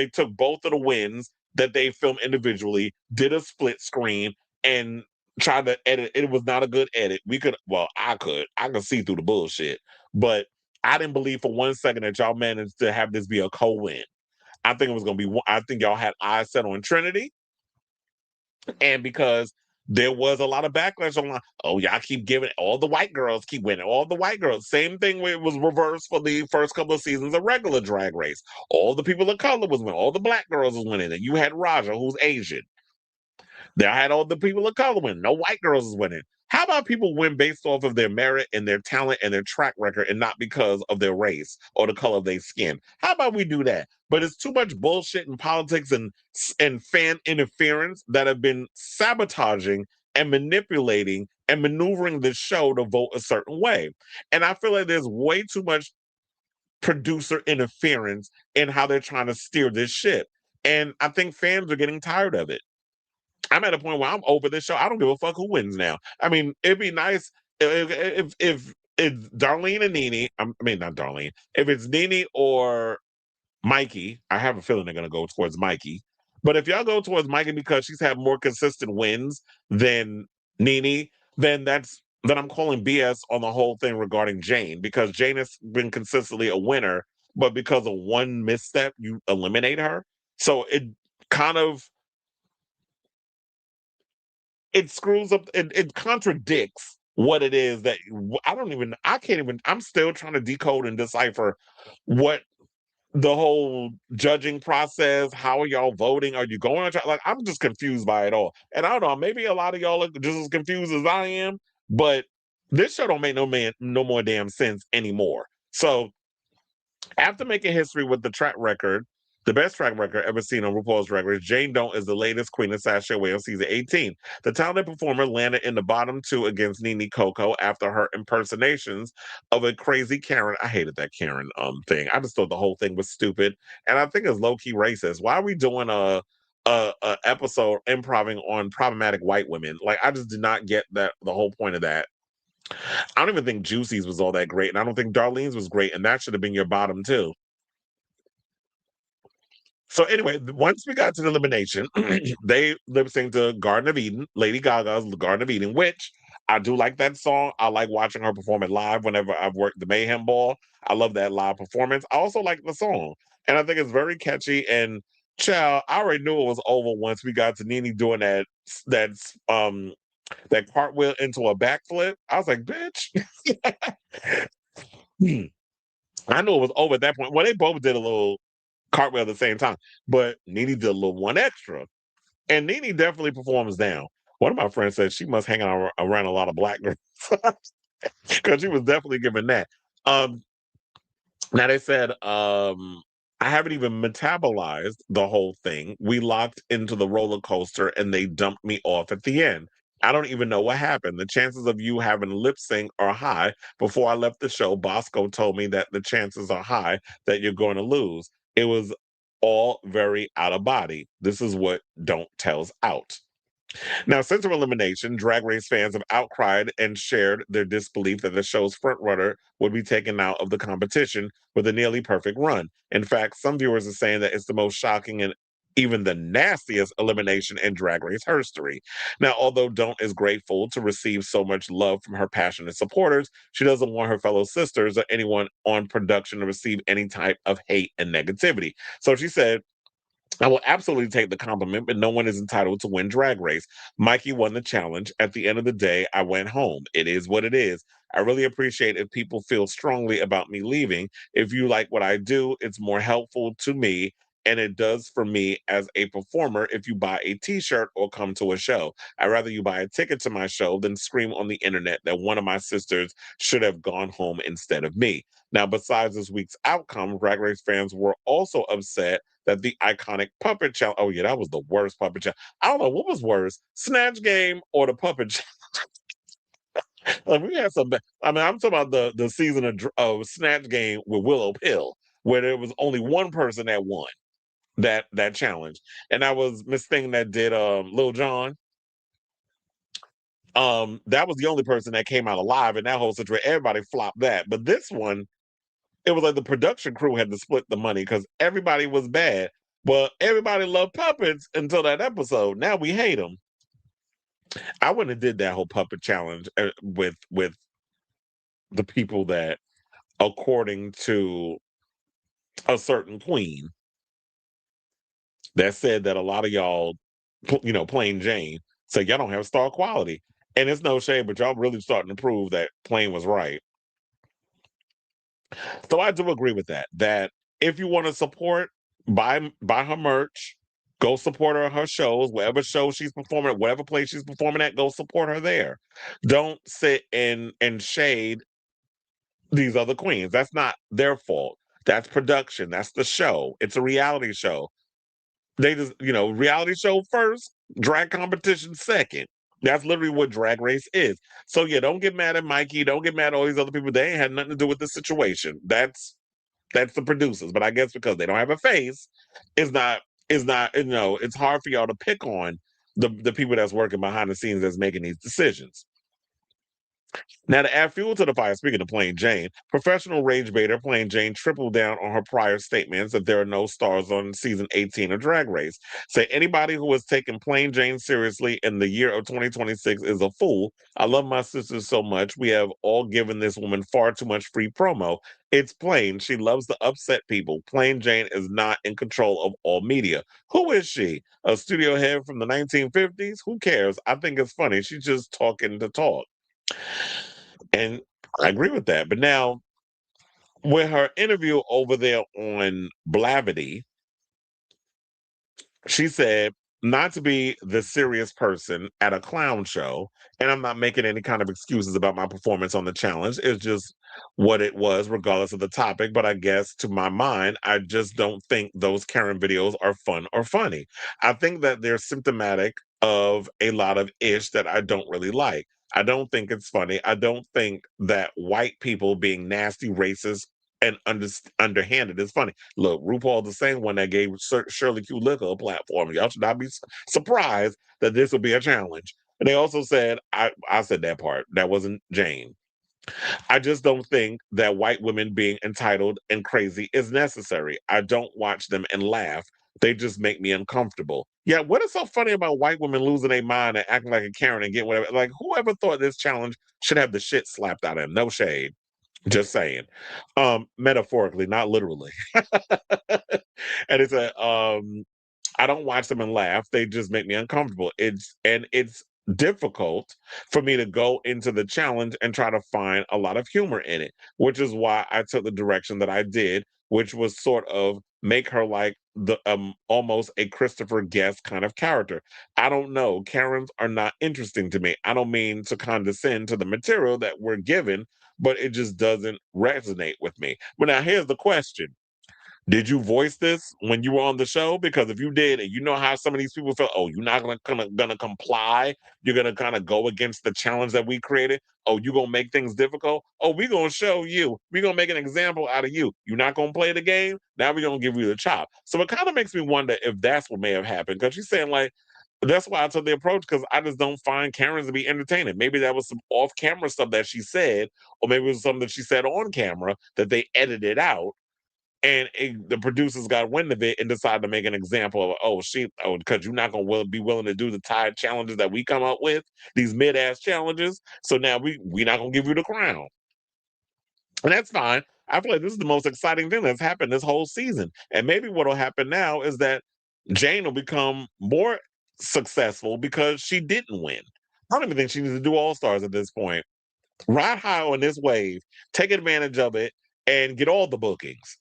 took both of the wins that they filmed individually, did a split screen, and tried to edit. It was not a good edit. I could see through the bullshit, but I didn't believe for 1 second that y'all managed to have this be a co-win. I think it was going to be. I think y'all had eyes set on Trinity, and because there was a lot of backlash on, oh, y'all keep giving all the white girls keep winning, all the white girls. Same thing where it was reversed for the first couple of seasons of regular Drag Race. All the people of color was winning, all the black girls was winning, and you had Raja, who's Asian. They had all the people of color win. No white girls is winning. How about people win based off of their merit and their talent and their track record and not because of their race or the color of their skin? How about we do that? But it's too much bullshit in politics and fan interference that have been sabotaging and manipulating and maneuvering the show to vote a certain way. And I feel like there's way too much producer interference in how they're trying to steer this ship. And I think fans are getting tired of it. I'm at a point where I'm over this show. I don't give a fuck who wins now. I mean, it'd be nice if it's Darlene and Nene. I mean, not Darlene. If it's Nene or Mikey, I have a feeling they're gonna go towards Mikey. But if y'all go towards Mikey because she's had more consistent wins than Nene, then I'm calling BS on the whole thing regarding Jane, because Jane has been consistently a winner, but because of one misstep, you eliminate her. So it kind of it screws up, it contradicts what it is that I'm still trying to decode and decipher what the whole judging process, how are y'all voting? Are you going to like, I'm just confused by it all. And I don't know, maybe a lot of y'all are just as confused as I am, but this show don't make no more damn sense anymore. So after making history with the best track record ever seen on RuPaul's Drag Race, Jane Don't is the latest queen of Sashay Way on season 18. The talented performer landed in the bottom 2 against Nene Coco after her impersonations of a crazy Karen. I hated that Karen thing. I just thought the whole thing was stupid, and I think it's low key racist. Why are we doing a episode improving on problematic white women? Like, I just did not get the whole point of that. I don't even think Juicy's was all that great, and I don't think Darlene's was great, and that should have been your bottom 2. So anyway, once we got to the elimination, they lip synced to Garden of Eden, Lady Gaga's Garden of Eden, which I do like that song. I like watching her perform it live whenever I've worked the Mayhem Ball. I love that live performance. I also like the song, and I think it's very catchy. And child, I already knew it was over once we got to Nene doing that that cartwheel into a backflip. I was like, bitch. I knew it was over at that point. Well, they both did a little cartwheel at the same time, but Nene did a little one extra, and Nene definitely performs down. One of my friends said she must hang out around a lot of black girls because she was definitely giving that. Now they said I haven't even metabolized the whole thing. We locked into the roller coaster and they dumped me off at the end. I don't even know what happened. The chances of you having lip sync are high. Before I left the show, Bosco told me that the chances are high that you're going to lose. It was all very out of body. This is what Don't tells out. Now, since her elimination, Drag Race fans have outcried and shared their disbelief that the show's frontrunner would be taken out of the competition with a nearly perfect run. In fact, some viewers are saying that it's the most shocking and even the nastiest elimination in Drag Race history. Now, although Don't is grateful to receive so much love from her passionate supporters, she doesn't want her fellow sisters or anyone on production to receive any type of hate and negativity. So she said, I will absolutely take the compliment, but no one is entitled to win Drag Race. Mikey won the challenge. At the end of the day, I went home. It is what it is. I really appreciate if people feel strongly about me leaving. If you like what I do, it's more helpful to me, and it does for me as a performer if you buy a t-shirt or come to a show. I'd rather you buy a ticket to my show than scream on the internet that one of my sisters should have gone home instead of me. Now, besides this week's outcome, Drag Race fans were also upset that the iconic puppet challenge. Oh yeah, that was the worst puppet challenge. I don't know what was worse, Snatch Game or the puppet challenge. Like we had some. I mean, I'm talking about the season of Snatch Game with Willow Pill, where there was only one person that won that challenge, and that was Miss Thing that did Lil Jon. That was the only person that came out alive in that whole situation. Everybody flopped that, but this one, it was like the production crew had to split the money because everybody was bad. Well, everybody loved puppets until that episode. Now we hate them. I wouldn't have did that whole puppet challenge with the people that, according to a certain queen, that said that a lot of y'all, plain Jane, say y'all don't have star quality. And it's no shame, but y'all really starting to prove that Plain was right. So I do agree with that. That if you want to support, buy her merch, go support her shows, whatever show she's performing at, whatever place she's performing at, go support her there. Don't sit and shade these other queens. That's not their fault. That's production. That's the show. It's a reality show. They just, reality show first, drag competition second. That's literally what Drag Race is. So yeah, don't get mad at Mikey. Don't get mad at all these other people. They ain't had nothing to do with the situation. That's the producers. But I guess because they don't have a face, it's not. It's hard for y'all to pick on the people that's working behind the scenes that's making these decisions. Now, to add fuel to the fire, speaking of Plain Jane, professional rage baiter Plain Jane tripled down on her prior statements that there are no stars on season 18 of Drag Race. Say anybody who has taken Plain Jane seriously in the year of 2026 is a fool. I love my sisters so much. We have all given this woman far too much free promo. It's plain. She loves to upset people. Plain Jane is not in control of all media. Who is she? A studio head from the 1950s? Who cares? I think it's funny. She's just talking to talk. And I agree with that. But now, with her interview over there on Blavity, she said not to be the serious person at a clown show. And I'm not making any kind of excuses about my performance on the challenge. It's just what it was, regardless of the topic. But I guess to my mind, I just don't think those Karen videos are fun or funny. I think that they're symptomatic of a lot of ish that I don't really like. I don't think it's funny. I don't think that white people being nasty, racist, and underhanded is funny. Look, RuPaul the same one that gave Shirley Q. Liquor a platform. Y'all should not be surprised that this will be a challenge. And they also said, I said that part. That wasn't Jane. I just don't think that white women being entitled and crazy is necessary. I don't watch them and laugh. They just make me uncomfortable. Yeah, what is so funny about white women losing their mind and acting like a Karen and getting whatever? Like, whoever thought this challenge should have the shit slapped out of them? No shade. Just saying. Metaphorically, not literally. And it's I don't watch them and laugh. They just make me uncomfortable. It's difficult for me to go into the challenge and try to find a lot of humor in it, which is why I took the direction that I did, which was sort of make her like the almost a Christopher Guest kind of character. I don't know. Karens are not interesting to me. I don't mean to condescend to the material that we're given, but it just doesn't resonate with me. But now here's the question. Did you voice this when you were on the show? Because if you did, and you know how some of these people feel, oh, you're not gonna comply. You're gonna kind of go against the challenge that we created. Oh, you're gonna make things difficult. Oh, we're gonna show you. We're gonna make an example out of you. You're not gonna play the game. Now we're gonna give you the chop. So it kind of makes me wonder if that's what may have happened. Because she's saying like, that's why I took the approach because I just don't find Karens to be entertaining. Maybe that was some off-camera stuff that she said, or maybe it was something that she said on camera that they edited out and the producers got wind of it and decided to make an example of, because you're not going to be willing to do the Tide challenges that we come up with, these mid-ass challenges. So now we not going to give you the crown. And that's fine. I feel like this is the most exciting thing that's happened this whole season. And maybe what will happen now is that Jane will become more successful because she didn't win. I don't even think she needs to do All-Stars at this point. Ride high on this wave, take advantage of it, and get all the bookings.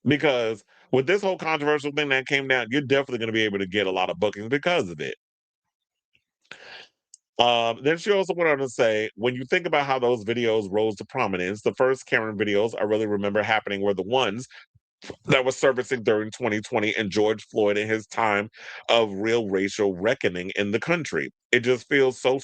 Because with this whole controversial thing that came down, you're definitely going to be able to get a lot of bookings because of it. Then she also went on to say, when you think about how those videos rose to prominence, the first Karen videos I really remember happening were the ones that was surfacing during 2020 and George Floyd and his time of real racial reckoning in the country. It just feels so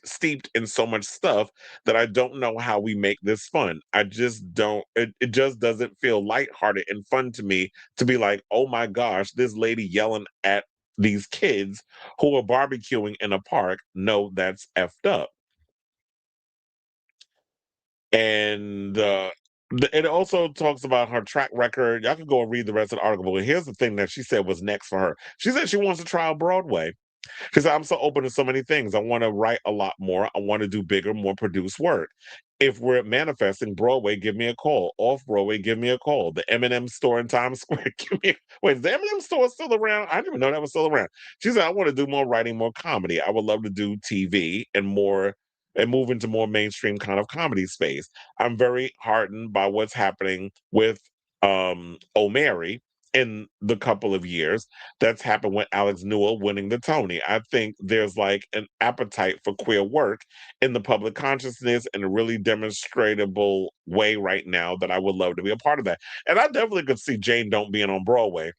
steeped in so much stuff that I don't know how we make this fun. I just don't, it just doesn't feel lighthearted and fun to me to be like, oh my gosh, this lady yelling at these kids who are barbecuing in a park. No, that's effed up. And it also talks about her track record. Y'all can go and read the rest of the article. But here's the thing that she said was next for her. She said she wants to try Broadway. She said, I'm so open to so many things. I want to write a lot more. I want to do bigger, more produced work. If we're manifesting Broadway, give me a call. Off Broadway, give me a call. The M&M store in Times Square, give me wait, is the M&M store still around? I didn't even know that was still around. She said, I want to do more writing, more comedy. I would love to do TV and move into more mainstream kind of comedy space. I'm very heartened by what's happening with O'Mary in the couple of years that's happened with Alex Newell winning the Tony. I think there's like an appetite for queer work in the public consciousness in a really demonstrable way right now that I would love to be a part of that. And I definitely could see Jane Don't being on Broadway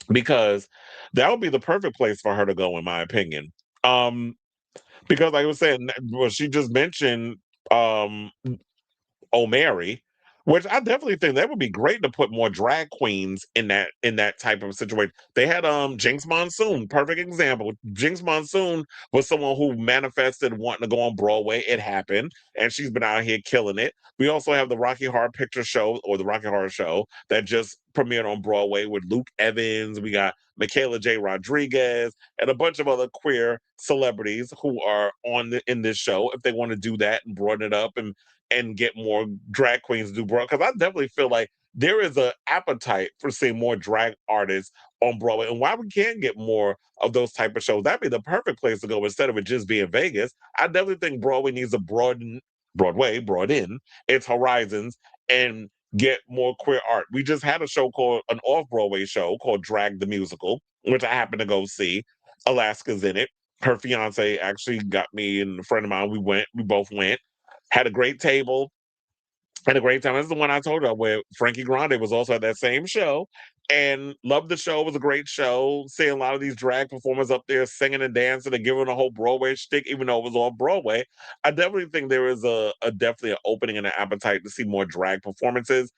because that would be the perfect place for her to go, in my opinion. Because like I was saying, well, she just mentioned um O'Mary, which I definitely think that would be great to put more drag queens in that type of situation. They had Jinx Monsoon, perfect example. Jinx Monsoon was someone who manifested wanting to go on Broadway. It happened, and she's been out here killing it. We also have the Rocky Horror Picture Show or the Rocky Horror Show that just premiered on Broadway with Luke Evans. We got Michaela J. Rodriguez and a bunch of other queer celebrities who are in this show. If they want to do that and broaden it up and get more drag queens to do Broadway, because I definitely feel like there is an appetite for seeing more drag artists on Broadway, and why we can't get more of those type of shows. That'd be the perfect place to go instead of it just being Vegas. I definitely think Broadway needs to broaden its horizons and get more queer art. We just had a show called an off-Broadway show called Drag the Musical, which I happened to go see. Alaska's in it. Her fiance actually got me and a friend of mine. We both went, had a great table, had a great time. This is the one I told you where Frankie Grande was also at that same show and loved the show. It was a great show. Seeing a lot of these drag performers up there singing and dancing and giving a whole Broadway shtick, even though it was on Broadway. I definitely think there is a definitely an opening and an appetite to see more drag performances.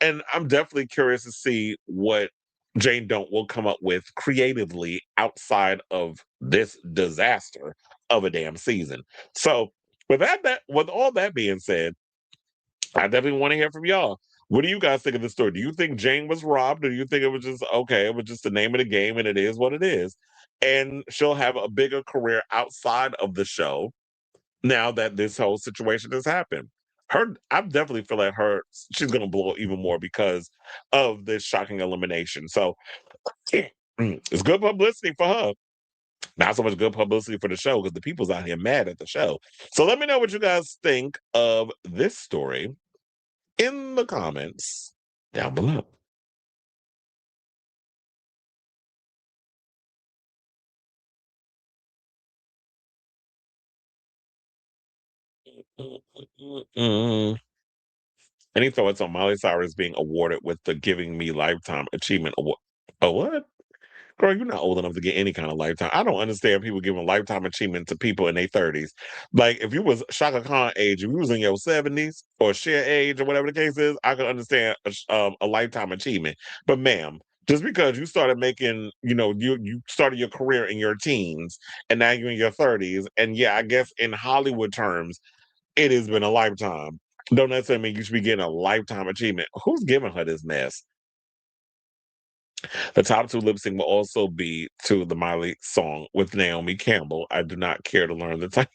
And I'm definitely curious to see what Jane Don't will come up with creatively outside of this disaster of a damn season. So with all that being said, I definitely want to hear from y'all. What do you guys think of the story? Do you think Jane was robbed, or do you think it was just okay? It was just the name of the game, and it is what it is. And she'll have a bigger career outside of the show now that this whole situation has happened. I definitely feel like she's gonna blow even more because of this shocking elimination. So it's good publicity for her. Not so much good publicity for the show because the people's out here mad at the show. So let me know what you guys think of this story in the comments down below. Any thoughts on Miley Cyrus being awarded with the Giving Me Lifetime Achievement Award? Oh, what? Girl, you're not old enough to get any kind of lifetime. I don't understand people giving lifetime achievement to people in their 30s. Like, if you was Shaka Khan age, if you was in your 70s or Cher age or whatever the case is, I could understand a lifetime achievement. But ma'am, just because you started making, you started your career in your teens and now you're in your 30s, and yeah, I guess in Hollywood terms, it has been a lifetime. Don't necessarily mean you should be getting a lifetime achievement. Who's giving her this mess? The top two lip sync will also be to the Miley song with Naomi Campbell. I do not care to learn the title.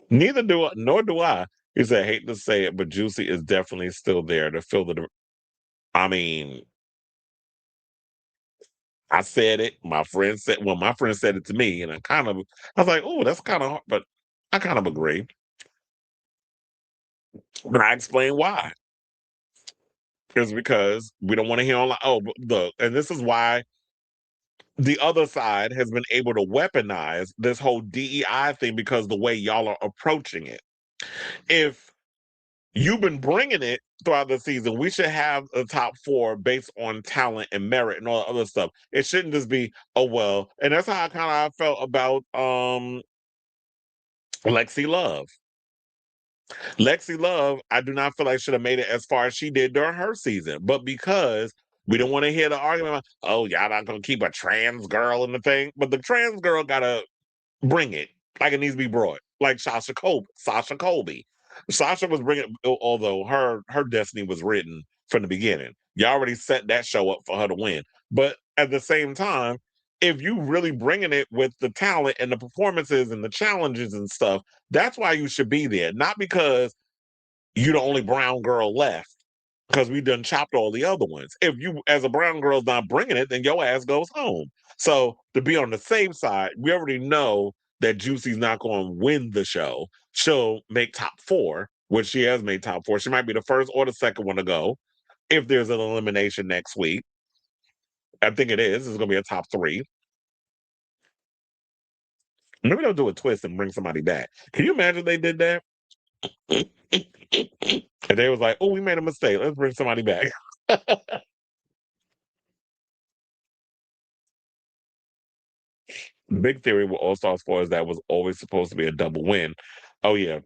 Neither do I, nor do I. He said, hate to say it, but Juicy is definitely still there to fill the. I mean, I said it. My friend said it to me, and I was like, oh, that's kind of hard, but I kind of agree. But I explain why. It's because we don't want to hear all. Oh, look, and this is why the other side has been able to weaponize this whole DEI thing because the way y'all are approaching it. If you've been bringing it throughout the season. We should have a top 4 based on talent and merit and all the other stuff. It shouldn't just be, oh well. And that's how I kind of felt about Lexi Love. Lexi Love, I do not feel like should have made it as far as she did during her season. But because we don't want to hear the argument about, oh, y'all not gonna keep a trans girl in the thing. But the trans girl gotta bring it like it needs to be brought. Like Sasha Colby. Sasha was bringing, although her destiny was written from the beginning. You already set that show up for her to win. But at the same time, if you really bringing it with the talent and the performances and the challenges and stuff, that's why you should be there. Not because you're the only brown girl left, because we done chopped all the other ones. If you, as a brown girl's not bringing it, then your ass goes home. So to be on the safe side, we already know that Juicy's not going to win the show. She'll make top 4, which she has made top 4. She might be the first or the second one to go if there's an elimination next week. I think it is. It's going to be a top 3. Maybe they'll do a twist and bring somebody back. Can you imagine they did that? And they was like, oh, we made a mistake. Let's bring somebody back. Big theory with All Stars 4 is that was always supposed to be a double win. Oh, yeah.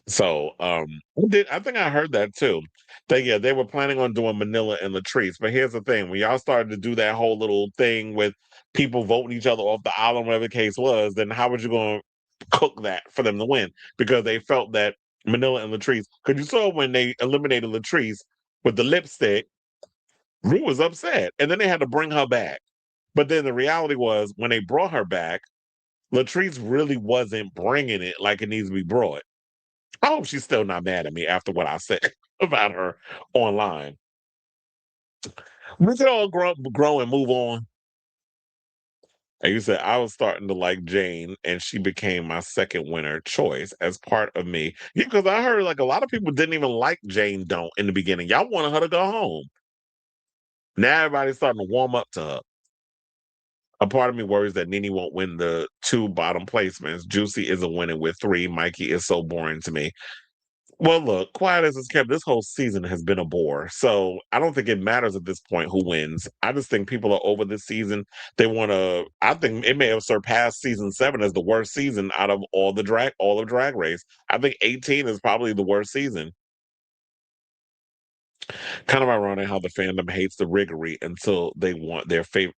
So, I think I heard that too. They were planning on doing Manila and Latrice. But here's the thing: when y'all started to do that whole little thing with people voting each other off the island, whatever the case was, then how was you going to cook that for them to win? Because they felt that Manila and Latrice, because you saw when they eliminated Latrice with the lipstick, Rue was upset, and then they had to bring her back. But then the reality was, when they brought her back, Latrice really wasn't bringing it like it needs to be brought. I hope she's still not mad at me after what I said about her online. We could all grow and move on. And you said I was starting to like Jane, and she became my second winner choice as part of me. Yeah, because I heard like a lot of people didn't even like Jane Don't in the beginning. Y'all wanted her to go home. Now everybody's starting to warm up to her. A part of me worries that Nene won't win the 2 bottom placements. Juicy isn't winning with 3. Mikey is so boring to me. Well, look, quiet as it's kept, this whole season has been a bore. So I don't think it matters at this point who wins. I just think people are over this season. They want to. I think it may have surpassed season 7 as the worst season out of all of Drag Race. I think 18 is probably the worst season. Kind of ironic how the fandom hates the Riggory until they want their favorite.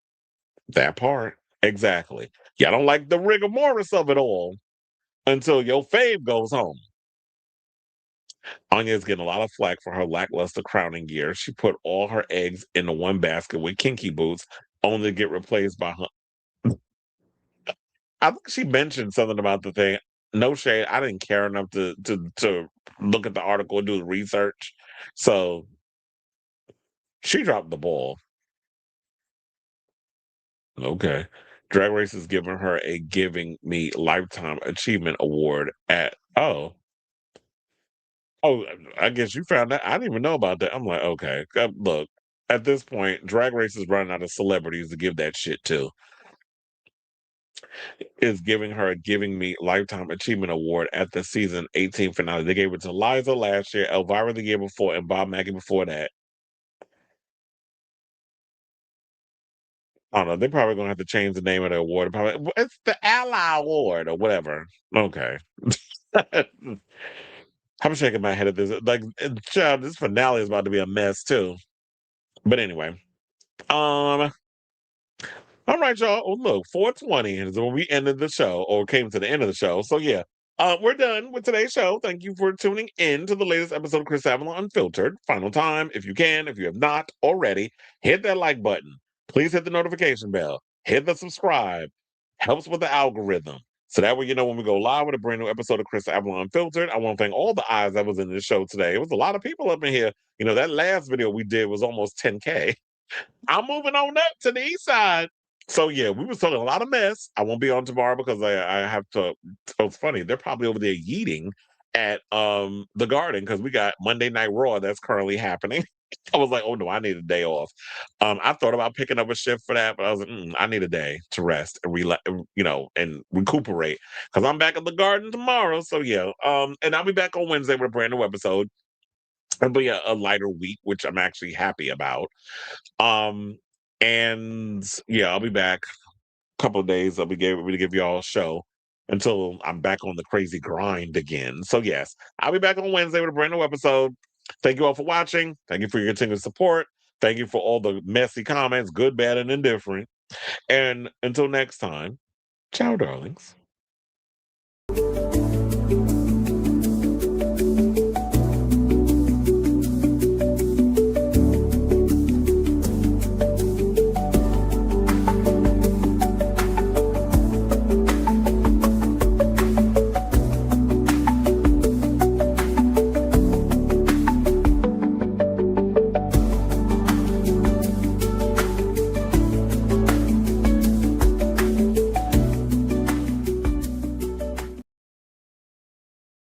That part, exactly. Y'all don't like the rigor mortis of it all until your fave goes home. Anya is getting a lot of flack for her lackluster crowning gear. She put all her eggs into one basket with kinky boots, only to get replaced by her. I think she mentioned something about the thing. No shade. I didn't care enough to look at the article and do the research. So she dropped the ball. Okay. Drag Race is giving her a Giving Me Lifetime Achievement Award at Oh, I guess you found that. I didn't even know about that. I'm like, okay, look, at this point, Drag Race is running out of celebrities to give that shit to. Is giving her a Giving Me Lifetime Achievement Award at the season 18 finale. They gave it to Liza last year, Elvira the year before, and Bob Mackie before that. I don't know. They're probably gonna have to change the name of the award. Probably it's the Ally Award or whatever. Okay. I'm shaking my head at this. Like, child, this finale is about to be a mess too. But anyway, all right, y'all. Oh, look, 4:20 is when we ended the show, or came to the end of the show. So yeah, we're done with today's show. Thank you for tuning in to the latest episode of Chris Avalon Unfiltered. Final time, if you have not already, hit that like button. Please hit the notification bell. Hit the subscribe. Helps with the algorithm. So that way you know when we go live with a brand new episode of Chris Avalon Unfiltered. I want to thank all the eyes that was in this show today. It was a lot of people up in here. You know, that last video we did was almost 10K. I'm moving on up to the east side. So yeah, we was talking a lot of mess. I won't be on tomorrow because I have to. So it's funny. They're probably over there yeeting at the Garden because we got Monday Night Raw that's currently happening. I was like, oh no, I need a day off. I thought about picking up a shift for that, but I was like, I need a day to rest and and recuperate because I'm back at the garden tomorrow. So yeah, and I'll be back on Wednesday with a brand new episode. It'll be a lighter week, which I'm actually happy about. And yeah, I'll be back a couple of days. I'll be able to give y'all a show until I'm back on the crazy grind again. So yes, I'll be back on Wednesday with a brand new episode. Thank you all for watching. Thank you for your continued support. Thank you for all the messy comments, good, bad, and indifferent. And until next time, ciao, darlings.